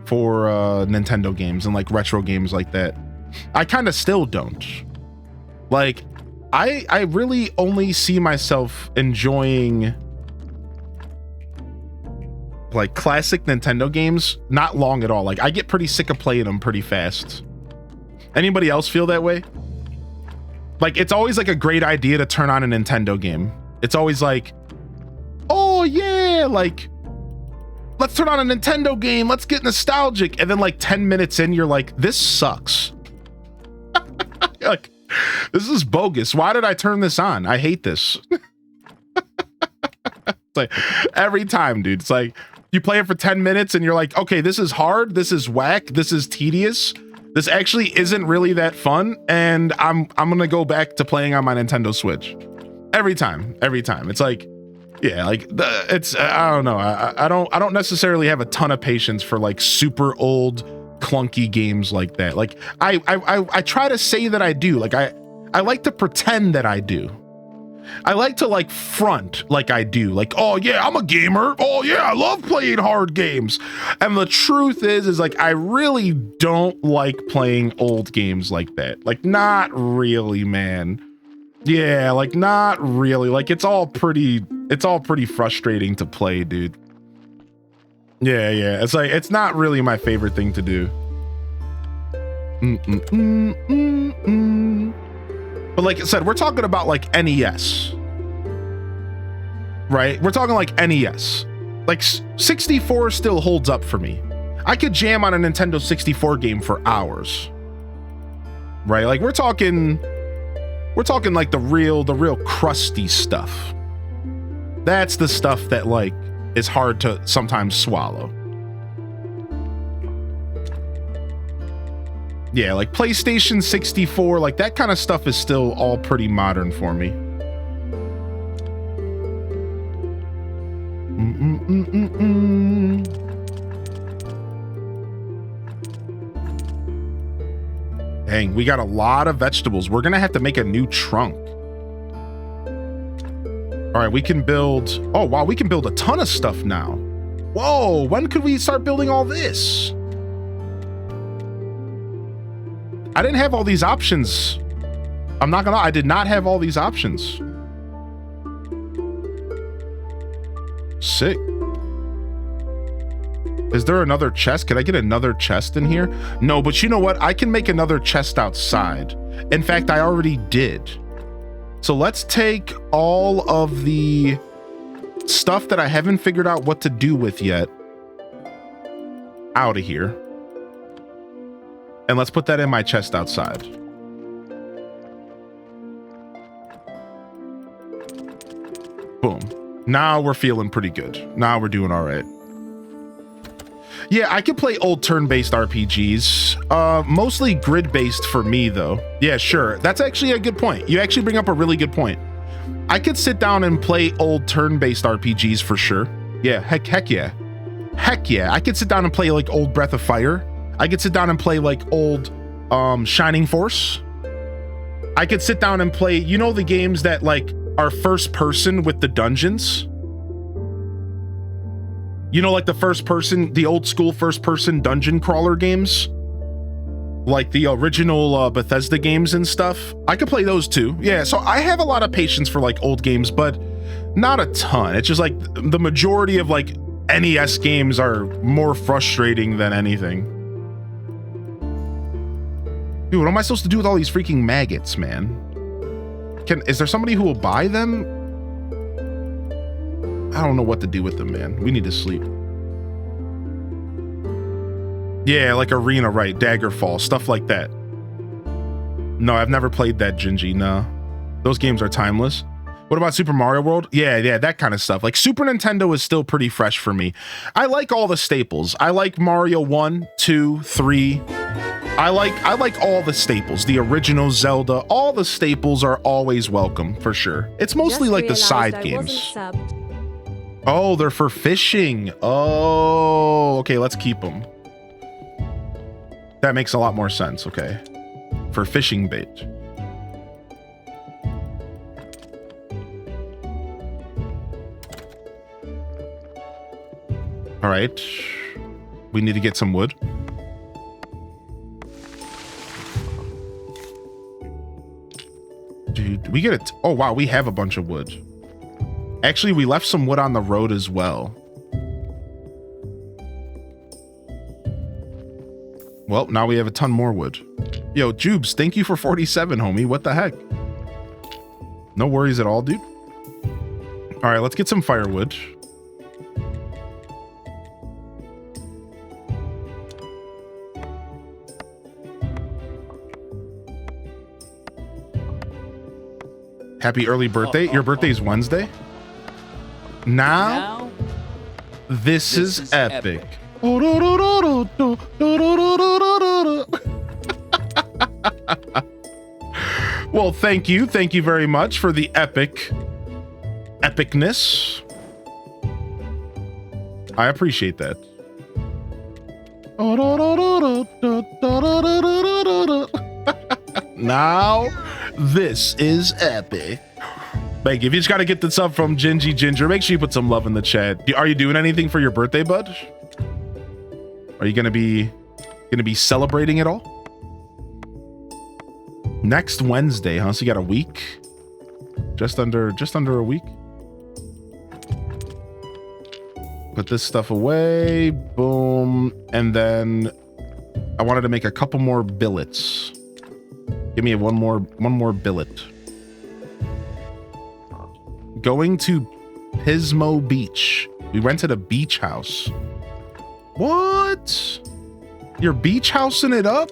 Nintendo games and like retro games like that. I kind of still don't. Like, I really only see myself enjoying like classic Nintendo games not long at all. Like, I get pretty sick of playing them pretty fast. Anybody else feel that way? Like, it's always like a great idea to turn on a Nintendo game. It's always like, oh yeah, like, let's turn on a Nintendo game, let's get nostalgic. And then like 10 minutes in, you're like, this sucks. Like, this is bogus. Why did I turn this on? I hate this. It's like every time, dude. It's like, You play it for 10 minutes and you're like, okay, this is hard, this is whack, this is tedious, this actually isn't really that fun, and I'm gonna go back to playing on my Nintendo Switch. Every time. It's like, yeah, like I don't know. I don't necessarily have a ton of patience for like super old clunky games like that. Like I try to say that I do. Like I like to pretend that I do. I like to like front like I do. Like, oh yeah, I'm a gamer. Oh yeah, I love playing hard games. And the truth is like I really don't like playing old games like that. Like not really, man. Yeah, like not really. Like it's all pretty frustrating to play, dude. Yeah. It's like it's not really my favorite thing to do. But like I said, we're talking about like NES, right? We're talking like NES. Like 64 still holds up for me. I could jam on a Nintendo 64 game for hours, right? Like we're talking like the real crusty stuff. That's the stuff that like is hard to sometimes swallow. Yeah, like PlayStation 64, like that kind of stuff is still all pretty modern for me. Dang, we got a lot of vegetables. We're gonna have to make a new trunk. All right, we can build, oh wow, we can build a ton of stuff now. Whoa, when could we start building all this? I didn't have all these options. I'm not gonna lie, I did not have all these options. Sick. Is there another chest? Can I get another chest in here? No, but you know what? I can make another chest outside. In fact, I already did. So let's take all of the stuff that I haven't figured out what to do with yet out of here. And let's put that in my chest outside. Boom. Now we're feeling pretty good. Now we're doing all right. Yeah, I could play old turn-based RPGs. Mostly grid-based for me, though. Yeah, sure. That's actually a good point. You actually bring up a really good point. I could sit down and play old turn-based RPGs for sure. Yeah, heck yeah. Heck yeah. I could sit down and play like old Breath of Fire. I could sit down and play like old Shining Force. I could sit down and play, you know, the games that like are first person with the dungeons. You know, like the old school first person dungeon crawler games, like the original Bethesda games and stuff. I could play those too. Yeah, so I have a lot of patience for like old games, but not a ton. It's just like the majority of like NES games are more frustrating than anything. Dude, what am I supposed to do with all these freaking maggots, man? Is there somebody who will buy them? I don't know what to do with them, man. We need to sleep. Yeah, like Arena, right? Daggerfall, stuff like that. No, I've never played that, Gingy. No. Those games are timeless. What about Super Mario World? Yeah, that kind of stuff. Like Super Nintendo is still pretty fresh for me. I like all the staples. I like Mario 1, 2, 3. I like all the staples. The original Zelda, all the staples are always welcome for sure. It's mostly like the side games. Oh, they're for fishing. Oh, okay, let's keep them. That makes a lot more sense, okay. For fishing bait. All right, we need to get some wood. Dude, we get it. Oh, wow, we have a bunch of wood. Actually, we left some wood on the road as well. Well, now we have a ton more wood. Yo, Jubes, thank you for 47, homie. What the heck? No worries at all, dude. All right, let's get some firewood. Happy early birthday. Your birthday is Wednesday? Now? This is epic. Well, thank you. Thank you very much for the epicness. I appreciate that. Now, this is epic. Thank you. If you just got to get this up from Gingy Ginger, make sure you put some love in the chat. Are you doing anything for your birthday, bud? Are you gonna be celebrating it all? Next Wednesday, huh? So you got a week, just under a week. Put this stuff away, boom, and then I wanted to make a couple more billets. Give me one more billet. Going to Pismo Beach. We rented a beach house. What? You're beach housing it up?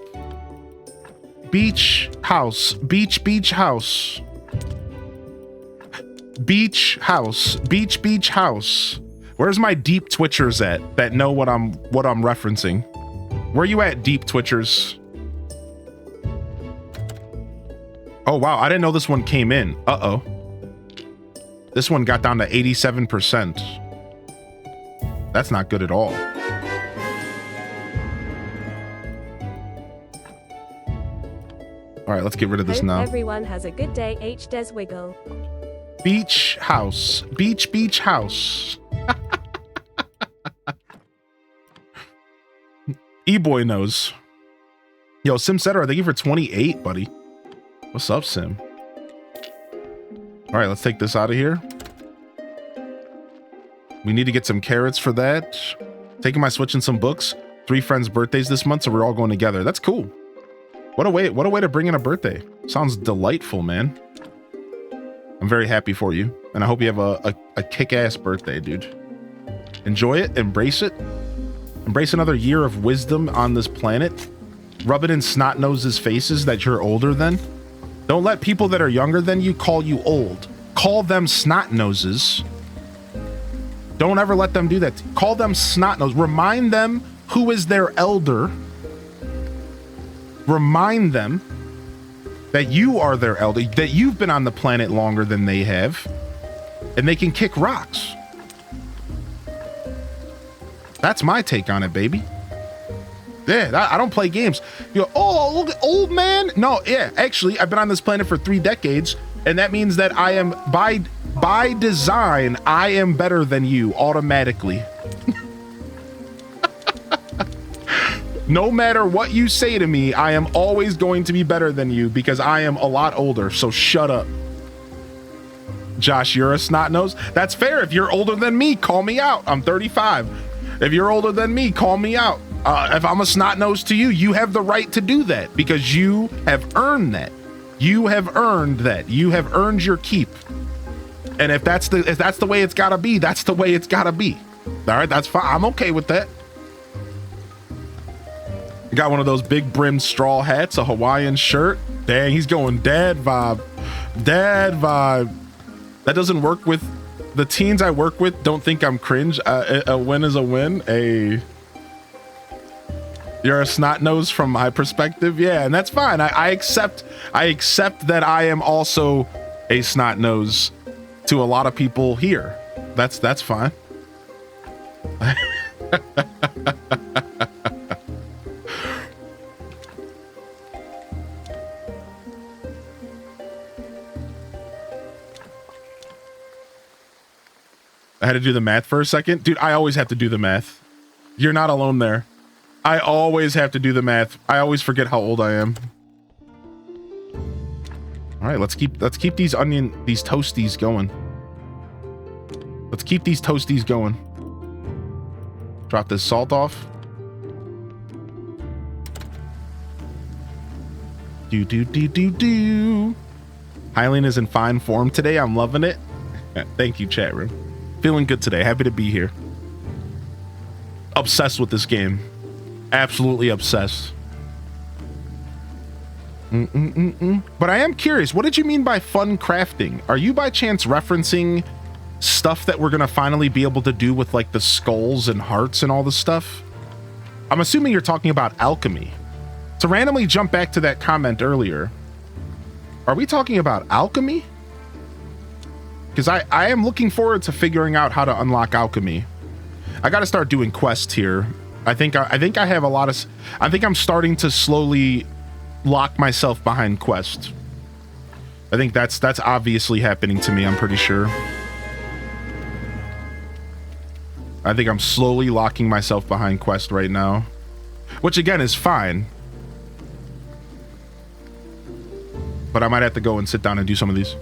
Beach house. Beach house. Beach house. Beach house. Where's my deep twitchers at that know what I'm referencing? Where you at, deep twitchers? Oh wow, I didn't know this one came in. Uh-oh. This one got down to 87%. That's not good at all. All right, let's get rid of this Hope now. everyone has a good day. H. Des Wiggle. Beach house. Beach house. E-boy knows. Yo, Sim Setter, thank you for 28, buddy. What's up, Sim? All right, let's take this out of here. We need to get some carrots for that. Taking my Switch and some books. 3 friends' birthdays this month, so we're all going together. That's cool. What a way to bring in a birthday. Sounds delightful, man. I'm very happy for you, and I hope you have a kick-ass birthday, dude. Enjoy it, embrace it. Embrace another year of wisdom on this planet. Rub it in snot noses' faces that you're older than. Don't let people that are younger than you call you old. Call them snot noses. Don't ever let them do that. Call them snot nose. Remind them who is their elder. Remind them that you are their elder, that you've been on the planet longer than they have, and they can kick rocks. That's my take on it, baby. Yeah, I don't play games. You go, oh, look, old man. No, yeah, actually, I've been on this planet for 3 decades, and that means that I am, by design, I am better than you automatically. No matter what you say to me, I am always going to be better than you because I am a lot older, so shut up. Josh, you're a snot nose. That's fair. If you're older than me, call me out. I'm 35. If you're older than me, call me out. If I'm a snot nose to you, you have the right to do that because you have earned that. You have earned that. You have earned your keep. And if that's the way it's gotta be, that's the way it's gotta be. All right, that's fine. I'm okay with that. Got one of those big brimmed straw hats, a Hawaiian shirt. Dang, he's going dad vibe. Dad vibe. That doesn't work with the teens I work with. Don't think I'm cringe. A win is a win. You're a snot nose from my perspective. Yeah, and that's fine. I accept that I am also a snot nose to a lot of people here. That's fine. I had to do the math for a second. Dude, I always have to do the math. You're not alone there. I always have to do the math. I always forget how old I am. All right, let's keep these toasties going. Let's keep these toasties going. Drop this salt off. Do. Hylian is in fine form today. I'm loving it. Thank you, chat room. Feeling good today. Happy to be here. Obsessed with this game. Absolutely obsessed. But I am curious, what did you mean by fun crafting? Are you by chance referencing stuff that we're gonna finally be able to do with like the skulls and hearts and all the stuff. I'm assuming you're talking about alchemy. To randomly jump back to that comment earlier, are we talking about alchemy? Because I am looking forward to figuring out how to unlock alchemy. I got to start doing quests here. I think I have a lot of. I think I'm starting to slowly lock myself behind quests. I think that's obviously happening to me. I'm pretty sure. I think I'm slowly locking myself behind quest right now, which again is fine. But I might have to go and sit down and do some of these.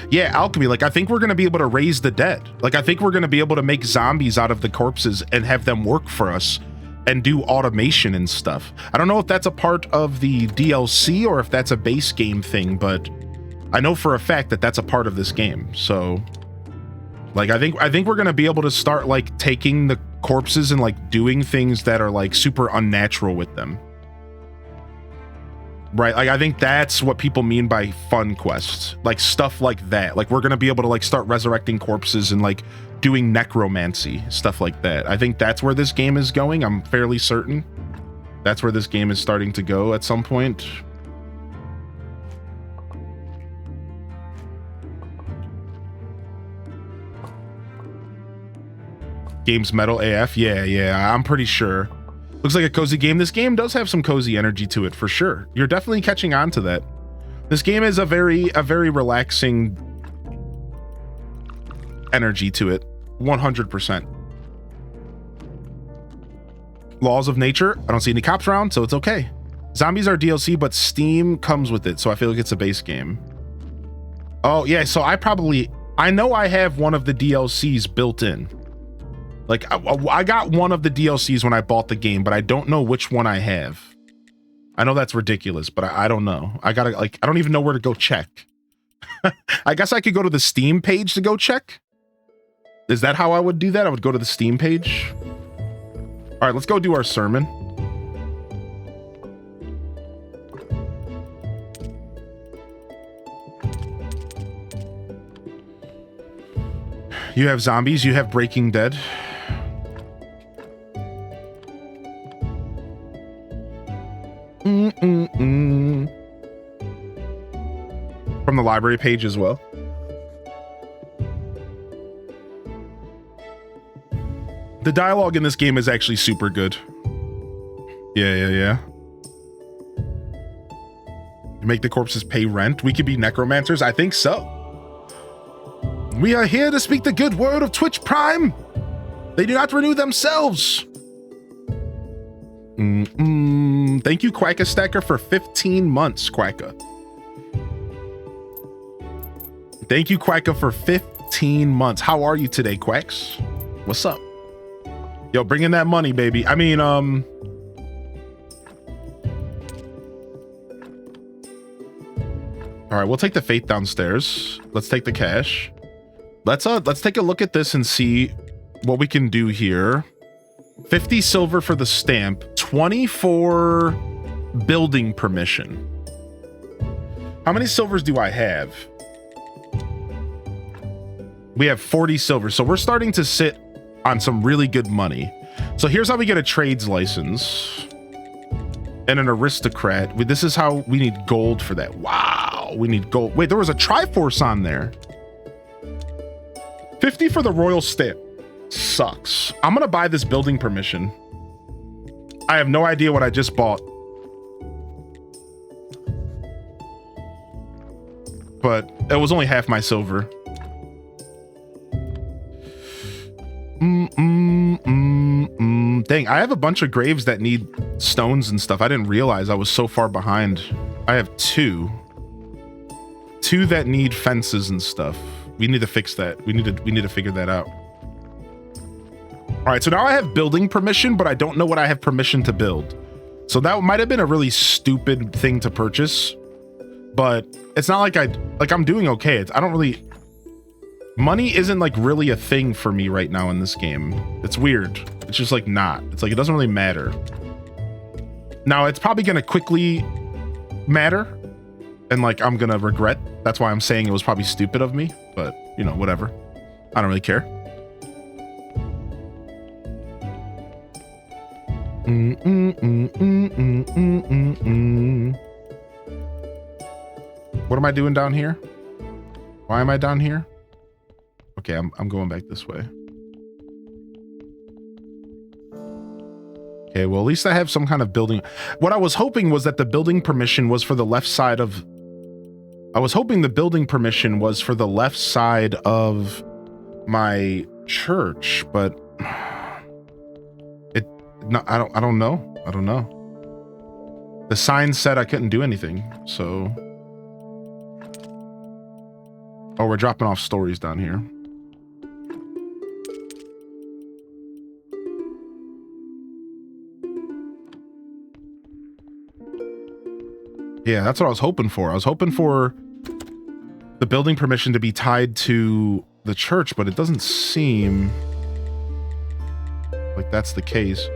Yeah, alchemy. Like, I think we're going to be able to raise the dead. Like, I think we're going to be able to make zombies out of the corpses and have them work for us and do automation and stuff. I don't know if that's a part of the DLC or if that's a base game thing, but I know for a fact that that's a part of this game. So, like, I think we're going to be able to start, like, taking the corpses and, like, doing things that are, like, super unnatural with them. Right, like I think that's what people mean by fun quests, like stuff like that. Like we're gonna be able to like start resurrecting corpses and like doing necromancy, stuff like that. I think that's where this game is going. I'm fairly certain that's where this game is starting to go at some point. Game's metal AF, yeah, I'm pretty sure. Looks like a cozy game. This game does have some cozy energy to it for sure. You're definitely catching on to that. This game is a very relaxing energy to it. 100%. Laws of nature. I don't see any cops around, so it's okay. Zombies are DLC, but Steam comes with it, so I feel like it's a base game. Oh yeah, so I know I have one of the DLCs built in. Like, I got one of the DLCs when I bought the game, but I don't know which one I have. I know that's ridiculous, but I don't know. I gotta, like, I don't even know where to go check. I guess I could go to the Steam page to go check. Is that how I would do that? I would go to the Steam page. All right, let's go do our sermon. You have zombies, you have Breaking Dead. From the library page as well. The dialogue in this game is actually super good. Yeah. You make the corpses pay rent. We could be necromancers. I think so. We are here to speak the good word of Twitch Prime. They do not renew themselves. Thank you, Quacka Stacker, for 15 months, Quacka. Thank you, Quacka, for 15 months. How are you today, Quacks? What's up? Yo, bring in that money, baby. I mean, all right, we'll take the faith downstairs. Let's take the cash. Let's take a look at this and see what we can do here. 50 silver for the stamp, 24 building permission. How many silvers do I have? We have 40 silver, so we're starting to sit on some really good money. So here's how we get a trades license and an aristocrat. This is how we need gold for that. Wow, we need gold. Wait, there was a Triforce on there. 50 for the royal stamp. Sucks. I'm gonna buy this building permission. I have no idea what I just bought, but it was only half my silver. Dang, I have a bunch of graves that need stones and stuff. I didn't realize I was so far behind. I have two that need fences and stuff. We need to fix that. We need to figure that out. All right, so now I have building permission, but I don't know what I have permission to build. So that might have been a really stupid thing to purchase, but it's not like I'm doing okay. I don't really, money isn't like really a thing for me right now in this game. It's weird. It's just like not. It's like it doesn't really matter. Now it's probably gonna quickly matter and like I'm gonna regret. That's why I'm saying it was probably stupid of me, but you know, whatever. I don't really care. What am I doing down here? Why am I down here? Okay, I'm going back this way. Okay, well, at least I have some kind of building. What I was hoping was that the building permission was for the left side of... I was hoping the building permission was for the left side of my church, but... No, I don't know. I don't know. The sign said I couldn't do anything, so... Oh, we're dropping off stories down here. Yeah, that's what I was hoping for. I was hoping for the building permission to be tied to the church, but it doesn't seem like that's the case.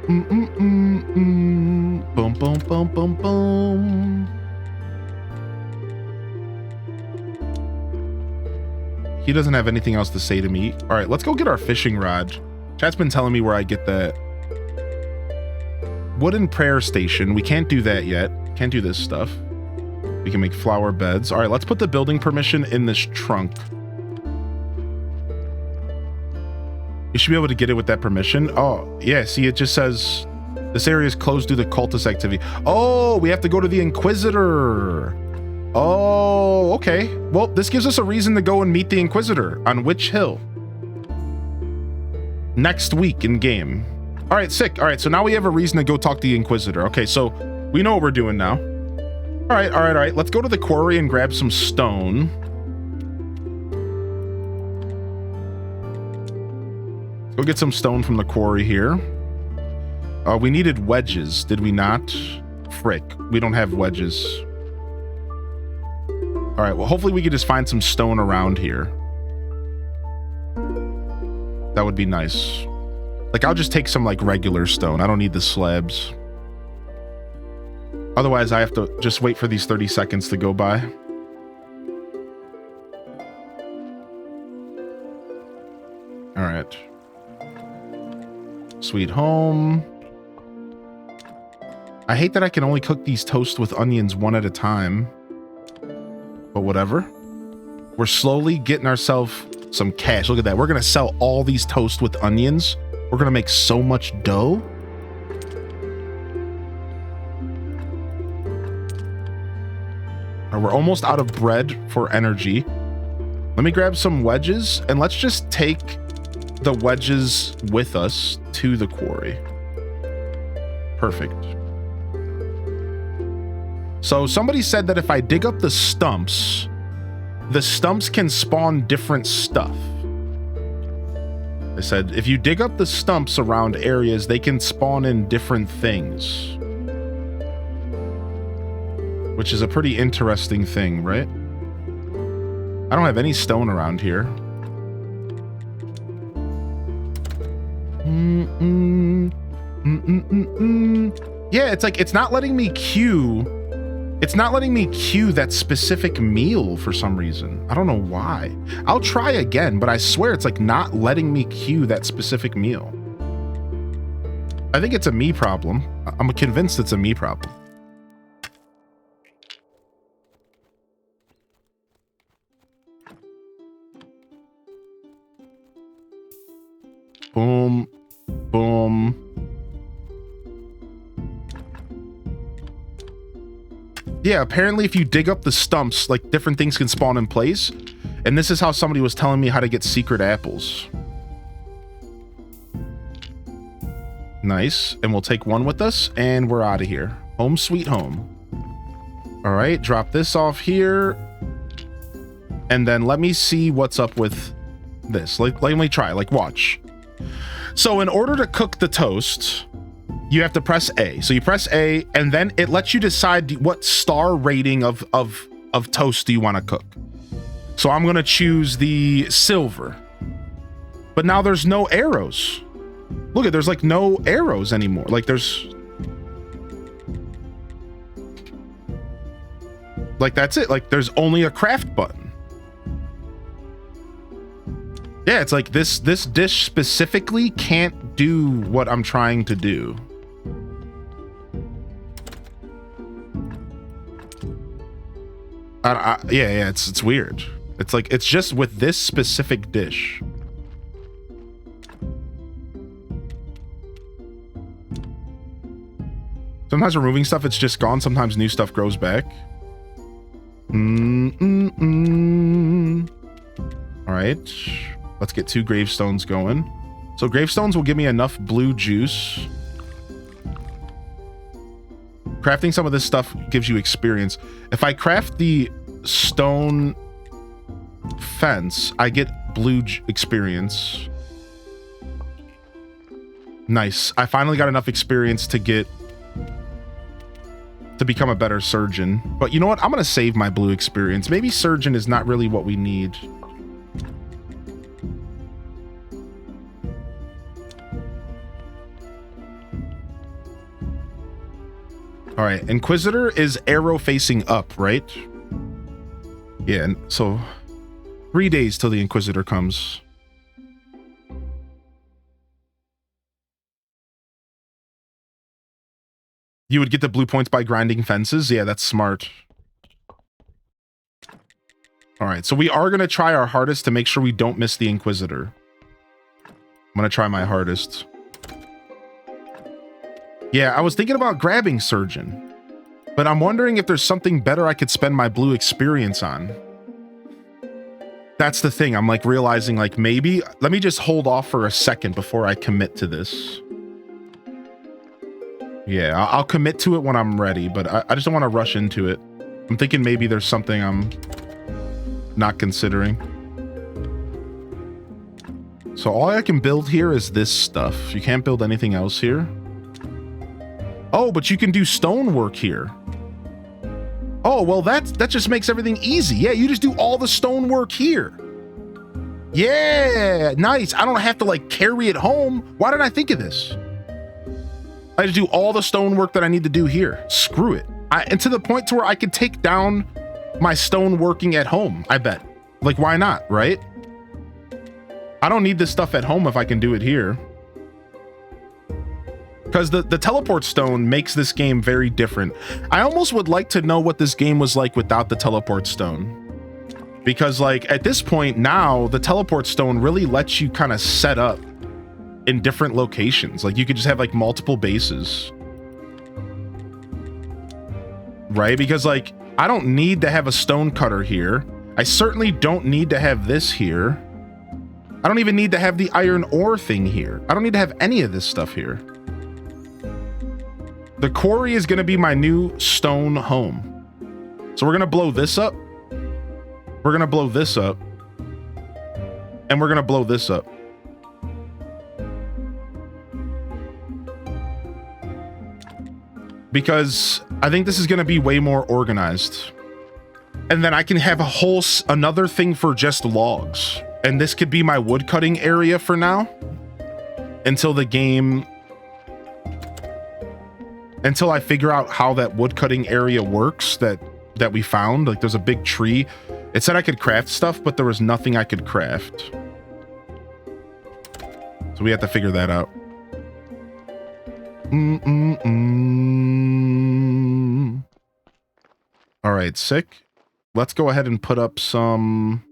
Boom, boom, boom, boom, boom. He doesn't have anything else to say to me. All right, let's go get our fishing rod. Chat's been telling me where I get that. Wooden prayer station. We can't do that yet. Can't do this stuff. We can make flower beds. All right, let's put the building permission in this trunk. You should be able to get it with that permission. Oh, yeah, see, it just says this area is closed due to cultist activity. Oh, we have to go to the Inquisitor. Oh, okay. Well, this gives us a reason to go and meet the Inquisitor on Witch Hill. Next week in game. All right, sick. All right, so now we have a reason to go talk to the Inquisitor. Okay, so we know what we're doing now. All right. Let's go to the quarry and grab some stone. Go get some stone from the quarry here. We needed wedges, did we not? Frick, we don't have wedges. All right, well, hopefully we could just find some stone around here. That would be nice. Like, I'll just take some, like, regular stone. I don't need the slabs. Otherwise, I have to just wait for these 30 seconds to go by. All right. Sweet home. I hate that I can only cook these toast with onions one at a time. But whatever. We're slowly getting ourselves some cash. Look at that. We're going to sell all these toast with onions. We're going to make so much dough. We're almost out of bread for energy. Let me grab some wedges and let's just take the wedges with us to the quarry. Perfect. So somebody said that if I dig up the stumps can spawn different stuff. They said if you dig up the stumps around areas, they can spawn in different things. Which is a pretty interesting thing, right? I don't have any stone around here. Yeah, it's like, it's not letting me queue. It's not letting me queue that specific meal for some reason. I don't know why. I'll try again, but I swear it's like not letting me queue that specific meal. I think it's a me problem. I'm convinced it's a me problem. Boom, boom. Yeah, apparently if you dig up the stumps, like different things can spawn in place. And this is how somebody was telling me how to get secret apples. Nice. And we'll take one with us and we're out of here. Home sweet home. All right, drop this off here. And then let me see what's up with this. Let me try, like watch. So in order to cook the toast, you have to press A. So you press A, and then it lets you decide what star rating of toast do you want to cook. So I'm going to choose the silver. But now there's no arrows. Look at, there's like no arrows anymore. Like there's... Like, that's it. Like, there's only a craft button. Yeah, it's like this dish specifically can't do what I'm trying to do. Yeah, it's weird. It's like, it's just with this specific dish. Sometimes removing stuff, it's just gone. Sometimes new stuff grows back. All right, let's get 2 gravestones going. So gravestones will give me enough blue juice. Crafting some of this stuff gives you experience. If I craft the stone fence, I get blue experience. Nice. I finally got enough experience to become a better surgeon. But you know what? I'm going to save my blue experience. Maybe surgeon is not really what we need. All right. Inquisitor is arrow facing up, right? Yeah. And so 3 days till the Inquisitor comes. You would get the blue points by grinding fences. Yeah, that's smart. All right, so we are going to try our hardest to make sure we don't miss the Inquisitor. I'm going to try my hardest. Yeah, I was thinking about grabbing Surgeon, but I'm wondering if there's something better I could spend my blue experience on. That's the thing. I'm like realizing like maybe let me just hold off for a second before I commit to this. Yeah, I'll commit to it when I'm ready, but I just don't want to rush into it. I'm thinking maybe there's something I'm not considering. So all I can build here is this stuff. You can't build anything else here. Oh, but you can do stonework here. Oh, well, that just makes everything easy. Yeah, you just do all the stonework here. Yeah, nice. I don't have to like carry it home. Why didn't I think of this? I just do all the stonework that I need to do here. Screw it. And to the point to where I can take down my stone working at home, I bet. Like, why not, right? I don't need this stuff at home if I can do it here. Because the teleport stone makes this game very different. I almost would like to know what this game was like without the teleport stone. Because, like, at this point now, the teleport stone really lets you kind of set up in different locations. Like you could just have like multiple bases, right? Because like I don't need to have a stone cutter here. I certainly don't need to have this here. I don't even need to have the iron ore thing here. I don't need to have any of this stuff here. The quarry is going to be my new stone home. So we're going to blow this up. We're going to blow this up. And we're going to blow this up. Because I think this is going to be way more organized. And then I can have another thing for just logs. And this could be my wood cutting area for now. Until the game... Until I figure out how that wood cutting area works that we found. Like there's a big tree. It said I could craft stuff, but there was nothing I could craft. So we have to figure that out. All right, sick. Let's go ahead and put up some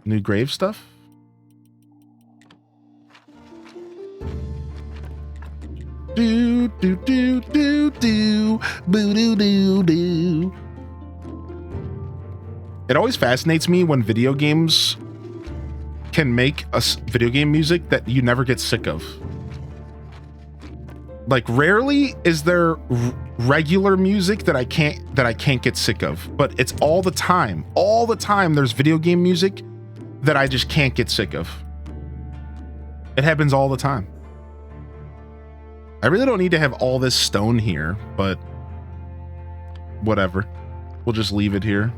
new grave stuff. Do do do do do boo do do do. It always fascinates me when video games can make video game music that you never get sick of. Like rarely is there regular music that I can't get sick of, but it's all the time. All the time there's video game music that I just can't get sick of. It happens all the time. I really don't need to have all this stone here, but whatever. We'll just leave it here.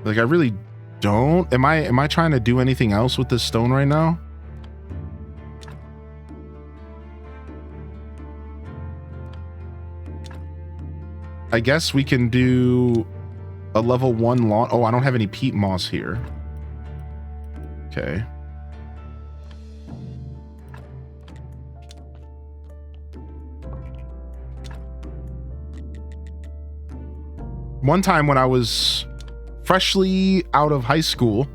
Like I really don't. Am I trying to do anything else with this stone right now? I guess we can do a level 1 lawn. Oh, I don't have any peat moss here. Okay. One time when I was freshly out of high school,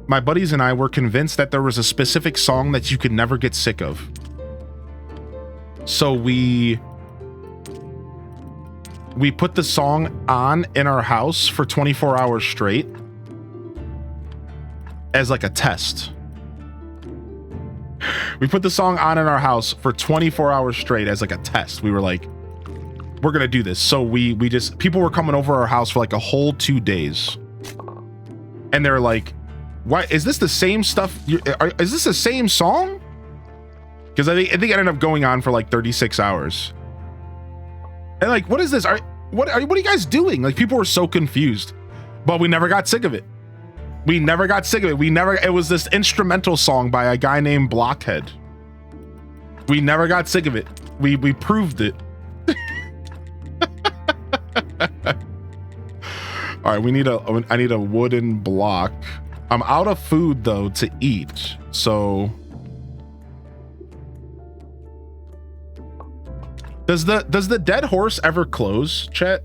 my buddies and I were convinced that there was a specific song that you could never get sick of. So we put the song on in our house for 24 hours straight as like a test. We put the song on in our house for 24 hours straight as like a test. We were like, we're gonna do this. So we just, people were coming over our house for like a whole 2 days, and they're like, why is this the same stuff? Is this the same song? Because I think it ended up going on for like 36 hours. And like, what is this? What are you guys doing? Like, people were so confused, but we never got sick of it. We never got sick of it. It was this instrumental song by a guy named Blockhead. We never got sick of it. We proved it. All right, I need a wooden block. I'm out of food though to eat. So does the dead horse ever close, chat?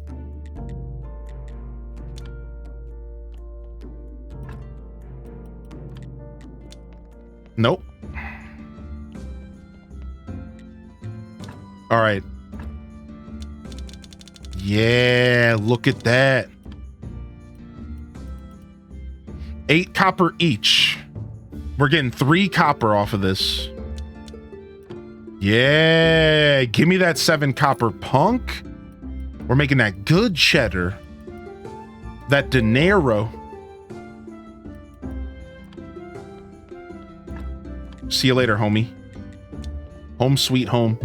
Nope. All right. Yeah, look at that. 8 copper each. We're getting 3 copper off of this. Yeah, give me that 7 copper, punk. We're making that good cheddar. That dinero. See you later, homie. Home sweet home.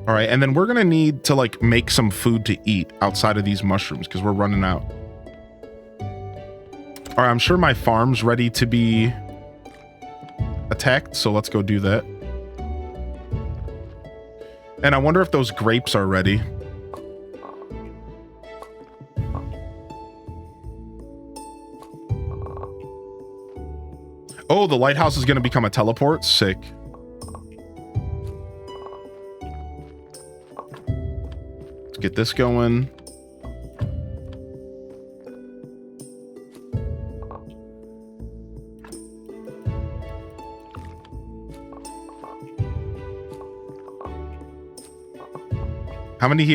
All right, and then we're gonna need to like make some food to eat outside of these mushrooms because we're running out. All right, I'm sure my farm's ready to be attacked, so let's go do that. And I wonder if those grapes are ready. Oh, the lighthouse is gonna become a teleport. Sick. Get this going. How many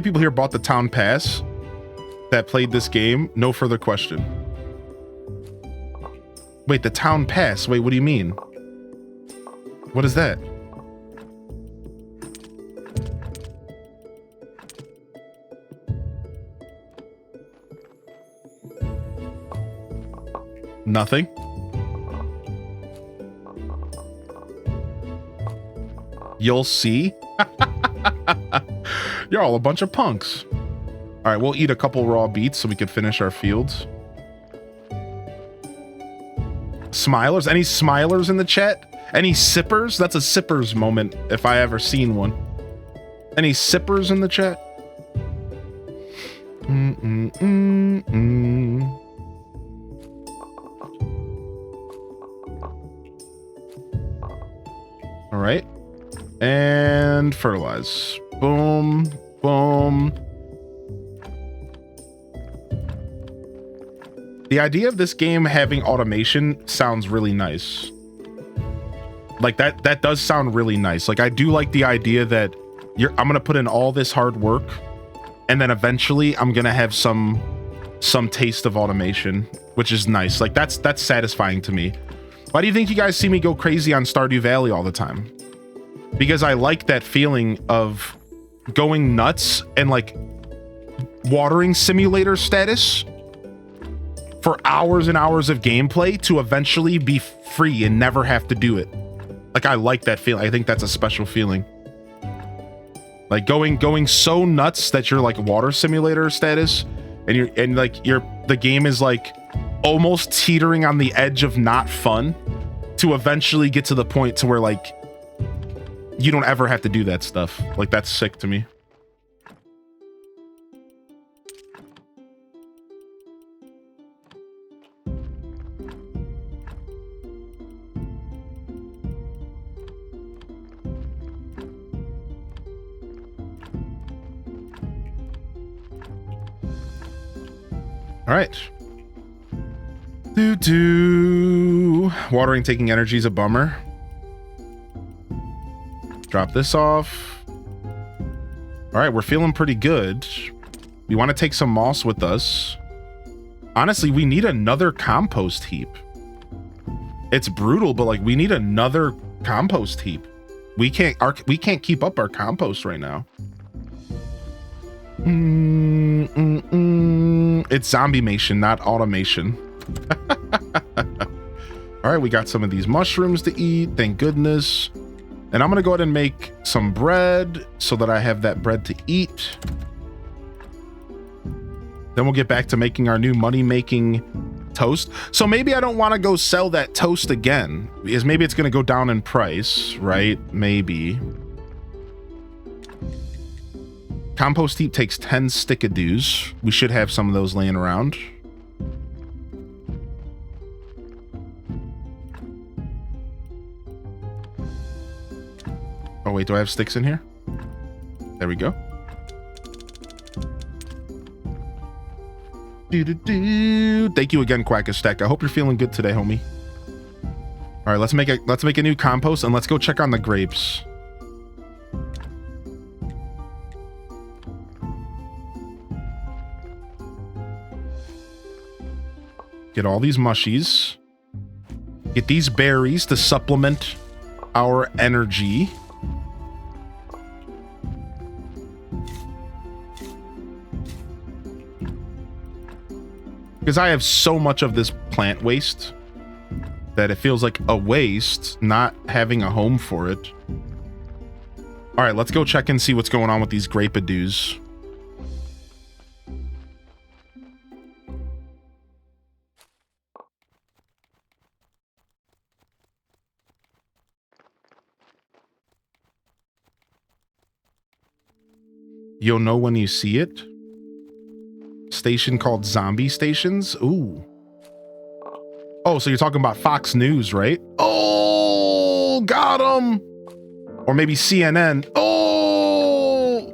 people here bought the town pass that played this game? No further question. Wait, the town pass. Wait, what do you mean? What is that? Nothing. You'll see. You're all a bunch of punks. All right, we'll eat a couple raw beets so we can finish our fields. Smilers? Any smilers in the chat? Any sippers? That's a sippers moment if I ever seen one. Any sippers in the chat? All right, and fertilize. Boom, boom. The idea of this game having automation sounds really nice. Like that does sound really nice. Like I do like the idea that I'm gonna put in all this hard work, and then eventually I'm gonna have some taste of automation, which is nice. Like that's satisfying to me. Why do you think you guys see me go crazy on Stardew Valley all the time? Because I like that feeling of going nuts and like watering simulator status for hours and hours of gameplay to eventually be free and never have to do it. Like I like that feeling. I think that's a special feeling. Like going so nuts that you're like water simulator status and the game is like almost teetering on the edge of not fun to eventually get to the point to where like you don't ever have to do that stuff. Like, that's sick to me. All right. Watering taking energy is a bummer. Drop this off. All right, we're feeling pretty good. We want to take some moss with us. Honestly, we need another compost heap. It's brutal, but like we need another compost heap. We can't keep up our compost right now. It's zombie-mation, not automation. All right, we got some of these mushrooms to eat. Thank goodness. And I'm going to go ahead and make some bread so that I have that bread to eat. Then we'll get back to making our new money-making toast. So maybe I don't want to go sell that toast again, because maybe it's going to go down in price, right? Maybe. Compost heap takes 10 stickadoos. We should have some of those laying around. Oh wait, do I have sticks in here? There we go. Thank you again, Quackastek. I hope you're feeling good today, homie. All right, let's make a new compost and let's go check on the grapes. Get all these mushies. Get these berries to supplement our energy. Because I have so much of this plant waste that it feels like a waste not having a home for it. All right, let's go check and see what's going on with these grape-a-doos. You'll know when you see it. Station called Zombie Stations. Ooh. Oh, so you're talking about Fox News, right? Oh, got him. Or maybe CNN. Oh.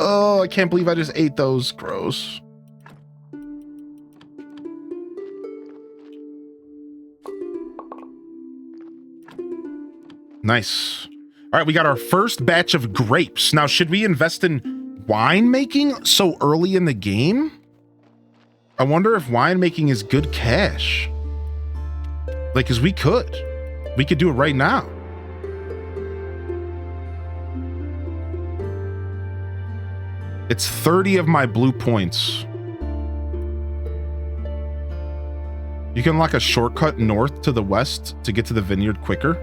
Oh, I can't believe I just ate those. Gross. Nice. All right, we got our first batch of grapes. Now, should we invest in winemaking so early in the game? I wonder if winemaking is good cash. Like, because we could do it right now. It's 30 of my blue points. You can unlock a shortcut north to the west to get to the vineyard quicker.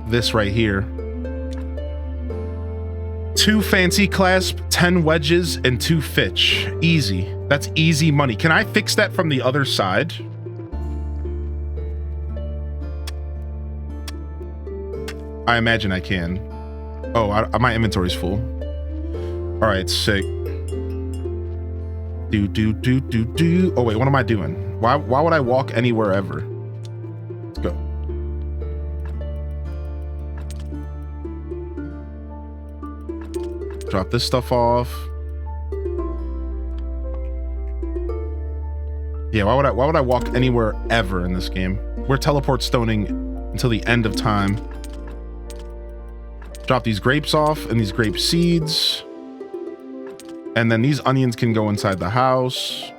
This right here. 2 fancy clasp, 10 wedges, and 2 fitch. Easy. That's easy money. Can I fix that from the other side? I imagine I can. Oh, my inventory's full. All right, sick. Do. Oh wait, what am I doing? Why would I walk anywhere ever? Let's go. Drop this stuff off. Yeah, why would I walk anywhere ever in this game? We're teleport stoning until the end of time. Drop these grapes off and these grape seeds. And then these onions can go inside the house.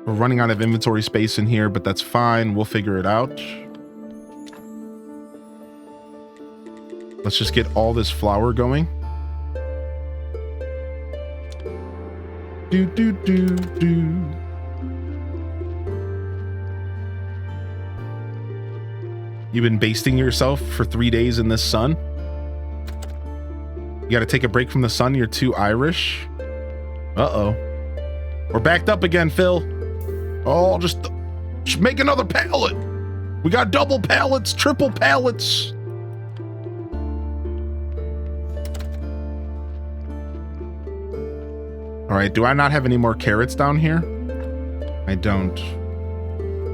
We're running out of inventory space in here, but that's fine. We'll figure it out. Let's just get all this flour going. Do, do, do, do. You've been basting yourself for 3 days in this sun? You got to take a break from the sun. You're too Irish. Uh-oh. We're backed up again, Phil. Oh, just make another pallet. We got double pallets, triple pallets. All right, do I not have any more carrots down here? I don't.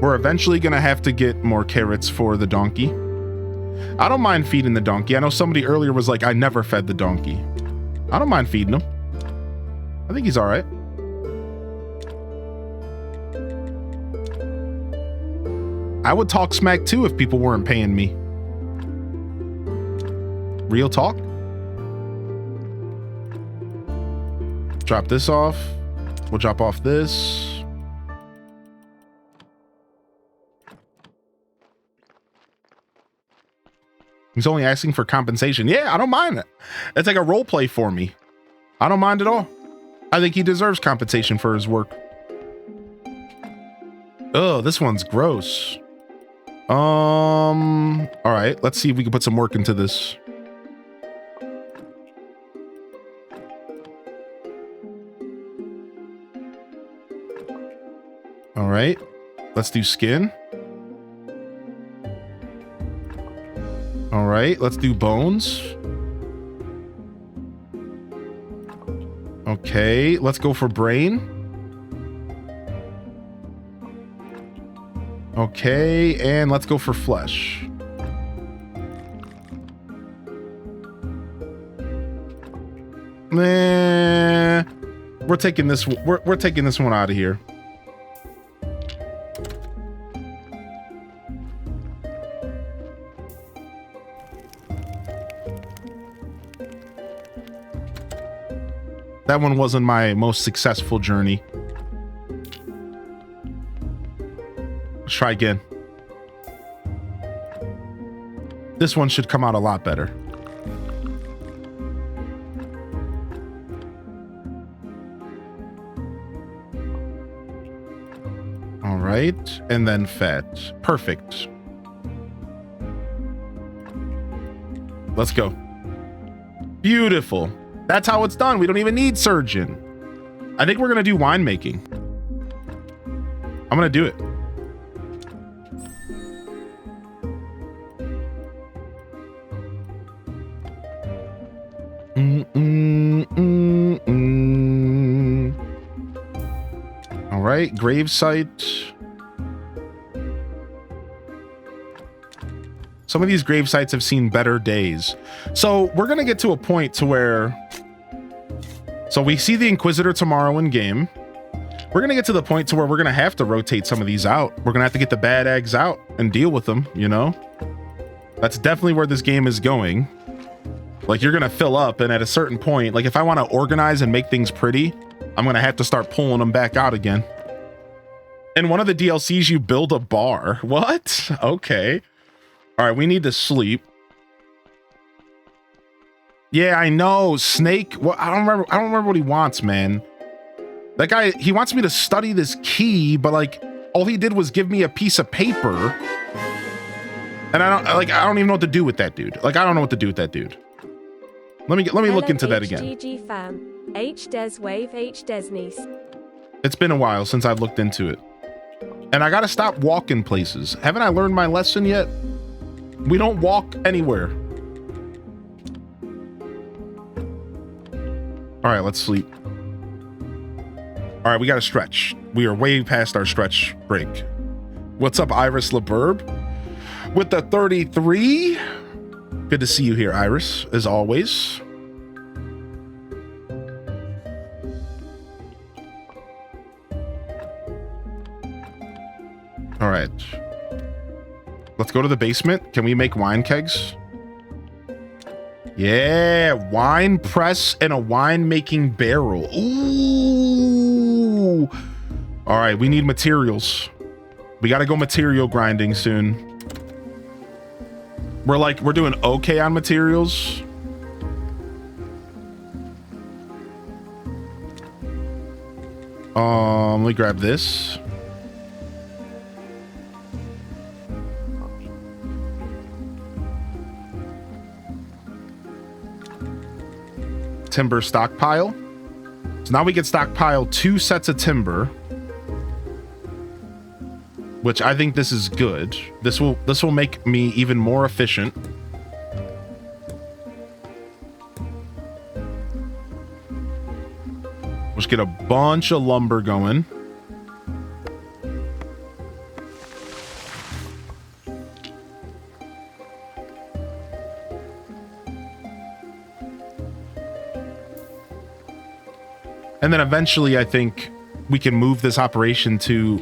We're eventually gonna have to get more carrots for the donkey. I don't mind feeding the donkey. I know somebody earlier was like, I never fed the donkey. I don't mind feeding him. I think he's all right. I would talk smack too if people weren't paying me. Real talk. Drop this off. We'll drop off this. He's only asking for compensation. Yeah, I don't mind it. It's like a role play for me. I don't mind at all. I think he deserves compensation for his work. Oh, this one's gross. All right, let's see if we can put some work into this. All right, let's do skin. All right, let's do bones. Okay, let's go for brain. Okay, and let's go for flesh. Nah, we're taking this. We're taking this one out of here. That one wasn't my most successful journey. Let's try again. This one should come out a lot better. All right, and then fat. Perfect. Let's go. Beautiful. That's how it's done. We don't even need surgeon. I think we're going to do winemaking. I'm going to do it. All right, gravesite. Some of these grave sites have seen better days. So we're going to get to a point to where... So we see the Inquisitor tomorrow in game. We're going to get to the point to where we're going to have to rotate some of these out. We're going to have to get the bad eggs out and deal with them, you know? That's definitely where this game is going. Like, you're going to fill up, and at a certain point, like if I want to organize and make things pretty, I'm going to have to start pulling them back out again. In one of the DLCs, you build a bar. What? Okay. All right, we need to sleep. Yeah, I know. Snake. Well, I don't remember what he wants, man. That guy, he wants me to study this key, but like all he did was give me a piece of paper. And I don't even know what to do with that dude. Like, I don't know what to do with that dude. Let me look into that again. GG fam. H des wave H des niece. It's been a while since I've looked into it. And I gotta stop walking places. Haven't I learned my lesson yet? We don't walk anywhere. All right, let's sleep. All right, we got to stretch. We are way past our stretch break. What's up, Iris LeBurb? With the 33. Good to see you here, Iris, as always. All right. Let's go to the basement. Can we make wine kegs? Yeah, wine press and a wine making barrel. Ooh. All right, we need materials. We got to go material grinding soon. we're doing okay on materials. Let me grab this. Timber stockpile. So now we can stockpile 2 sets of timber, which I think this is good. This will make me even more efficient. Let's get a bunch of lumber going. And then eventually I think we can move this operation to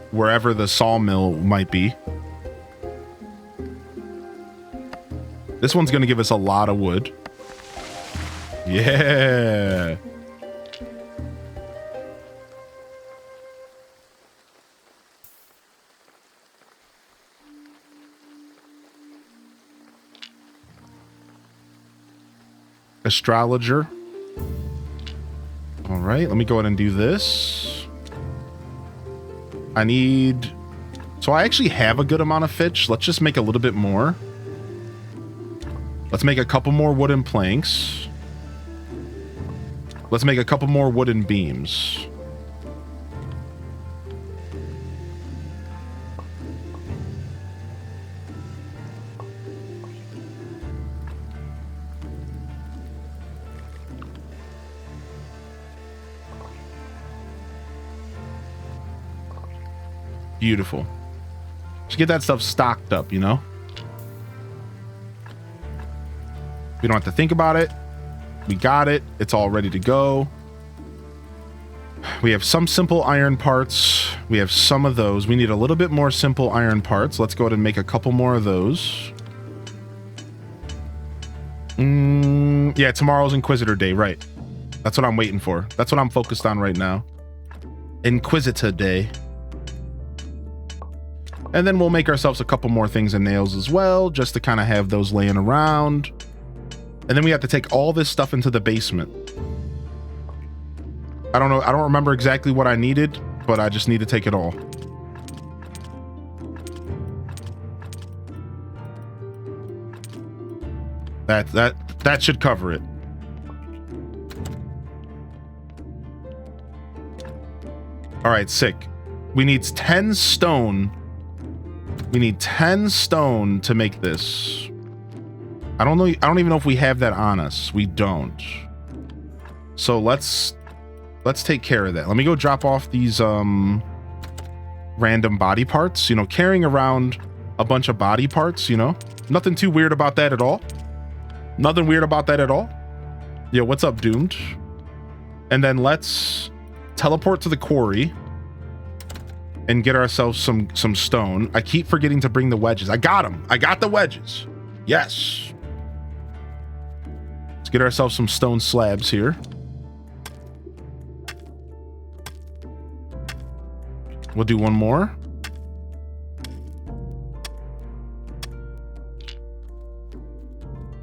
wherever the sawmill might be. This one's going to give us a lot of wood. Yeah. Astrologer. All right, let me go ahead and do this. I need... So I actually have a good amount of fitch. Let's just make a little bit more. Let's make a couple more wooden planks. Let's make a couple more wooden beams. Beautiful. Just get that stuff stocked up, you know? We don't have to think about it. We got it. It's all ready to go. We have some simple iron parts. We have some of those. We need a little bit more simple iron parts. Let's go ahead and make a couple more of those. Yeah, tomorrow's Inquisitor Day, right? That's what I'm waiting for. That's what I'm focused on right now. Inquisitor Day. And then we'll make ourselves a couple more things in nails as well, just to kind of have those laying around. And then we have to take all this stuff into the basement. I don't know. I don't remember exactly what I needed, but I just need to take it all. That should cover it. All right, sick. We need 10 stone. We need 10 stone to make this. I don't know. I don't even know if we have that on us. We don't. So let's take care of that. Let me go drop off these random body parts. You know, carrying around a bunch of body parts, you know, nothing too weird about that at all. Nothing weird about that at all. Yo, what's up, Doomed? And then let's teleport to the quarry and get ourselves some stone. I keep forgetting to bring the wedges. I got them. I got the wedges. Yes. Let's get ourselves some stone slabs here. We'll do one more.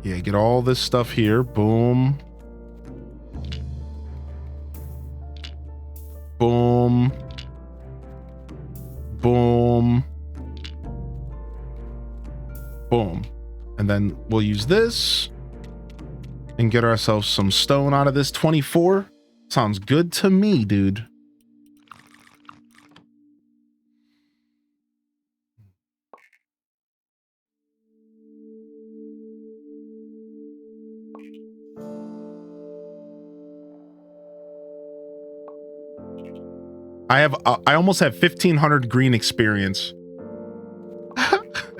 Yeah, get all this stuff here. Boom. Boom. Boom. Boom. And then we'll use this and get ourselves some stone out of this. 24. Sounds good to me, dude. I almost have 1500 green experience.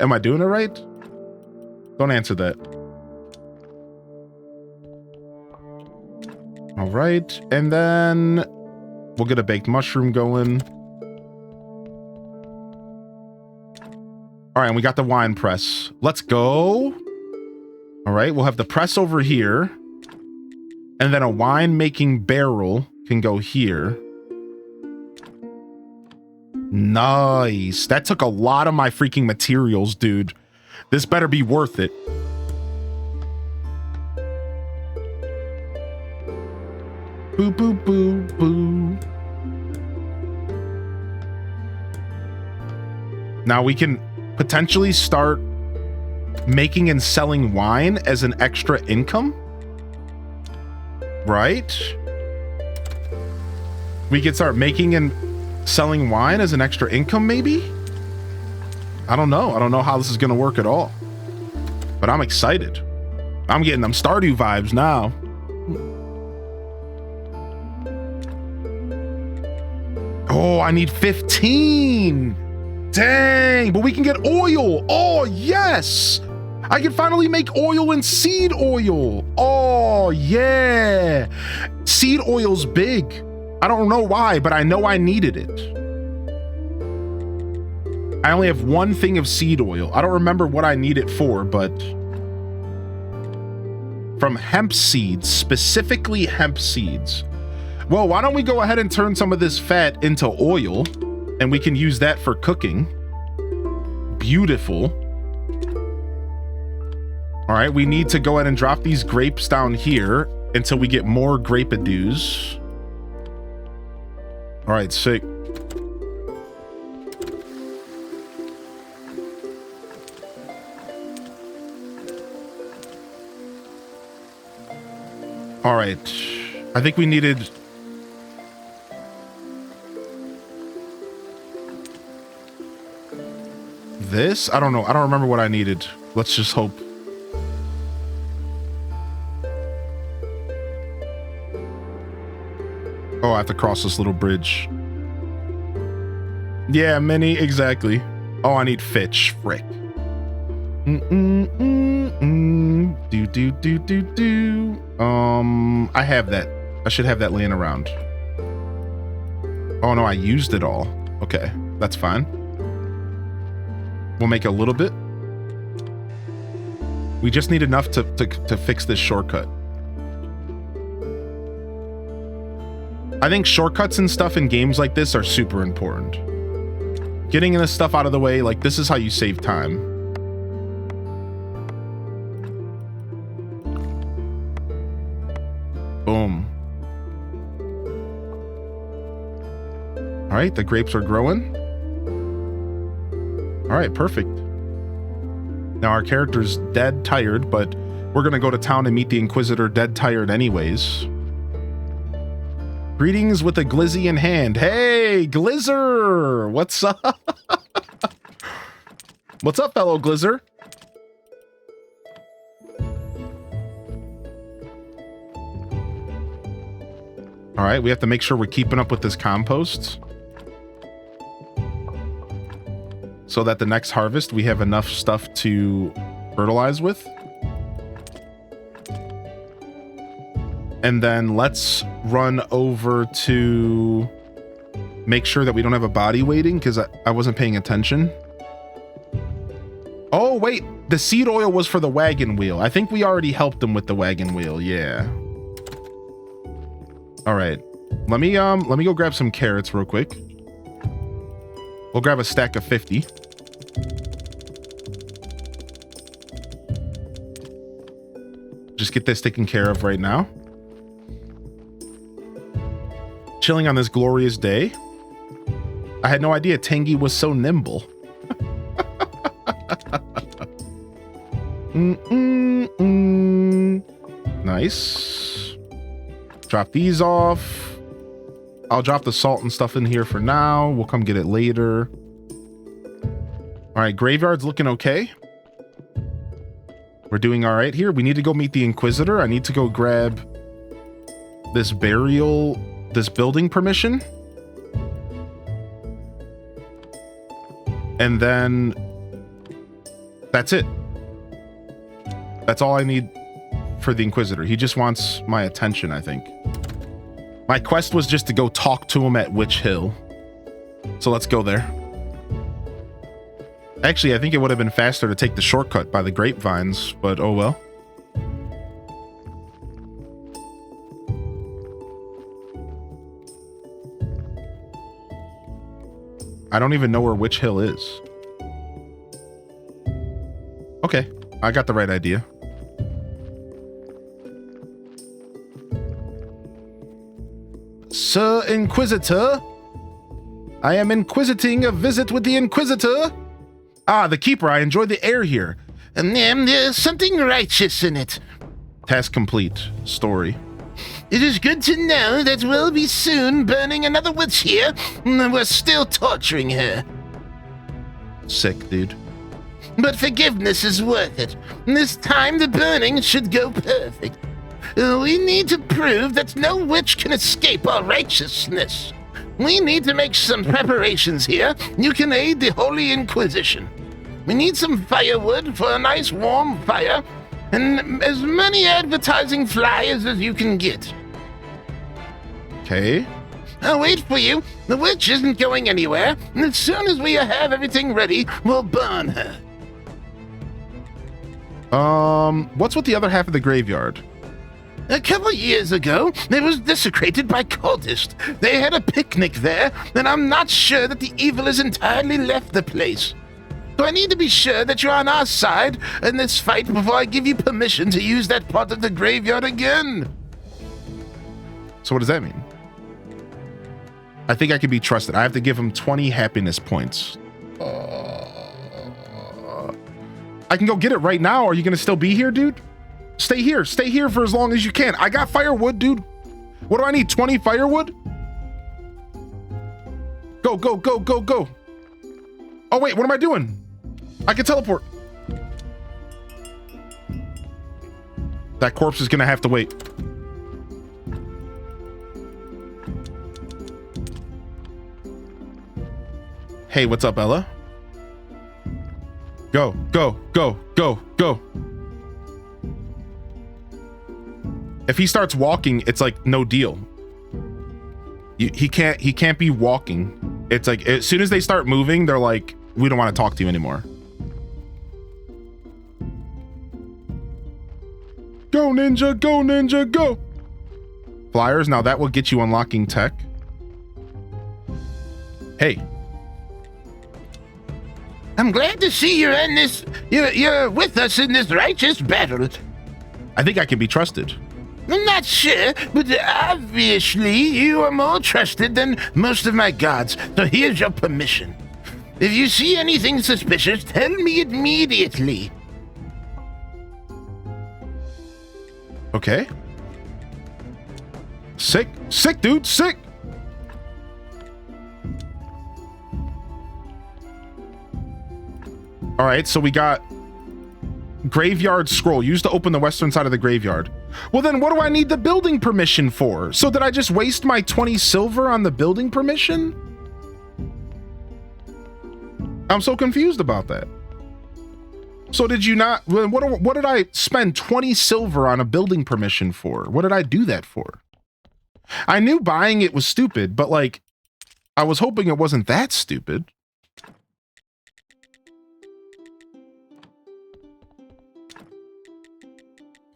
Am I doing it right? Don't answer that. All right, and then we'll get a baked mushroom going. All right, and we got the wine press. Let's go. All right, we'll have the press over here, and then a wine making barrel can go here. Nice. That took a lot of my freaking materials, dude. This better be worth it. Boo, boo, boo, boo. Now we can potentially start making and selling wine as an extra income, right? We could start making and selling wine as an extra income, maybe? I don't know. I don't know how this is going to work at all, but I'm excited. I'm getting them Stardew vibes now. Oh, I need 15. Dang, but we can get oil. Oh, yes. I can finally make oil and seed oil. Oh, yeah. Seed oil's big. I don't know why, but I know I needed it. I only have one thing of seed oil. I don't remember what I need it for, but from hemp seeds, specifically hemp seeds. Well, why don't we go ahead and turn some of this fat into oil, and we can use that for cooking. Beautiful. All right, we need to go ahead and drop these grapes down here until we get more grape-a-doos. All right, sick. All right, I think we needed... this? I don't know. I don't remember what I needed. Let's just hope. Oh, I have to cross this little bridge. Yeah, mini, exactly. Oh, I need Fitch. Frick. Do. I have that. I should have that laying around. Oh no, I used it all. Okay, that's fine. We'll make a little bit. We just need enough to fix this shortcut. I think shortcuts and stuff in games like this are super important. Getting this stuff out of the way, like, this is how you save time. Boom. All right, the grapes are growing. All right, perfect. Now our character's dead tired, but we're gonna go to town and meet the Inquisitor dead tired anyways. Greetings with a glizzy in hand. Hey, Glizzer! What's up? What's up, fellow Glizzer? All right, we have to make sure we're keeping up with this compost, so that the next harvest we have enough stuff to fertilize with. And then let's run over to make sure that we don't have a body waiting, because I wasn't paying attention. Oh, wait, the seed oil was for the wagon wheel. I think we already helped them with the wagon wheel, yeah. All right, let me go grab some carrots real quick. We'll grab a stack of 50. Just get this taken care of right now. Chilling on this glorious day. I had no idea Tangy was so nimble. Nice. Drop these off. I'll drop the salt and stuff in here for now. We'll come get it later. All right, graveyard's looking okay. We're doing all right here. We need to go meet the Inquisitor. I need to go grab this this building permission. And then that's it. That's all I need for the Inquisitor. He just wants my attention, I think. My quest was just to go talk to him at Witch Hill. So let's go there. Actually, I think it would have been faster to take the shortcut by the grapevines, but oh well. I don't even know where Witch Hill is. Okay, I got the right idea. Sir Inquisitor, I am inquisiting a visit with the Inquisitor. Ah, the Keeper, I enjoy the air here. There's something righteous in it. Task complete. Story. It is good to know that we'll be soon burning another witch here. We're still torturing her. Sick, dude. But forgiveness is worth it. This time the burning should go perfect. We need to prove that no witch can escape our righteousness. We need to make some preparations here. You can aid the Holy Inquisition. We need some firewood for a nice warm fire, and as many advertising flyers as you can get. Okay. I'll wait for you. The witch isn't going anywhere, and as soon as we have everything ready, we'll burn her. What's with the other half of the graveyard? A couple years ago, it was desecrated by cultists. They had a picnic there, and I'm not sure that the evil has entirely left the place. So I need to be sure that you're on our side in this fight before I give you permission to use that part of the graveyard again. So what does that mean? I think I can be trusted. I have to give him 20 happiness points. I can go get it right now. Are you going to still be here, dude? Stay here. Stay here for as long as you can. I got firewood, dude. What do I need? 20 firewood? Go, go, go, go, go. Oh, wait. What am I doing? I can teleport. That corpse is going to have to wait. Hey, what's up, Ella? Go, go, go, go, go. If he starts walking, it's like no deal. He can't be walking. It's like as soon as they start moving, they're like, we don't want to talk to you anymore. Go ninja, go ninja, go. Flyers, now that will get you unlocking tech. Hey. I'm glad to see you're in this. You're with us in this righteous battle. I think I can be trusted. I'm not sure, but obviously you are more trusted than most of my gods, so here's your permission. If you see anything suspicious, tell me immediately. Okay. Sick. Sick, dude. Sick. All right, so we got graveyard scroll used to open the western side of the graveyard. Well, then what do I need the building permission for? So did I just waste my 20 silver on the building permission? I'm so confused about that. So did you not, what did I spend 20 silver on a building permission for? What did I do that for? I knew buying it was stupid, but like, I was hoping it wasn't that stupid.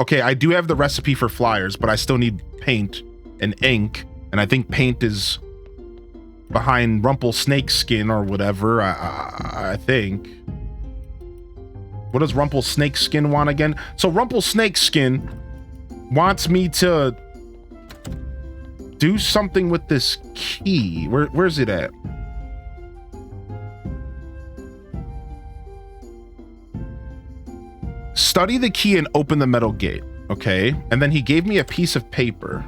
Okay, I do have the recipe for flyers, but I still need paint and ink, and I think paint is behind Rumplesnakeskin or whatever, I think. What does Rumplesnakeskin want again? So Rumplesnakeskin wants me to do something with this key. Where's it at? Study the key and open the metal gate. Okay. And then he gave me a piece of paper.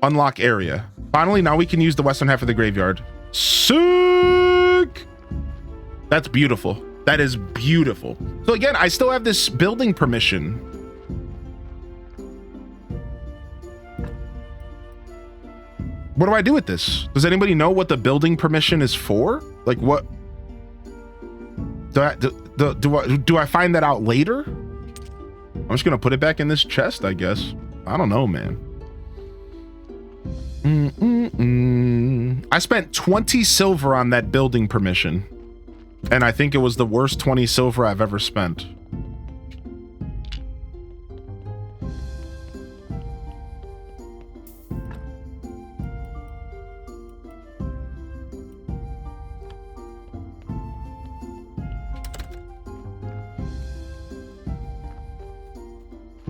Unlock area. Finally, now we can use the western half of the graveyard. Sick! That's beautiful. That is beautiful. So again, I still have this building permission. What do I do with this? Does anybody know what the building permission is for? Like what? Do I find that out later? I'm just gonna put it back in this chest, I guess. I don't know, man. I spent 20 silver on that building permission, and I think it was the worst 20 silver I've ever spent.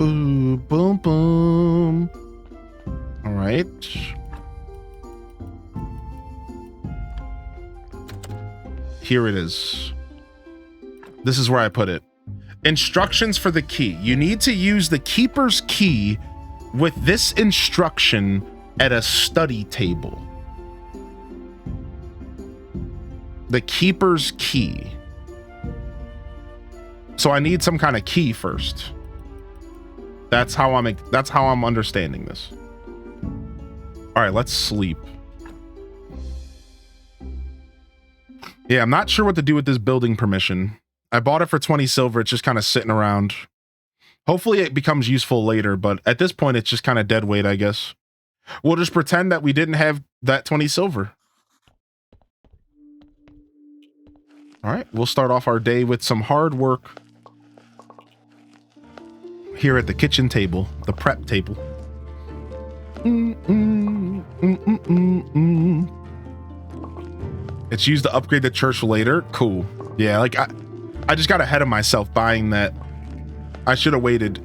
Boom, boom, boom. All right. Here it is. This is where I put it. Instructions for the key. You need to use the keeper's key with this instruction at a study table. The keeper's key. So I need some kind of key first. That's how I'm understanding this. All right, let's sleep. Yeah, I'm not sure what to do with this building permission. I bought it for 20 silver. It's just kind of sitting around. Hopefully it becomes useful later, but at this point it's just kind of dead weight, I guess. We'll just pretend that we didn't have that 20 silver. All right, we'll start off our day with some hard work here at the kitchen table, the prep table. It's used to upgrade the church later. Cool. Yeah, like I just got ahead of myself buying that. I should have waited.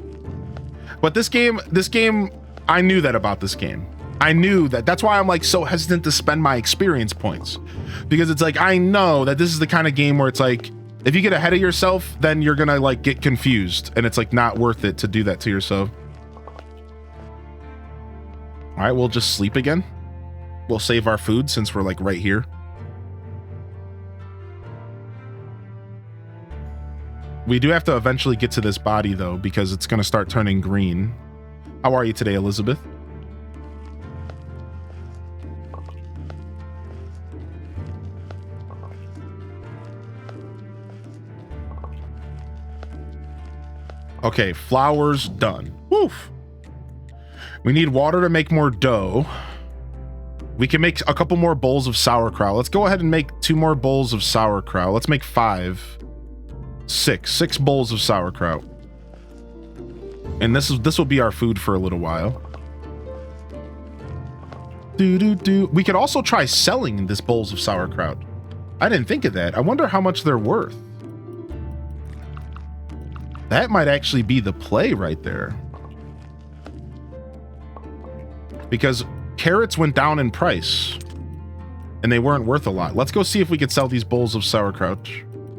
But this game, I knew that about this game. I knew that. That's why I'm like so hesitant to spend my experience points. Because it's like, I know that this is the kind of game where it's like, if you get ahead of yourself, then you're gonna like get confused. And it's like not worth it to do that to yourself. All right, we'll just sleep again. We'll save our food since we're like right here. We do have to eventually get to this body though, because it's going to start turning green. How are you today, Elizabeth? Okay, flour's done. Woof. We need water to make more dough. We can make a couple more bowls of sauerkraut. Let's go ahead and make 2 more bowls of sauerkraut. Let's make 5. 6 bowls of sauerkraut. And this will be our food for a little while. We could also try selling this bowls of sauerkraut. I didn't think of that. I wonder how much they're worth. That might actually be the play right there. Because carrots went down in price and they weren't worth a lot. Let's go see if we could sell these bowls of sauerkraut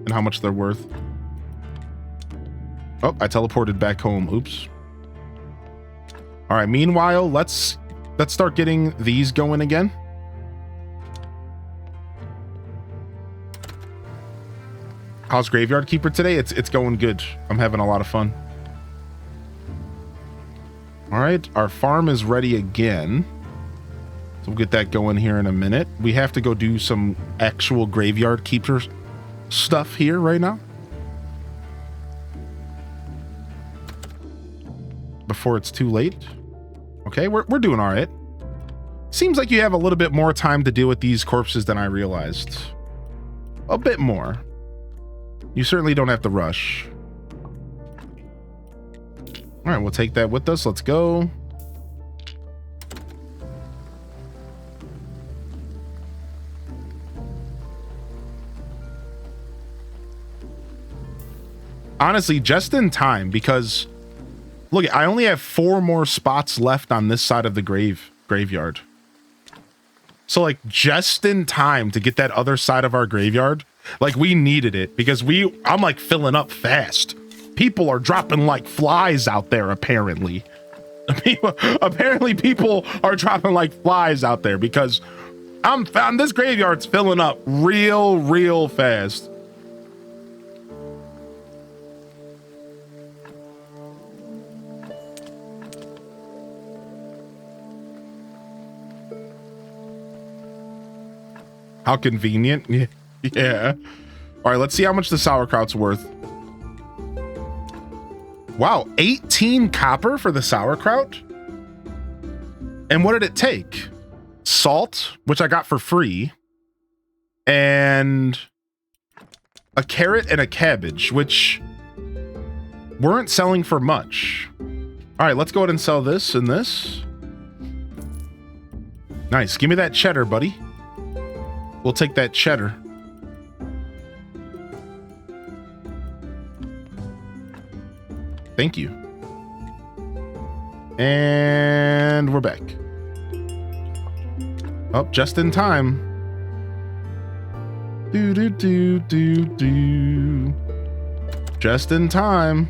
and how much they're worth. Oh, I teleported back home. Oops. All right, meanwhile, let's start getting these going again. How's Graveyard Keeper today? It's going good. I'm having a lot of fun. All right, our farm is ready again. So we'll get that going here in a minute. We have to go do some actual Graveyard Keeper stuff here right now. Before it's too late. Okay, we're doing all right. Seems like you have a little bit more time to deal with these corpses than I realized. A bit more. You certainly don't have to rush. All right, we'll take that with us. Let's go. Honestly, just in time, because look, I only have 4 more spots left on this side of the graveyard. So like just in time to get that other side of our graveyard. Like we needed it because I'm like filling up fast. People are dropping like flies out there apparently. Apparently people are dropping like flies out there because this graveyard's filling up real fast. How convenient. Yeah. All right, let's see how much the sauerkraut's worth. Wow, 18 copper for the sauerkraut? And what did it take? Salt, which I got for free, and a carrot and a cabbage, which weren't selling for much. All right, let's go ahead and sell this and this. Nice. Give me that cheddar, buddy. We'll take that cheddar. Thank you. And we're back. Oh, just in time. Do do do do do. Just in time.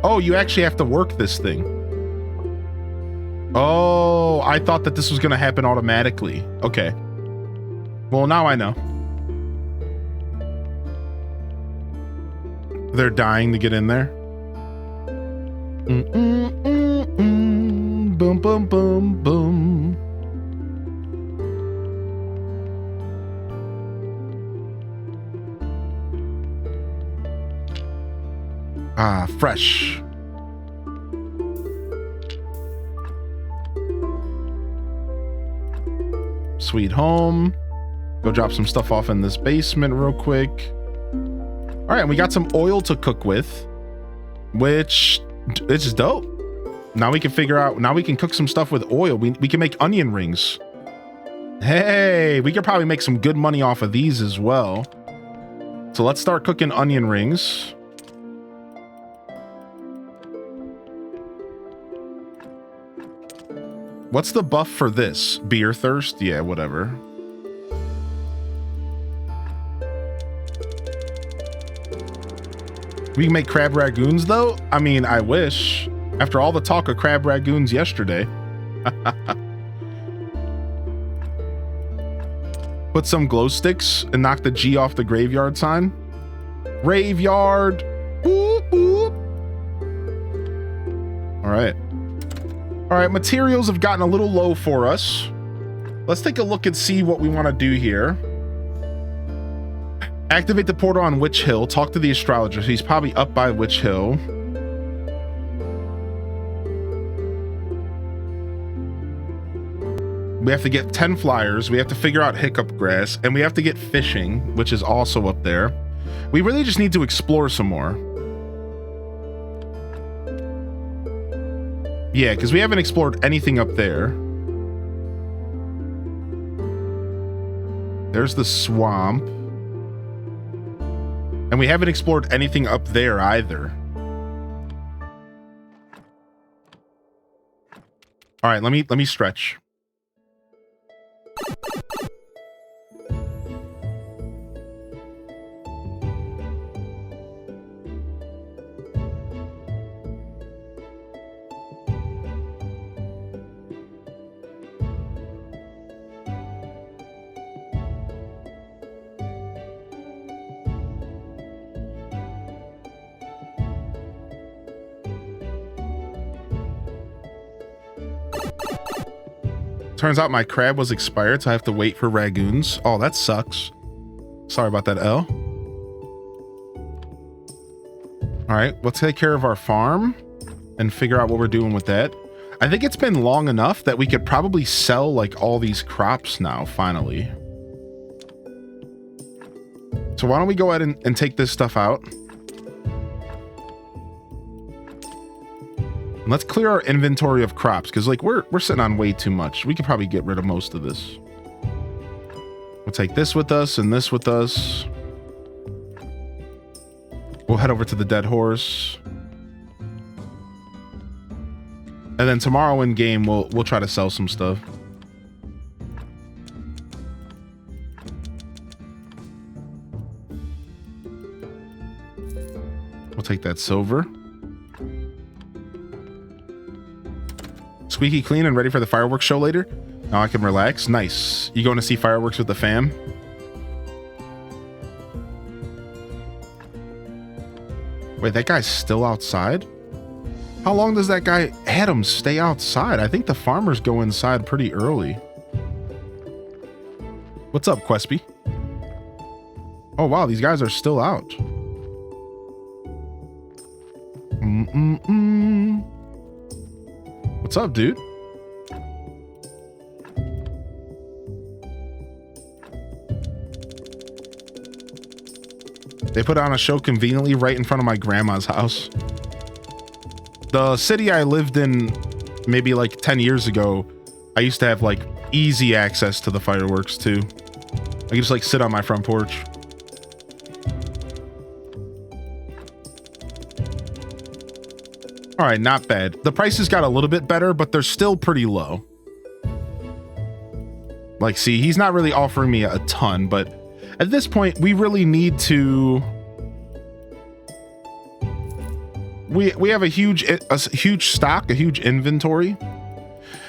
Oh, you actually have to work this thing. Oh, I thought that this was going to happen automatically. Okay. Well, now I know. They're dying to get in there. Boom, boom, boom, boom. Ah, fresh. Sweet home. Go drop some stuff off in this basement real quick. All right, we got some oil to cook with, which it's dope. Now we can figure out, now we can cook some stuff with oil. We can make onion rings. Hey, we could probably make some good money off of these as well. So let's start cooking onion rings. What's the buff for this? Beer thirst? Yeah, whatever. We can make crab ragoons though? I mean, I wish. After all the talk of crab ragoons yesterday. Put some glow sticks and knock the G off the graveyard sign. Graveyard. Boop, boop. All right. All right, materials have gotten a little low for us. Let's take a look and see what we want to do here. Activate the portal on Witch Hill. Talk to the astrologer. He's probably up by Witch Hill. We have to get 10 flyers. We have to figure out hiccup grass. And we have to get fishing, which is also up there. We really just need to explore some more. Yeah, because we haven't explored anything up there. There's the swamp. And we haven't explored anything up there either. All right, let me stretch. Turns out my crab was expired, so I have to wait for ragoons. Oh, that sucks. Sorry about that, L. All right, let's take care of our farm and figure out what we're doing with that. I think it's been long enough that we could probably sell like all these crops now, finally. So why don't we go ahead and take this stuff out? Let's clear our inventory of crops because like we're sitting on way too much. We could probably get rid of most of this. We'll take this with us and this with us. We'll head over to the Dead Horse. And then tomorrow in game we'll try to sell some stuff. We'll take that silver. Squeaky clean and ready for the fireworks show later. Now I can relax. Nice. You going to see fireworks with the fam? Wait, that guy's still outside? How long does that guy Adam stay outside? I think the farmers go inside pretty early. What's up, Quespy? Oh wow, these guys are still out. What's up, dude? They put on a show conveniently right in front of my grandma's house. The city I lived in maybe like 10 years ago, I used to have like easy access to the fireworks too. I could just like sit on my front porch. All right, not bad. The prices got a little bit better, but they're still pretty low. Like, see, he's not really offering me a ton, but at this point, we really need to... We have a huge stock, a huge inventory.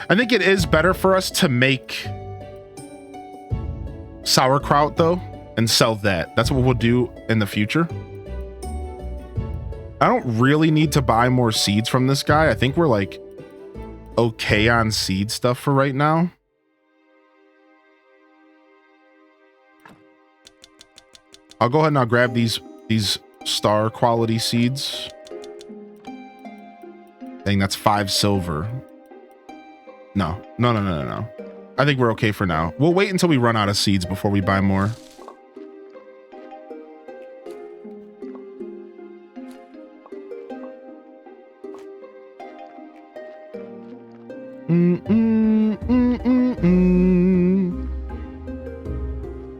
I think it is better for us to make sauerkraut, though, and sell that. That's what we'll do in the future. I don't really need to buy more seeds from this guy. I think we're like okay on seed stuff for right now. I'll go ahead and I'll grab these star quality seeds. Dang, that's 5 silver. No. I think we're okay for now. We'll wait until we run out of seeds before we buy more.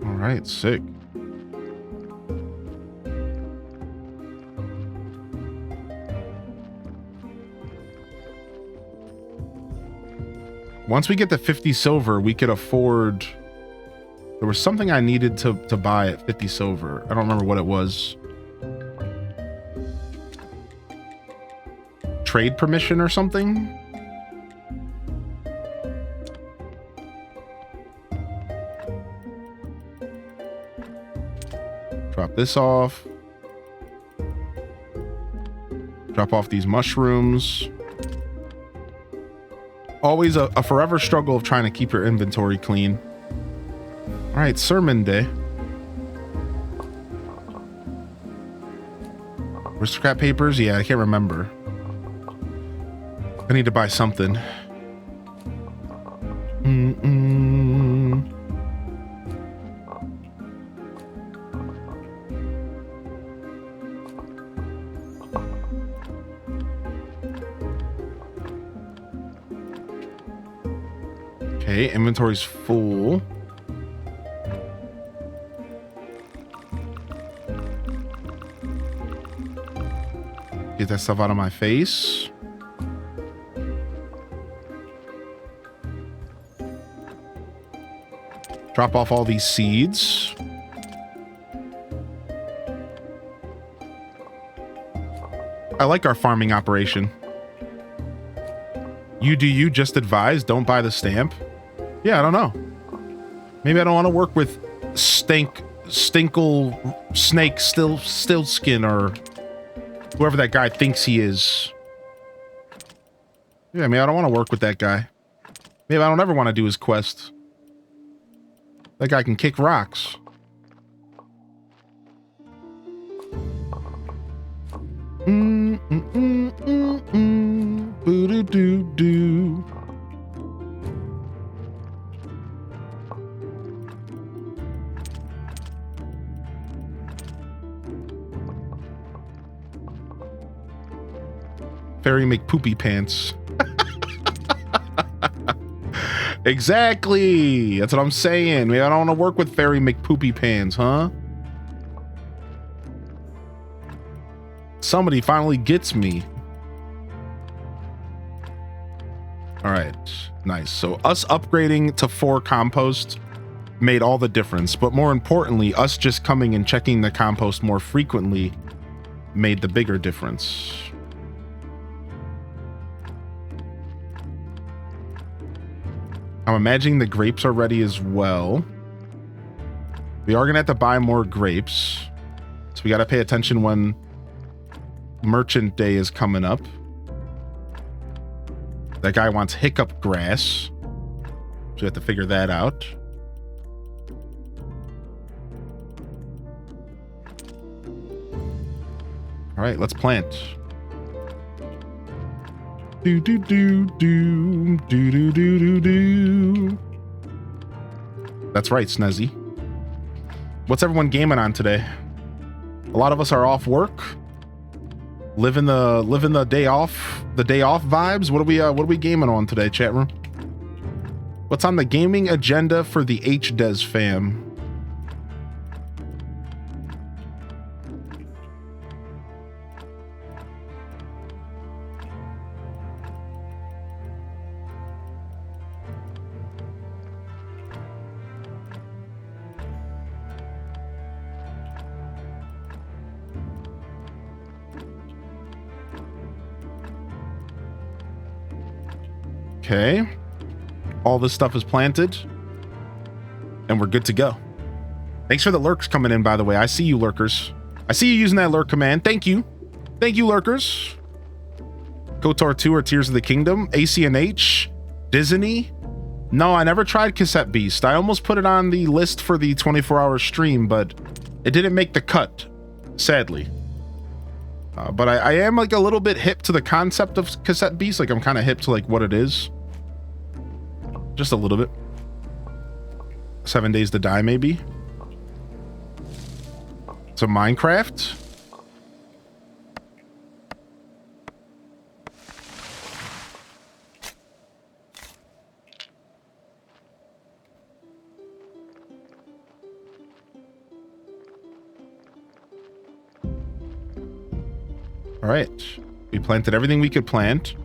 All right, sick. Once we get to 50 silver, we could afford... There was something I needed to buy at 50 silver. I don't remember what it was. Trade permission or something? Drop this off. Drop off these mushrooms. Always a forever struggle of trying to keep your inventory clean. All right, sermon day. Aristocrat papers? Yeah, I can't remember. I need to buy something. Okay, inventory's full. Get that stuff out of my face. Drop off all these seeds. I like our farming operation. You just advised don't buy the stamp. Yeah, I don't know. Maybe I don't want to work with Stinkle Snake Stillskin or whoever that guy thinks he is. Yeah, maybe I don't want to work with that guy. Maybe I don't ever want to do his quest. That guy can kick rocks. Boo-doo-doo-doo. Fairy McPoopy pants. Exactly. That's what I'm saying. I don't want to work with Fairy McPoopy pants, huh? Somebody finally gets me. All right, nice. So us upgrading to 4 compost made all the difference, but more importantly, us just coming and checking the compost more frequently made the bigger difference. I'm imagining the grapes are ready as well. We are gonna have to buy more grapes, so we got to pay attention when Merchant Day is coming up. That guy wants hiccup grass, so we have to figure that out. All right, let's plant. Do do do do do do do do do. That's right, Snezzy. What's everyone gaming on today? A lot of us are off work, living the day off vibes. What are we gaming on today, chat room? What's on the gaming agenda for the HDes fam? Okay. All this stuff is planted. And we're good to go. Thanks for the lurks coming in, by the way. I see you, lurkers. I see you using that lurk command. Thank you. Thank you, lurkers. KOTOR 2 or Tears of the Kingdom. ACNH. Disney. No, I never tried Cassette Beast. I almost put it on the list for the 24-hour stream, but it didn't make the cut, sadly. But I am like a little bit hip to the concept of Cassette Beast. Like I'm kind of hip to like what it is. Just a little bit. 7 Days to Die, maybe. So Minecraft. All right, we planted everything we could plant.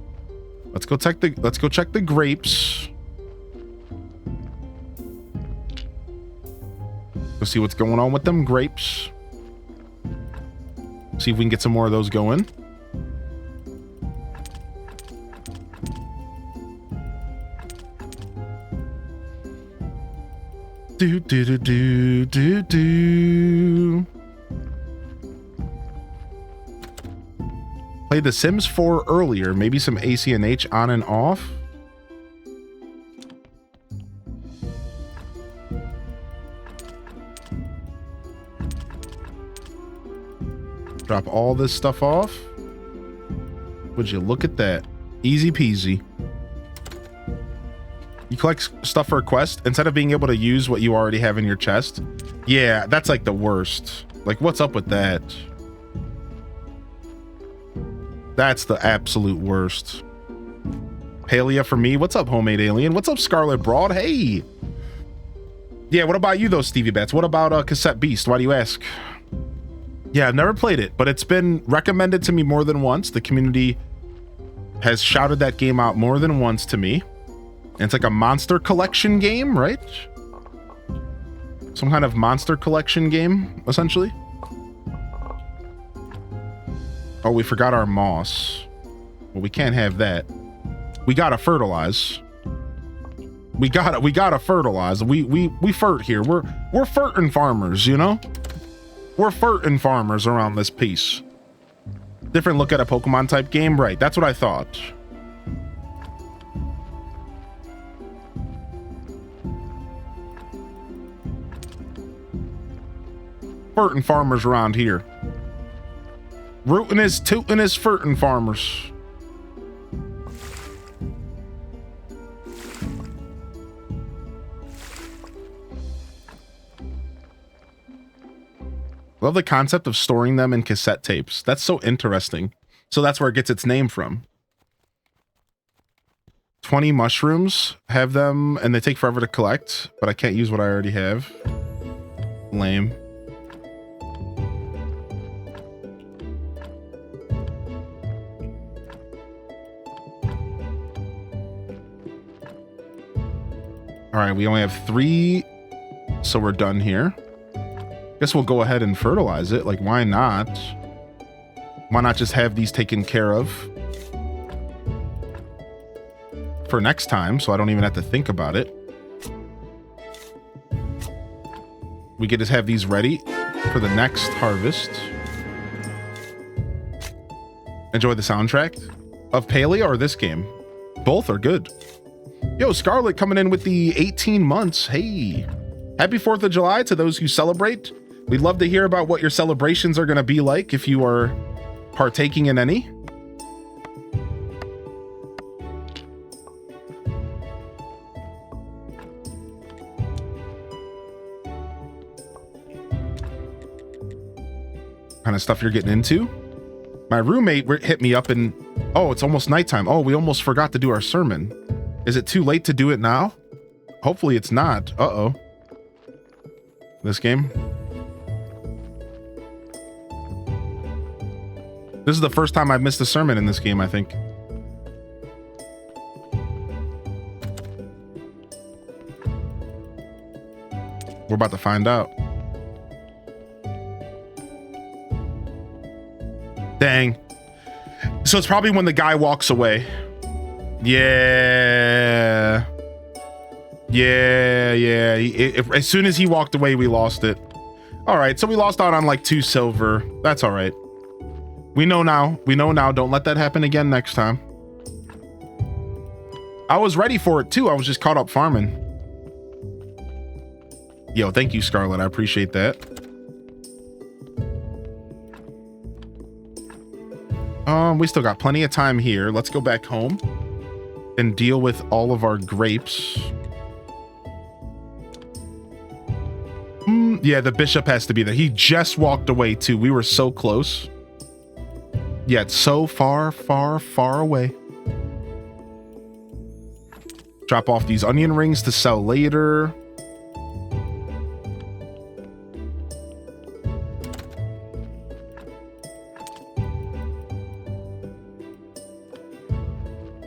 Let's go check the grapes. Go see what's going on with them grapes. See if we can get some more of those going. Do do do do do do. Played The Sims 4 earlier. Maybe some ACNH on and off. Drop all this stuff off. Would you look at that? Easy peasy. You collect stuff for a quest instead of being able to use what you already have in your chest. Yeah, that's like the worst. Like, what's up with that? That's the absolute worst. Palea for me. What's up, Homemade Alien? What's up, Scarlet Broad? Hey. Yeah, what about you, though, Stevie Bats? What about Cassette Beast? Why do you ask? Yeah, I've never played it, but it's been recommended to me more than once. The community has shouted that game out more than once to me. And it's like a monster collection game, right? Some kind of monster collection game, essentially. Oh, we forgot our moss. Well, we can't have that. We gotta fertilize. We gotta fertilize. We fert here. We're fertin farmers, you know? We're fertin farmers around this piece. Different look at a Pokemon type game, right? That's what I thought. Fertin farmers around here. Rootin' is tootin' is fertin farmers. Love the concept of storing them in cassette tapes. That's so interesting. So that's where it gets its name from. 20 mushrooms, have them, and they take forever to collect, but I can't use what I already have. Lame. All right, we only have 3, so we're done here. Guess we'll go ahead and fertilize it. Like, why not? Why not just have these taken care of for next time, so I don't even have to think about it. We could just have these ready for the next harvest. Enjoy the soundtrack of Palea or this game. Both are good. Yo, Scarlet coming in with the 18 months. Hey, happy 4th of July to those who celebrate. We'd love to hear about what your celebrations are going to be like if you are partaking in any. Kind of stuff you're getting into. My roommate hit me up and, oh, it's almost nighttime. Oh, we almost forgot to do our sermon. Is it too late to do it now? Hopefully it's not. Uh-oh. This game. This is the first time I've missed a sermon in this game, I think. We're about to find out. Dang. So it's probably when the guy walks away. Yeah. As soon as he walked away, we lost it. All right, so we lost out on like 2 silver. That's all right. We know now. Don't let that happen again next time. I was ready for it too. I was just caught up farming. Yo, thank you, Scarlet. I appreciate that. We still got plenty of time here. Let's go back home and deal with all of our grapes. Yeah, the bishop has to be there. He just walked away too. We were so close. Yet so far, far, far away. Drop off these onion rings to sell later.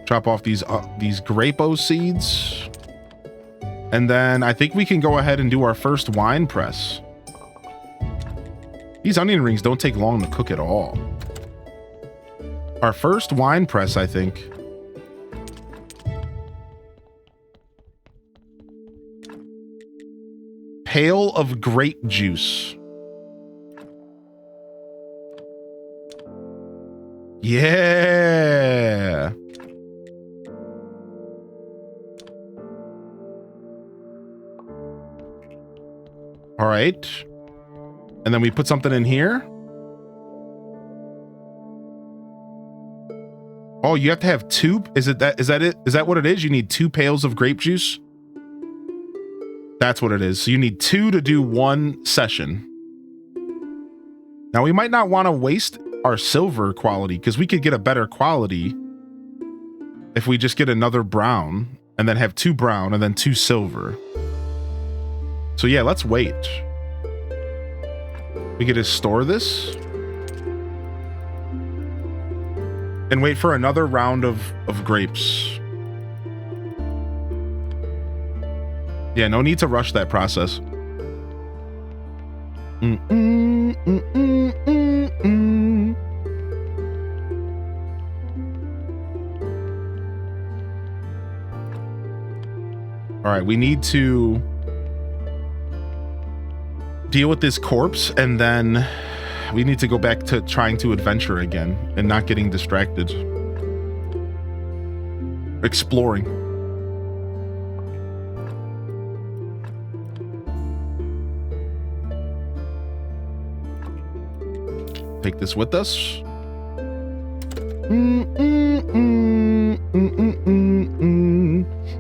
Drop off these grapo seeds. And then I think we can go ahead and do our first wine press. These onion rings don't take long to cook at all. Our first wine press, I think. Pail of grape juice. Yeah. All right. And then we put something in here. Oh, you have to have 2. Is that it? Is that what it is? You need 2 pails of grape juice? That's what it is. So you need 2 to do 1 session. Now we might not want to waste our silver quality because we could get a better quality if we just get another brown and then have 2 brown and then 2 silver. So yeah, let's wait. We could just store this and wait for another round of grapes. Yeah, no need to rush that process. All right, we need to deal with this corpse, and then we need to go back to trying to adventure again and not getting distracted. Exploring. Take this with us.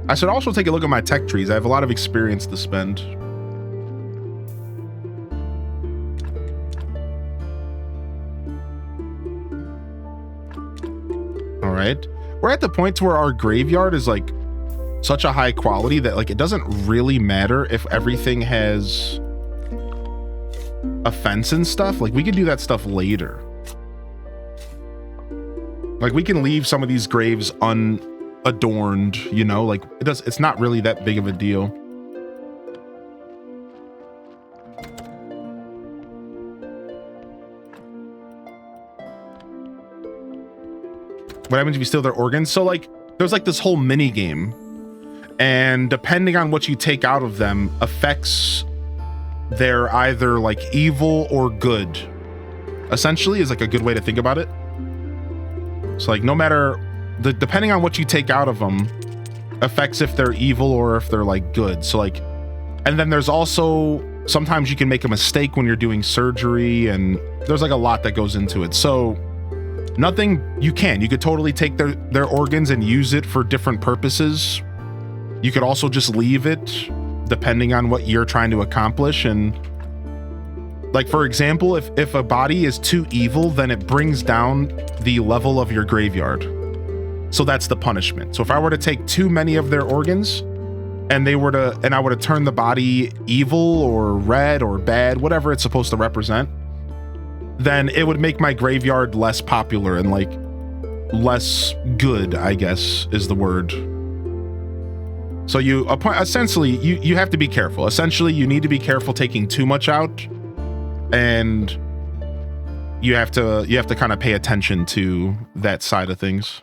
I should also take a look at my tech trees. I have a lot of experience to spend. All right. We're at the point where our graveyard is like such a high quality that like it doesn't really matter if everything has a fence and stuff. Like we can do that stuff later. Like we can leave some of these graves unadorned, you know, like it's not really that big of a deal. What happens if you steal their organs? So like there's like this whole mini game, and depending on what you take out of them affects they're either like evil or good, essentially, is like a good way to think about it. So like no matter depending on what you take out of them affects if they're evil or if they're like good. So like, and then there's also sometimes you can make a mistake when you're doing surgery, and there's like a lot that goes into it. So nothing, you could totally take their organs and use it for different purposes. You could also just leave it depending on what you're trying to accomplish. And like, for example, if a body is too evil, then it brings down the level of your graveyard. So that's the punishment. So if I were to take too many of their organs and I were to turn the body evil or red or bad, whatever it's supposed to represent, then it would make my graveyard less popular and like less good, I guess is the word. So you have to be careful. Essentially, you need to be careful taking too much out, and you have to kind of pay attention to that side of things.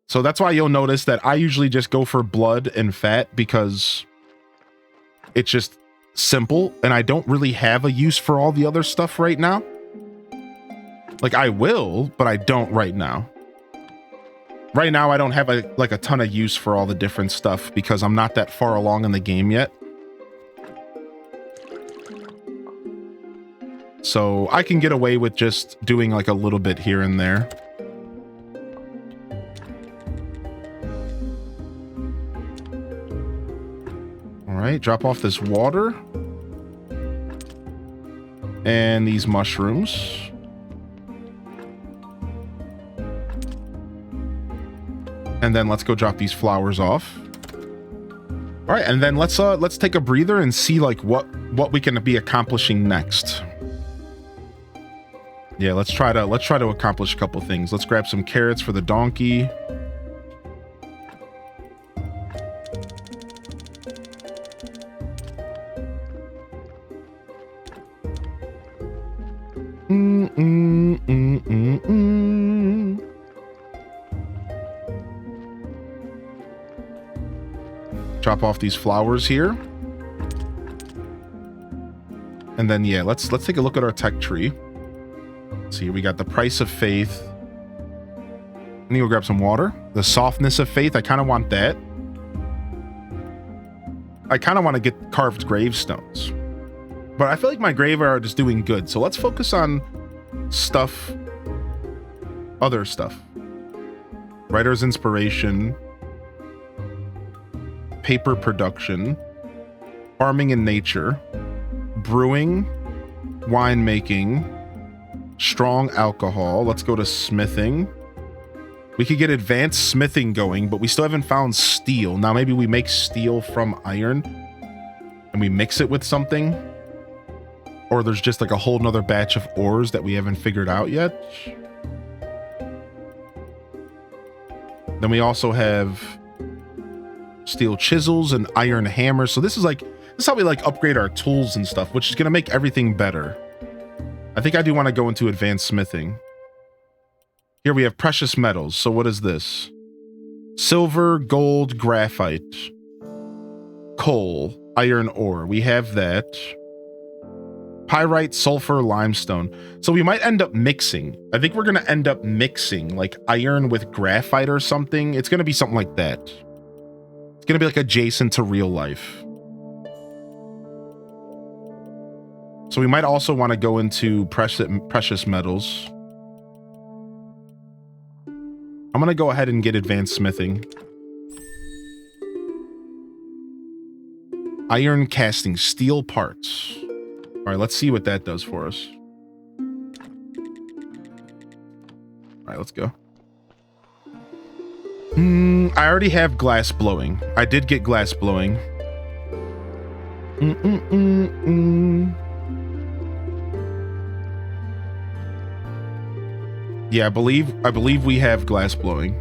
So that's why you'll notice that I usually just go for blood and fat because it's just simple and I don't really have a use for all the other stuff right now. Like I will, but I don't right now. Right now, I don't have a ton of use for all the different stuff because I'm not that far along in the game yet. So I can get away with just doing like a little bit here and there. All right, drop off this water. And these mushrooms. And then let's go drop these flowers off. All right, and then let's take a breather and see like what we can be accomplishing next. Yeah, let's try to accomplish a couple things. Let's grab some carrots for the donkey. Drop off these flowers here. And then yeah, let's take a look at our tech tree. See, we got the price of faith. I need to go grab some water. The softness of faith, I kind of want that. I kind of want to get carved gravestones. But I feel like my graveyard is doing good. So let's focus on stuff. Other stuff. Writer's inspiration. Paper production. Farming and nature. Brewing. Winemaking. Strong alcohol. Let's go to smithing. We could get advanced smithing going, but we still haven't found steel. Now maybe we make steel from iron and we mix it with something. Or there's just like a whole nother batch of ores that we haven't figured out yet. Then we also have steel chisels and iron hammers. So this is how we like upgrade our tools and stuff, which is going to make everything better. I think I do want to go into advanced smithing. Here we have precious metals. So what is this? Silver, gold, graphite, coal, iron ore. We have that. Pyrite, sulfur, limestone. So we might end up mixing. I think we're going to end up mixing like iron with graphite or something. It's going to be something like that. It's going to be like adjacent to real life. So we might also want to go into precious metals. I'm going to go ahead and get advanced smithing. Iron casting, steel parts. All right, let's see what that does for us. All right, let's go. I already have glass blowing. I did get glass blowing. Yeah, I believe we have glass blowing.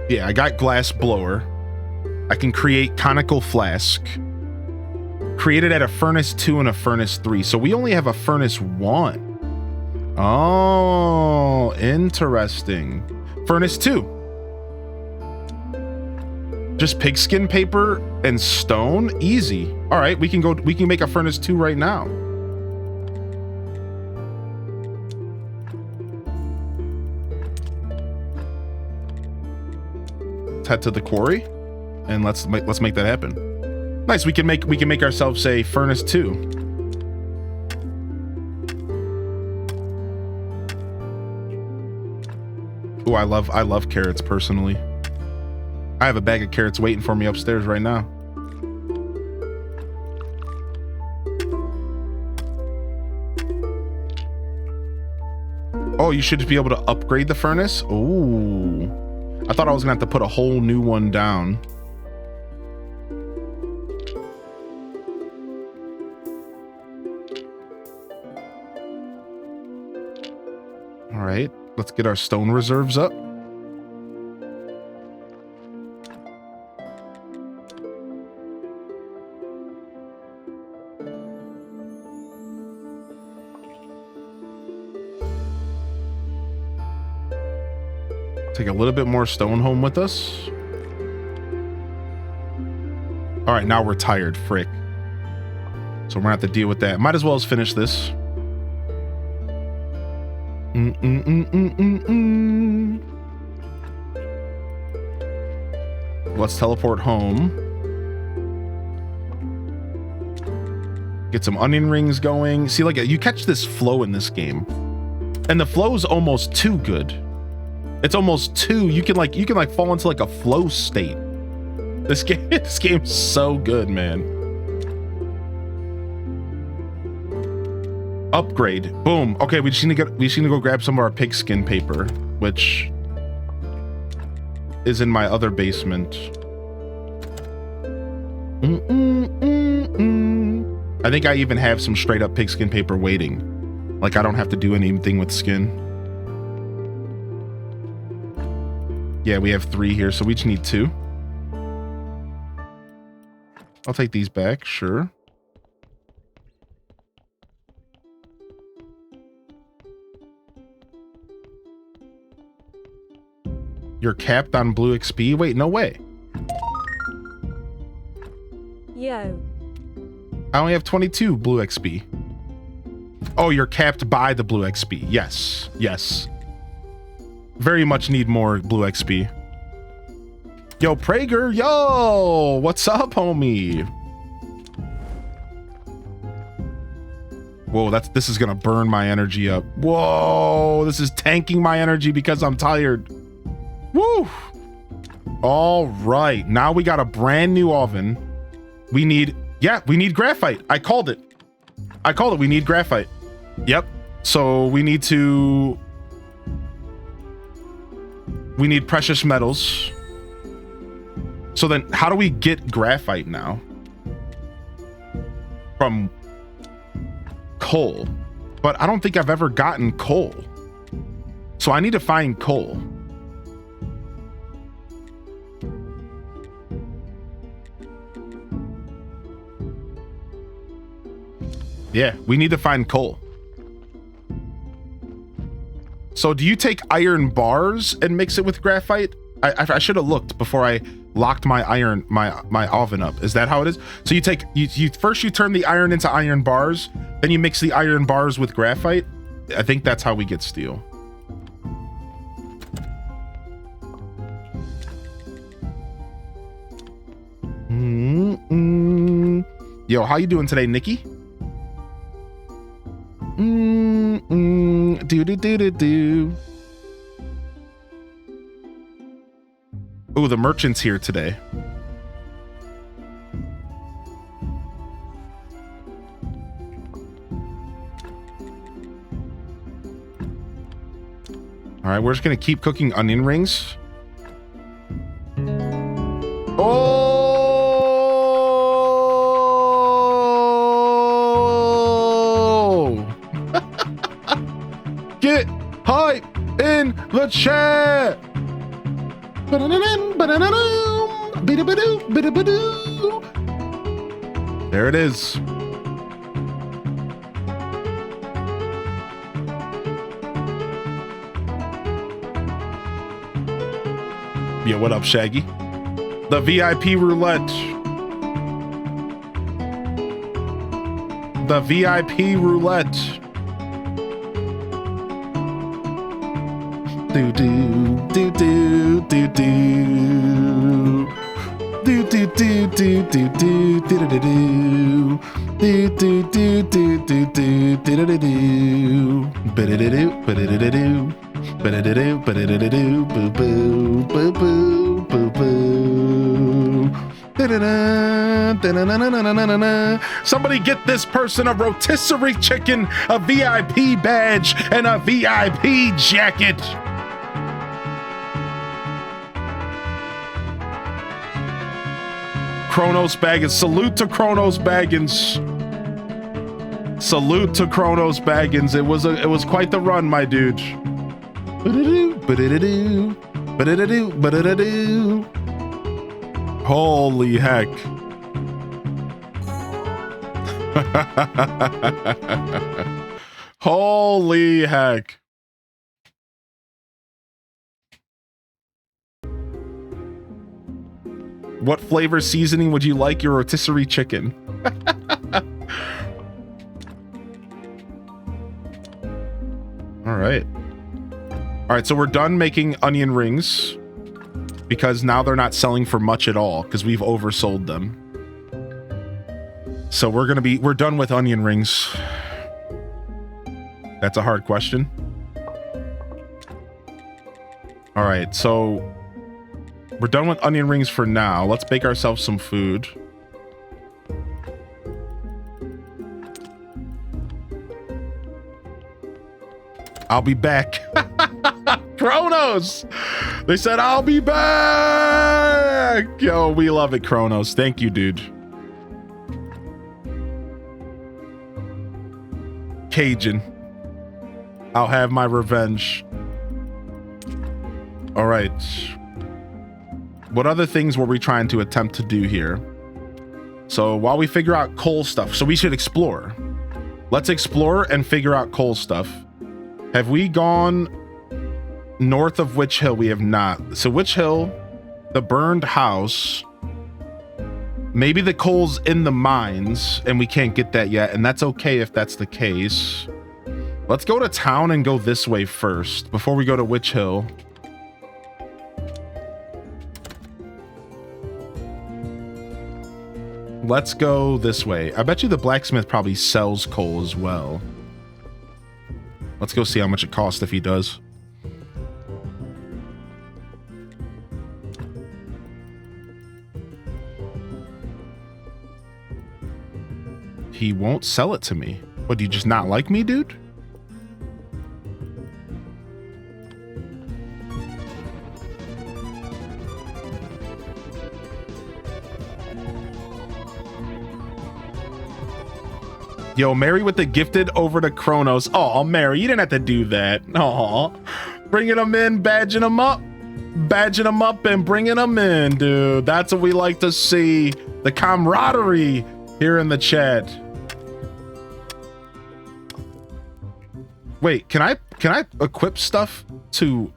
Yeah, I got glass blower. I can create conical flask. Created at a furnace 2 and a furnace 3. So we only have a furnace 1. Oh, interesting. Furnace 2. Just pigskin paper and stone? Easy. All right, we can make a furnace 2 right now. Let's head to the quarry and let's make that happen. Nice, we can make ourselves a furnace 2. Oh, I love carrots personally. I have a bag of carrots waiting for me upstairs right now. Oh, you should be able to upgrade the furnace? Ooh. I thought I was gonna have to put a whole new one down. All right, let's get our stone reserves up. Take a little bit more stone home with us. All right, now we're tired, frick. So we're gonna have to deal with that. Might as well as finish this. Let's teleport home. Get some onion rings going. See, like, you catch this flow in this game, and the flow is almost too good. It's almost too, you can like fall into like a flow state. This game's so good, man. Upgrade. Boom. Okay, we just need to go grab some of our pigskin paper, which is in my other basement. I think I even have some straight up pigskin paper waiting. Like, I don't have to do anything with skin. Yeah, we have 3 here, so we just need 2. I'll take these back, sure. You're capped on blue XP? Wait, no way. Yo. I only have 22 blue XP. Oh, you're capped by the blue XP. Yes, yes. Very much need more blue XP. Yo, Prager, yo! What's up, homie? Whoa, this is gonna burn my energy up. Whoa, this is tanking my energy because I'm tired. Woo! All right, now we got a brand new oven. We need graphite. I called it. We need graphite. Yep. So we need precious metals. So then how do we get graphite now? From coal. But I don't think I've ever gotten coal. So I need to find coal. Yeah, we need to find coal. So do you take iron bars and mix it with graphite? I should have looked before I locked my oven up. Is that how it is? So you take first you turn the iron into iron bars, then you mix the iron bars with graphite. I think that's how we get steel. Yo, how you doing today, Nikki? Do. Oh, the merchant's here today. All right, we're just gonna keep cooking onion rings. Oh! Get hype in the chat. There it is. Yeah, what up, Shaggy? The VIP roulette. The VIP roulette. Do do do do do do. Do do do do do do do do do. Do do do do do do do do do. Ba-da-da-do, ba-da-da-da-do. Ba-da-da-do, ba-da-da-da-do. Boo boo boo boo boo boo. Da-da-da, da-da-da-da-da-da-da. Somebody get this person a rotisserie chicken, a VIP badge, and a VIP jacket. Kronos Baggins. Salute to Kronos Baggins. Salute to Kronos Baggins. It was quite the run, my dude. Ba-da-doo, ba-da-da-doo, ba-da-da-doo. Holy heck. Holy heck. What flavor seasoning would you like your rotisserie chicken? All right. All right, so we're done making onion rings because now they're not selling for much at all because we've oversold them. So we're done with onion rings. That's a hard question. All right, so we're done with onion rings for now. Let's bake ourselves some food. I'll be back. Kronos! They said, I'll be back! Yo, we love it, Kronos. Thank you, dude. Cajun. I'll have my revenge. All right. What other things were we trying to attempt to do here? So while we figure out coal stuff, so we should explore. Let's explore and figure out coal stuff. Have we gone north of Witch Hill? We have not. So Witch Hill, the burned house, maybe the coal's in the mines and we can't get that yet. And that's okay if that's the case. Let's go to town and go this way first before we go to Witch Hill. Let's go this way. I bet you the blacksmith probably sells coal as well. Let's go see how much it costs if he does. He won't sell it to me. What, do you just not like me, dude? Yo, Mary with the gifted over to Kronos. Oh, Mary, you didn't have to do that. Oh, bringing them in, badging them up and bringing them in, dude. That's what we like to see. The camaraderie here in the chat. Wait, can I equip stuff to...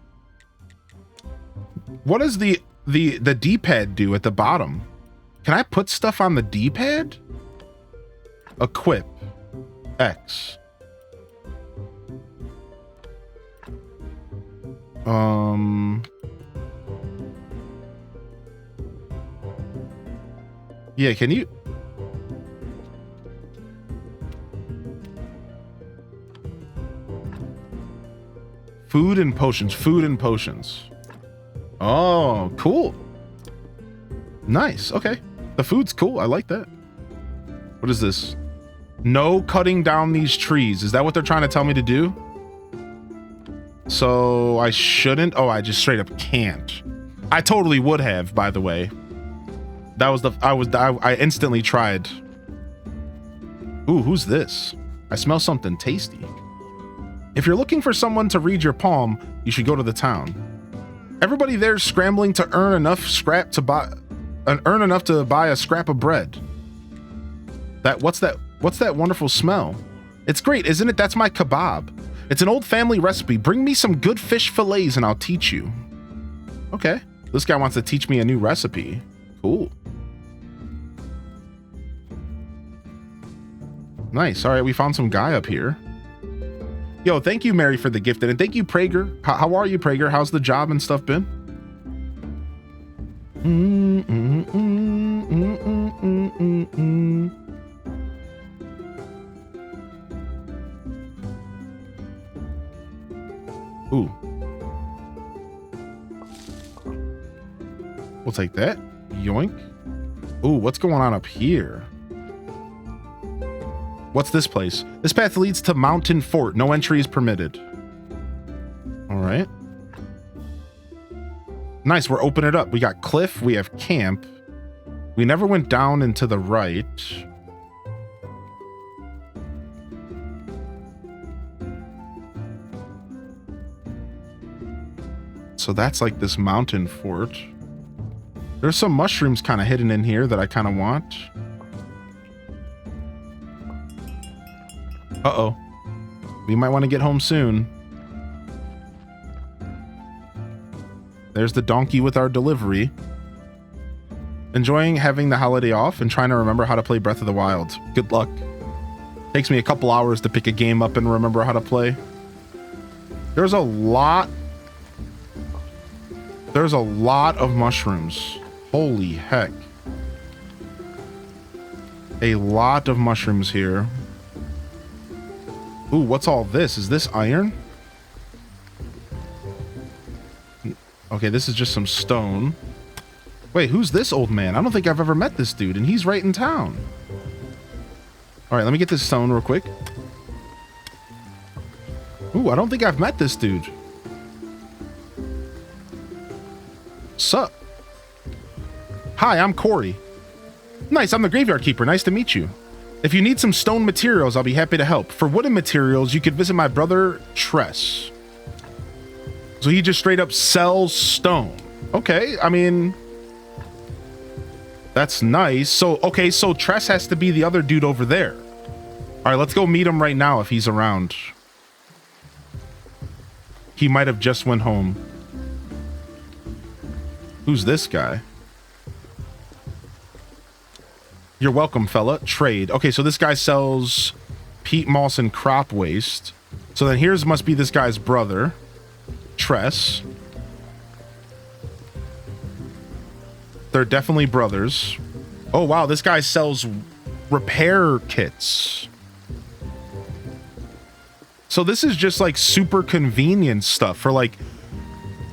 What does the D-pad do at the bottom? Can I put stuff on the D-pad? Equip. X. Yeah, can you... Food and potions. Oh, cool. Nice. Okay. The food's cool. I like that. What is this? No cutting down these trees. Is that what they're trying to tell me to do? So I shouldn't? Oh, I just straight up can't. I totally would have, by the way. That was I instantly tried. Ooh, who's this? I smell something tasty. If you're looking for someone to read your palm, you should go to the town. Everybody there's scrambling to earn enough to buy a scrap of bread. What's that wonderful smell? It's great, isn't it? That's my kebab. It's an old family recipe. Bring me some good fish fillets and I'll teach you. Okay. This guy wants to teach me a new recipe. Cool. Nice. All right, we found some guy up here. Yo, thank you, Mary, for the gifted. And thank you, Prager. How are you, Prager? How's the job and stuff been? Ooh. We'll take that. Yoink. Ooh, what's going on up here? What's this place? This path leads to Mountain Fort. No entry is permitted. All right. Nice, we're opening it up. We got cliff, we have camp. We never went down and to the right. So that's like this mountain fort. There's some mushrooms kind of hidden in here that I kind of want. Uh-oh. We might want to get home soon. There's the donkey with our delivery. Enjoying having the holiday off and trying to remember how to play Breath of the Wild. Good luck. Takes me a couple hours to pick a game up and remember how to play. There's a lot of mushrooms. Holy heck. A lot of mushrooms here. Ooh, what's all this? Is this iron? Okay, this is just some stone. Wait, who's this old man? I don't think I've ever met this dude, and he's right in town. All right, let me get this stone real quick. Ooh, I don't think I've met this dude. Sup? Hi, I'm Corey. Nice, I'm the graveyard keeper. Nice to meet you. If you need some stone materials, I'll be happy to help. For wooden materials, you could visit my brother, Tress. So he just straight up sells stone. Okay, I mean... That's nice. So, okay, so Tress has to be the other dude over there. All right, let's go meet him right now if he's around. He might have just went home. Who's this guy? You're welcome, fella. Trade. Okay, so this guy sells peat moss and crop waste. So then here's must be this guy's brother, Tress. They're definitely brothers. Oh, wow, this guy sells repair kits. So this is just like super convenient stuff for like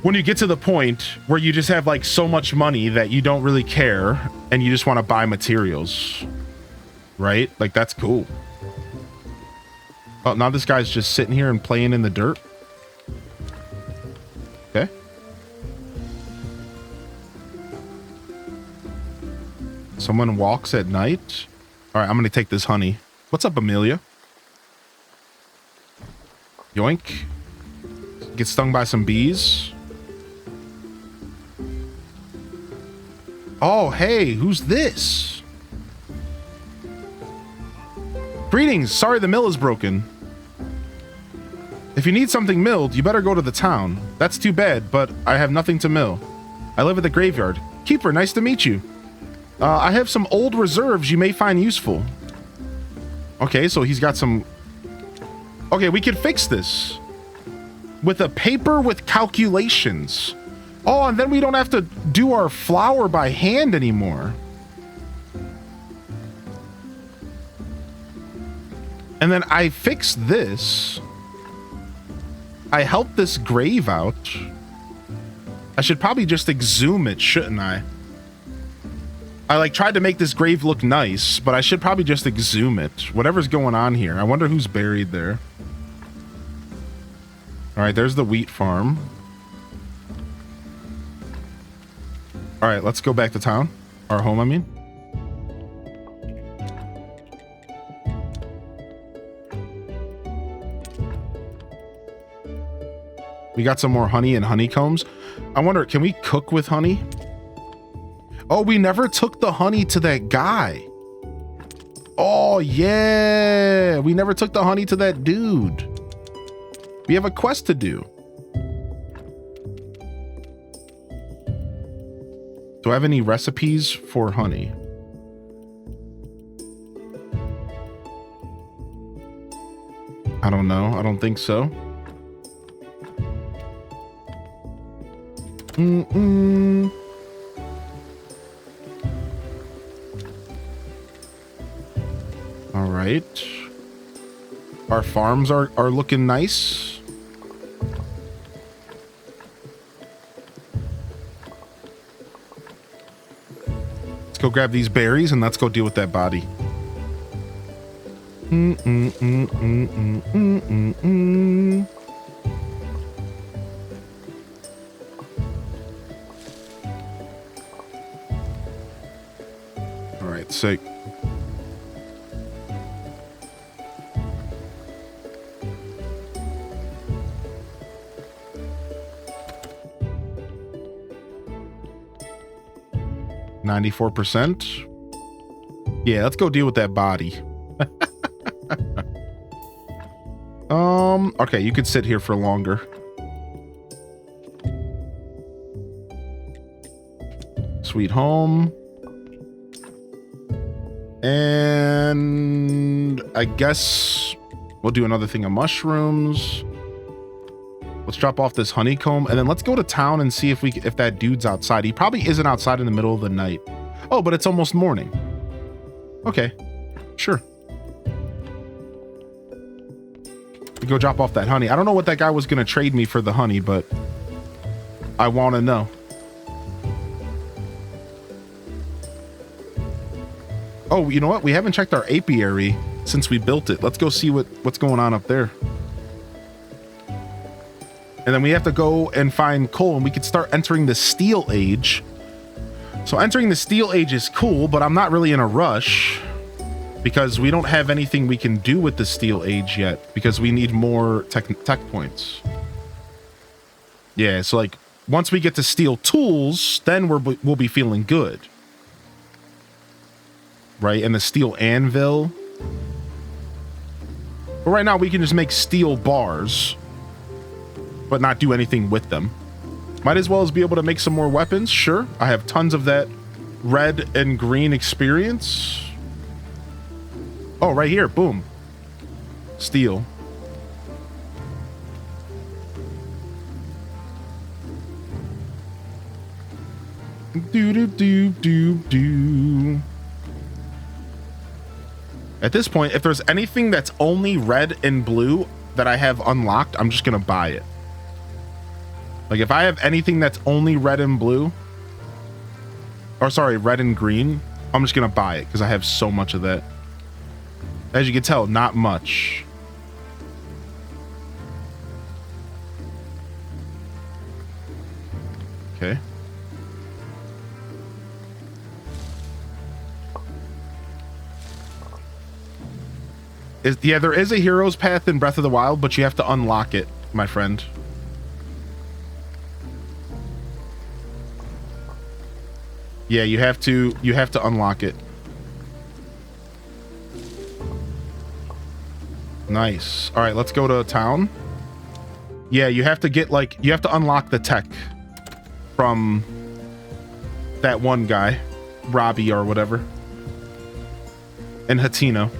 when you get to the point where you just have like so much money that you don't really care and you just want to buy materials, right? Like that's cool. Oh, now this guy's just sitting here and playing in the dirt. Okay. Someone walks at night. All right, I'm going to take this honey. What's up, Amelia? Yoink. Get stung by some bees. Oh, hey, who's this? Greetings. Sorry the mill is broken. If you need something milled, you better go to the town. That's too bad, but I have nothing to mill. I live at the graveyard. Keeper, nice to meet you. I have some old reserves you may find useful. Okay, so he's got some... Okay, we can fix this. With a paper with calculations. Oh, and then we don't have to do our flour by hand anymore. And then I fixed this. I helped this grave out. I should probably just exhume it, shouldn't I? I like tried to make this grave look nice, but I should probably just exhume it. Whatever's going on here. I wonder who's buried there. All right, there's the wheat farm. All right, let's go back to town. Our home, I mean. We got some more honey and honeycombs. I wonder, can we cook with honey? Oh, we never took the honey to that guy. Oh, yeah. We never took the honey to that dude. We have a quest to do. Do I have any recipes for honey? I don't know. I don't think so. All right. Our farms are looking nice. Let's go grab these berries and let's go deal with that body. All right, sick. %. Yeah, let's go deal with that body. Okay, you could sit here for longer. Sweet home. And I guess we'll do another thing of mushrooms. Let's drop off this honeycomb, and then let's go to town and see if that dude's outside. He probably isn't outside in the middle of the night. Oh, but it's almost morning. Okay, sure. We go drop off that honey. I don't know what that guy was gonna trade me for the honey, but I want to know. Oh, you know what? We haven't checked our apiary since we built it. Let's go see what's going on up there. And then we have to go and find coal, and we could start entering the Steel Age. So entering the Steel Age is cool, but I'm not really in a rush because we don't have anything we can do with the Steel Age yet because we need more tech points. Yeah, so like once we get to steel tools, then we'll be feeling good. Right? And the steel anvil. But right now we can just make steel bars, but not do anything with them. Might as well as be able to make some more weapons. Sure, I have tons of that red and green experience. Oh, right here. Boom. Steel. Do. At this point, if there's anything that's only red and blue that I have unlocked, I'm just gonna buy it. Like if I have anything that's only red and blue, or sorry, red and green, I'm just gonna buy it because I have so much of that. As you can tell, not much. Okay. Yeah, there is a hero's path in Breath of the Wild, but you have to unlock it, my friend. Yeah, you have to unlock it. Nice. All right, let's go to town. Yeah, you have to you have to unlock the tech from that one guy, Robbie or whatever, and Hatino.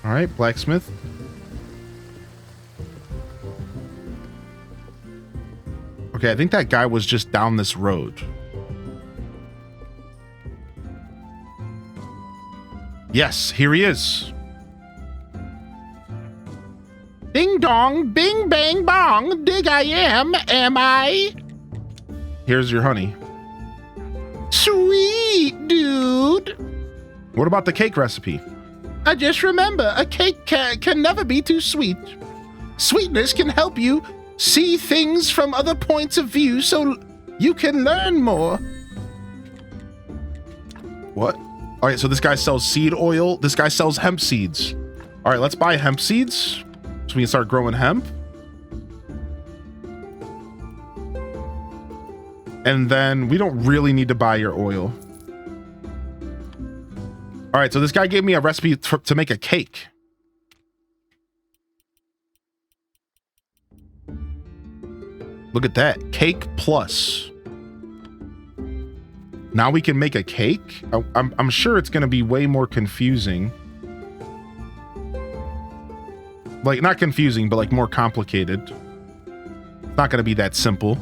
All right, blacksmith. Okay, I think that guy was just down this road. Yes, here he is. Ding dong, bing bang bong, dig I am I? Here's your honey. Sweet, dude. What about the cake recipe? I just remember, a cake can never be too sweet. Sweetness can help you see things from other points of view so you can learn more. What? All right, so this guy sells seed oil. This guy sells hemp seeds. All right, let's buy hemp seeds so we can start growing hemp. And then we don't really need to buy your oil. All right, so this guy gave me a recipe to make a cake. Look at that. Cake plus. Now we can make a cake? I'm sure it's going to be way more confusing. Like, not confusing, but like more complicated. It's not going to be that simple.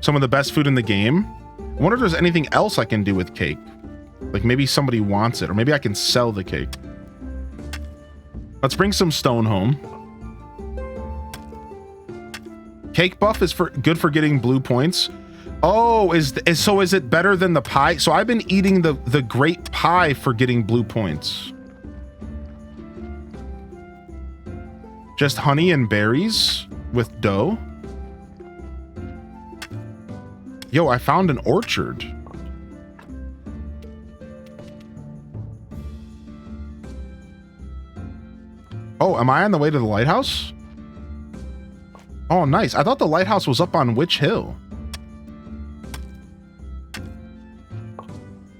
Some of the best food in the game. I wonder if there's anything else I can do with cake. Like maybe somebody wants it, or maybe I can sell the cake. Let's bring some stone home. Cake buff is good for getting blue points. Oh, is it better than the pie? So I've been eating the great pie for getting blue points. Just honey and berries with dough. Yo, I found an orchard. Oh, am I on the way to the lighthouse? Oh, nice. I thought the lighthouse was up on Witch Hill.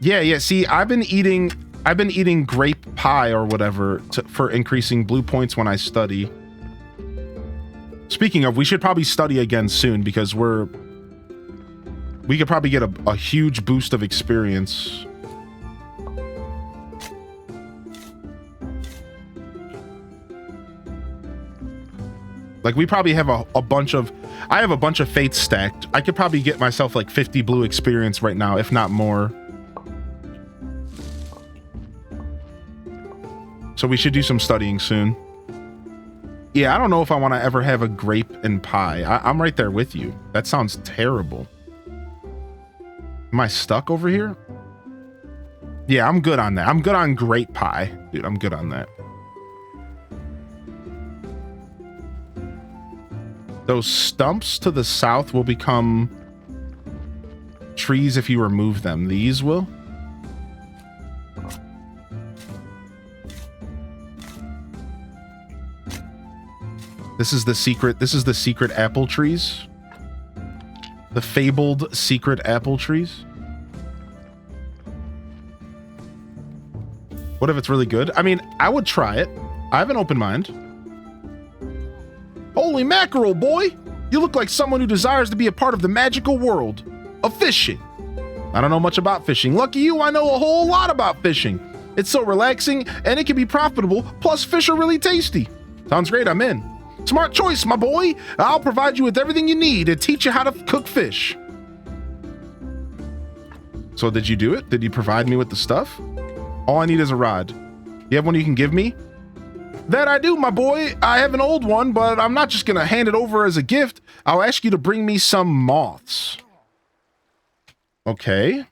Yeah. See, I've been eating I've been eating grape pie or whatever for increasing blue points when I study. Speaking of, we should probably study again soon because we could probably get a huge boost of experience. Like we probably have a bunch of, I have a bunch of fates stacked. I could probably get myself like 50 blue experience right now, if not more. So we should do some studying soon. Yeah, I don't know if I want to ever have a grape and pie. I'm right there with you. That sounds terrible. Am I stuck over here? Yeah, I'm good on that. I'm good on grape pie. Dude, I'm good on that. Those stumps to the south will become trees if you remove them. These will. This is the secret apple trees. The fabled secret apple trees. What if it's really good? I mean, I would try it. I have an open mind. Holy mackerel, boy! You look like someone who desires to be a part of the magical world of fishing. I don't know much about fishing. Lucky you, I know a whole lot about fishing. It's so relaxing and it can be profitable, plus fish are really tasty. Sounds great, I'm in. Smart choice, my boy. I'll provide you with everything you need to teach you how to cook fish. So did you do it? Did you provide me with the stuff? All I need is a rod. You have one you can give me? That I do, my boy. I have an old one, but I'm not just gonna hand it over as a gift. I'll ask you to bring me some moths. Okay.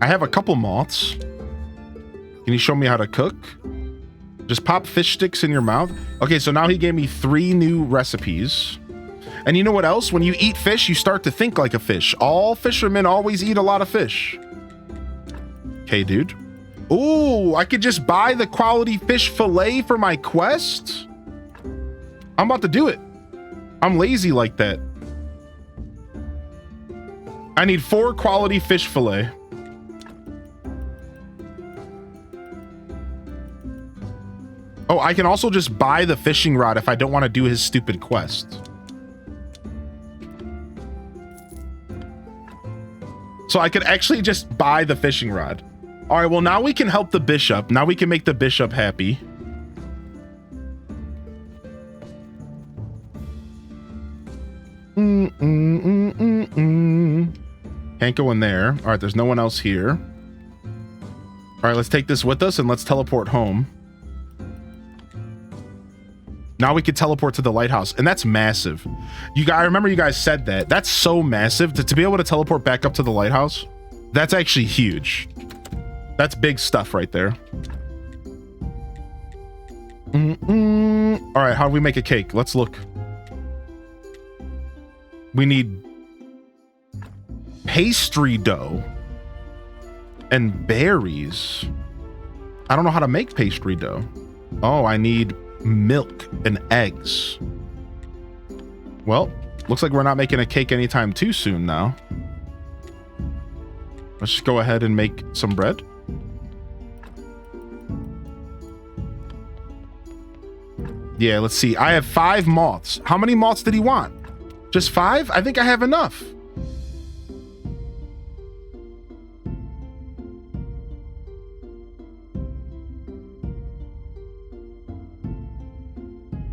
I have a couple moths. Can you show me how to cook? Just pop fish sticks in your mouth. Okay, so now he gave me 3 new recipes. And you know what else? When you eat fish, you start to think like a fish. All fishermen always eat a lot of fish. Okay, dude. Ooh, I could just buy the quality fish fillet for my quest? I'm about to do it. I'm lazy like that. I need 4 quality fish fillet. Oh, I can also just buy the fishing rod if I don't want to do his stupid quest. So I could actually just buy the fishing rod. All right, well, now we can help the bishop. Now we can make the bishop happy. Can't go in there. All right, there's no one else here. All right, let's take this with us and let's teleport home. Now we could teleport to the lighthouse, and that's massive. I remember you guys said that. That's so massive to be able to teleport back up to the lighthouse. That's actually huge. That's big stuff right there. All right, how do we make a cake? Let's look. We need pastry dough and berries. I don't know how to make pastry dough. Oh, I need milk and eggs. Well, looks like we're not making a cake anytime too soon now. Let's just go ahead and make some bread. Yeah, let's see. I have 5 moths. How many moths did he want? Just 5? I think I have enough.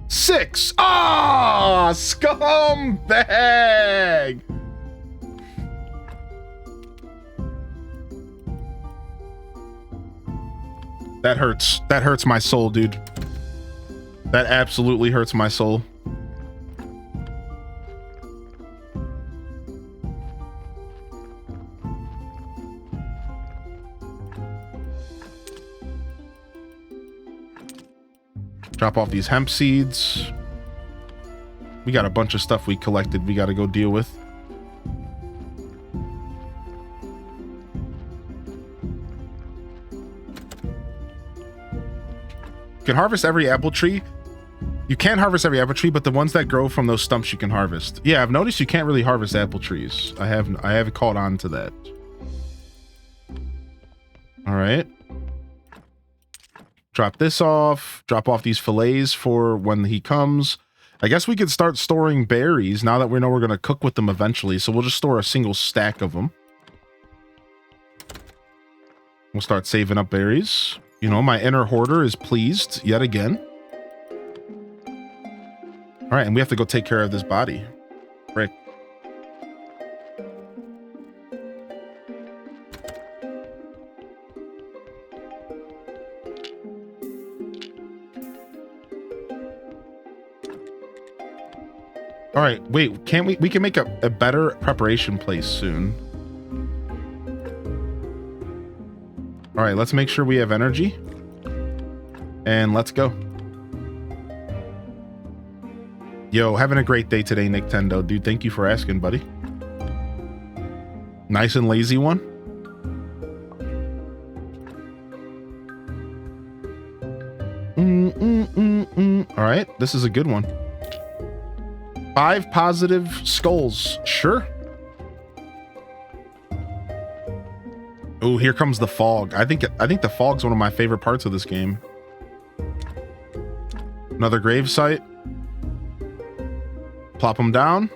Six. Ah, scumbag. That hurts. That hurts my soul, dude. That absolutely hurts my soul. Drop off these hemp seeds. We got a bunch of stuff we collected we got to go deal with. You can harvest every apple tree. You can't harvest every apple tree, but the ones that grow from those stumps you can harvest. Yeah, I've noticed you can't really harvest apple trees. I haven't caught on to that. All right. Drop this off. Drop off these fillets for when he comes. I guess we could start storing berries now that we know we're going to cook with them eventually. So we'll just store a single stack of them. We'll start saving up berries. You know, my inner hoarder is pleased yet again. All right, and we have to go take care of this body. Frick. All right, wait, can't we can make a better preparation place soon. All right, let's make sure we have energy. And let's go. Yo, having a great day today, Nintendo. Dude, thank you for asking, buddy. Nice and lazy one. All right, this is a good one. 5 positive skulls. Sure. Oh, here comes the fog. I think the fog's one of my favorite parts of this game. Another grave site. Plop them down.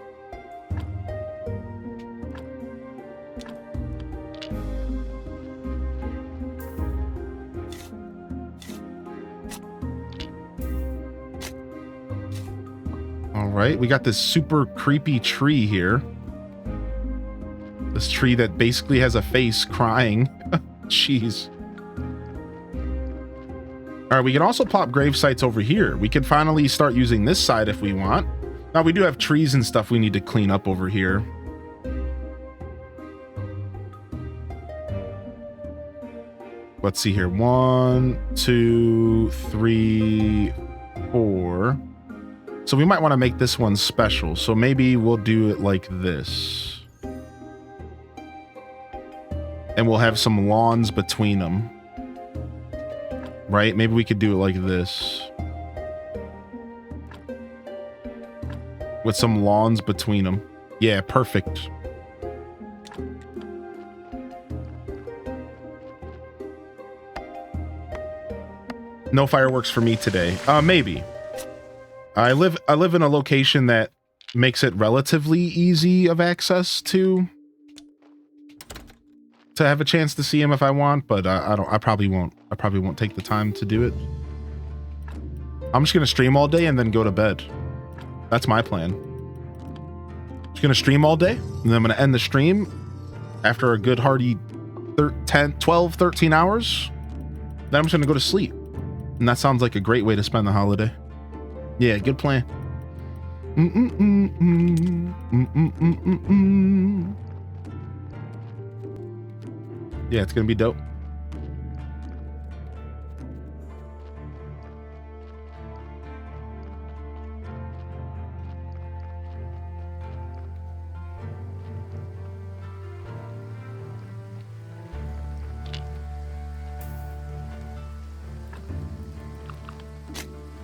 All right, we got this super creepy tree here. This tree that basically has a face crying. Jeez. All right, we can also plop grave sites over here. We can finally start using this side if we want. Now, we do have trees and stuff we need to clean up over here. Let's see here. 1, 2, 3, 4. So we might want to make this one special. So maybe we'll do it like this. And we'll have some lawns between them. Right? Maybe we could do it like this. With some lawns between them. Yeah, perfect. No fireworks for me today. Maybe. I live in a location that makes it relatively easy of access to have a chance to see him if I want, but I probably won't take the time to do it. I'm just gonna stream all day and then go to bed. That's my plan. Just gonna stream all day and then I'm gonna end the stream after a good hearty 12, 13 hours. Then I'm just gonna go to sleep. And that sounds like a great way to spend the holiday. Yeah, good plan. Yeah, it's gonna be dope.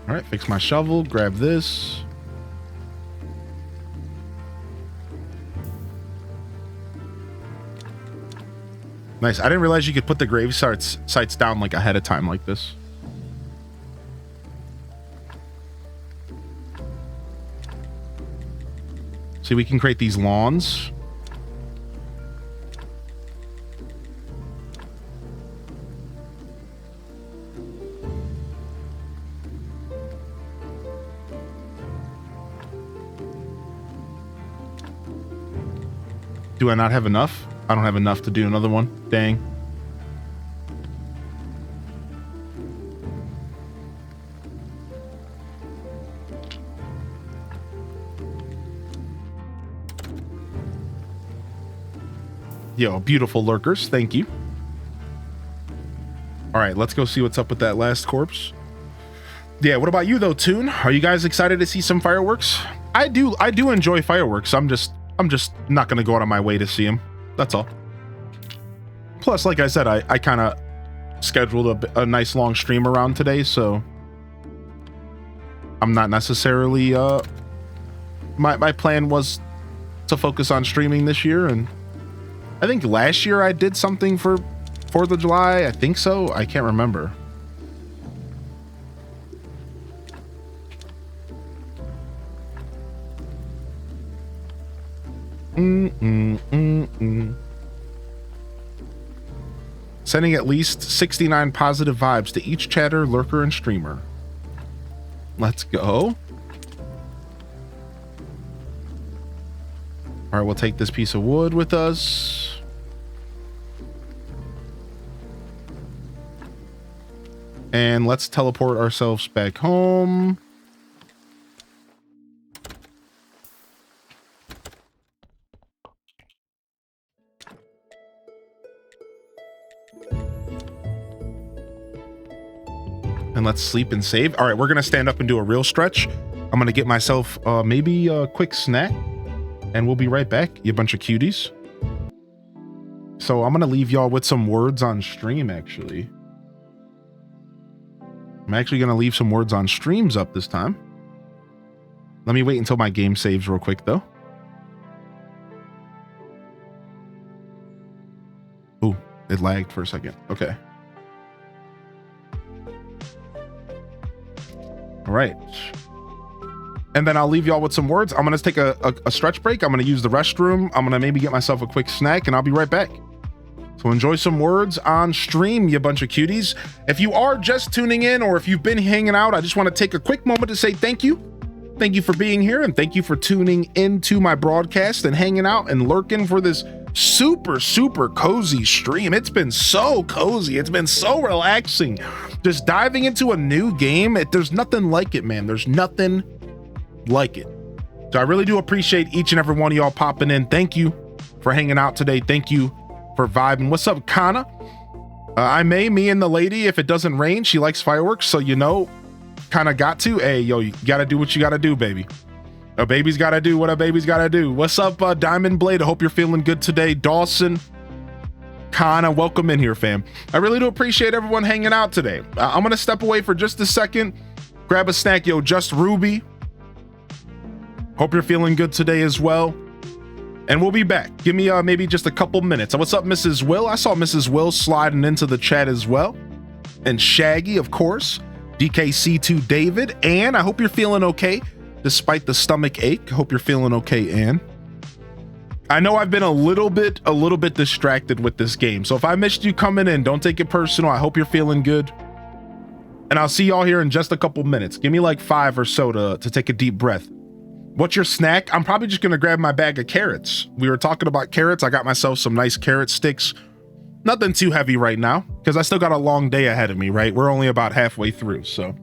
All right, fix my shovel, grab this. Nice. I didn't realize you could put the grave sites down like ahead of time like this. See, we can create these lawns. Do I not have enough? I don't have enough to do another one. Dang. Yo, beautiful lurkers. Thank you. All right, let's go see what's up with that last corpse. Yeah, what about you though, Toon? Are you guys excited to see some fireworks? I do enjoy fireworks. I'm just not gonna go out of my way to see them. That's all. Plus, like I said, I kind of scheduled a nice long stream around today, so I'm not necessarily my plan was to focus on streaming this year, and I think last year I did something for 4th of July. I think so. I can't remember. Sending at least 69 positive vibes to each chatter, lurker, and streamer. Let's go. All right, we'll take this piece of wood with us. And let's teleport ourselves back home. And let's sleep and save. All right, we're gonna stand up and do a real stretch. I'm gonna get myself maybe a quick snack, and we'll be right back, you bunch of cuties. So I'm gonna leave y'all with some words on stream, actually. I'm actually gonna leave some words on streams up this time. Let me wait until my game saves real quick, though. Ooh, it lagged for a second. Okay. All right. And then I'll leave y'all with some words. I'm going to take a stretch break. I'm going to use the restroom. I'm going to maybe get myself a quick snack, and I'll be right back. So enjoy some words on stream, you bunch of cuties. If you are just tuning in, or if you've been hanging out, I just want to take a quick moment to say thank you. Thank you for being here, and thank you for tuning into my broadcast and hanging out and lurking for this super, super cozy stream. It's been so cozy. It's been so relaxing. Just diving into a new game. There's nothing like it, man. There's nothing like it. So I really do appreciate each and every one of y'all popping in. Thank you for hanging out today. Thank you for vibing. What's up, Kana? Me and the lady, if it doesn't rain, she likes fireworks. So, you know, kind of got to. Hey, yo, you got to do what you got to do, baby. A baby's got to do what a baby's got to do. What's up, Diamond Blade? I hope you're feeling good today. Dawson, Kana, welcome in here, fam. I really do appreciate everyone hanging out today. I'm going to step away for just a second. Grab a snack. Yo, Just Ruby. Hope you're feeling good today as well. And we'll be back. Give me maybe just a couple minutes. What's up, Mrs. Will? I saw Mrs. Will sliding into the chat as well. And Shaggy, of course. DKC2 David. Ann, I hope you're feeling okay despite the stomach ache. Hope you're feeling okay, Ann. I know I've been a little bit distracted with this game. So if I missed you coming in, don't take it personal. I hope you're feeling good. And I'll see y'all here in just a couple minutes. Give me like 5 or so to take a deep breath. What's your snack? I'm probably just going to grab my bag of carrots. We were talking about carrots. I got myself some nice carrot sticks. Nothing too heavy right now because I still got a long day ahead of me, right? We're only about halfway through. So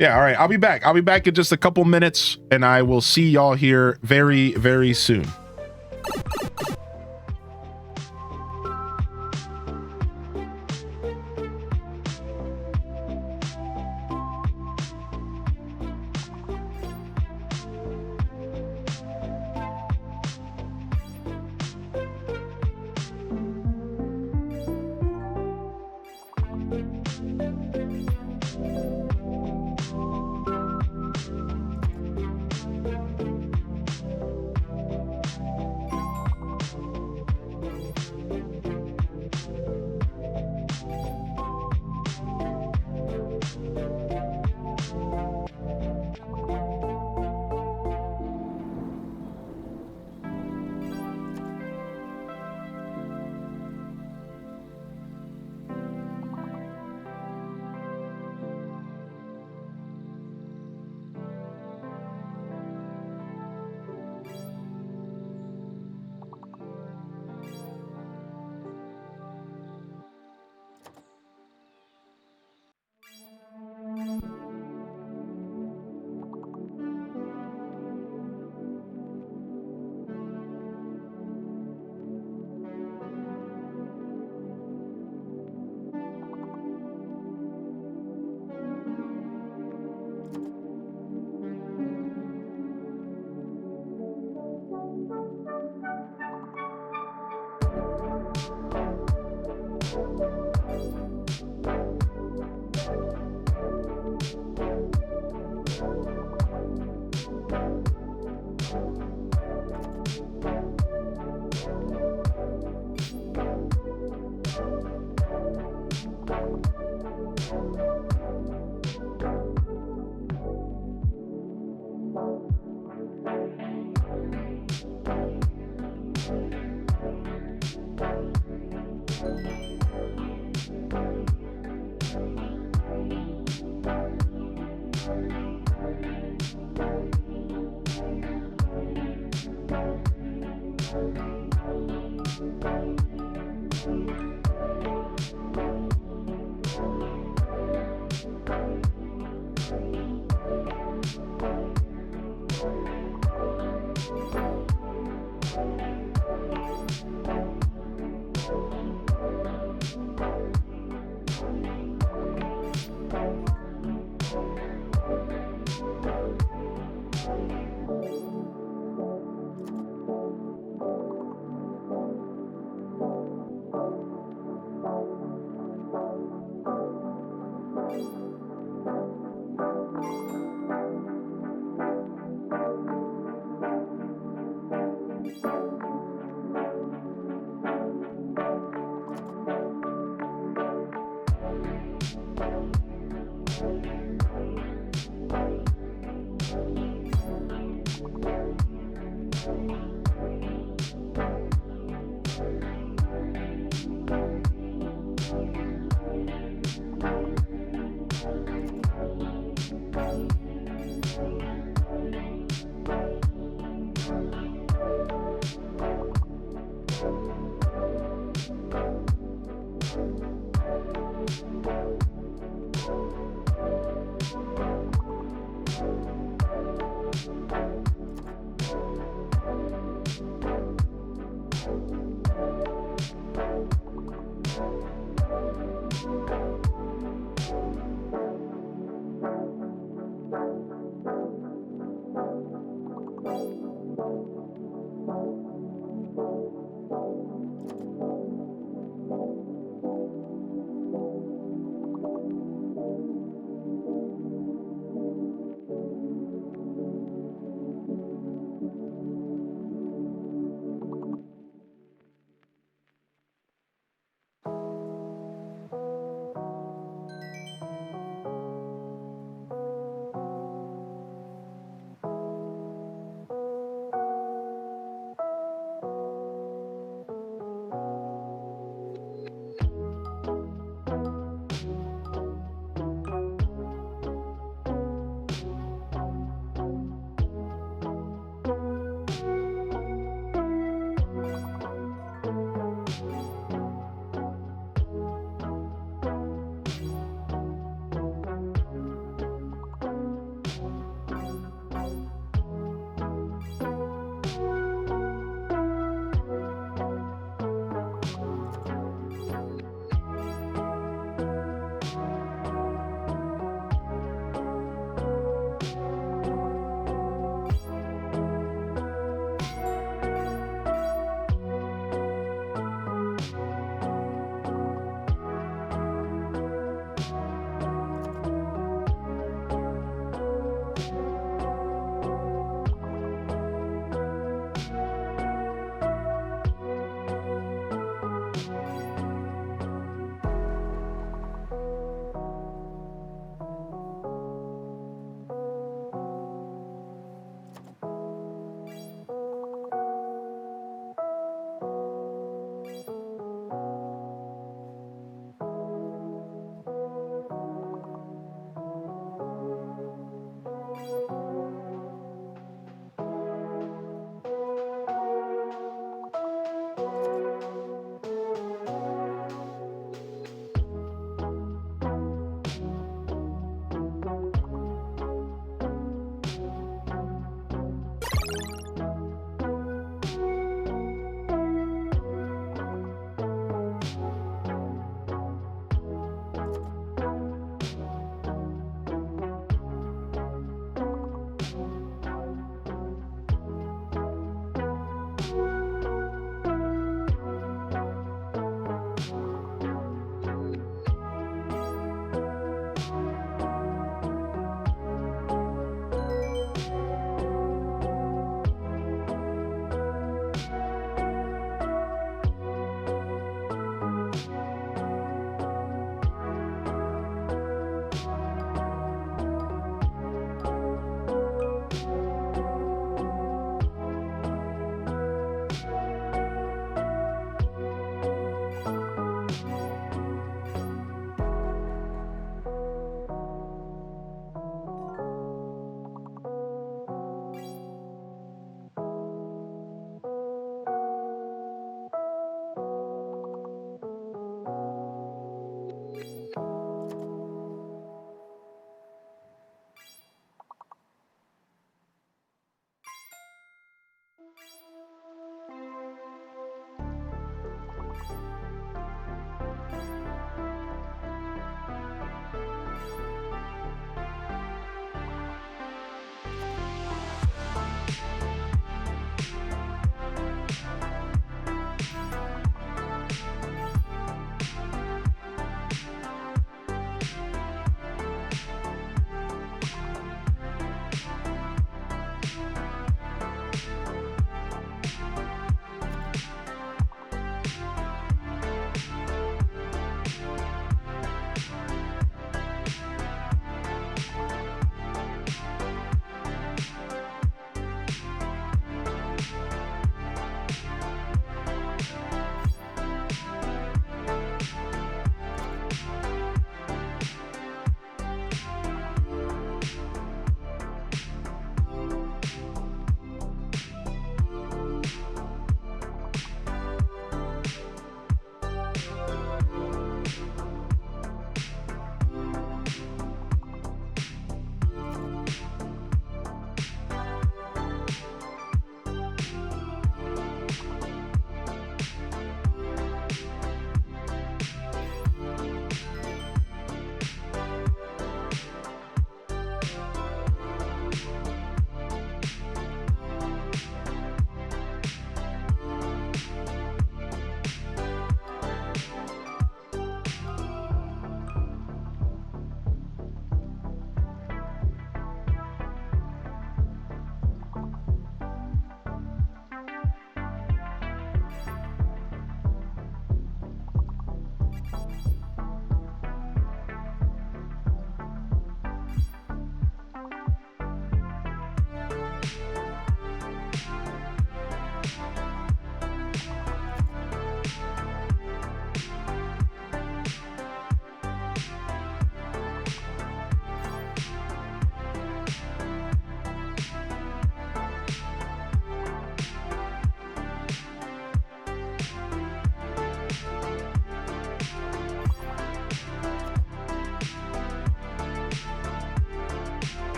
yeah, all right. I'll be back. I'll be back in just a couple minutes, and I will see y'all here very, very soon.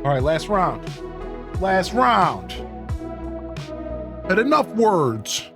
All right, last round. Last round. Had enough words.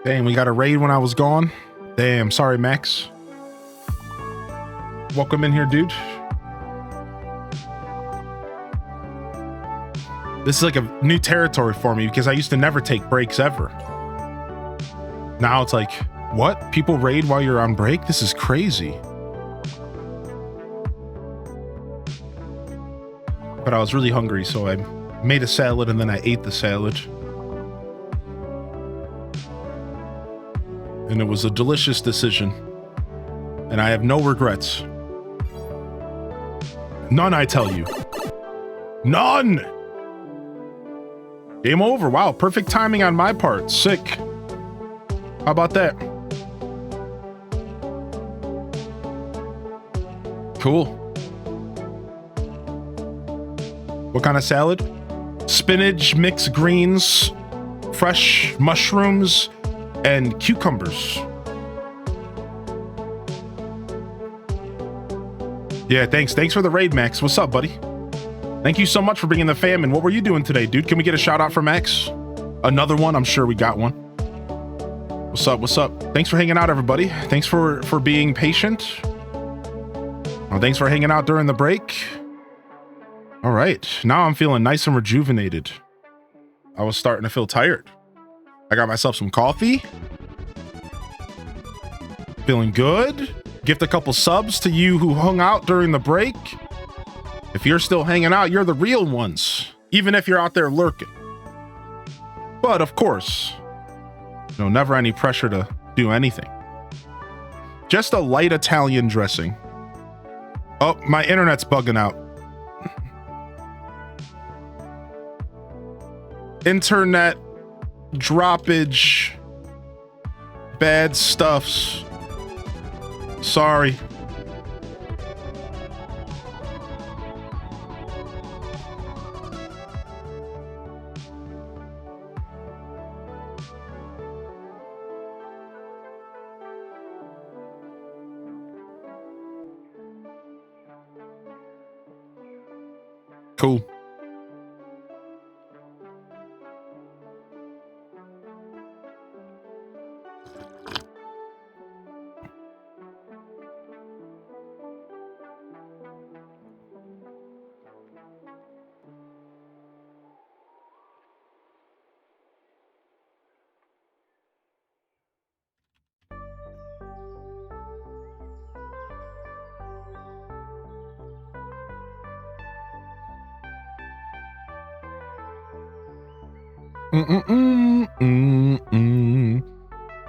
Dang, we got a raid when I was gone. Damn, sorry, Max. Welcome in here, dude. This is like a new territory for me because I used to never take breaks ever. Now it's like, what? People raid while you're on break? This is crazy. But I was really hungry, so I made a salad and then I ate the salad. And it was a delicious decision. And I have no regrets. None, I tell you. None! Game over. Wow, perfect timing on my part. Sick. How about that? Cool. What kind of salad? Spinach, mixed greens, fresh mushrooms, and cucumbers. Yeah, thanks for the raid, Max. What's up, buddy? Thank you so much for bringing the fam in. What were you doing today, dude? Can we get a shout out for Max? Another one? I'm sure we got one. What's up? Thanks for hanging out, everybody. Thanks for being patient. Well, thanks for hanging out during the break. All right, now I'm feeling nice and rejuvenated. I was starting to feel tired. I got myself some coffee. Feeling good. Gift a couple subs to you who hung out during the break. If you're still hanging out, you're the real ones, even if you're out there lurking. But of course, never any pressure to do anything. Just a light Italian dressing. Oh, my internet's bugging out. internet droppage, bad stuffs. Sorry. Cool.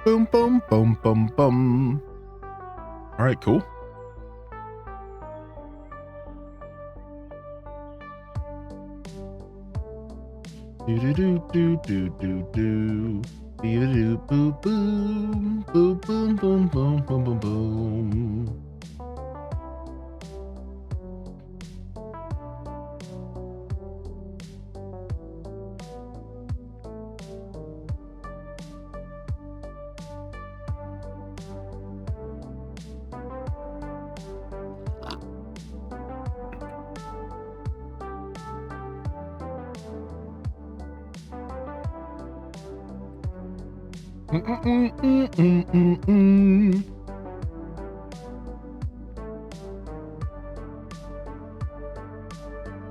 Boom, boom, boom, boom, boom. All right, cool. Do do do do do do do. Do boom boom boom boom boom boom boom boom boom.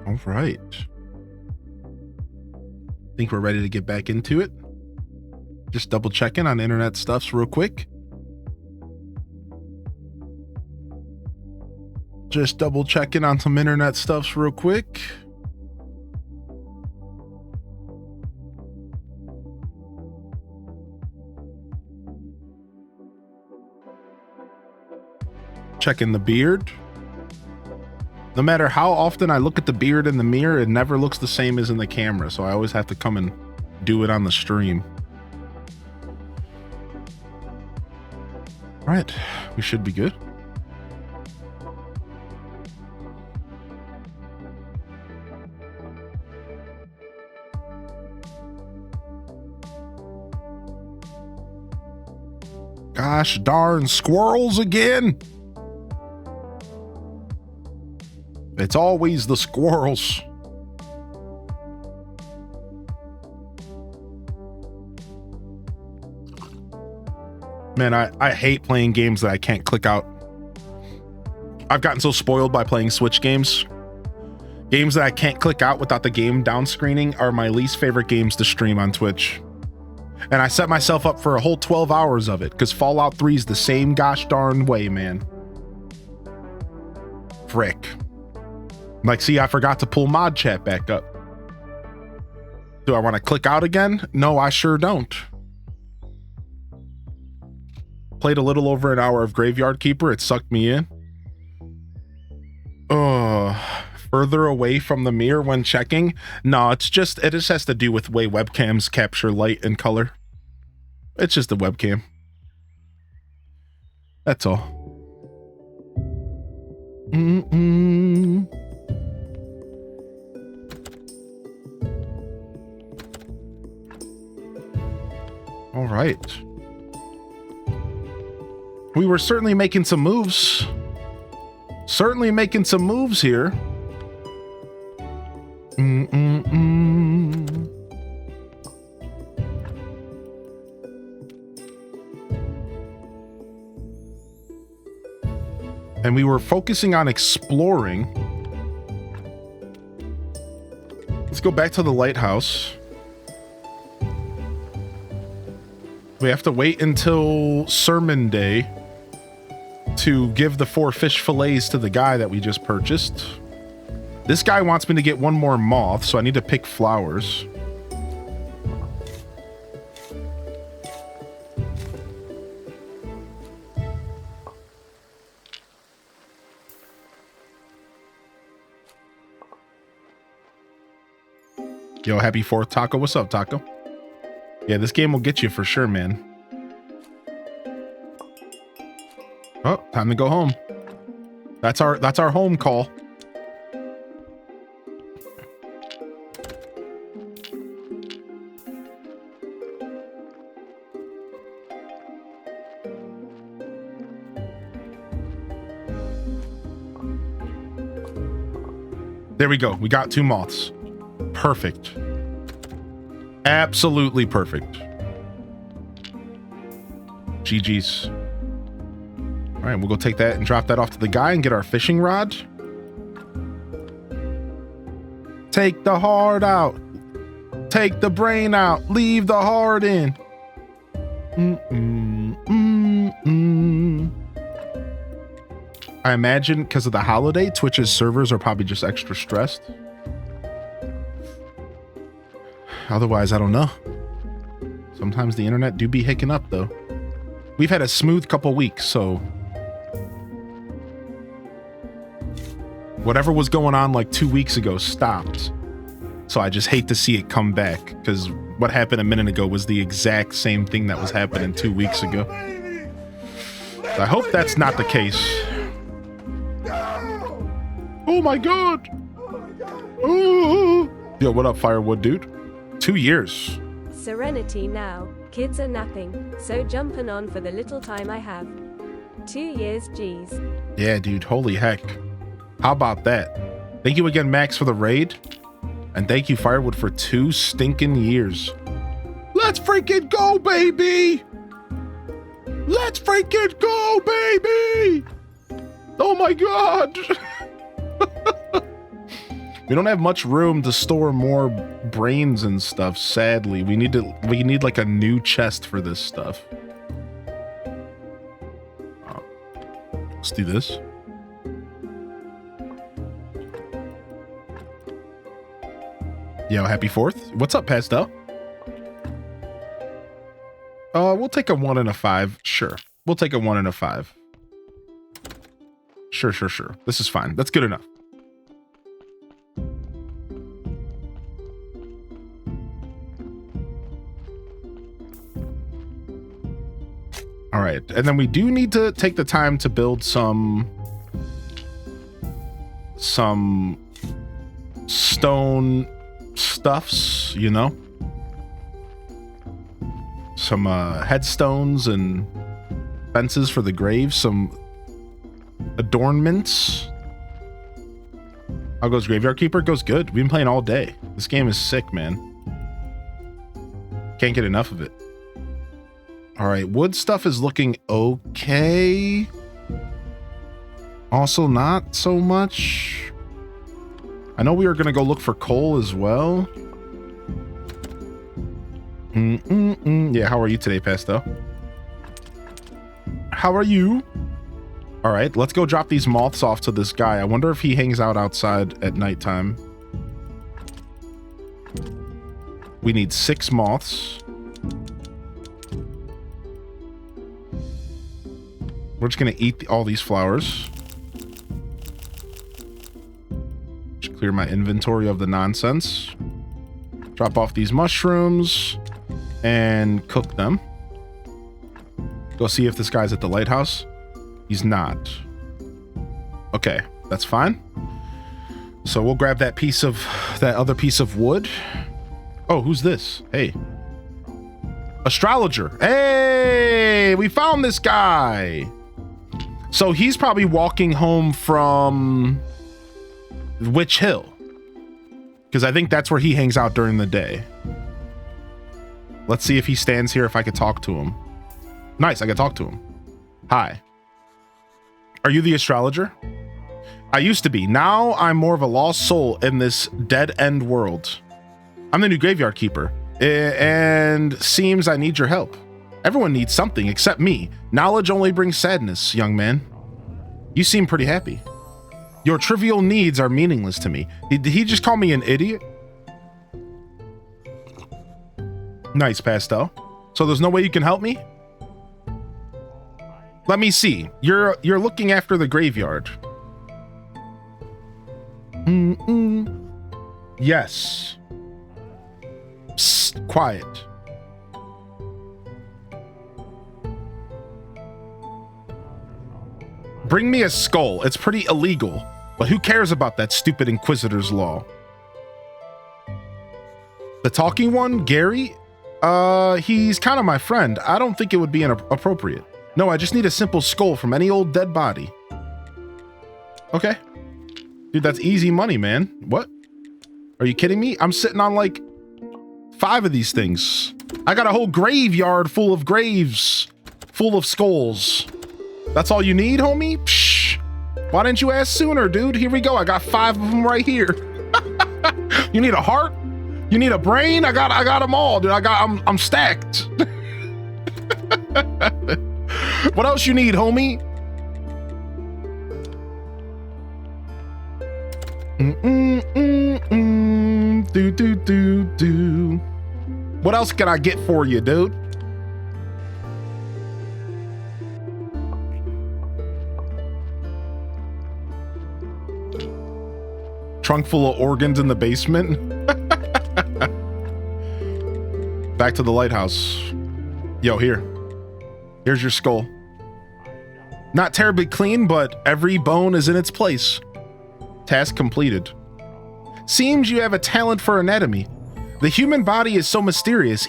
All right. Think we're ready to get back into it. Just double checking on internet stuffs real quick. Just double checking on some internet stuffs real quick. Checking the beard. No matter how often I look at the beard in the mirror, it never looks the same as in the camera. So I always have to come and do it on the stream. All right, we should be good. Gosh darn squirrels again. It's always the squirrels. Man, I hate playing games that I can't click out. I've gotten so spoiled by playing Switch games. Games that I can't click out without the game down screening are my least favorite games to stream on Twitch. And I set myself up for a whole 12 hours of it because Fallout 3 is the same gosh darn way, man. Frick. Like, see, I forgot to pull mod chat back up. Do I want to click out again? No, I sure don't. Played a little over an hour of Graveyard Keeper. It sucked me in. Further away from the mirror when checking. No, it just has to do with the way webcams capture light and color. It's just a webcam. That's all. All right. We were certainly making some moves. Certainly making some moves here. And we were focusing on exploring. Let's go back to the lighthouse. We have to wait until sermon day to give the 4 fish fillets to the guy that we just purchased. This guy wants me to get one more moth, so I need to pick flowers. Yo, happy 4th, Taco. What's up, Taco? Yeah, this game will get you for sure, man. Oh, time to go home. That's our home call. There we go. We got 2 moths. Perfect. Absolutely perfect. GG's. All right, we'll go take that and drop that off to the guy and get our fishing rod. Take the heart out. Take the brain out. Leave the heart in. I imagine because of the holiday, Twitch's servers are probably just extra stressed. Otherwise, I don't know. Sometimes the internet do be hicking up, though. We've had a smooth couple weeks, so whatever was going on like 2 weeks ago stopped. So I just hate to see it come back, because what happened a minute ago was the exact same thing that was happening 2 weeks ago. So I hope that's not the case. Oh my god! Ooh. Yo, what up, Firewood dude? 2 years. Serenity now. Kids are napping, so jumping on for the little time I have. 2 years, geez. Yeah, dude, holy heck. How about that? Thank you again, Max, for the raid. And thank you, Firewood, for 2 stinking years. Let's freaking go, baby! Let's freaking go, baby! Oh my god! We don't have much room to store more brains and stuff, sadly. We need like a new chest for this stuff. Let's do this. Yo, happy 4th. What's up, Pastel? We'll take a 1 and a 5. Sure. We'll take a 1 and a 5. Sure. This is fine. That's good enough. All right, and then we do need to take the time to build some stone stuffs, you know? Some headstones and fences for the graves, some adornments. How goes Graveyard Keeper? Goes good. We've been playing all day. This game is sick, man. Can't get enough of it. All right, wood stuff is looking okay. Also not so much. I know we were gonna go look for coal as well. Yeah, how are you today, Pesto? How are you? All right, let's go drop these moths off to this guy. I wonder if he hangs out outside at nighttime. We need 6 moths. We're just gonna eat all these flowers. Just clear my inventory of the nonsense. Drop off these mushrooms and cook them. Go see if this guy's at the lighthouse. He's not. Okay, that's fine. So we'll grab that other piece of wood. Oh, who's this? Hey. Astrologer. Hey, we found this guy. So he's probably walking home from Witch Hill, because I think that's where he hangs out during the day. Let's see if he stands here, if I could talk to him. Nice, I can talk to him. Hi. Are you the astrologer? I used to be. Now I'm more of a lost soul in this dead-end world. I'm the new graveyard keeper, and seems I need your help. Everyone needs something except me. Knowledge only brings sadness, young man. You seem pretty happy. Your trivial needs are meaningless to me. Did he just call me an idiot? Nice, Pastel. So there's no way you can help me? Let me see. You're looking after the graveyard. Yes. quiet. Bring me a skull. It's pretty illegal, but who cares about that stupid Inquisitor's law? The talking one, Gary? He's kind of my friend. I don't think it would be appropriate. No, I just need a simple skull from any old dead body. Okay. Dude, that's easy money, man. What? Are you kidding me? I'm sitting on like 5 of these things. I got a whole graveyard full of graves, full of skulls. That's all you need, homie? Psh. Why didn't you ask sooner, dude? Here we go. I got 5 of them right here. You need a heart? You need a brain? I got them all, dude. I'm stacked. What else you need, homie? Do. What else can I get for you, dude? Trunk full of organs in the basement. Back to the lighthouse. Yo, here's your skull. Not terribly clean, but every bone is in its place. Task completed. Seems you have a talent for anatomy. The human body is so mysterious,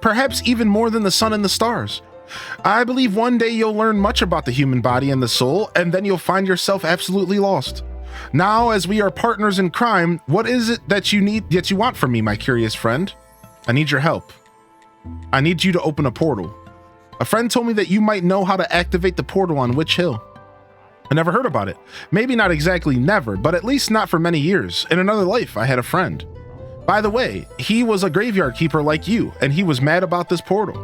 perhaps even more than the sun and the stars. I believe one day you'll learn much about the human body and the soul, and then you'll find yourself absolutely lost. Now, as we are partners in crime, what is it that you want from me, my curious friend? I need your help. I need you to open a portal. A friend told me that you might know how to activate the portal on Witch Hill. I never heard about it. Maybe not exactly never, but at least not for many years. In another life, I had a friend. By the way, he was a graveyard keeper like you, and he was mad about this portal.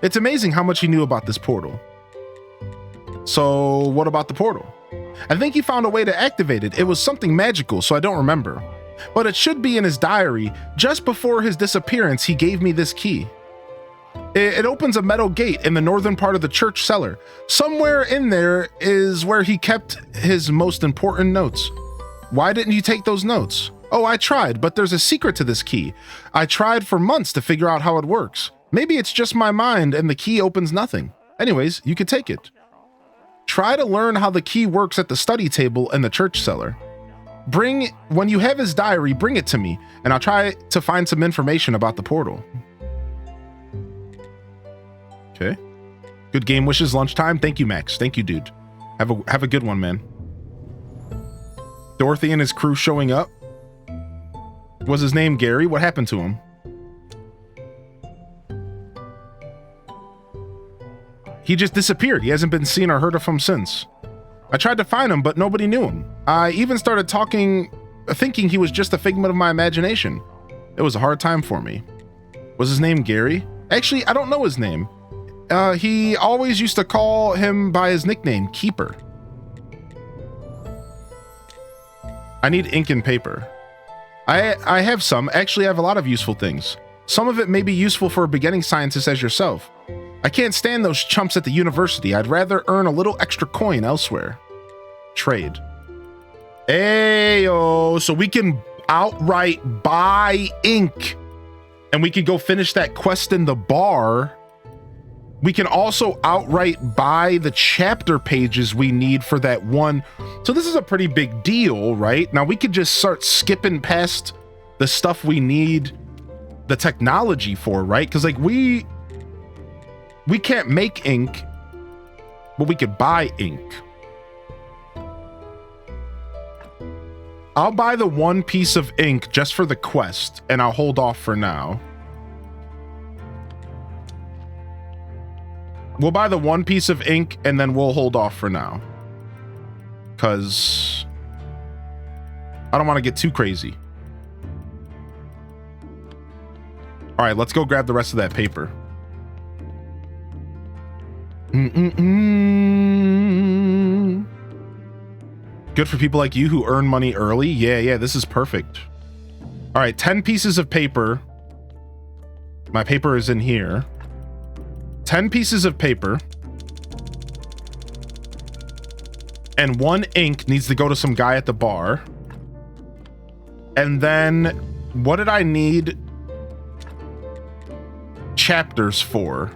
It's amazing how much he knew about this portal. So, what about the portal? I think he found a way to activate it. It was something magical, so I don't remember. But it should be in his diary. Just before his disappearance, he gave me this key. It opens a metal gate in the northern part of the church cellar. Somewhere in there is where he kept his most important notes. Why didn't you take those notes? Oh, I tried, but there's a secret to this key. I tried for months to figure out how it works. Maybe it's just my mind and the key opens nothing. Anyways, you could take it. Try to learn how the key works at the study table in the church cellar. When you have his diary, bring it to me, and I'll try to find some information about the portal. Okay. Good game wishes, lunchtime. Thank you, Max. Thank you, dude. Have a good one, man. Dorothy and his crew showing up. Was his name Gary? What happened to him? He just disappeared. He hasn't been seen or heard of him since. I tried to find him, but nobody knew him. I even started thinking he was just a figment of my imagination. It was a hard time for me. Was his name Gary? Actually, I don't know his name. He always used to call him by his nickname, Keeper. I need ink and paper. I have some. Actually, I have a lot of useful things. Some of it may be useful for a beginning scientist as yourself. I can't stand those chumps at the university. I'd rather earn a little extra coin elsewhere. Trade. Ayo, so we can outright buy ink and we can go finish that quest in the bar. We can also outright buy the chapter pages we need for that one. So this is a pretty big deal, right? Now we could just start skipping past the stuff we need the technology for, right? Because like we can't make ink, but we could buy ink. I'll buy the one piece of ink just for the quest, and I'll hold off for now. We'll buy the one piece of ink, and then we'll hold off for now. Because I don't want to get too crazy. All right, let's go grab the rest of that paper. Good for people like you who earn money early. Yeah, this is perfect. All right, 10 pieces of paper. My paper is in here. 10 pieces of paper. And 1 ink needs to go to some guy at the bar. And then what did I need? chapters for?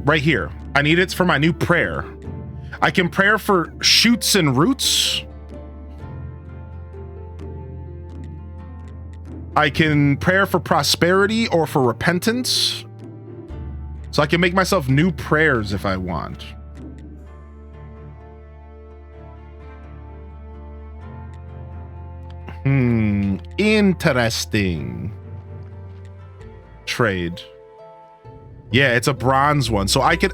Right here. I need it for my new prayer. I can pray for shoots and roots. I can pray for prosperity or for repentance. So I can make myself new prayers if I want. Interesting. Trade. Yeah, it's a bronze one. So I could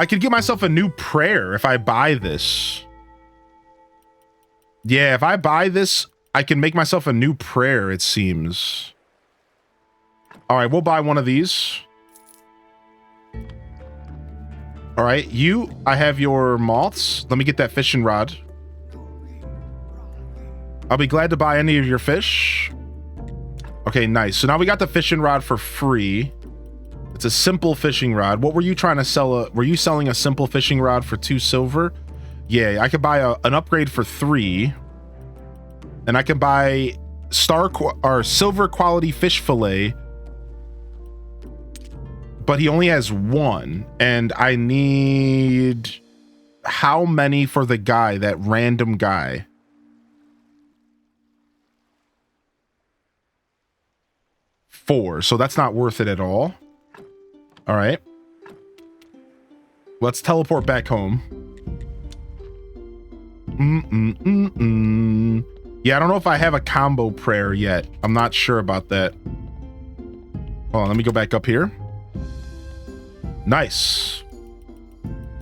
give myself a new prayer if I buy this. Yeah, if I buy this, I can make myself a new prayer, it seems. All right, we'll buy one of these. All right, I have your moths. Let me get that fishing rod. I'll be glad to buy any of your fish. Okay, nice. So now we got the fishing rod for free. It's a simple fishing rod. What were you trying to sell? Were you selling a simple fishing rod for 2 silver? Yeah, I could buy an upgrade for 3. And I can buy silver quality fish fillet. But he only has 1. And I need how many for the guy, that random guy? 4. So that's not worth it at all. All right. Let's teleport back home. Yeah, I don't know if I have a combo prayer yet. I'm not sure about that. Hold on, let me go back up here. Nice.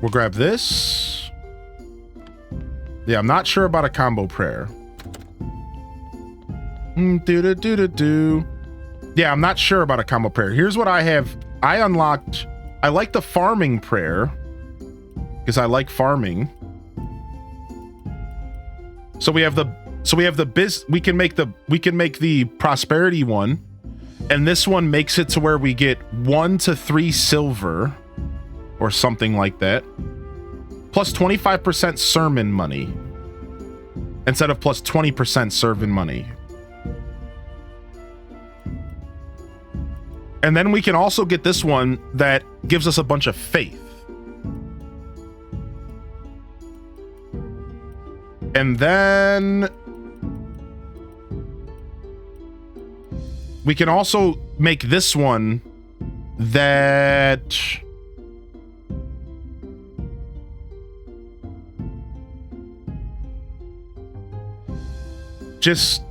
We'll grab this. Yeah, I'm not sure about a combo prayer. Yeah, I'm not sure about a combo prayer. Here's what I have. I like the farming prayer because I like farming. So we can make the prosperity one, and this one makes it to where we get 1 to 3 silver or something like that. Plus 25% sermon money instead of plus 20% sermon money. And then we can also get this one that gives us a bunch of faith. And then we can also make this one that just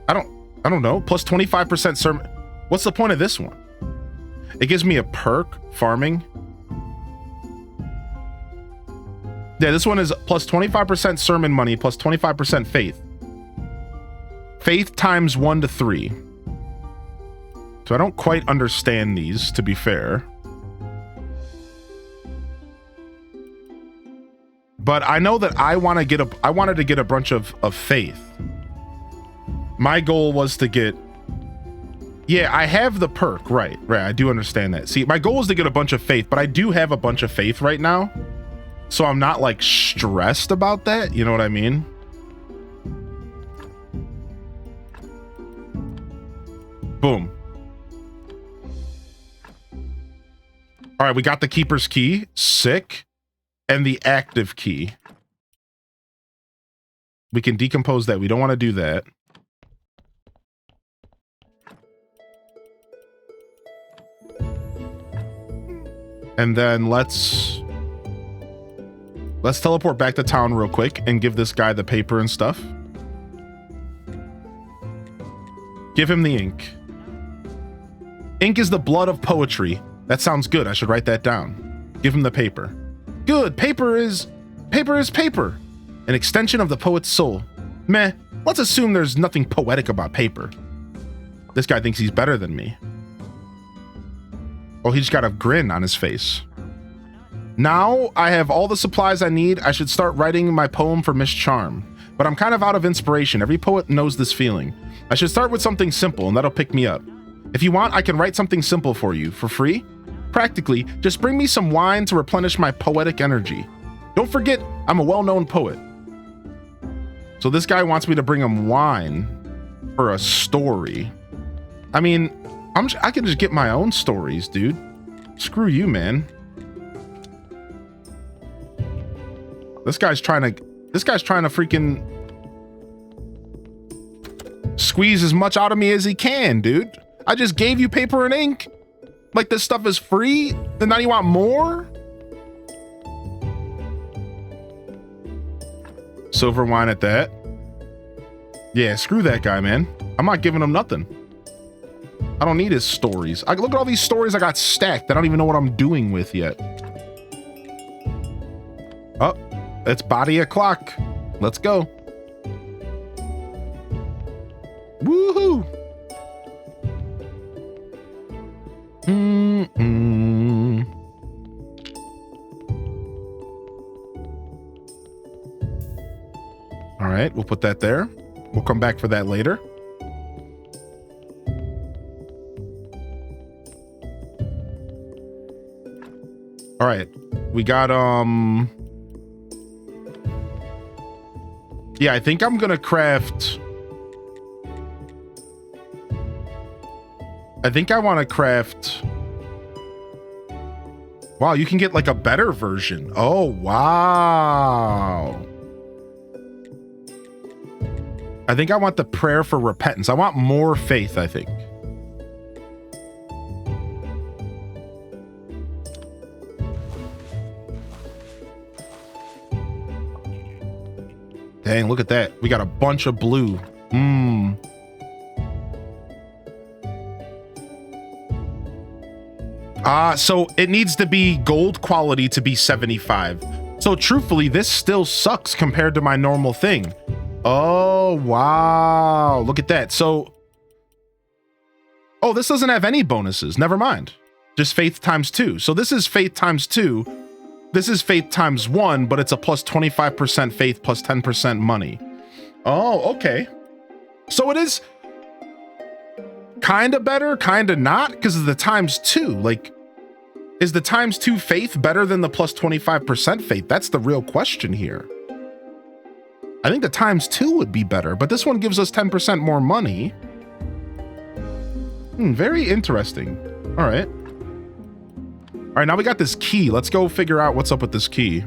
I don't know, plus 25% sermon. What's the point of this one? It gives me a perk, farming. Yeah, this one is plus 25% sermon money, plus 25% faith. Faith times 1 to 3. So I don't quite understand these, to be fair. But I know that I wanted to get a bunch of faith. My goal was to get... Yeah, I have the perk, right, I do understand that. See, my goal is to get a bunch of faith, but I do have a bunch of faith right now. So I'm not, like, stressed about that, you know what I mean? Boom. All right, we got the Keeper's Key, sick, and the active key. We can decompose that, we don't want to do that. And then let's teleport back to town real quick and give this guy the paper and stuff. Give him the ink. Ink is the blood of poetry. That sounds good. I should write that down. Give him the paper. Good. Paper is paper. An extension of the poet's soul. Meh. Let's assume there's nothing poetic about paper. This guy thinks he's better than me. Oh, he just got a grin on his face. Now I have all the supplies I need. I should start writing my poem for Miss Charm. But I'm kind of out of inspiration. Every poet knows this feeling. I should start with something simple and that'll pick me up. If you want, I can write something simple for you for free. Practically, just bring me some wine to replenish my poetic energy. Don't forget, I'm a well-known poet. So this guy wants me to bring him wine for a story. I mean, I can just get my own stories, dude. Screw you, man. This guy's trying to freaking squeeze as much out of me as he can, dude. I just gave you paper and ink. Like, this stuff is free, and now you want more? Silver wine at that. Yeah, screw that guy, man. I'm not giving him nothing. I don't need his stories. Look at all these stories I got stacked. I don't even know what I'm doing with yet. Oh, it's body o'clock. Let's go. Woohoo! All right, we'll put that there. We'll come back for that later. All right, we got yeah, I think I'm gonna craft. I think I want to craft. Wow, you can get like a better version. Oh, wow. I think I want the prayer for repentance. I want more faith, I think. Dang, look at that. We got a bunch of blue. So it needs to be gold quality to be 75. So truthfully, this still sucks compared to my normal thing. Oh, wow. Look at that. So, oh, this doesn't have any bonuses. Never mind. Just faith times 2. So this is faith times 2. This is faith times 1, but it's a plus 25% faith plus 10% money. Oh, okay. So it is kind of better, kind of not, because of the times 2. Like, is the times 2 faith better than the plus 25% faith? That's the real question here. I think the times 2 would be better, but this one gives us 10% more money. Very interesting. All right. All right, now we got this key. Let's go figure out what's up with this key.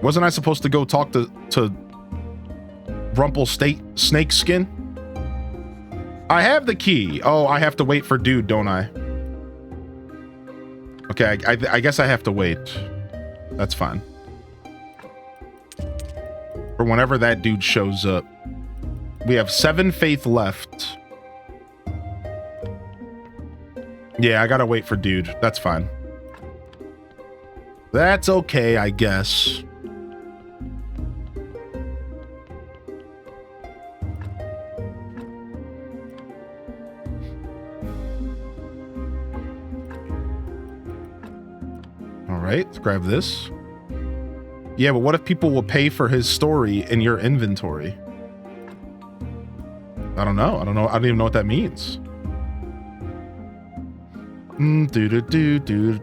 Wasn't I supposed to go talk to Snakeskin? I have the key. Oh, I have to wait for dude, don't I? Okay, I guess I have to wait. That's fine. For whenever that dude shows up. We have 7 faith left. Yeah, I gotta wait for dude. That's fine. That's okay, I guess. All right, let's grab this. Yeah, but what if people will pay for his story in your inventory? I don't know. I don't even know what that means.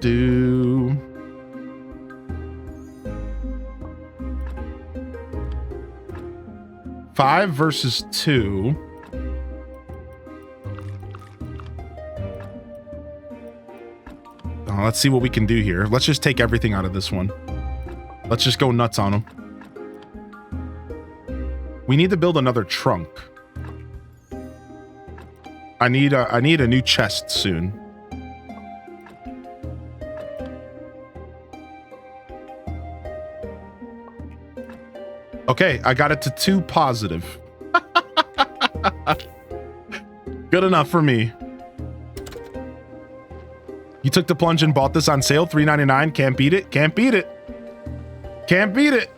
Do. 5 versus 2. Let's see what we can do here. Let's just take everything out of this one. Let's just go nuts on them. We need to build another trunk. I need a new chest soon. Okay, I got it to 2 positive. Good enough for me. You took the plunge and bought this on sale, $3.99. Can't beat it. Can't beat it. Can't beat it.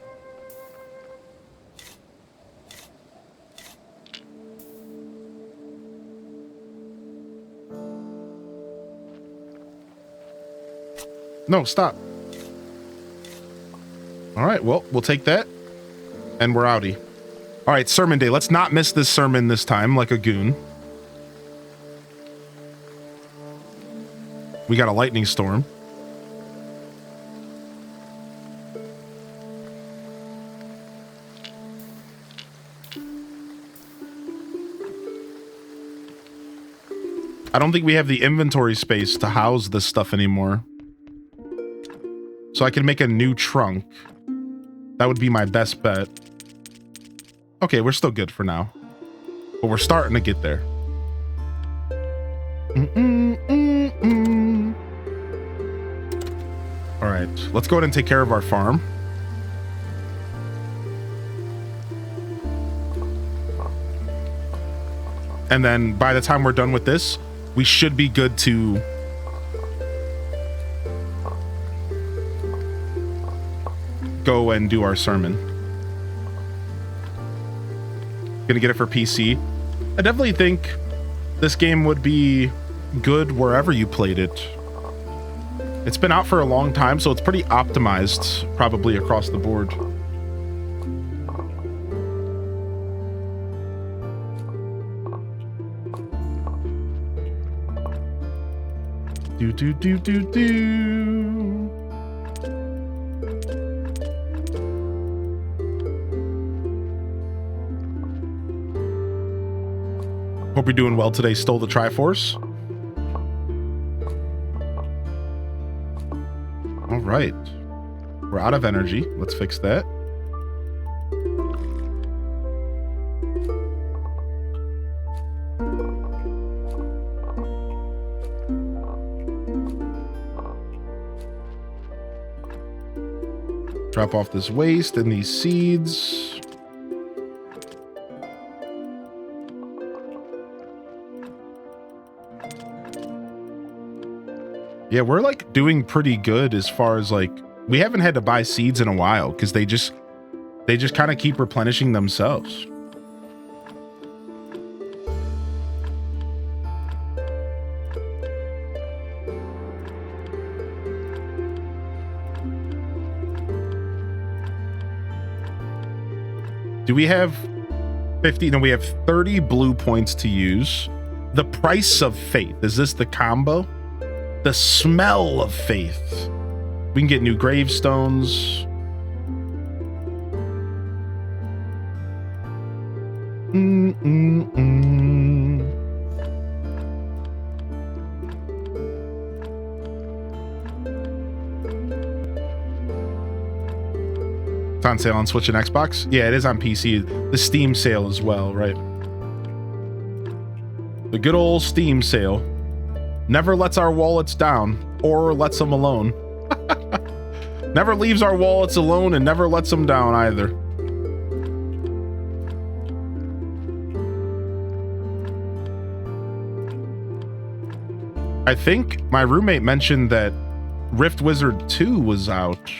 No, stop. All right, well, we'll take that. And we're outie. All right, sermon day. Let's not miss this sermon this time like a goon. We got a lightning storm. I don't think we have the inventory space to house this stuff anymore. So I can make a new trunk. That would be my best bet. Okay, we're still good for now. But we're starting to get there. All right, let's go ahead and take care of our farm. And then by the time we're done with this, we should be good to go and do our sermon. Gonna get it for PC. I definitely think this game would be good wherever you played it. It's been out for a long time, so it's pretty optimized probably across the board. Do. Hope you're doing well today. Stole the Triforce. All right. We're out of energy. Let's fix that. Drop off this waste and these seeds. Yeah, we're like doing pretty good as far as like, we haven't had to buy seeds in a while because they just kind of keep replenishing themselves. Do we have 50? No, we have 30 blue points to use. The price of faith. Is this the combo? The smell of faith. We can get new gravestones. It's on sale on Switch and Xbox. Yeah, it is on PC. The Steam sale as well, right? The good old Steam sale. Never lets our wallets down or lets them alone. Never leaves our wallets alone and never lets them down either. I think my roommate mentioned that Rift Wizard 2 was out.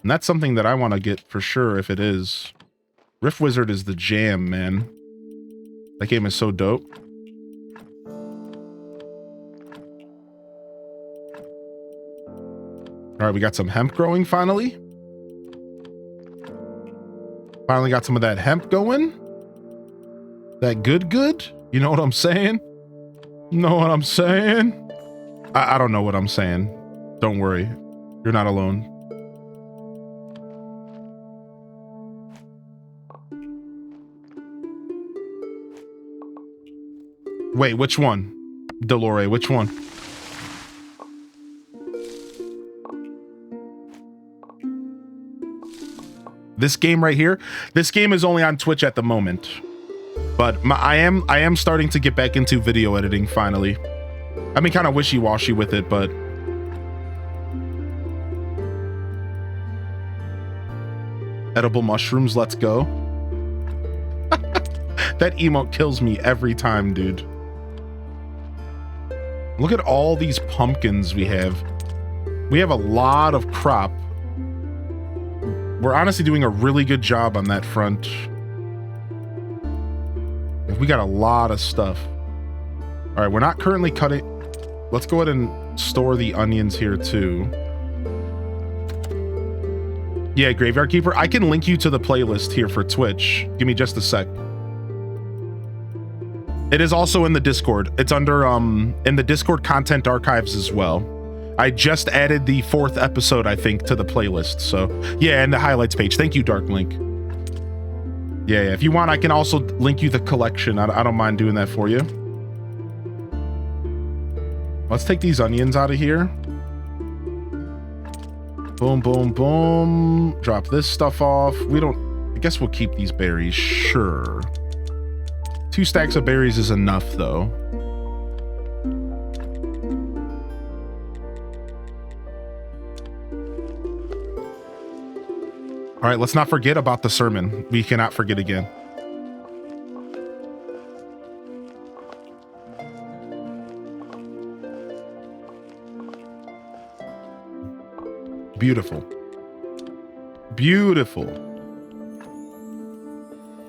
And that's something that I want to get for sure if it is. Rift Wizard is the jam, man. That game is so dope. All right, we got some hemp growing finally. Finally got some of that hemp going. That good. You know what I'm saying? Know what I'm saying? I don't know what I'm saying. Don't worry. You're not alone. Wait, which one? Delore, which one? This game right here. This game is only on Twitch at the moment. But I am starting to get back into video editing finally. I mean, kind of wishy-washy with it, but edible mushrooms, let's go. That emote kills me every time, dude. Look at all these pumpkins we have. We have a lot of crop. We're honestly doing a really good job on that front. We got a lot of stuff. All right, we're not currently cutting. Let's go ahead and store the onions here too. Yeah, Graveyard Keeper. I can link you to the playlist here for Twitch. Give me just a sec. It is also in the Discord. It's under in the Discord content archives as well. I just added the 4th episode, I think, to the playlist. So yeah, and the highlights page. Thank you, Dark Link. Yeah, if you want, I can also link you the collection. I don't mind doing that for you. Let's take these onions out of here. Boom, boom, boom. Drop this stuff off. I guess we'll keep these berries. Sure. 2 stacks of berries is enough, though. All right, let's not forget about the sermon. We cannot forget again. Beautiful. Beautiful.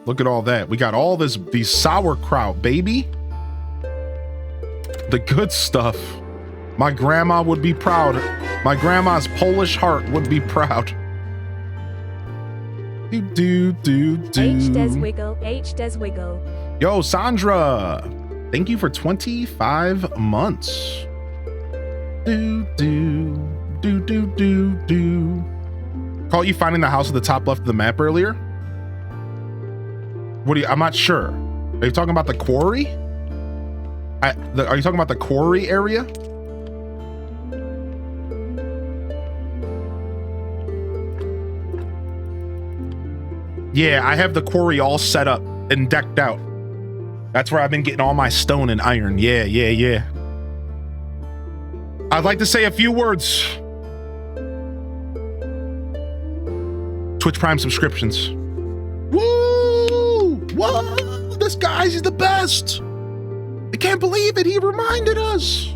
Look at all that. We got all these sauerkraut, baby. The good stuff. My grandma would be proud. My grandma's Polish heart would be proud. Do. H Des Wiggle. Yo, Sandra. Thank you for 25 months. Do. Call you finding the house at the top left of the map earlier? I'm not sure. Are you talking about the quarry? Are you talking about the quarry area? Yeah, I have the quarry all set up and decked out. That's where I've been getting all my stone and iron. Yeah. I'd like to say a few words. Twitch Prime subscriptions. Woo! Whoa! This guy's the best! I can't believe it, he reminded us!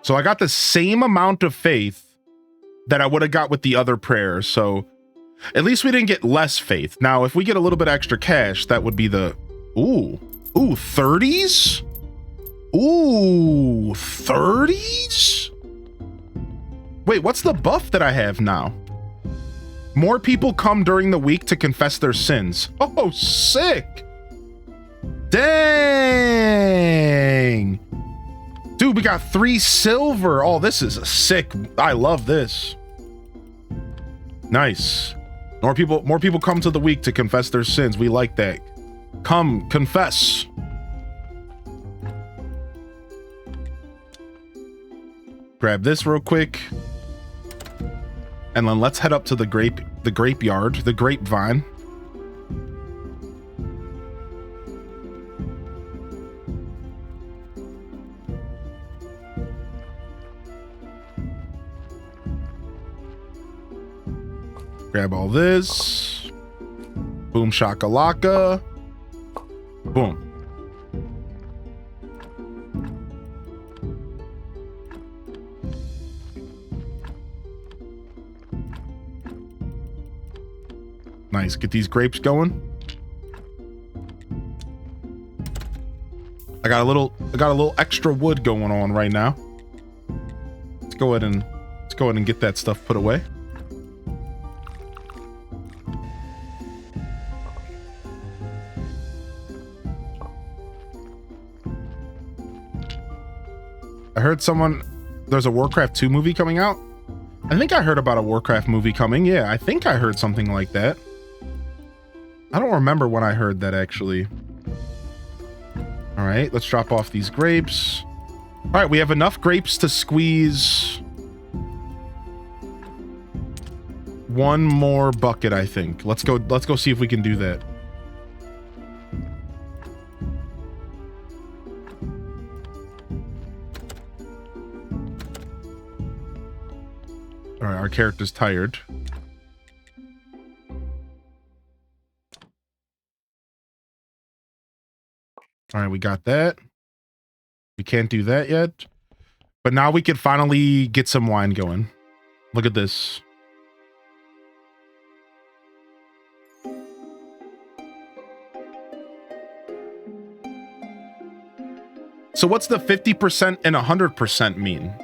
So I got the same amount of faith that I would have got with the other prayers, so at least we didn't get less faith. Now, if we get a little bit extra cash, that would be the... Ooh, 30s? Ooh, 30s? Wait, what's the buff that I have now? More people come during the week to confess their sins. Oh, sick. Dang. Dude, we got 3 silver. Oh, this is a sick. I love this. Nice. More people come to the week to confess their sins. We like that. Come, confess. Grab this real quick. And then let's head up to the grape yard, the grapevine. Grab all this. Boom shakalaka. Boom. Nice. Get these grapes going. I got a little extra wood going on right now. Let's go ahead and get that stuff put away. I heard there's a Warcraft 2 movie coming out. I think I heard about a Warcraft movie coming. Yeah, I think I heard something like that. I don't remember when I heard that, actually. All right, let's drop off these grapes. All right, we have enough grapes to squeeze 1 more bucket, I think. Let's go see if we can do that. All right, our character's tired. All right, we got that. We can't do that yet. But now we can finally get some wine going. Look at this. So what's the 50% and 100% mean?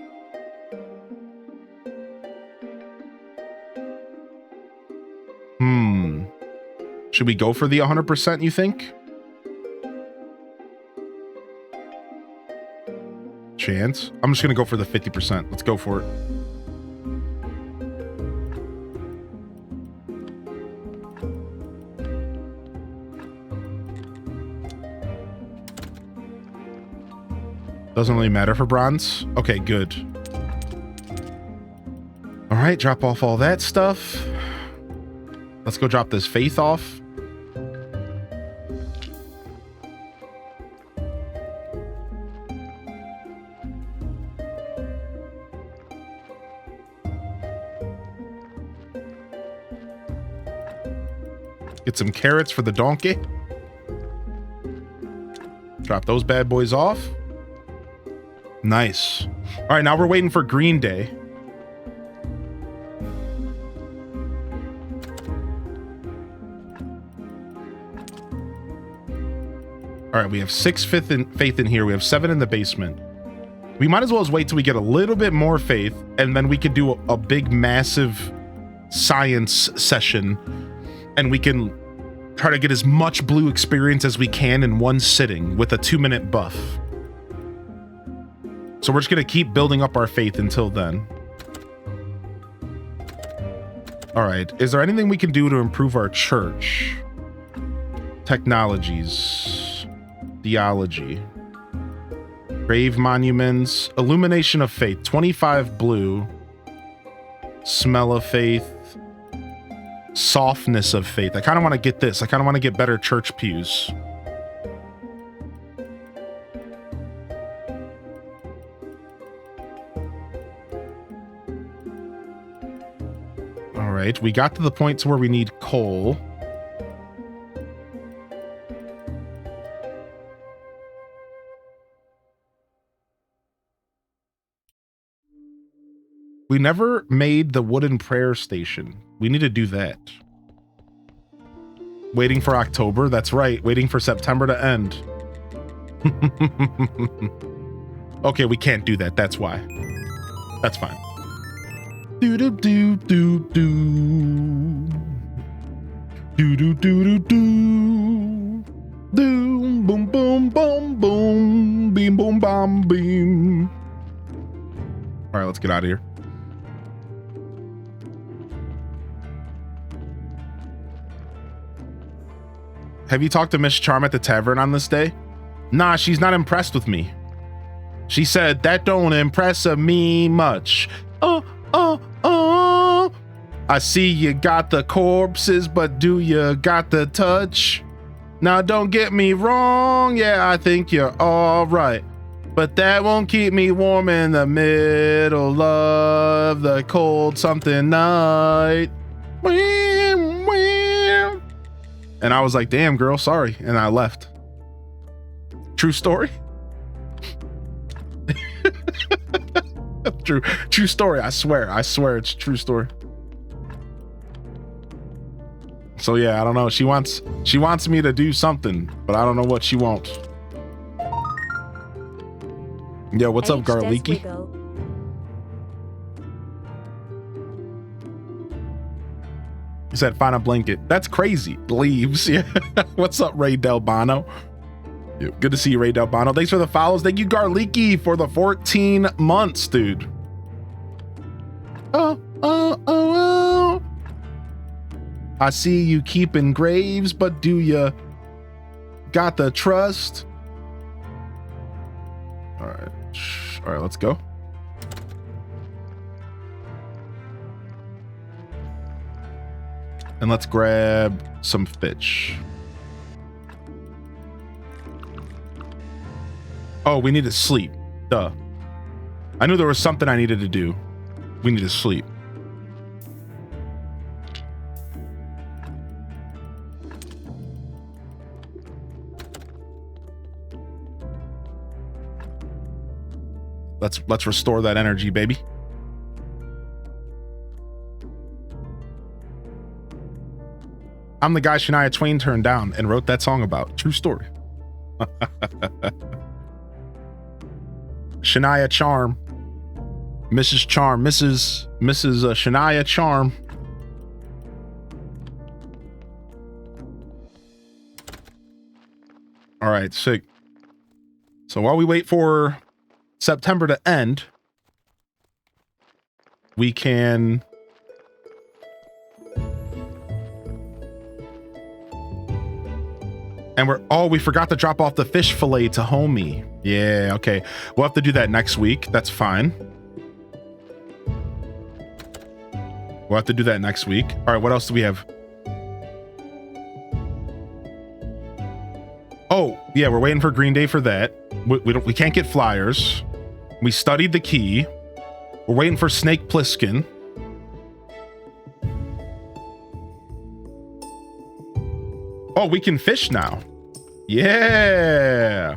Should we go for the 100%, you think? Chance? I'm just gonna go for the 50%. Let's go for it. Doesn't really matter for bronze. Okay, good. All right, drop off all that stuff. Let's go drop this faith off. Get some carrots for the donkey. Drop those bad boys off. Nice. All right, now we're waiting for Green Day. All right, we have 6 faith in here. We have 7 in the basement. We might as well wait till we get a little bit more faith, and then we could do a big, massive science session, and we can try to get as much blue experience as we can in one sitting with a 2-minute buff. So we're just going to keep building up our faith until then. All right. Is there anything we can do to improve our church? Technologies. Theology. Grave monuments. Illumination of faith. 25 blue. Smell of faith. Softness of faith. I kind of want to get this. I kind of want to get better church pews. All right, we got to the point to where we need coal. We never made the wooden prayer station. We need to do that. Waiting for October. That's right. Waiting for September to end. Okay, we can't do that. That's why. That's fine. Do do do do do. Do do do do do. Do boom boom boom boom. Beam boom bom beam. All right, let's get out of here. Have you talked to Miss Charm at the tavern on this day? Nah, she's not impressed with me. She said, that don't impress me much. I see you got the corpses, but do you got the touch? Now don't get me wrong, yeah, I think you're all right. But that won't keep me warm in the middle of the cold something night. And I was like, damn, girl, sorry. And I left. True story? True story. I swear it's a true story. So yeah, I don't know. She wants me to do something, but I don't know what she wants. Yo, what's up, Garleaky? He said, find a blanket. That's crazy. Leaves. Yeah. What's up, Ray Del Bono? Yeah, good to see you, Ray Del Bono. Thanks for the follows. Thank you, Garleaky, for the 14 months, dude. Oh. I see you keeping graves, but do you got the trust? All right, let's go. And let's grab some fish. Oh, we need to sleep. Duh. I knew there was something I needed to do. We need to sleep. Let's restore that energy, baby. I'm the guy Shania Twain turned down and wrote that song about. True story. Shania Charm. Mrs. Charm. Mrs. Shania Charm. All right, sick. So while we wait for September to end, we can And we forgot to drop off the fish fillet to homie. Yeah, okay. We'll have to do that next week. That's fine. We'll have to do that next week. All right, what else do we have? Oh, yeah, we're waiting for Green Day for that. We can't get flyers. We studied the key. We're waiting for Snake Plissken. Oh, we can fish now. Yeah.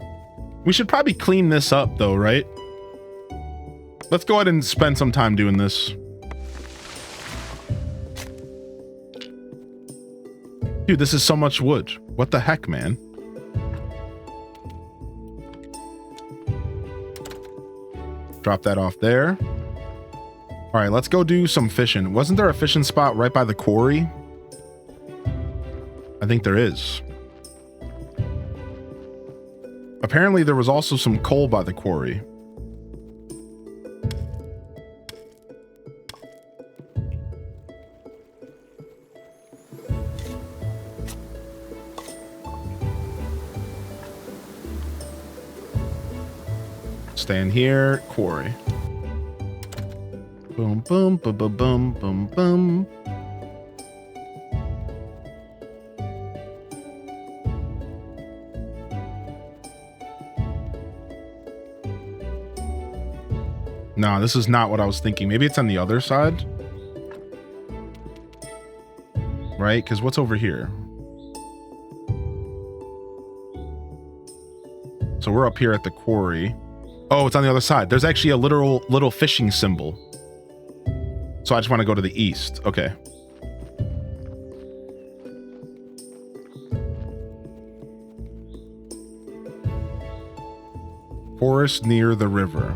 We should probably clean this up though, right? Let's go ahead and spend some time doing this. Dude, this is so much wood. What the heck, man? Drop that off there. All right, let's go do some fishing. Wasn't there a fishing spot right by the quarry? I think there is. Apparently there was also some coal by the quarry. Stand here, quarry. Boom, boom, boom, boom, boom, boom, boom. No, this is not what I was thinking. Maybe it's on the other side. Right? Because what's over here? So we're up here at the quarry. Oh, it's on the other side. There's actually a literal little fishing symbol. So I just want to go to the east. Okay. Forest near the river.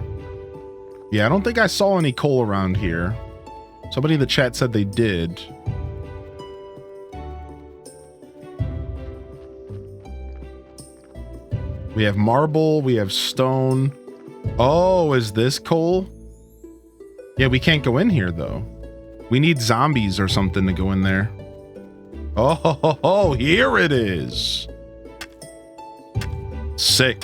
Yeah, I don't think I saw any coal around here. Somebody in the chat said they did. We have marble, we have stone. Oh, is this coal? Yeah, we can't go in here though. We need zombies or something to go in there. Oh, here it is. Sick.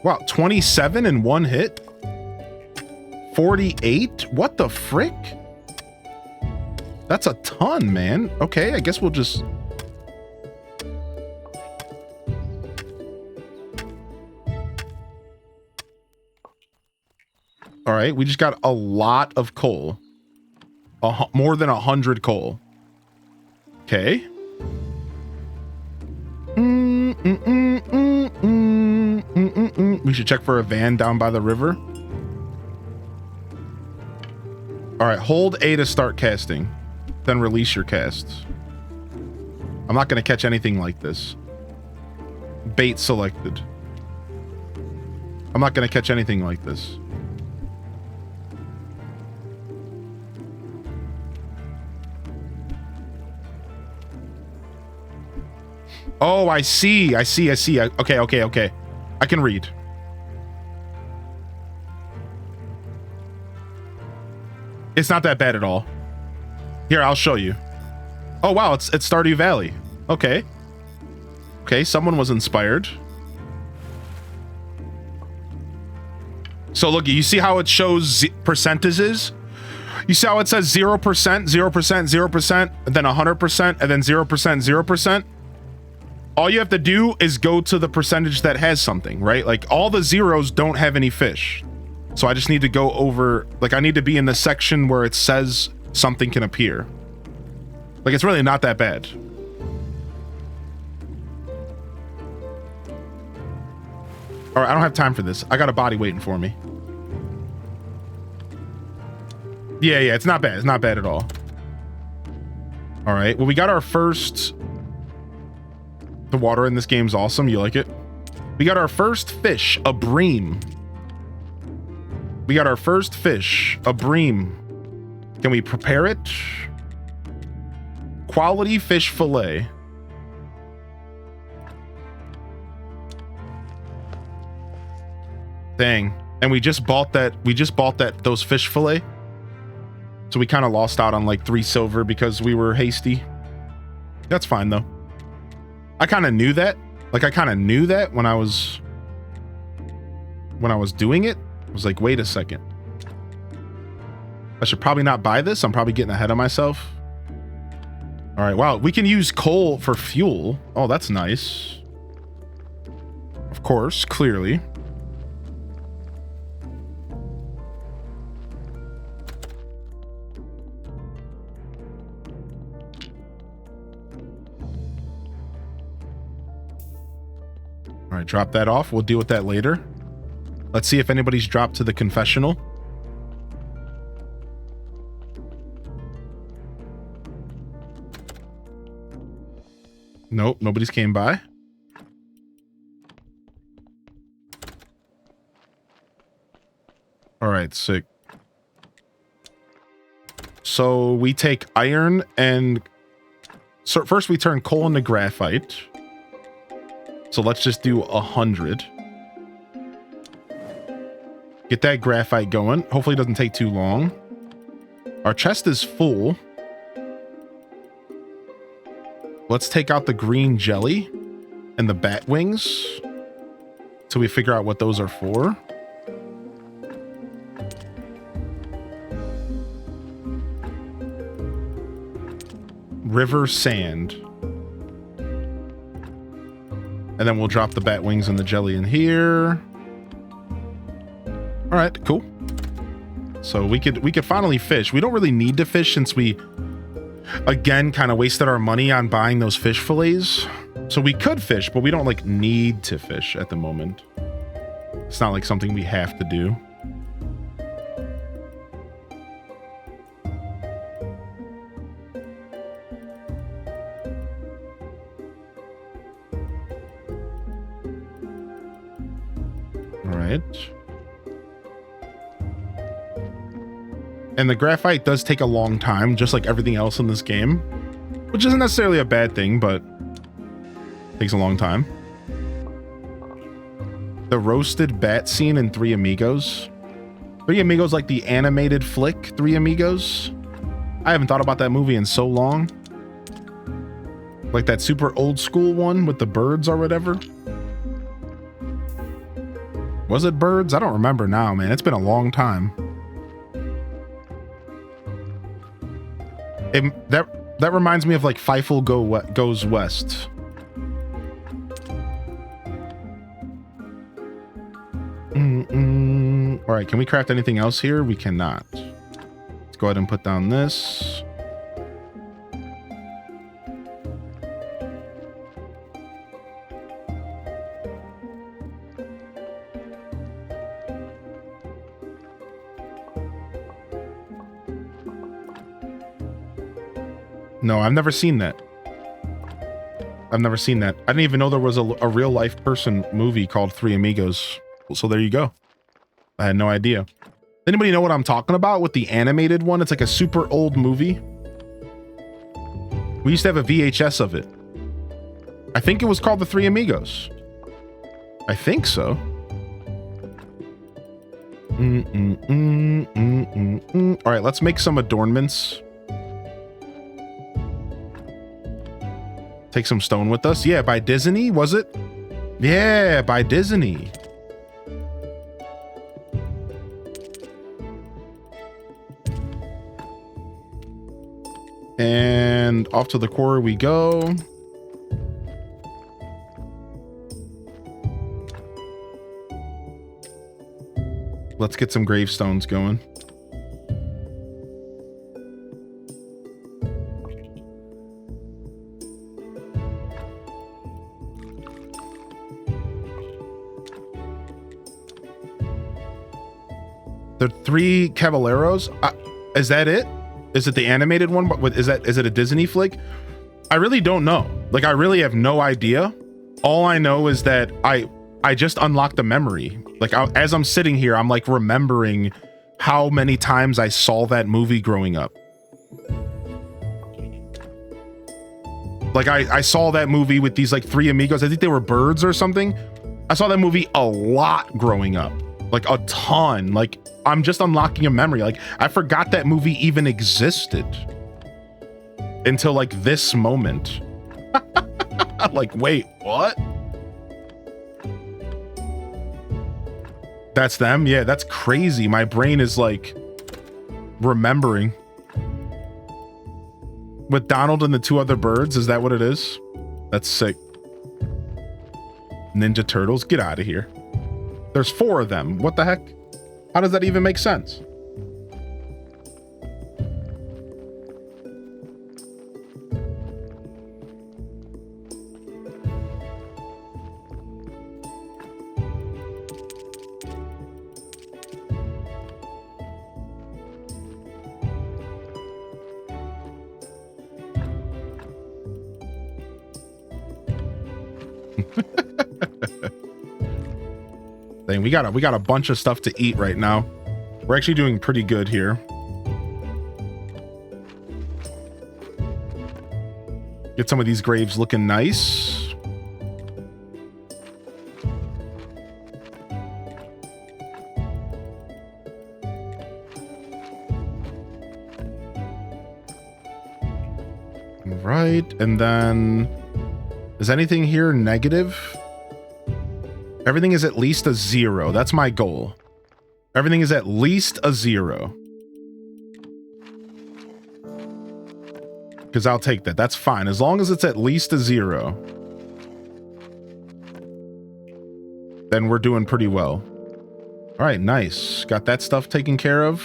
Wow, 27 in one hit? 48? What the frick? That's a ton, man. Okay, I guess we'll just... All right, we just got a lot of coal. More than 100 coal. Okay. We should check for a van down by the river. All right, hold A to start casting. Then release your casts. I'm not going to catch anything like this. Bait selected. I'm not going to catch anything like this. Oh, I see. Okay. I can read. It's not that bad at all. Here, I'll show you. Oh, wow, it's Stardew Valley. Okay. Okay, someone was inspired. So look, you see how it shows percentages? You see how it says 0%, 0%, 0%, and then 100%, and then 0%, 0%? All you have to do is go to the percentage that has something, right? Like all the zeros don't have any fish. So I just need to go over, like I need to be in the section where it says something can appear. Like it's really not that bad. All right, I don't have time for this. I got a body waiting for me. Yeah, it's not bad. It's not bad at all. All right, well, we got our first... The water in this game's awesome. You like it? We got our first fish, a bream. We got our first fish, a bream. Can we prepare it? Quality fish fillet. Dang. And we just bought those fish fillet. So we kind of lost out on like 3 silver because we were hasty. That's fine though. I kind of knew that. Like I kind of knew that when I was doing it. I was like, wait a second. I should probably not buy this. I'm probably getting ahead of myself. All right, wow, we can use coal for fuel. Oh, that's nice. Of course, clearly. All right, drop that off. We'll deal with that later. Let's see if anybody's dropped to the confessional. Nope, nobody's came by. All right, sick. So we take iron and... So first we turn coal into graphite. So let's just do 100. Get that graphite going. Hopefully it doesn't take too long. Our chest is full. Let's take out the green jelly and the bat wings till we figure out what those are for. River sand. And then we'll drop the bat wings and the jelly in here. All right, cool. So we could finally fish. We don't really need to fish since we, again, kind of wasted our money on buying those fish fillets. So we could fish, but we don't like need to fish at the moment. It's not like something we have to do. All right. And the graphite does take a long time, just like everything else in this game, which isn't necessarily a bad thing, but it takes a long time. The roasted bat scene in Three Amigos. Three Amigos, like the animated flick Three Amigos. I haven't thought about that movie in so long. Like that super old school one with the birds or whatever. Was it birds? I don't remember now, man. It's been a long time. That reminds me of like Feifel Goes West. All right, can we craft anything else here? We cannot. Let's go ahead and put down this. No, I've never seen that. I've never seen that. I didn't even know there was a real life person movie called Three Amigos. So there you go. I had no idea. Anybody know what I'm talking about with the animated one? It's like a super old movie. We used to have a VHS of it. I think it was called The Three Amigos. I think so. All right, let's make some adornments. Take some stone with us. Yeah, by Disney, was it? Yeah, by Disney. And off to the quarry we go. Let's get some gravestones going. The Three Caballeros. Is that it? Is it the animated one? Is it a Disney flick? I really don't know. Like, I really have no idea. All I know is that I just unlocked a memory. Like, as I'm sitting here, I'm like remembering how many times I saw that movie growing up. Like, I saw that movie with these like three amigos. I think they were birds or something. I saw that movie a lot growing up. Like a ton. Like, I'm just unlocking a memory. Like, I forgot that movie even existed until like this moment. I'm like, wait, what? That's them? Yeah, that's crazy. My brain is like remembering. With Donald and the two other birds, is that what it is? That's sick. Ninja Turtles, get out of here. There's 4 of them. What the heck? How does that even make sense? Dang, we got a bunch of stuff to eat right now. We're actually doing pretty good here. Get some of these graves looking nice. Right, and then is anything here negative? Everything is at least a 0. That's my goal. Everything is at least a 0. Because I'll take that. That's fine. As long as it's at least a 0. Then we're doing pretty well. All right, nice. Got that stuff taken care of.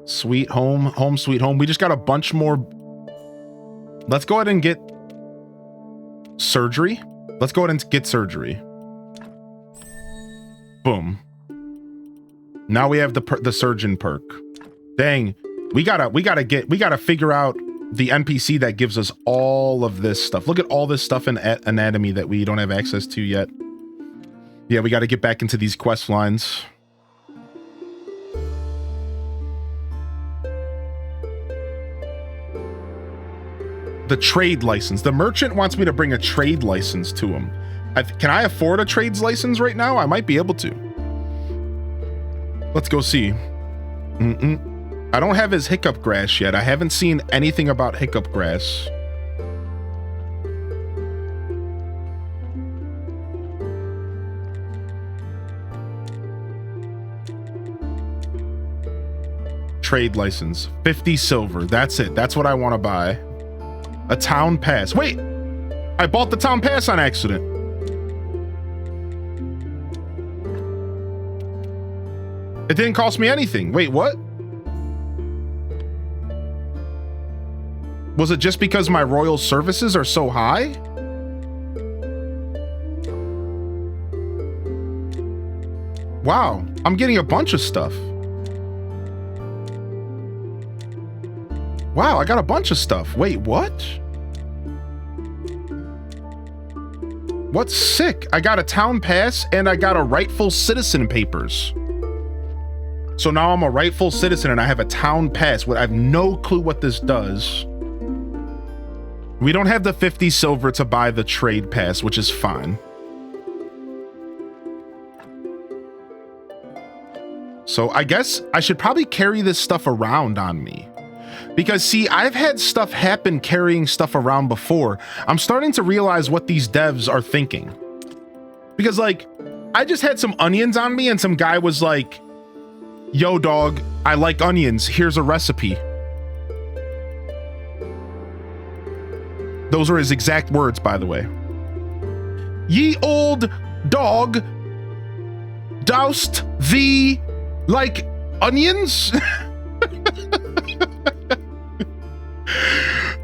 Sweet home. Home sweet home. We just got a bunch more. Let's go ahead and get surgery. Let's go ahead and get surgery. Boom. Now we have the surgeon perk. Dang, we gotta figure out the NPC that gives us all of this stuff. Look at all this stuff in anatomy that we don't have access to yet. Yeah, we got to get back into these quest lines. The trade license. The merchant wants me to bring a trade license to him. Can I afford a trades license right now? I might be able to. Let's go see. I don't have his hiccup grass yet. I haven't seen anything about hiccup grass. Trade license. 50 silver. That's it. That's what I want to buy. A town pass. Wait! I bought the town pass on accident. It didn't cost me anything. Wait, what? Was it just because my royal services are so high? Wow, I'm getting a bunch of stuff. Wow, I got a bunch of stuff. Wait, what? What's sick? I got a town pass and I got a rightful citizen papers. So now I'm a rightful citizen and I have a town pass. I have no clue what this does. We don't have the 50 silver to buy the trade pass, which is fine. So I guess I should probably carry this stuff around on me. Because see, I've had stuff happen carrying stuff around before. I'm starting to realize what these devs are thinking. Because like, I just had some onions on me and some guy was like, yo dog, I like onions, here's a recipe. Those are his exact words, by the way. Ye old dog doused thee like onions?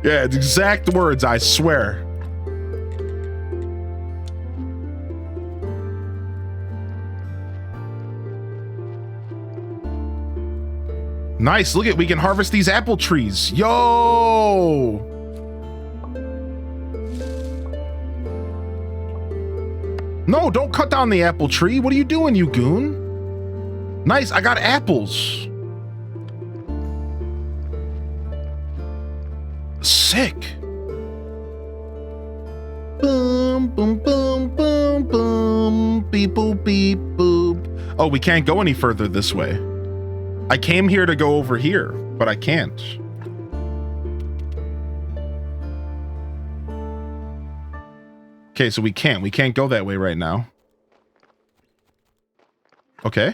Yeah, it's exact words, I swear. Nice, look at, we can harvest these apple trees. Yo! No, don't cut down the apple tree. What are you doing, you goon? Nice, I got apples. Sick. Boom, boom, boom, boom, boom. Beep, boop, beep, boop. Oh, we can't go any further this way. I came here to go over here, but I can't. Okay, so we can't go that way right now. Okay.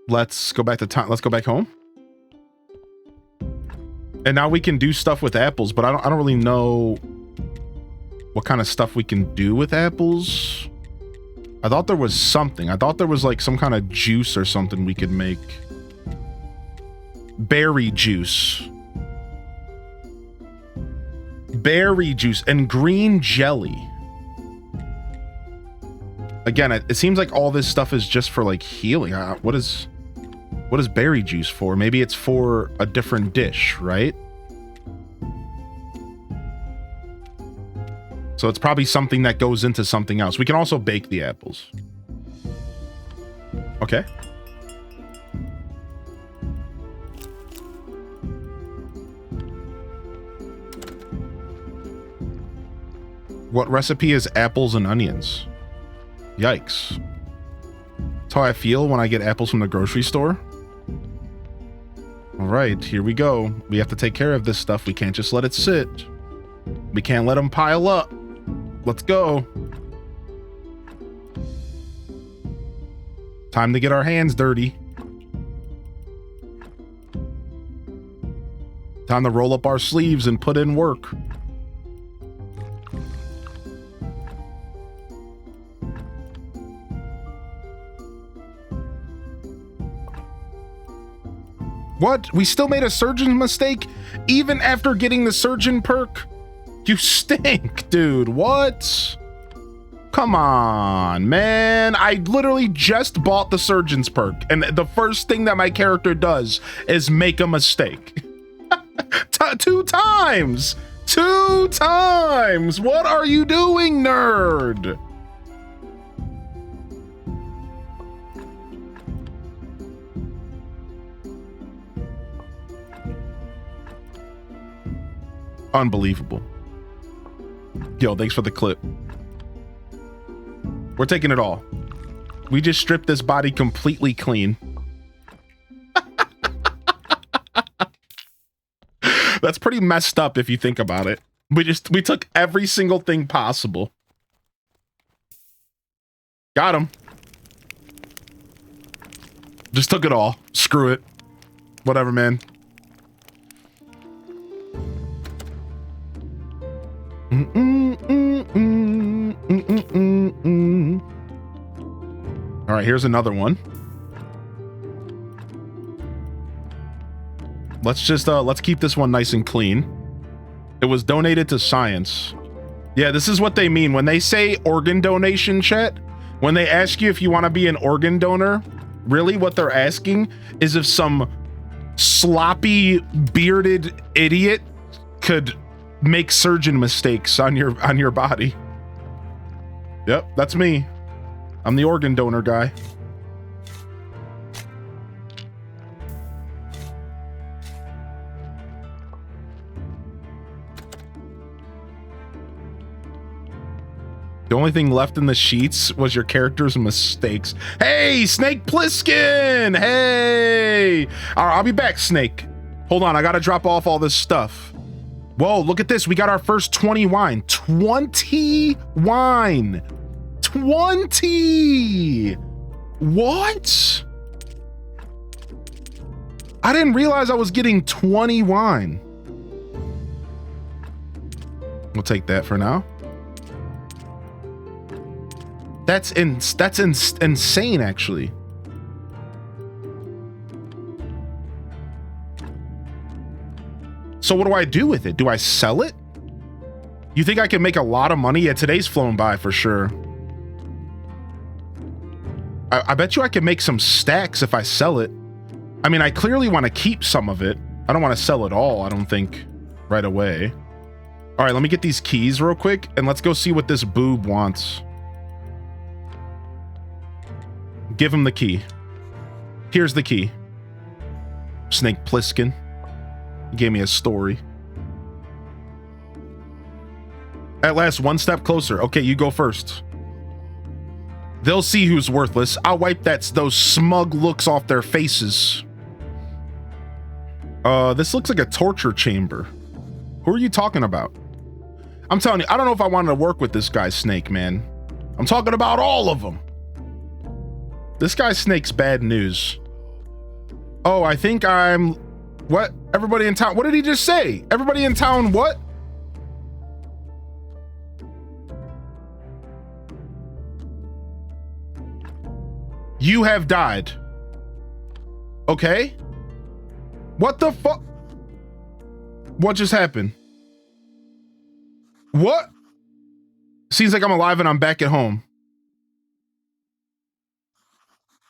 Let's go back to time. Let's go back home. And now we can do stuff with apples, but I don't really know what kind of stuff we can do with apples. I thought there was something. I thought there was like some kind of juice or something we could make. Berry juice. Berry juice and green jelly. Again, it seems like all this stuff is just for like healing. What is berry juice for? Maybe it's for a different dish, right? So it's probably something that goes into something else. We can also bake the apples. Okay. What recipe is apples and onions? Yikes. That's how I feel when I get apples from the grocery store. All right, here we go. We have to take care of this stuff. We can't just let it sit. We can't let them pile up. Let's go. Time to get our hands dirty. Time to roll up our sleeves and put in work. What? We still made a surgeon mistake even after getting the surgeon perk? You stink, dude. What? Come on, man. I literally just bought the surgeon's perk, and the first thing that my character does is make a mistake. 2 times! 2 times! What are you doing, nerd? Unbelievable. Yo, thanks for the clip. We're taking it all. We just stripped this body completely clean. That's pretty messed up if you think about it. We took every single thing possible. Got him. Just took it all. Screw it. Whatever, man. All right, here's another one. Let's keep this one nice and clean. It was donated to science. Yeah, this is what they mean when they say organ donation, chat. When they ask you if you want to be an organ donor, really what they're asking is if some sloppy bearded idiot could make surgeon mistakes on your body. Yep, that's me. I'm the organ donor guy. The only thing left in the sheets was your character's mistakes. Hey, Snake Plissken! Hey! All right, I'll be back, Snake. Hold on, I gotta drop off all this stuff. Whoa, look at this. We got our first 20 wine. 20 wine. 20! What? I didn't realize I was getting 20 wine. We'll take that for now. That's insane, actually. So what do I do with it? Do I sell it? You think I can make a lot of money? Yeah, today's flown by for sure. I bet you I can make some stacks if I sell it. I mean, I clearly want to keep some of it. I don't want to sell it all, I don't think, right away. All right, let me get these keys real quick, and let's go see what this boob wants. Give him the key. Here's the key. Snake Plissken. He gave me a story. At last, one step closer. Okay, you go first. They'll see who's worthless. I'll wipe those smug looks off their faces. This looks like a torture chamber. Who are you talking about? I'm telling you, I don't know if I wanted to work with this guy Snake, man. I'm talking about all of them. This guy Snake's bad news. Oh, I think I'm... What? Everybody in town... What did he just say? Everybody in town what? You have died. Okay. What the fuck? What just happened? What? Seems like I'm alive and I'm back at home.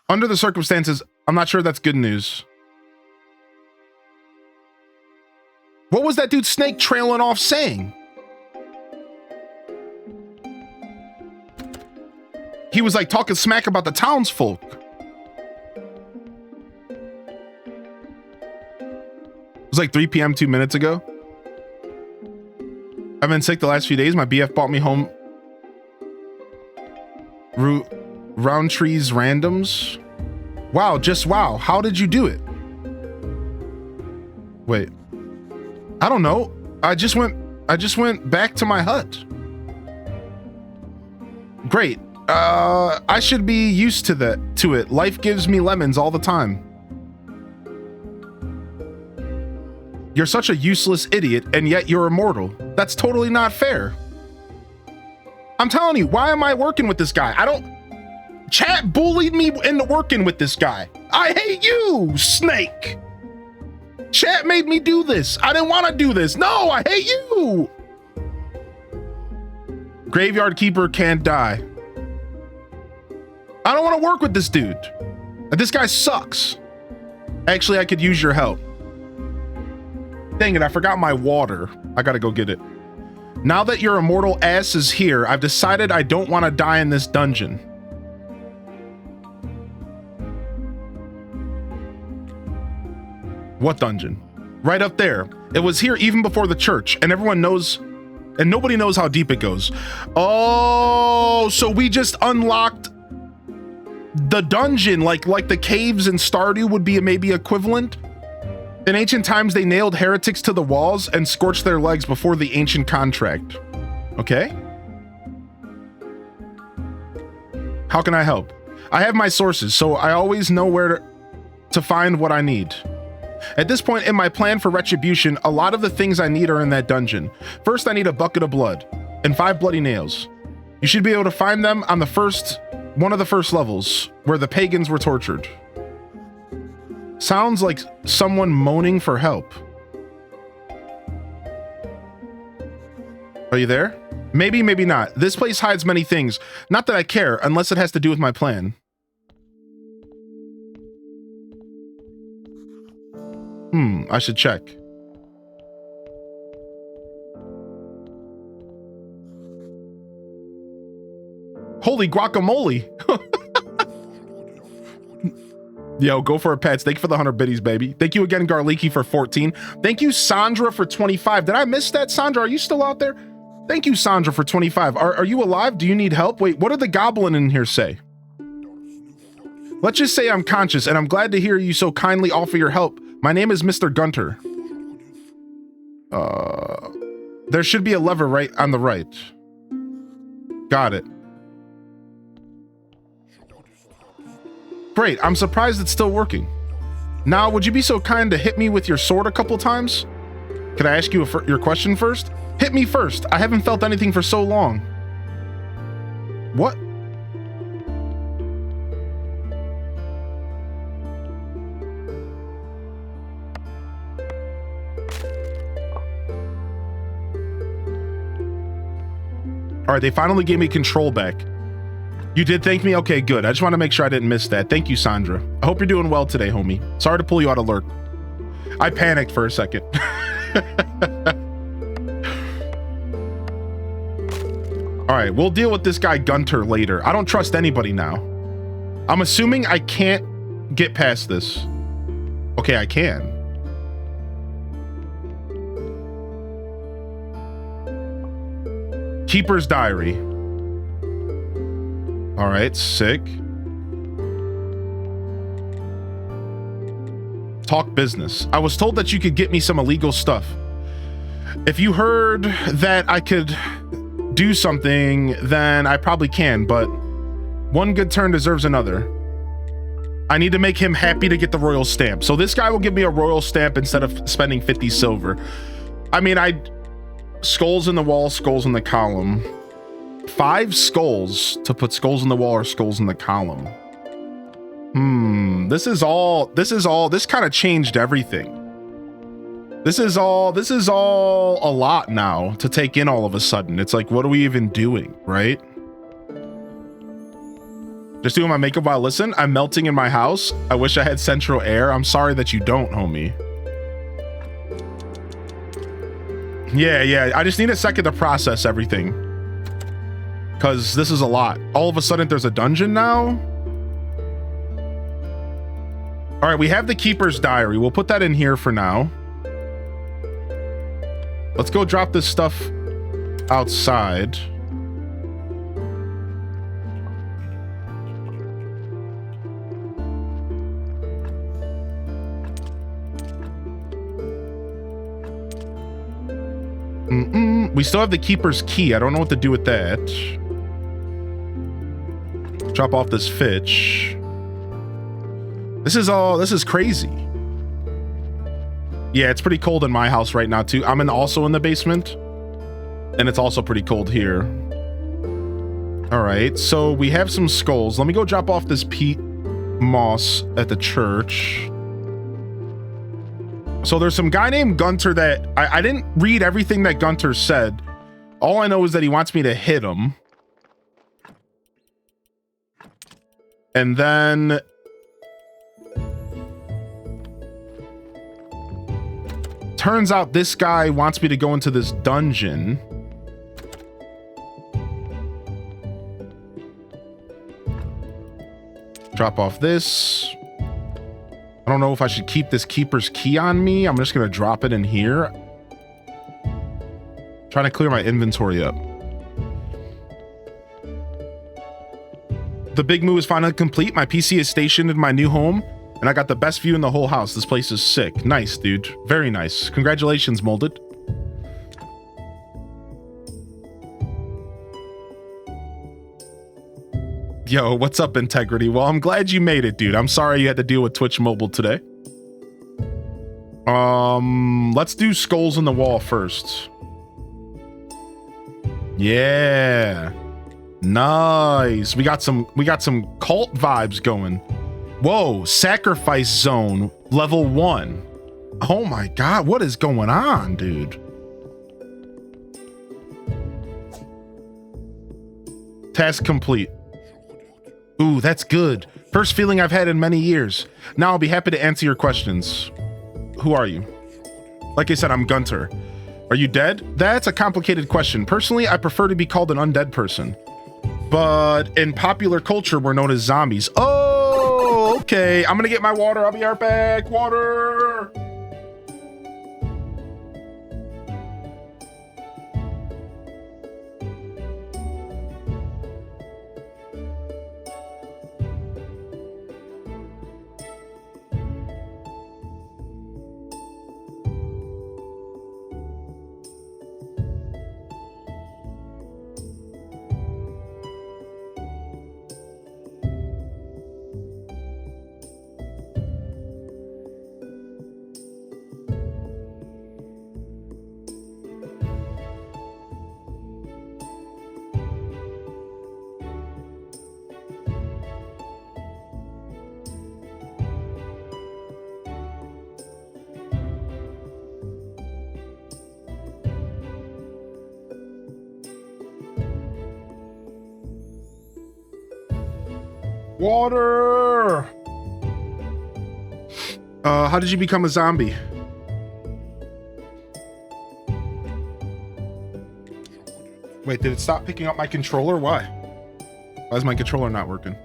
Under the circumstances, I'm not sure that's good news. What was that dude Snake trailing off saying? He was like talking smack about the townsfolk. It was like 3 p.m. 2 minutes ago. I've been sick the last few days. My BF bought me home Roundtree's randoms. Wow, just wow. How did you do it? Wait. I don't know. I just went back to my hut. Great. I should be used to it. Life gives me lemons all the time. You're such a useless idiot, and yet you're immortal. That's totally not fair. I'm telling you, why am I working with this guy? Chat bullied me into working with this guy. I hate you, Snake. Chat made me do this. I didn't want to do this. No, I hate you. Graveyard Keeper can't die. I don't want to work with this dude. This guy sucks. Actually, I could use your help. Dang it, I forgot my water. I gotta go get it. Now that your immortal ass is here, I've decided I don't want to die in this dungeon. What dungeon? Right up there. It was here even before the church, and everyone knows, and nobody knows how deep it goes. Oh, so we just unlocked the dungeon, like the caves in Stardew would be maybe equivalent. In ancient times, they nailed heretics to the walls and scorched their legs before the ancient contract. Okay. How can I help? I have my sources, so I always know where to find what I need. At this point in my plan for retribution, a lot of the things I need are in that dungeon. First, I need a bucket of blood and 5 bloody nails. You should be able to find them on one of the first levels where the pagans were tortured. Sounds like someone moaning for help. Are you there? Maybe, maybe not. This place hides many things. Not that I care, unless it has to do with my plan. I should check. Holy guacamole! Yo, go for a pets. Thank you for the 100 biddies, baby. Thank you again, Garleeky, for 14. Thank you, Sandra, for 25. Did I miss that, Sandra? Are you still out there? Thank you, Sandra, for 25. Are you alive? Do you need help? Wait, what did the goblin in here say? Let's just say I'm conscious, and I'm glad to hear you so kindly offer your help. My name is Mr. Gunter. There should be a lever right on the right. Got it. Great, I'm surprised it's still working. Now, would you be so kind to hit me with your sword a couple times? Can I ask you your question first? Hit me first. I haven't felt anything for so long. What? All right, they finally gave me control back. You did thank me? Okay, good. I just want to make sure I didn't miss that. Thank you, Sandra. I hope you're doing well today, homie. Sorry to pull you out of lurk. I panicked for a second. All right, we'll deal with this guy Gunter later. I don't trust anybody now. I'm assuming I can't get past this. Okay, I can. Keeper's Diary. All right, sick. Talk business. I was told that you could get me some illegal stuff. If you heard that I could do something, then I probably can, but one good turn deserves another. I need to make him happy to get the royal stamp. So this guy will give me a royal stamp instead of spending 50 silver. I mean, skulls in the wall, skulls in the column. 5 skulls to put skulls in the wall or skulls in the column. This kind of changed everything. This is all a lot now to take in all of a sudden. It's like, what are we even doing, right? Just doing my makeup while I listen. I'm melting in my house. I wish I had central air. I'm sorry that you don't, homie. Yeah. I just need a second to process everything. Because this is a lot. All of a sudden, there's a dungeon now. All right, we have the Keeper's Diary. We'll put that in here for now. Let's go drop this stuff outside. We still have the Keeper's Key. I don't know what to do with that. Drop off this Fitch. This is crazy. Yeah, it's pretty cold in my house right now too. I'm also in the basement, and it's also pretty cold here. All right, so we have some skulls. Let me go drop off this peat moss at the church. So there's some guy named Gunter that I didn't read everything that Gunter said. All I know is that he wants me to hit him. And then turns out this guy wants me to go into this dungeon. Drop off this. I don't know if I should keep this Keeper's Key on me. I'm just gonna drop it in here. Trying to clear my inventory up. The big move is finally complete. My PC is stationed in my new home, and I got the best view in the whole house. This place is sick. Nice, dude. Very nice. Congratulations, Molded. Yo, what's up, Integrity? Well, I'm glad you made it, dude. I'm sorry you had to deal with Twitch Mobile today. Let's do skulls in the wall first. Yeah. Nice. We got some cult vibes going. Whoa, sacrifice zone level 1. Oh my god, what is going on, dude? Task complete. Ooh, that's good. First feeling I've had in many years. Now I'll be happy to answer your questions. Who are you? Like I said, I'm Gunter. Are you dead? That's a complicated question. Personally, I prefer to be called an undead person. But in popular culture, we're known as zombies. Oh, okay. I'm gonna get my water. I'll be right back. Water. Water! How did you become a zombie? Wait, did it stop picking up my controller? Why? Why is my controller not working?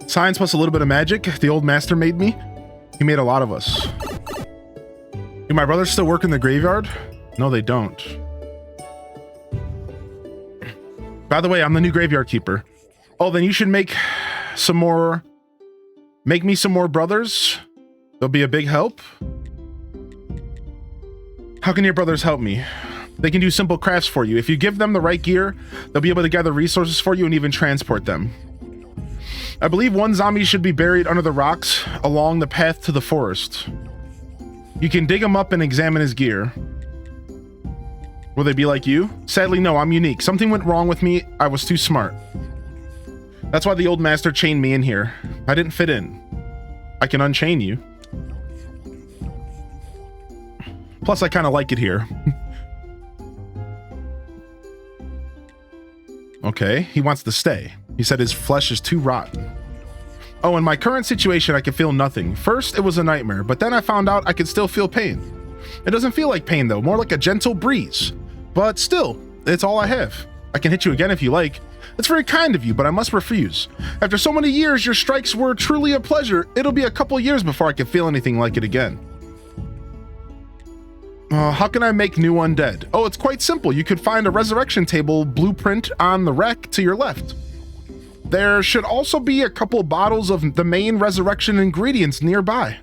Science plus a little bit of magic. The old master made me. He made a lot of us. Do my brothers still work in the graveyard? No, they don't. By the way, I'm the new graveyard keeper. Oh, then you should make me some more brothers. They'll be a big help. How can your brothers help me? They can do simple crafts for you. If you give them the right gear, they'll be able to gather resources for you and even transport them. I believe one zombie should be buried under the rocks along the path to the forest. You can dig him up and examine his gear. Will they be like you? Sadly, no, I'm unique. Something went wrong with me. I was too smart. That's why the old master chained me in here. I didn't fit in. I can unchain you. Plus, I kind of like it here. Okay, he wants to stay. He said his flesh is too rotten. Oh, in my current situation, I can feel nothing. First, it was a nightmare, but then I found out I could still feel pain. It doesn't feel like pain, though, more like a gentle breeze. But still, it's all I have. I can hit you again if you like. It's very kind of you, but I must refuse. After so many years, your strikes were truly a pleasure. It'll be a couple years before I can feel anything like it again. How can I make new undead? Oh, it's quite simple. You could find a resurrection table blueprint on the wreck to your left. There should also be a couple bottles of the main resurrection ingredients nearby.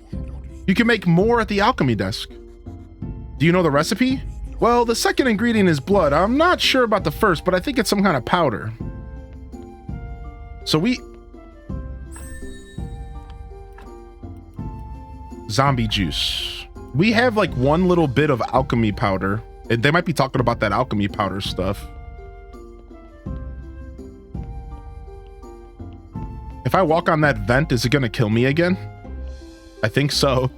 You can make more at the alchemy desk. Do you know the recipe? Well, the second ingredient is blood. I'm not sure about the first, but I think it's some kind of powder. So zombie juice. We have like one little bit of alchemy powder. They might be talking about that alchemy powder stuff. If I walk on that vent, is it gonna kill me again? I think so.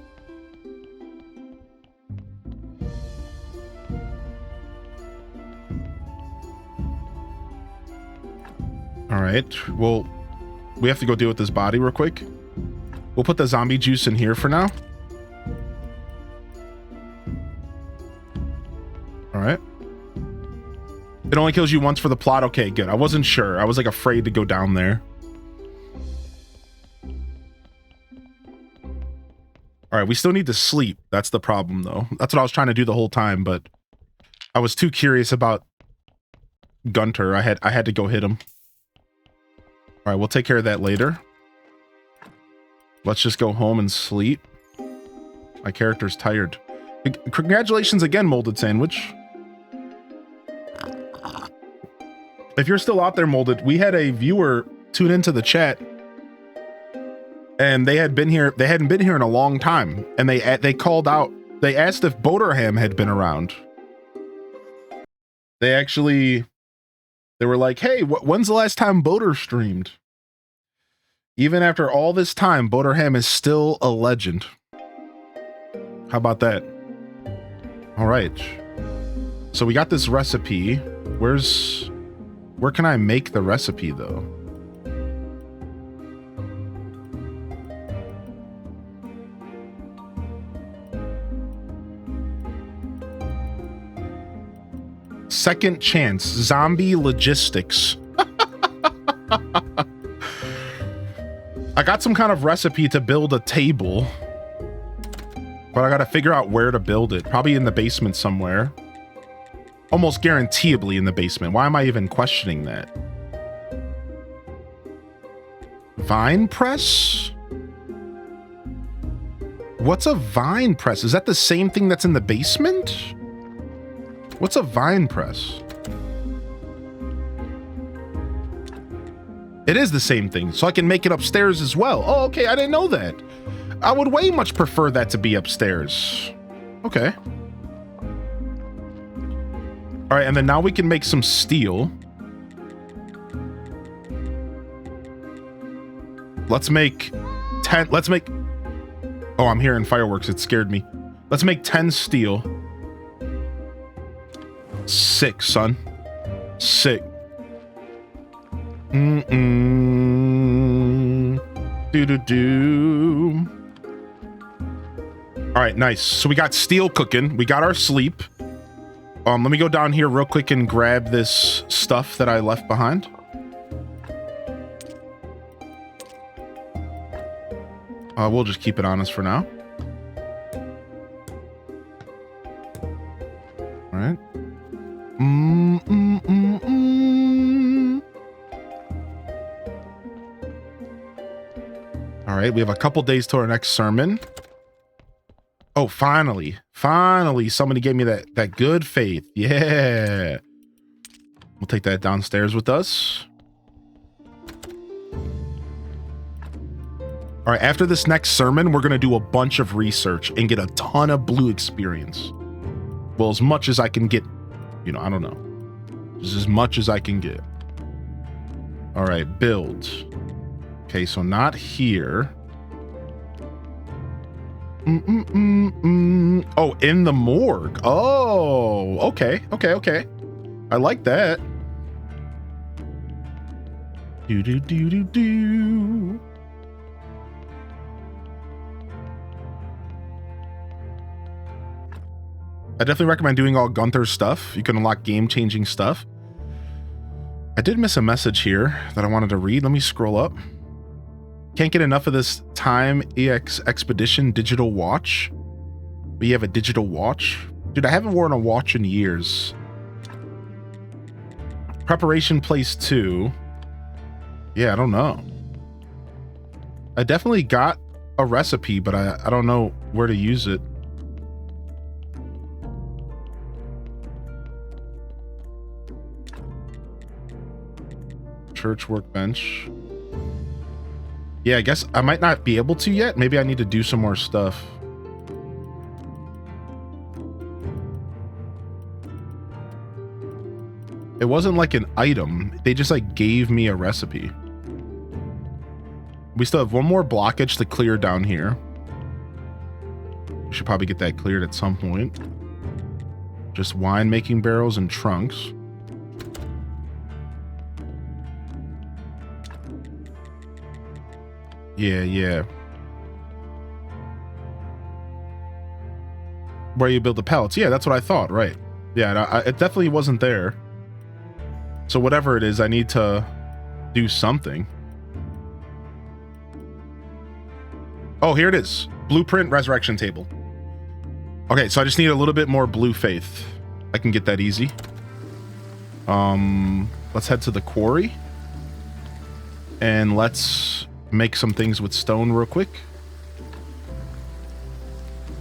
All right, well, we have to go deal with this body real quick. We'll put the zombie juice in here for now. All right. It only kills you once for the plot. Okay, good. I wasn't sure. I was like afraid to go down there. All right, we still need to sleep. That's the problem, though. That's what I was trying to do the whole time, but I was too curious about Gunter. I had to go hit him. All right, we'll take care of that later. Let's just go home and sleep. My character's tired. Congratulations again, Molded Sandwich. If you're still out there, Molded, we had a viewer tune into the chat, and they hadn't been here in a long time, and they called out. They asked if Boderham had been around. They were like, "Hey, when's the last time Boder streamed?" Even after all this time, Boderham is still a legend. How about that? All right. So we got this recipe. Where can I make the recipe, though? Second chance, zombie logistics. I got some kind of recipe to build a table, but I gotta figure out where to build it. Probably in the basement somewhere. Almost guaranteeably in the basement. Why am I even questioning that? Vine press? What's a vine press? Is that the same thing that's in the basement? What's a vine press? It is the same thing, so I can make it upstairs as well. Oh, okay, I didn't know that. I would way much prefer that to be upstairs. Okay. All right, and then now we can make some steel. Let's make 10. Oh, I'm hearing fireworks. It scared me. Let's make 10 steel. 6, son. 6. Do. All right, nice. So we got steel cooking. We got our sleep. Let me go down here real quick and grab this stuff that I left behind. We'll just keep it on us for now. All right. All right, we have a couple days to our next sermon. Oh, finally Finally, somebody gave me that good faith. Yeah. We'll take that downstairs with us. All right, after this next sermon, we're going to do a bunch of research and get a ton of blue experience. Well, as much as I can get, you know, I don't know. Just as much as I can get. All right, build. Okay, so not here. Oh, in the morgue. Oh, okay. I like that. Do. I definitely recommend doing all Gunther's stuff. You can unlock game-changing stuff. I did miss a message here that I wanted to read. Let me scroll up. Can't get enough of this Time EX Expedition digital watch. But you have a digital watch? Dude, I haven't worn a watch in years. Preparation place 2. Yeah, I don't know. I definitely got a recipe, but I don't know where to use it. Church workbench. Yeah, I guess I might not be able to yet. Maybe I need to do some more stuff. It wasn't like an item. They just like gave me a recipe. We still have one more blockage to clear down here. We should probably get that cleared at some point. Just wine making barrels and trunks. Yeah. Where you build the pallets. Yeah, that's what I thought, right. Yeah, it definitely wasn't there. So whatever it is, I need to do something. Oh, here it is. Blueprint resurrection table. Okay, so I just need a little bit more blue faith. I can get that easy. Let's head to the quarry. And let's make some things with stone real quick.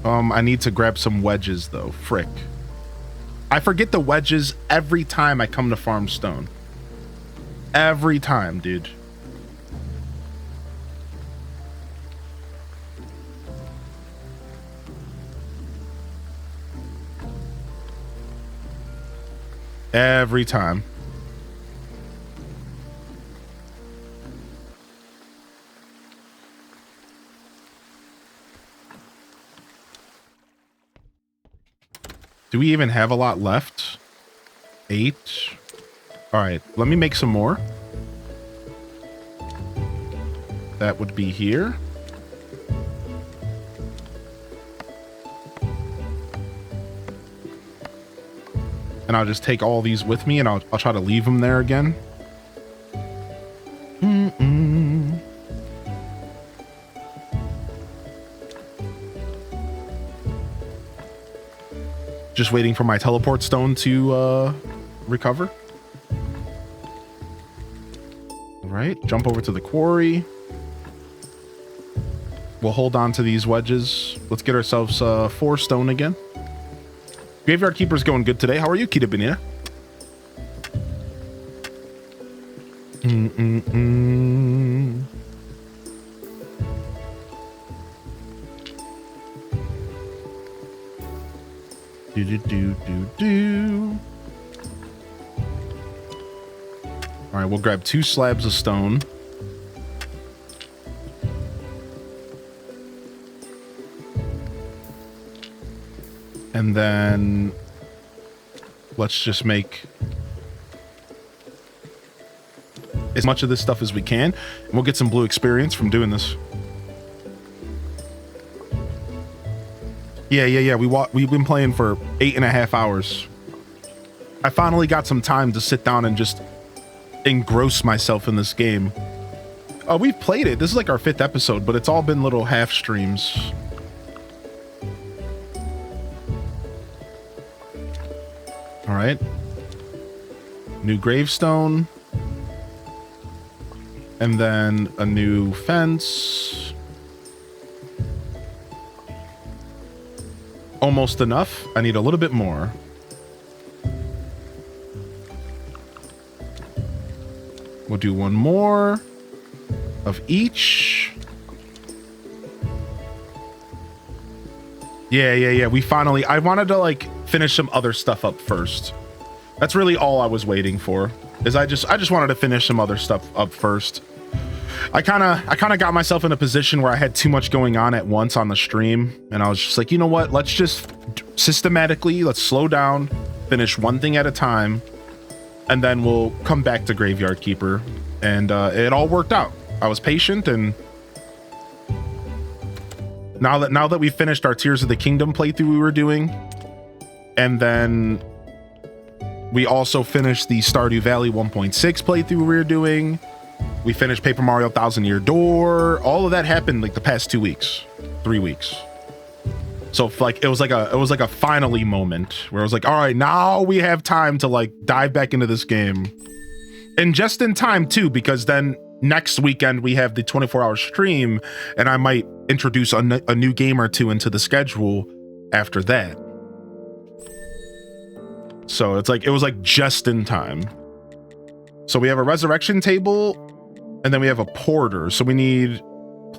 I need to grab some wedges though. Frick. I forget the wedges every time I come to farm stone. Every time, dude. Every time. Do we even have a lot left? 8. All right, let me make some more. That would be here. And I'll just take all these with me and I'll try to leave them there again. Just waiting for my teleport stone to recover. All right, jump over to the quarry. We'll hold on to these wedges. Let's get ourselves 4 stone again. Graveyard Keeper's going good today. How are you, Kita Benita? Do. All right, we'll grab 2 slabs of stone. And then let's just make as much of this stuff as we can, and we'll get some blue experience from doing this. Yeah. We've been playing for 8.5 hours. I finally got some time to sit down and just engross myself in this game. We've played it. This is like our 5th episode, but it's all been little half streams. All right. New gravestone. And then a new fence. almost enough. I need a little bit more. We'll do one more of each. Yeah. We finally, I wanted to like finish some other stuff up first. That's really all I was waiting for, is I just wanted to finish some other stuff up first. I kind of got myself in a position where I had too much going on at once on the stream, and I was just like, you know what? Let's just systematically, let's slow down, finish one thing at a time, and then we'll come back to Graveyard Keeper. And it all worked out. I was patient, and now that we finished our Tears of the Kingdom playthrough we were doing, and then we also finished the Stardew Valley 1.6 playthrough we were doing. We finished Paper Mario Thousand Year Door. All of that happened like the past 2 weeks, 3 weeks. So like it was like a finally moment where I was like, all right, now we have time to like dive back into this game. And just in time too, because then next weekend we have the 24-hour stream, and I might introduce a new game or two into the schedule after that. So it's like, it was like just in time. So we have a resurrection table, and then we have a porter. So we need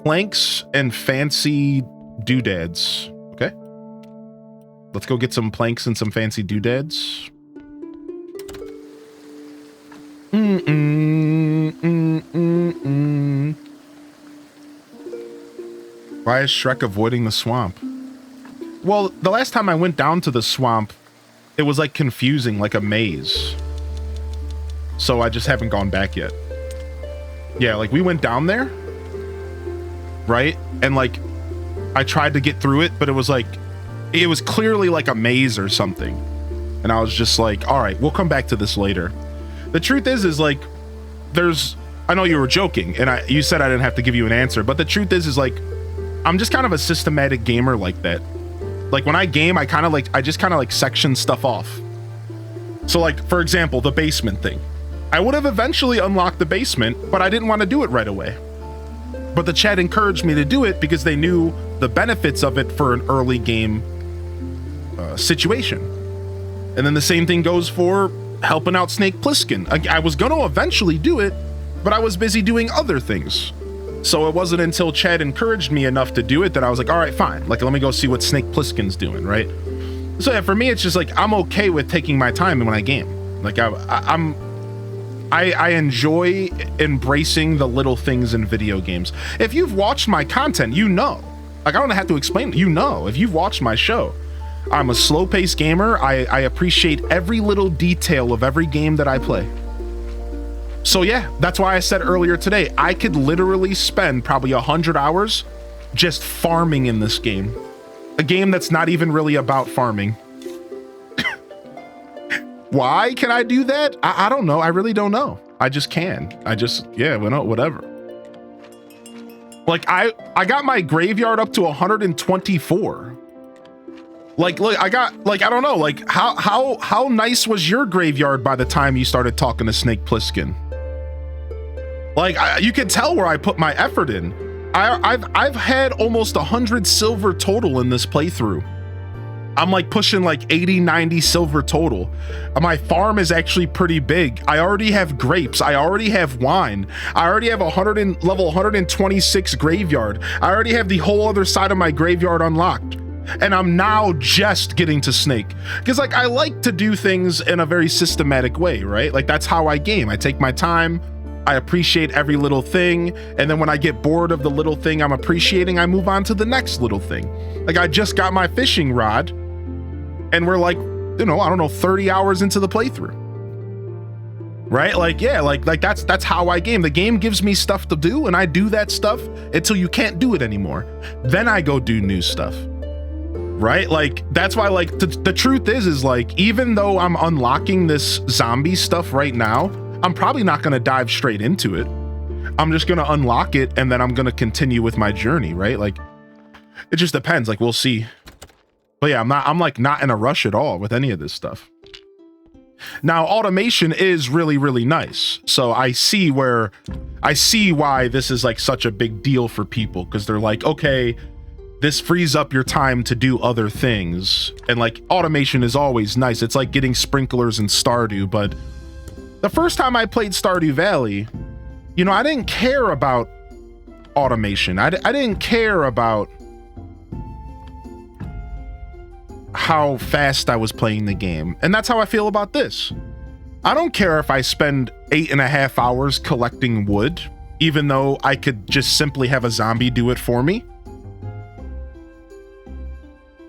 planks and fancy doodads. Okay. Let's go get some planks and some fancy doodads. Why is Shrek avoiding the swamp? Well, the last time I went down to the swamp, it was like confusing, like a maze. So I just haven't gone back yet. Yeah, like we went down there, right? And like I tried to get through it, but it was clearly like a maze or something. And I was just like, all right, we'll come back to this later. The truth is like, I know you were joking, and you said I didn't have to give you an answer, but the truth is like, I'm just kind of a systematic gamer like that. Like when I game, I just kind of like section stuff off. So like, for example, the basement thing. I would have eventually unlocked the basement, but I didn't want to do it right away. But the chat encouraged me to do it because they knew the benefits of it for an early game situation. And then the same thing goes for helping out Snake Plissken. I was going to eventually do it, but I was busy doing other things. So it wasn't until Chad encouraged me enough to do it that I was like, all right, fine. Like, let me go see what Snake Plissken's doing, right? So yeah, for me, it's just like, I'm okay with taking my time when I game. Like I enjoy embracing the little things in video games. If you've watched my content, you know. Like, I don't have to explain it. You know, if you've watched my show, I'm a slow-paced gamer. I appreciate every little detail of every game that I play. So yeah, that's why I said earlier today, I could literally spend probably 100 hours just farming in this game. A game that's not even really about farming. Why can I do that? I don't know. I really don't know. I just can. Yeah, whatever. Like I got my graveyard up to 124. Like, look, I don't know. Like how nice was your graveyard by the time you started talking to Snake Plissken? Like you could tell where I put my effort in. I've had almost 100 silver total in this playthrough. I'm like pushing like 80, 90 silver total. My farm is actually pretty big. I already have grapes. I already have wine. I already have level 126 graveyard. I already have the whole other side of my graveyard unlocked. And I'm now just getting to Snake. Because like I like to do things in a very systematic way, right? Like that's how I game. I take my time. I appreciate every little thing, and then when I get bored of the little thing I'm appreciating, I move on to the next little thing. Like I just got my fishing rod, and we're like, I don't know, 30 hours into the playthrough. Right? Like, yeah, like that's how I game. The game gives me stuff to do, and I do that stuff until you can't do it anymore. Then I go do new stuff. Right? Like that's why like the truth is like, even though I'm unlocking this zombie stuff right now, I'm probably not going to dive straight into it. I'm just going to unlock it, and then I'm going to continue with my journey, right? Like, it just depends. Like, we'll see. But yeah, I'm like not in a rush at all with any of this stuff. Now, automation is really, really nice. So I see why this is like such a big deal for people, because they're like, okay, this frees up your time to do other things. And like automation is always nice. It's like getting sprinklers in Stardew, but the first time I played Stardew Valley, you know, I didn't care about automation. I didn't care about how fast I was playing the game. And that's how I feel about this. I don't care if I spend 8.5 hours collecting wood, even though I could just simply have a zombie do it for me.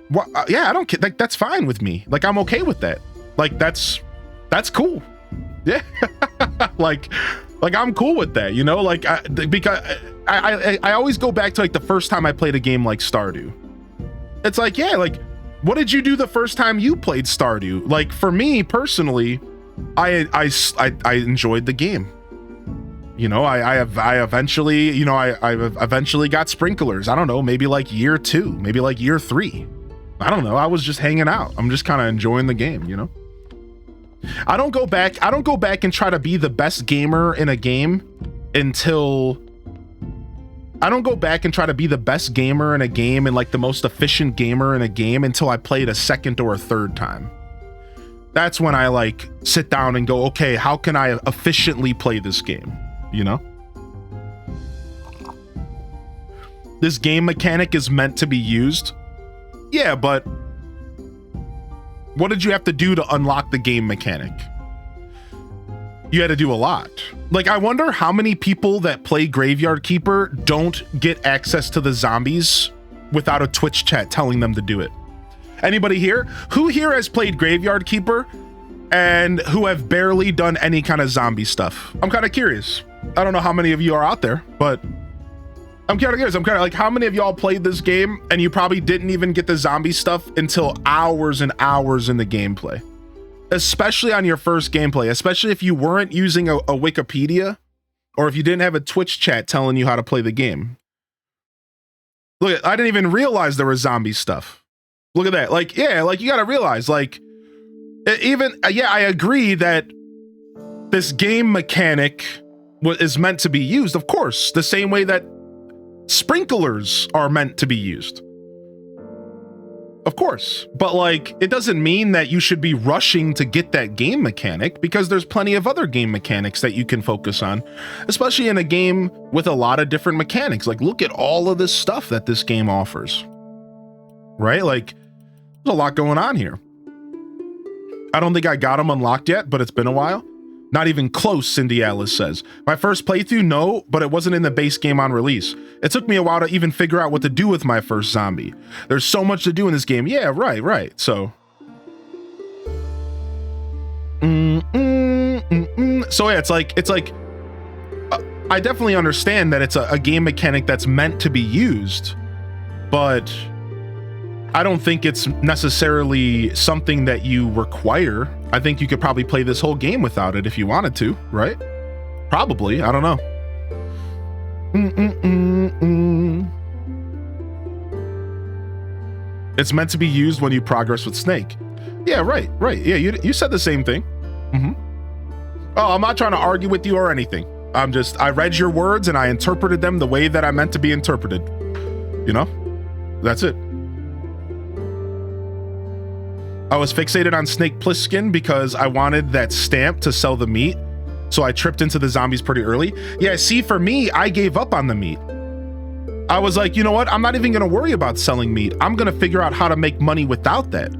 What? Yeah, I don't care. Like, that's fine with me. Like, I'm okay with that. Like, that's cool. Yeah. like I'm cool with that, you know? Like, because I always go back to like the first time I played a game like Stardew. It's like, yeah, like, what did you do the first time you played Stardew? Like, for me personally, I enjoyed the game. You know, I eventually, you know, I eventually got sprinklers. I don't know, maybe like year 2, maybe like year 3. I don't know. I was just hanging out. I'm just kind of enjoying the game, you know? I don't go back and try to be the best gamer in a game until I don't go back and try to be the best gamer in a game and like the most efficient gamer in a game until I play it a second or a third time. That's when I like sit down and go, okay, how can I efficiently play this game? You know? This game mechanic is meant to be used. Yeah, but what did you have to do to unlock the game mechanic? You had to do a lot. Like, I wonder how many people that play Graveyard Keeper don't get access to the zombies without a Twitch chat telling them to do it. Anybody here? Who here has played Graveyard Keeper and who have barely done any kind of zombie stuff? I'm kind of curious. I don't know how many of you are out there, but I'm kind of curious. I'm kind of like, how many of y'all played this game and you probably didn't even get the zombie stuff until hours and hours in the gameplay? Especially on your first gameplay, especially if you weren't using a Wikipedia or if you didn't have a Twitch chat telling you how to play the game. Look, I didn't even realize there was zombie stuff. Look at that. Like, yeah, like you got to realize, like, even, yeah, I agree that this game mechanic is meant to be used, of course, the same way that sprinklers are meant to be used. Of course, but like, it doesn't mean that you should be rushing to get that game mechanic, because there's plenty of other game mechanics that you can focus on, especially in a game with a lot of different mechanics. Like, look at all of this stuff that this game offers, right? Like, there's a lot going on here. I don't think I got them unlocked yet, but it's been a while. Not even close, Cindy Alice says. My first playthrough, no, but it wasn't in the base game on release. It took me a while to even figure out what to do with my first zombie. There's so much to do in this game. Yeah, right. So. So yeah, it's like, I definitely understand that it's a game mechanic that's meant to be used, but I don't think it's necessarily something that you require. I think you could probably play this whole game without it if you wanted to, right? Probably. I don't know. It's meant to be used when you progress with Snake. Yeah, right. Yeah, you said the same thing. Oh, I'm not trying to argue with you or anything. I read your words and I interpreted them the way that I meant to be interpreted. You know? That's it. I was fixated on Snake Plissken because I wanted that stamp to sell the meat, so I tripped into the zombies pretty early. Yeah, see, for me, I gave up on the meat. I was like, you know what? I'm not even going to worry about selling meat. I'm going to figure out how to make money without that.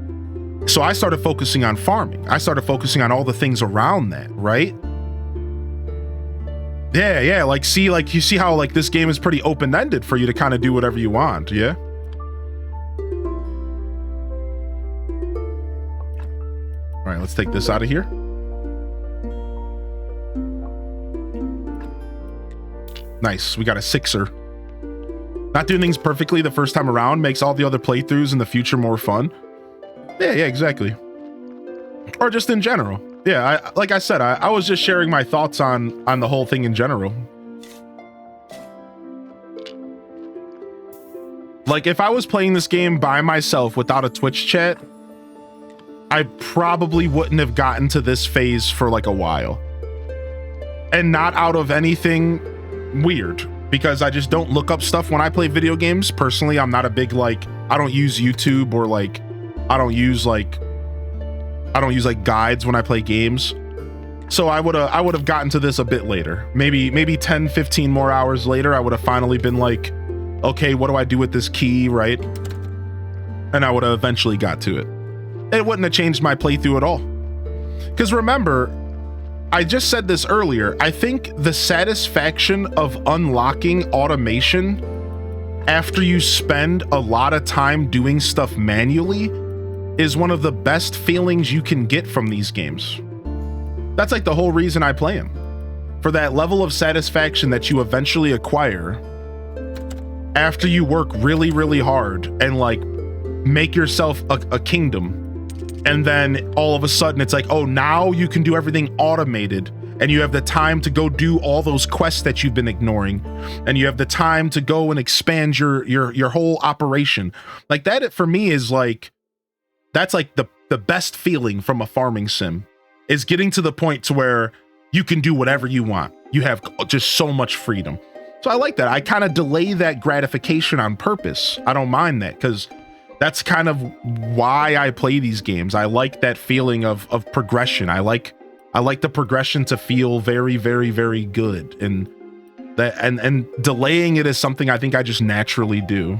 So I started focusing on farming. I started focusing on all the things around that, right? Yeah, like, you see how, like, this game is pretty open-ended for you to kind of do whatever you want, yeah? All right, let's take this out of here. Nice, we got a 6er. Not doing things perfectly the first time around makes all the other playthroughs in the future more fun. Yeah, exactly. Or just in general. Yeah, like I said, I was just sharing my thoughts on the whole thing in general. Like, if I was playing this game by myself without a Twitch chat, I probably wouldn't have gotten to this phase for like a while. And not out of anything weird. because I just don't look up stuff when I play video games. Personally, I'm not a big, like, I don't use YouTube, or like I don't use like guides when I play games. So I would have gotten to this a bit later. Maybe 10, 15 more hours later, I would have finally been like, okay, what do I do with this key, right? And I would have eventually got to it. It wouldn't have changed my playthrough at all. Because remember, I just said this earlier, I think the satisfaction of unlocking automation after you spend a lot of time doing stuff manually is one of the best feelings you can get from these games. That's like the whole reason I play them. For that level of satisfaction that you eventually acquire after you work really, really hard and like make yourself a kingdom. And then all of a sudden it's like, oh, now you can do everything automated, and you have the time to go do all those quests that you've been ignoring, and you have the time to go and expand your whole operation. Like that, for me, is like, that's like the best feeling from a farming sim, is getting to the point to where you can do whatever you want. You have just so much freedom. So I like that. I kind of delay that gratification on purpose. I don't mind that, because that's kind of why I play these games. I like that feeling of progression. I like the progression to feel very, very, very good. And that and delaying it is something I think I just naturally do.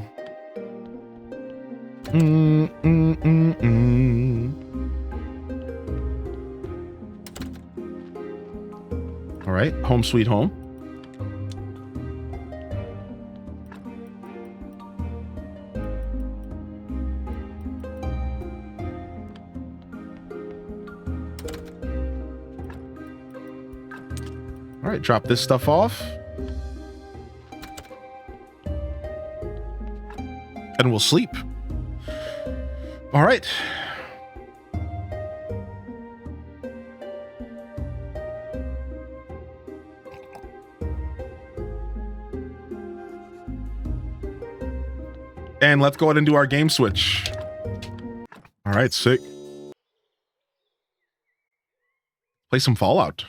All right, home sweet home. All right, drop this stuff off. And we'll sleep. All right. And let's go ahead and do our game switch. All right, sick. Play some Fallout.